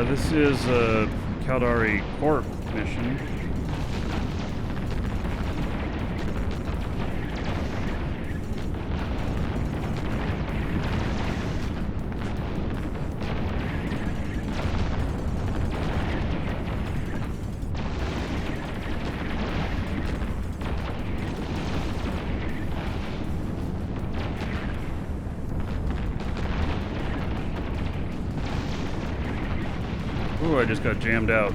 This is a Caldari Corp mission. Ooh, I just got jammed out.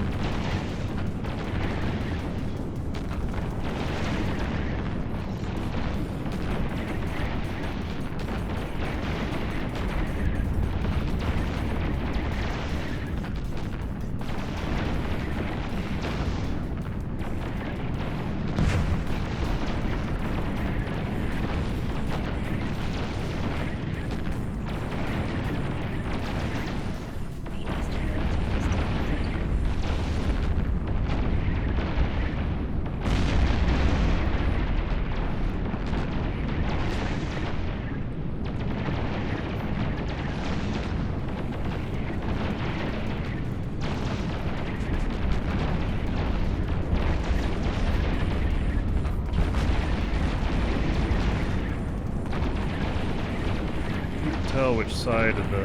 Tell which side of the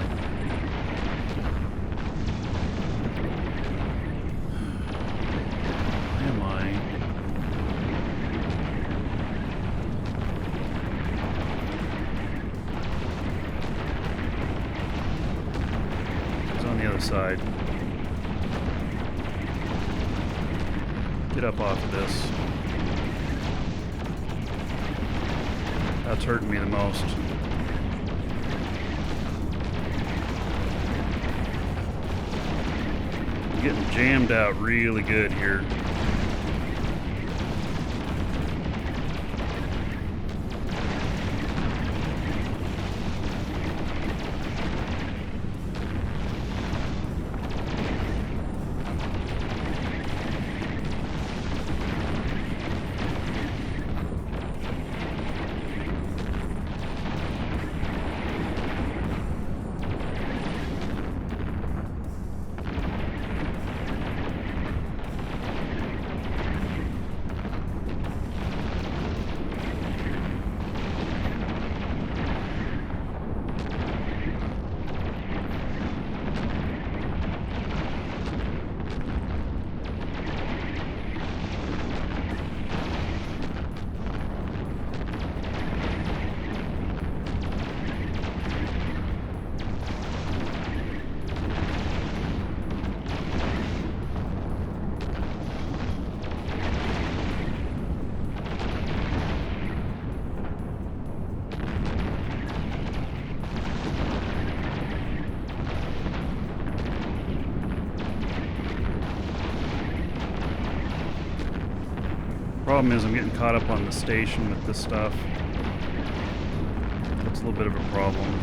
am I? It's on the other side. Get up off of this. That's hurting me the most. Getting jammed out really good here. problem is I'm getting caught up on the station with this stuff. That's a little bit of a problem.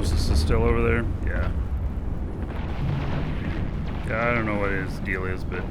This is still over there? Yeah. Yeah, I don't know what his deal is, but...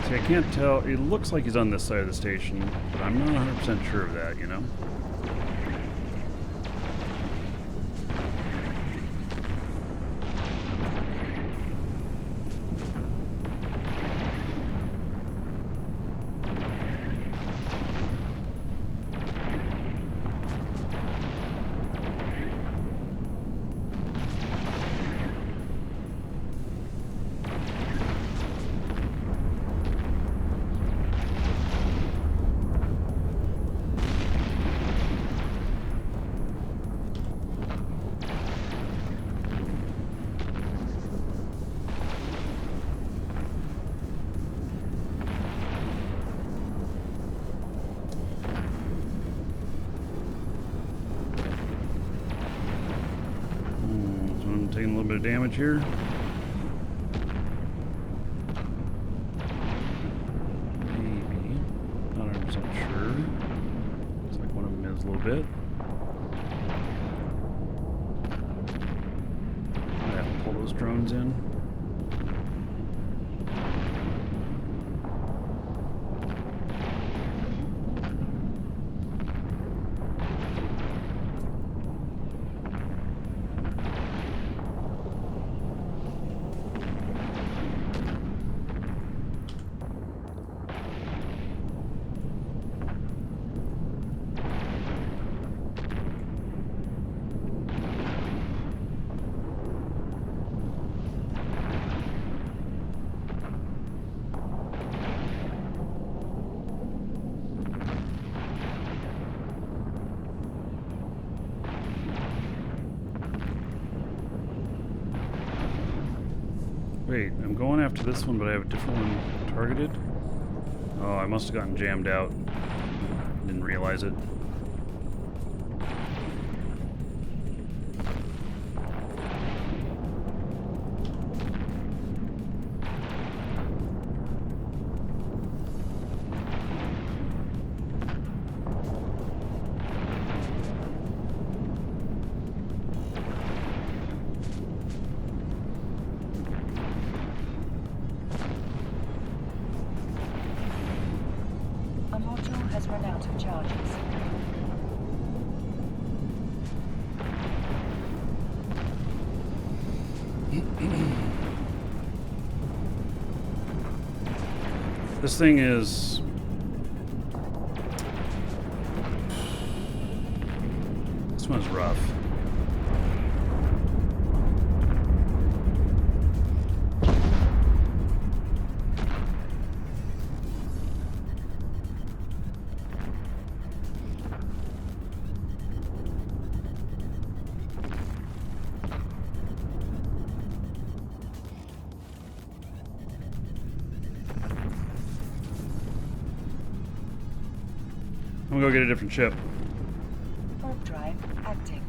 I can't tell. It looks like he's on this side of the station, but I'm not 100% sure of that, you know? Taking a little bit of damage here. Maybe. Not 100% sure. Looks like one of them is a little bit. I have to pull those drones in. Wait, I'm going after this one, but I have a different one targeted? Oh, I must have gotten jammed out. Didn't realize it. A module has run out of charges. This thing is... This one's rough. I'm gonna go get a different ship. Warp drive active.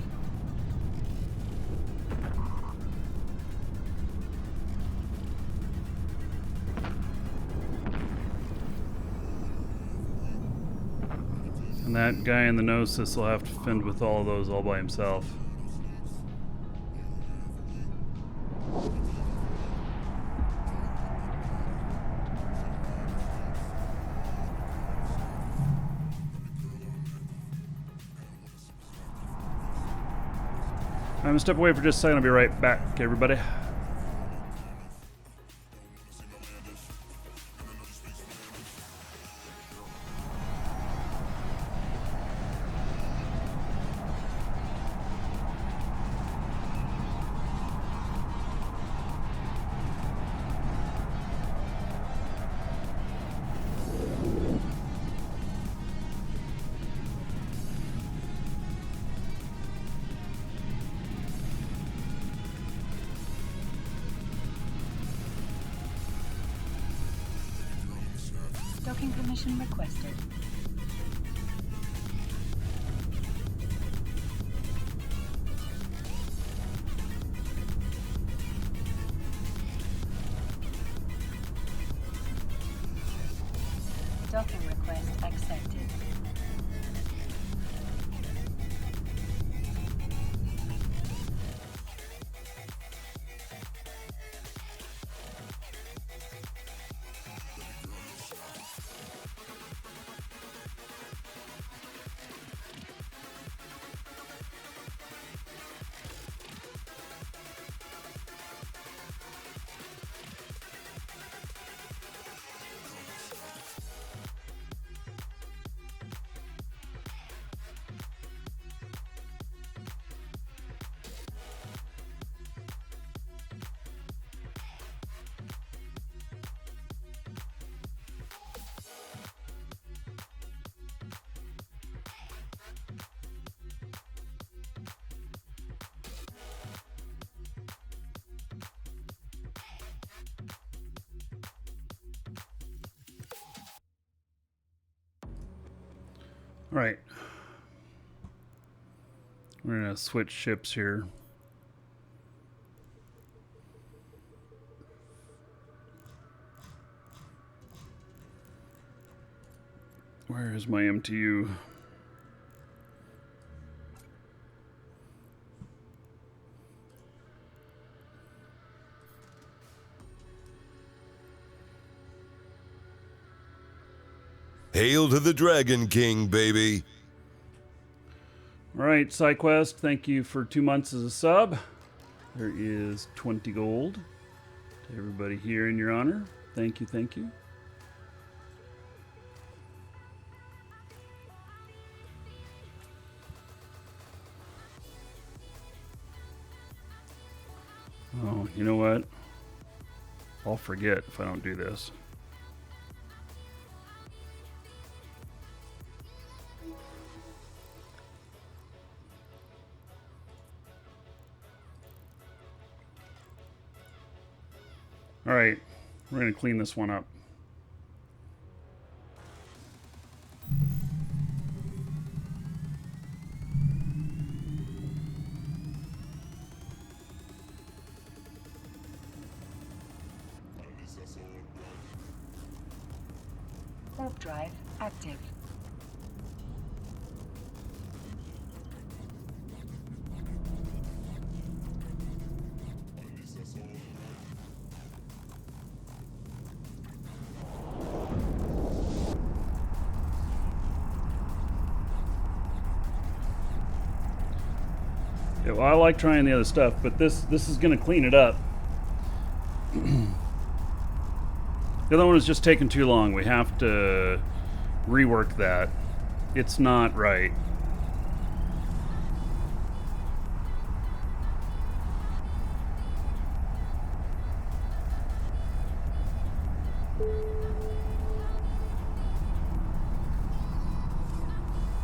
And that guy in the Gnosis will have to fend with all of those all by himself. I'm gonna step away for just a second. I'll be right back, everybody. Docking permission requested. Docking request accepted. All right. We're gonna switch ships here. Where is my MTU? Hail to the Dragon King, baby. All right, SideQuest, thank you for 2 months as a sub. There is 20 gold to everybody here in your honor. Thank you, thank you. Oh, you know what? I'll forget if I don't do this. All right, we're going to clean this one up. Warp drive active. Yeah, well, I like trying the other stuff, but this is going to clean it up. The other one is just taking too long. We have to rework that. It's not right.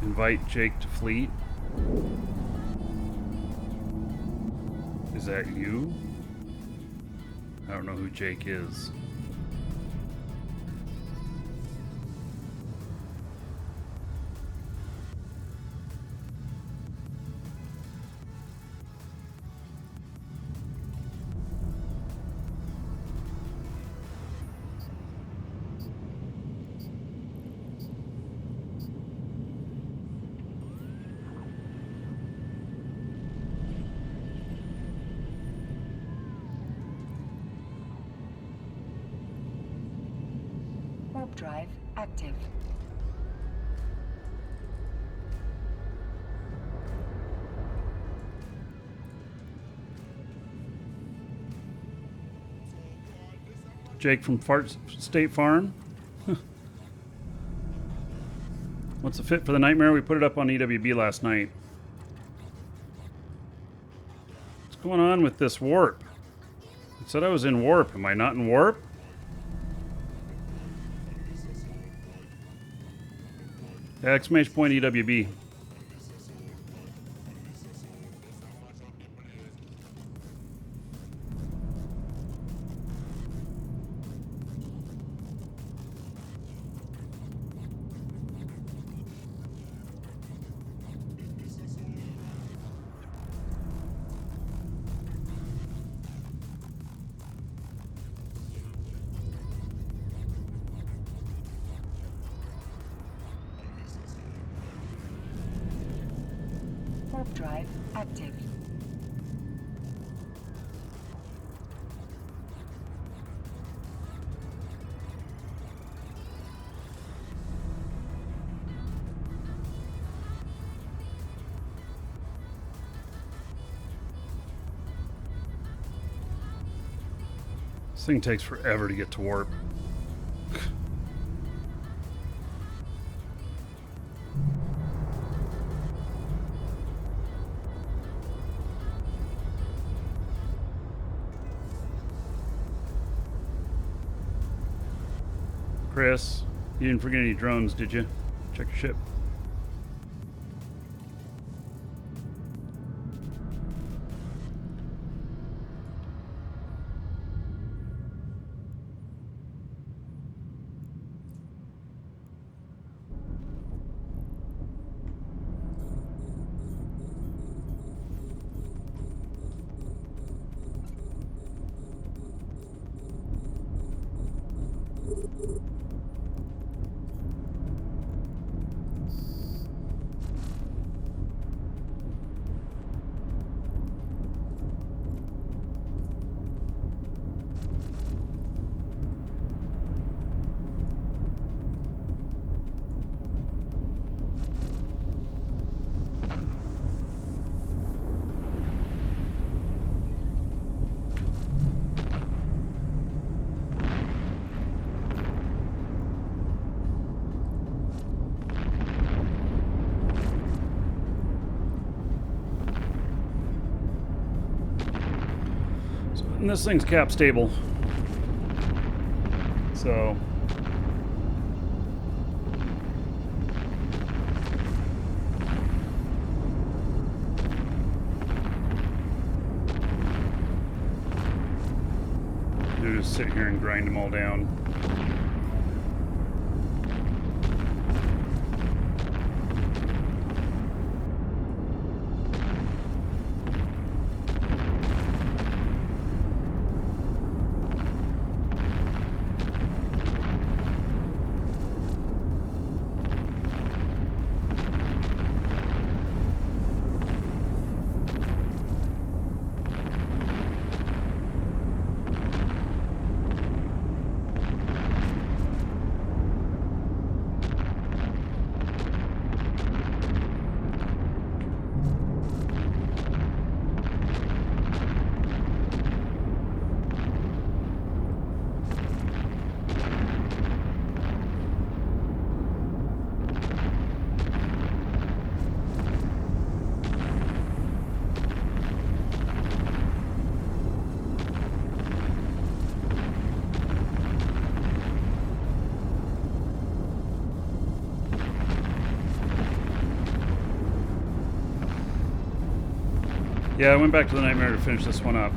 Invite Jake to fleet. Is that you? I don't know who Jake is. Warp drive active. Jake from State Farm. What's the fit for the nightmare? We put it up on EWB last night. What's going on with this warp? It said I was in warp. Am I not in warp? Yeah, exclamation point EWB. Warp drive active. This thing takes forever to get to warp. Chris, you didn't forget any drones, did you? Check your ship. And this thing's cap stable. So do is sit here and grind them all down. Yeah, I went back to the Nightmare to finish this one up.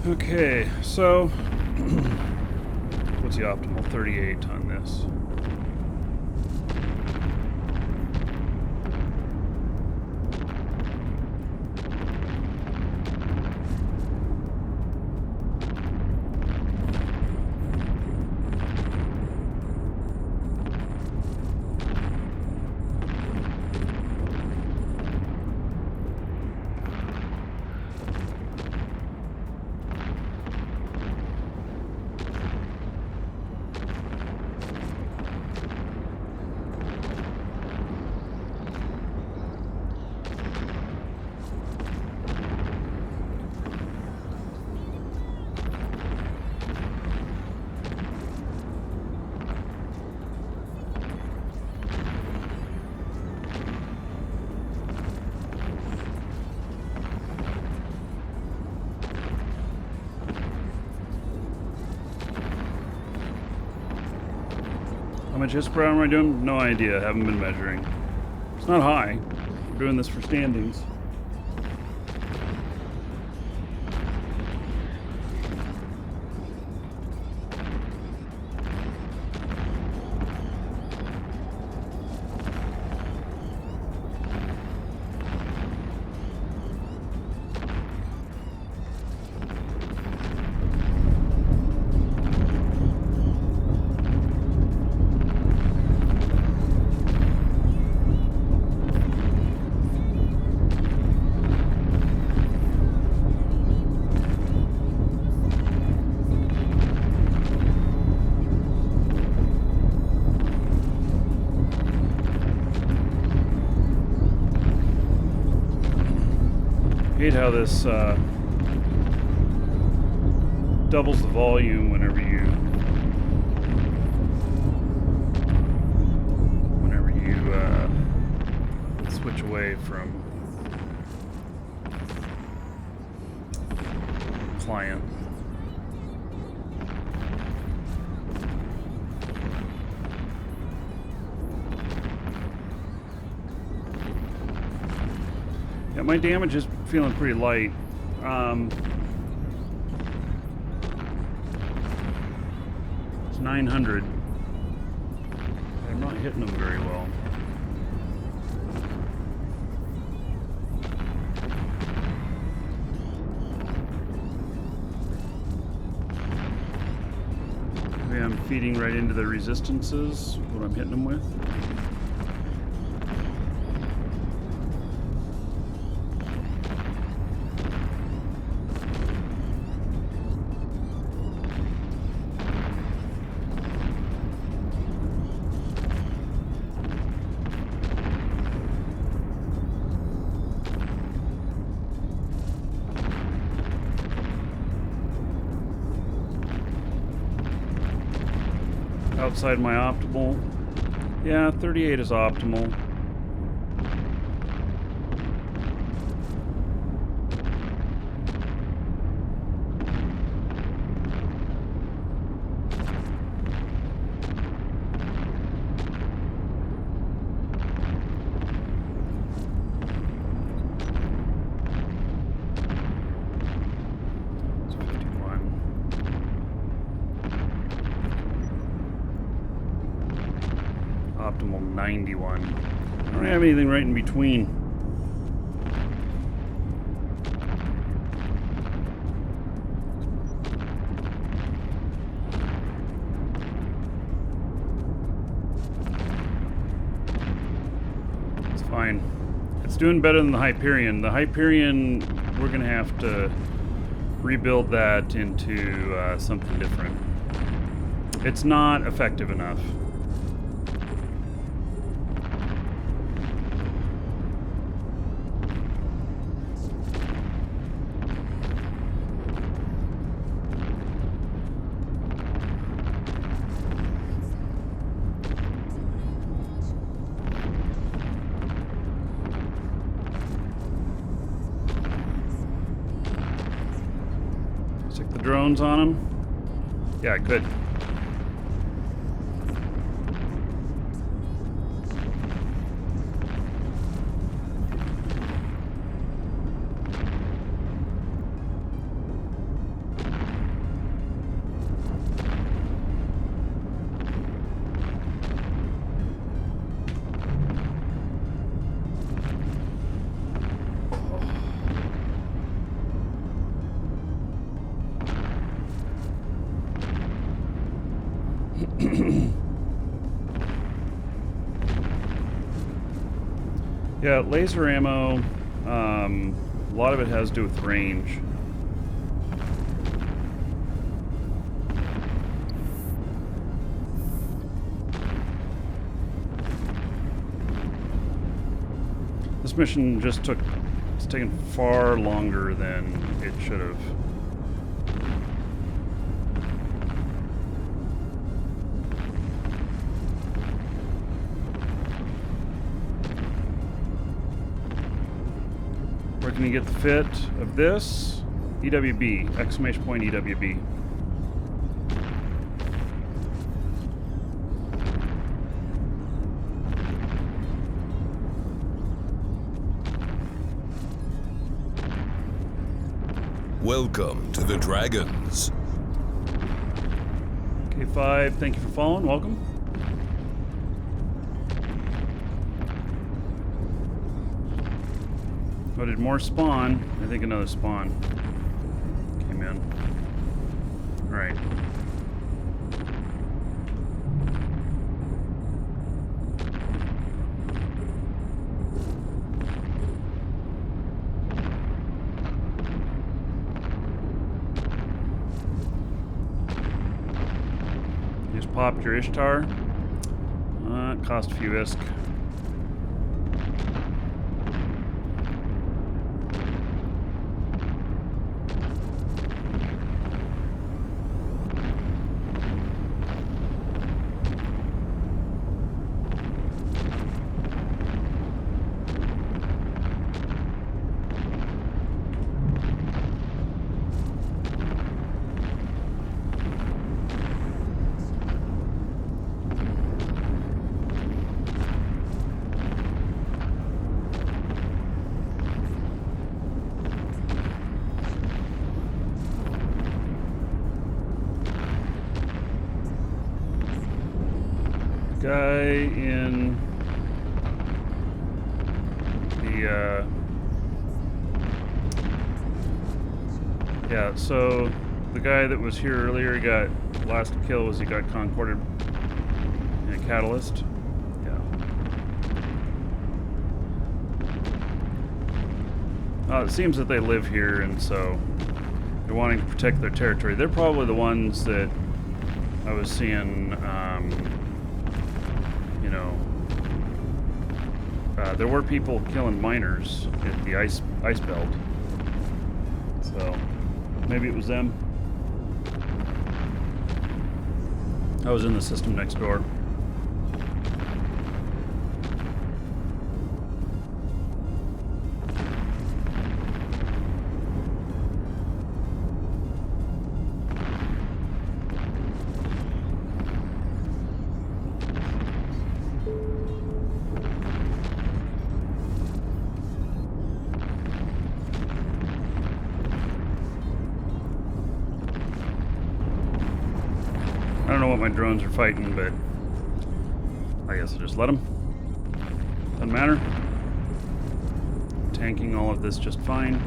Okay, so what's the optimal? 38 on this. How much his per hour am I doing? No idea. Haven't been measuring. It's not high. We're doing this for standings. great how this doubles the volume whenever you switch away from client. Yeah, my damage is feeling pretty light. It's 900. I'm not hitting them very well. Maybe I'm feeding right into the resistances, what I'm hitting them with. Outside my optimal. Yeah, 38 is optimal. Optimal 91. I don't have anything right in between. It's fine. It's doing better than the Hyperion. The Hyperion, we're going to have to rebuild that into something different. It's not effective enough. Stick the drones on them. Yeah, good. Yeah, laser ammo, a lot of it has to do with range. This mission just it's taken far longer than it should have. Where can you get the fit of this? EWB, exclamation point EWB. Welcome to the Dragons. K5, thank you for following. Welcome. Oh, did more spawn? I think another spawn came in. Right. You just popped your Ishtar. It cost a few ISK. Guy in the yeah, so the guy that was here earlier, he got last kill was he got concorded in a catalyst. Yeah. It seems that they live here, and so they're wanting to protect their territory. They're probably the ones that I was seeing, you know, there were people killing miners at the ice belt. So maybe it was them. I was in the system next door. I don't know what my drones are fighting, but I guess I'll just let them. Doesn't matter. Tanking all of this just fine.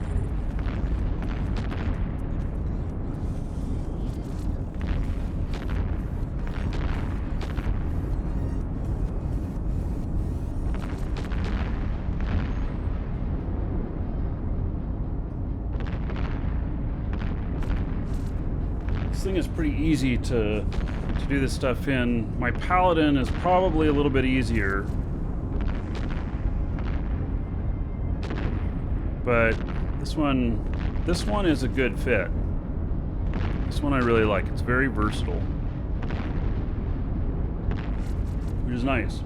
This thing is pretty easy to do this stuff in. My Paladin is probably a little bit easier, but this one is a good fit. This one I really like. It's very versatile, which is nice.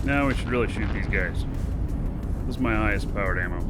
Now we should really shoot these guys. This is my highest powered ammo.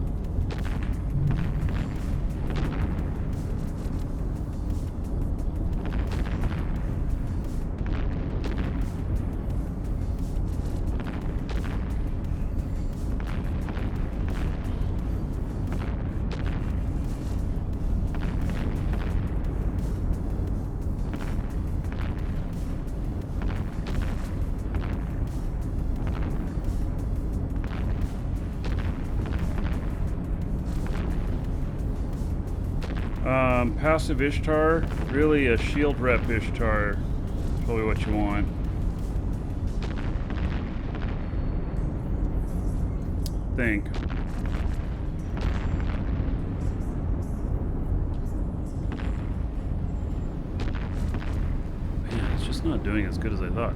Passive Ishtar, really a shield rep Ishtar is probably what you want. I think. Man, it's just not doing as good as I thought.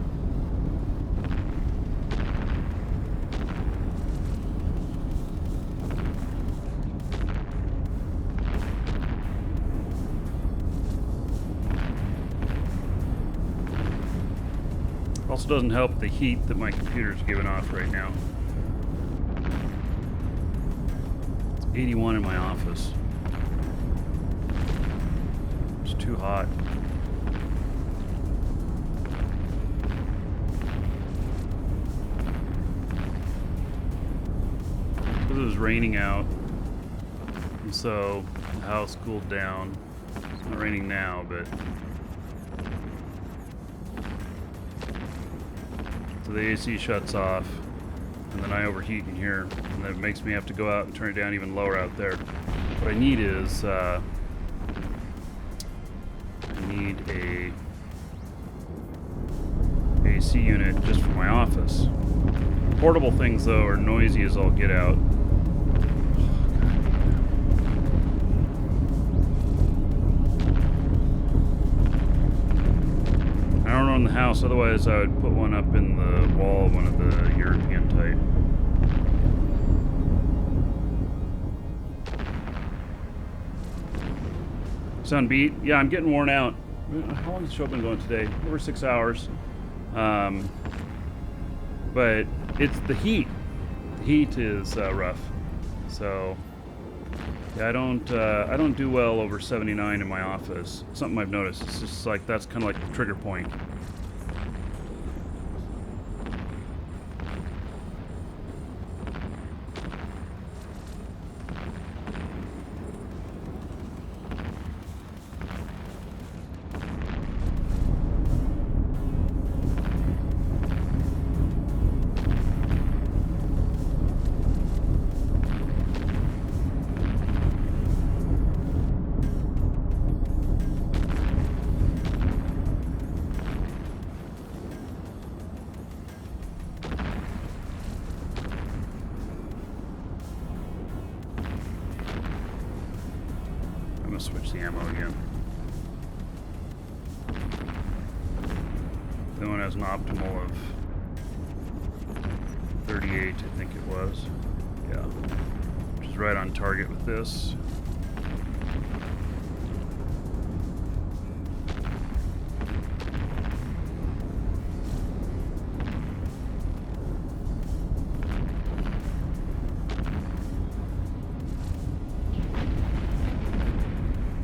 Also doesn't help the heat that my computer's giving off right now. It's 81 in my office. It's too hot. Because it was raining out, and so the house cooled down. It's not raining now, but so the AC shuts off, and then I overheat in here, and that makes me have to go out and turn it down even lower out there. What I need is, I need a AC unit just for my office. Portable things, though, are noisy as all get out. In the house, otherwise I would put one up in the wall, one of the European type. Sound beat? Yeah, I'm getting worn out. How long has the show been going today? Over 6 hours. But it's the heat. The heat is rough. So yeah, I don't do well over 79 in my office. Something I've noticed. It's just like that's kind of like the trigger point. Switch the ammo again. The one has an optimal of 38, I think it was. Yeah. Which is right on target with this.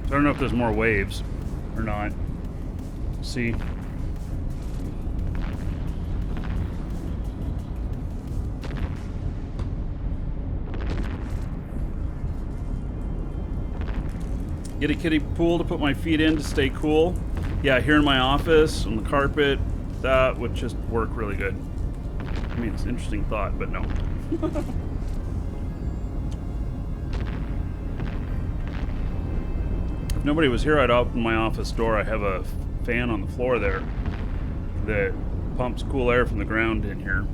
I don't know if there's more waves or not. See? Get a kiddie pool to put my feet in to stay cool. Yeah, here in my office, on the carpet, that would just work really good. I mean, it's an interesting thought, but no. If nobody was here, I'd open my office door. I have a fan on the floor there that pumps cool air from the ground in here.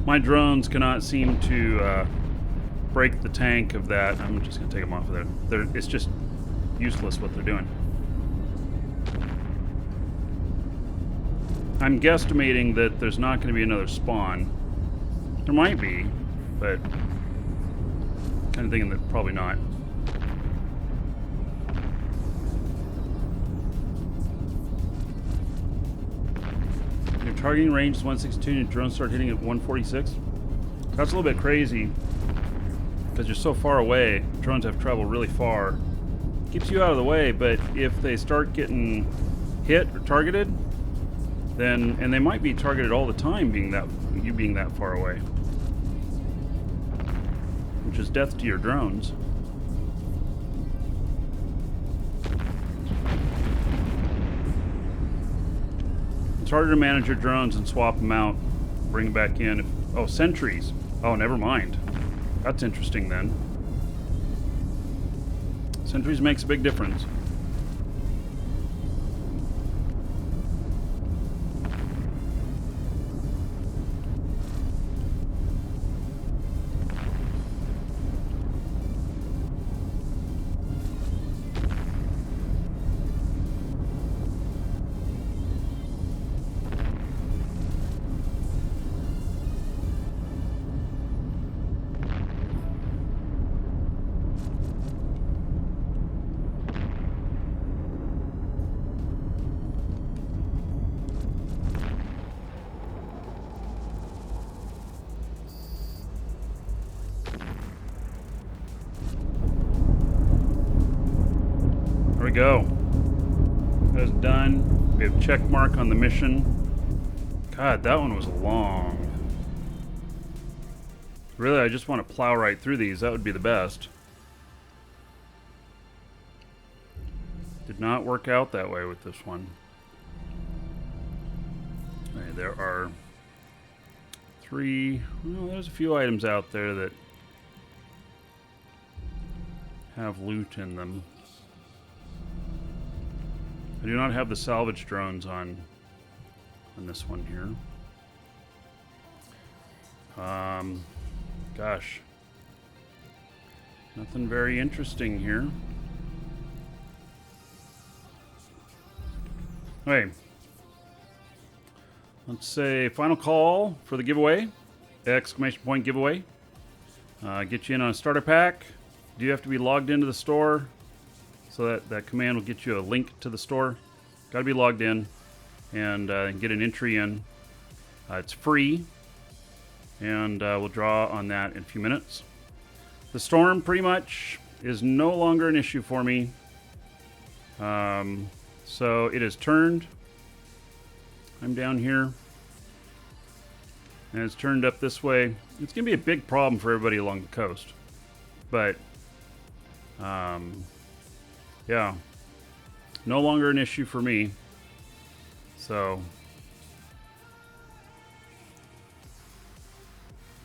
My drones cannot seem to break the tank of that. I'm just going to take them off of there. It's just useless what they're doing. I'm guesstimating that there's not going to be another spawn. There might be, but kind of thinking that probably not. Your targeting range is 162 and your drones start hitting at 146. That's a little bit crazy because you're so far away. Drones have to travel really far. Keeps you out of the way, but if they start getting hit or targeted, then, and they might be targeted all the time being that far away, which is death to your drones. It's harder to manage your drones and swap them out, bring them back in. Oh, sentries. Oh, never mind. That's interesting then. Sentries makes a big difference. We go. That's done. We have check mark on the mission. God, that one was long. Really, I just want to plow right through these. That would be the best. Did not work out that way with this one. Okay, there are three. Well, there's a few items out there that have loot in them. I do not have the salvage drones on this one here. Gosh. Nothing very interesting here. Okay. Let's say final call for the giveaway. Exclamation point giveaway. Get you in on a starter pack. Do you have to be logged into the store? So that command will get you a link to the store. Got to be logged in and get an entry in. It's free. And we'll draw on that in a few minutes. The storm pretty much is no longer an issue for me. So it is turned. I'm down here. And it's turned up this way. It's going to be a big problem for everybody along the coast. But, yeah. No longer an issue for me. So.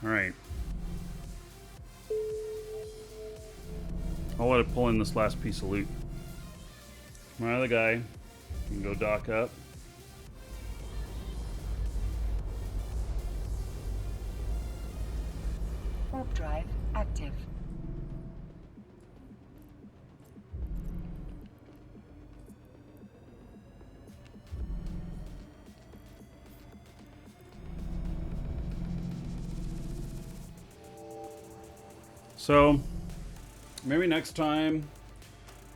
Alright. I'll let it pull in this last piece of loot. My other guy can go dock up. Warp drive active. So, maybe next time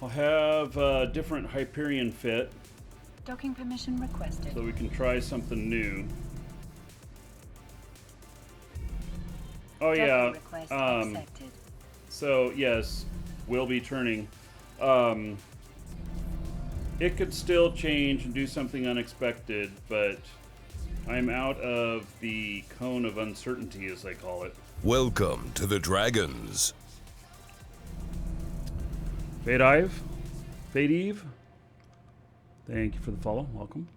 I'll have a different Hyperion fit Docking permission requested. so we can try something new. Oh Docking yeah, request accepted. so yes, we'll be turning. It could still change and do something unexpected, but I'm out of the cone of uncertainty, as they call it. Welcome to the Dragons. Fade Eve, thank you for the follow. Welcome.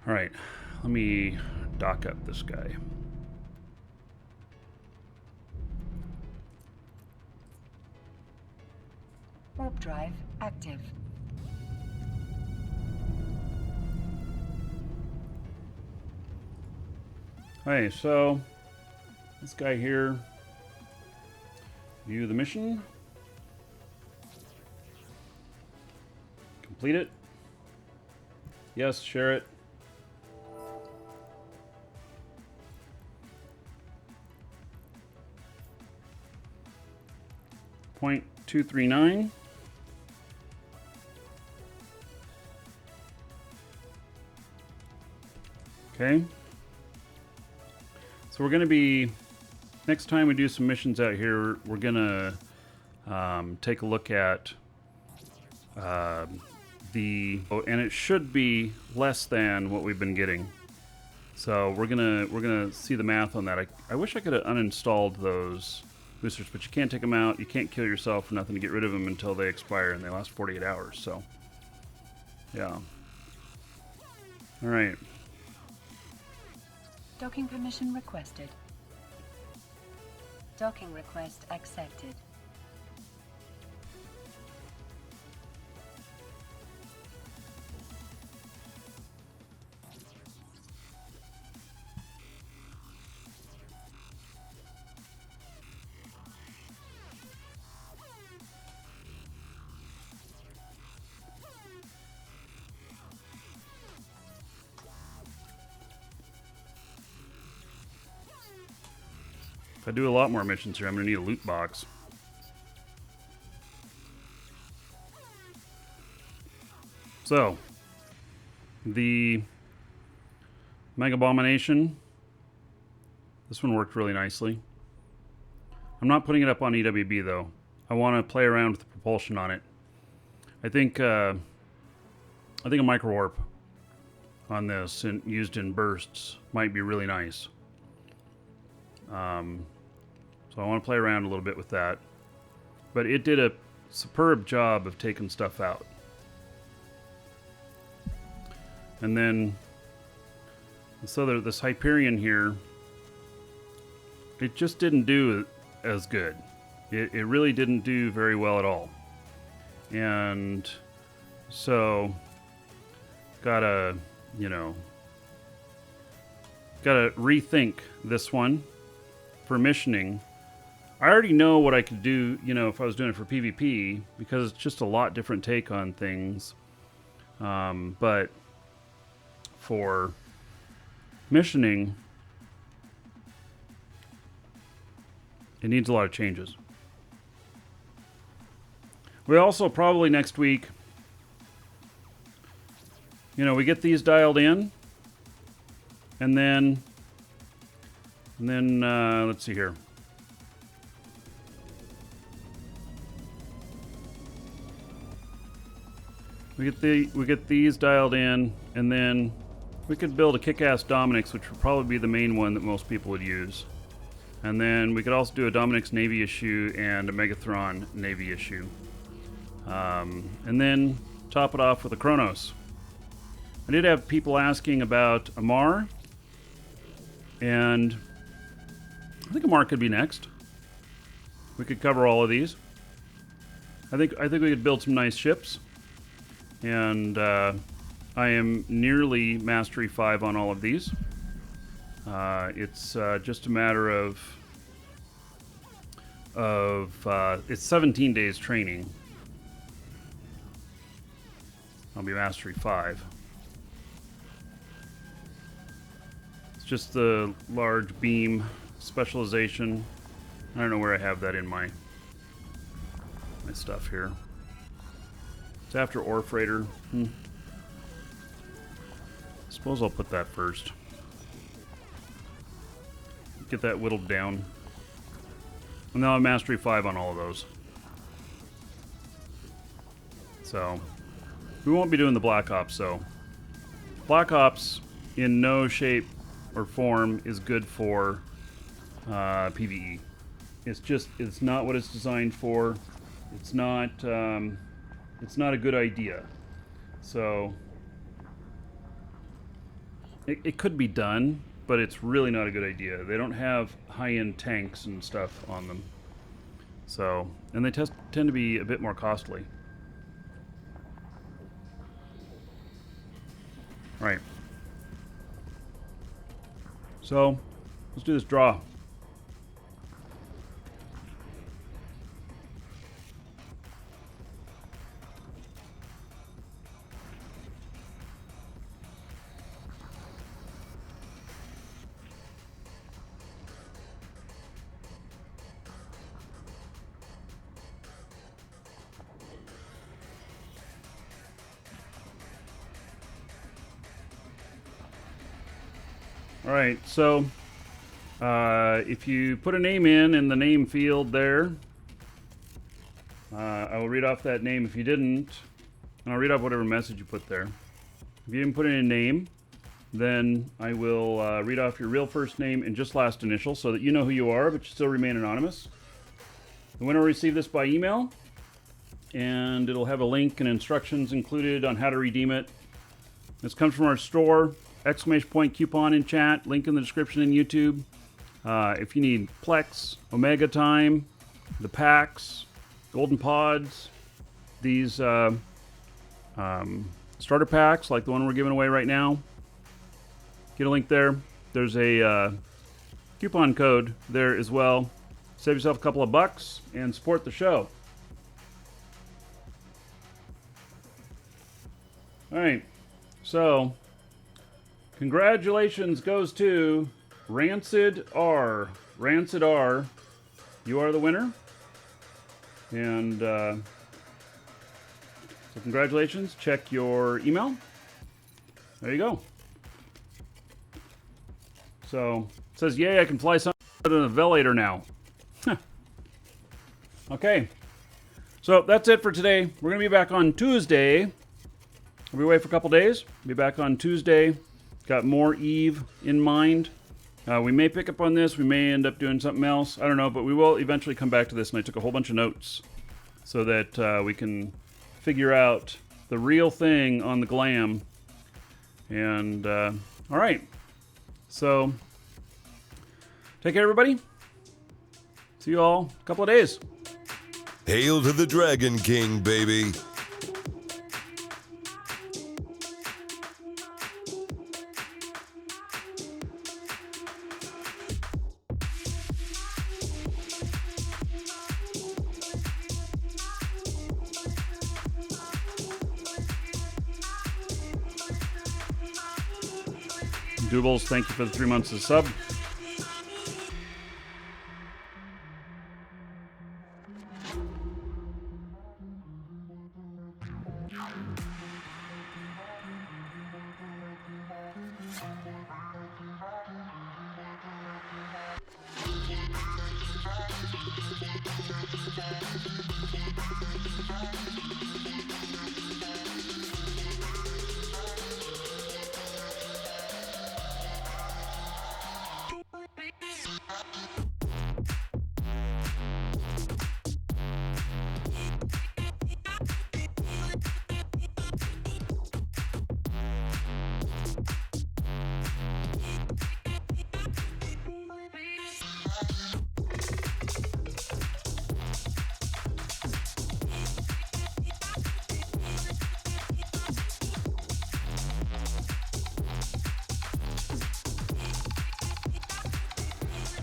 All right, let me dock up this guy. Warp drive active. Hey, so this guy here, view the mission, complete it, yes, share it, .239. Okay. So we're going to be, next time we do some missions out here, we're going to take a look at and it should be less than what we've been getting. So we're gonna see the math on that. I wish I could have uninstalled those boosters, but you can't take them out. You can't kill yourself for nothing to get rid of them until they expire, and they last 48 hours. So, yeah. All right. Docking permission requested. Docking request accepted. If I do a lot more missions here, I'm going to need a loot box. So, the Mega Abomination. This one worked really nicely. I'm not putting it up on EWB though. I want to play around with the propulsion on it. I think a micro warp on this and used in bursts might be really nice. So I want to play around a little bit with that. But it did a superb job of taking stuff out. And then, so this Hyperion here, it just didn't do as good. It really didn't do very well at all. And so, got a you know, got to rethink this one for missioning. I already know what I could do, you know, if I was doing it for PvP, because it's just a lot different take on things. But for missioning, it needs a lot of changes. We also probably next week, you know, we get these dialed in, and then let's see here. We get these dialed in, and then we could build a kick-ass Dominix, which would probably be the main one that most people would use. And then we could also do a Dominix Navy issue and a Megathron Navy issue. And then top it off with a Kronos. I did have people asking about Amar, and I think Amar could be next. We could cover all of these. I think we could build some nice ships. And I am nearly Mastery 5 on all of these. It's just a matter of it's 17 days training. I'll be Mastery 5. It's just the large beam specialization. I don't know where I have that in my stuff here. It's after Ore Freighter. Suppose I'll put that first. Get that whittled down. And now I'm Mastery 5 on all of those. So, we won't be doing the Black Ops, so. Black Ops, in no shape or form, is good for PvE. It's not what it's designed for. It's not a good idea. So, it could be done, but it's really not a good idea. They don't have high-end tanks and stuff on them. So, and they tend to be a bit more costly. Right. So, let's do this draw. Alright, so if you put a name in the name field there, I will read off that name. If you didn't, and I'll read off whatever message you put there. If you didn't put in a name, then I will read off your real first name and just last initial so that you know who you are, but you still remain anonymous. The winner will receive this by email, and it'll have a link and instructions included on how to redeem it. This comes from our store. Exclamation point coupon in chat, link in the description in YouTube. If you need Plex, Omega Time, the packs, Golden Pods, these starter packs like the one we're giving away right now, get a link there. There's a coupon code there as well. Save yourself a couple of bucks and support the show. All right, so congratulations goes to Rancid R. Rancid R, you are the winner. And so congratulations. Check your email. There you go. So it says, yay, I can fly something in a velator now. Okay. So that's it for today. We're going to be back on Tuesday. We'll be away for a couple days. Be back on Tuesday. Got more Eve in mind. We may pick up on this. We may end up doing something else. I don't know, but we will eventually come back to this. And I took a whole bunch of notes so that we can figure out the real thing on the glam. And, all right. So, take care, everybody. See you all in a couple of days. Hail to the Dragon King, baby. Doobles, thank you for the 3 months of sub.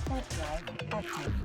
Warp drive active.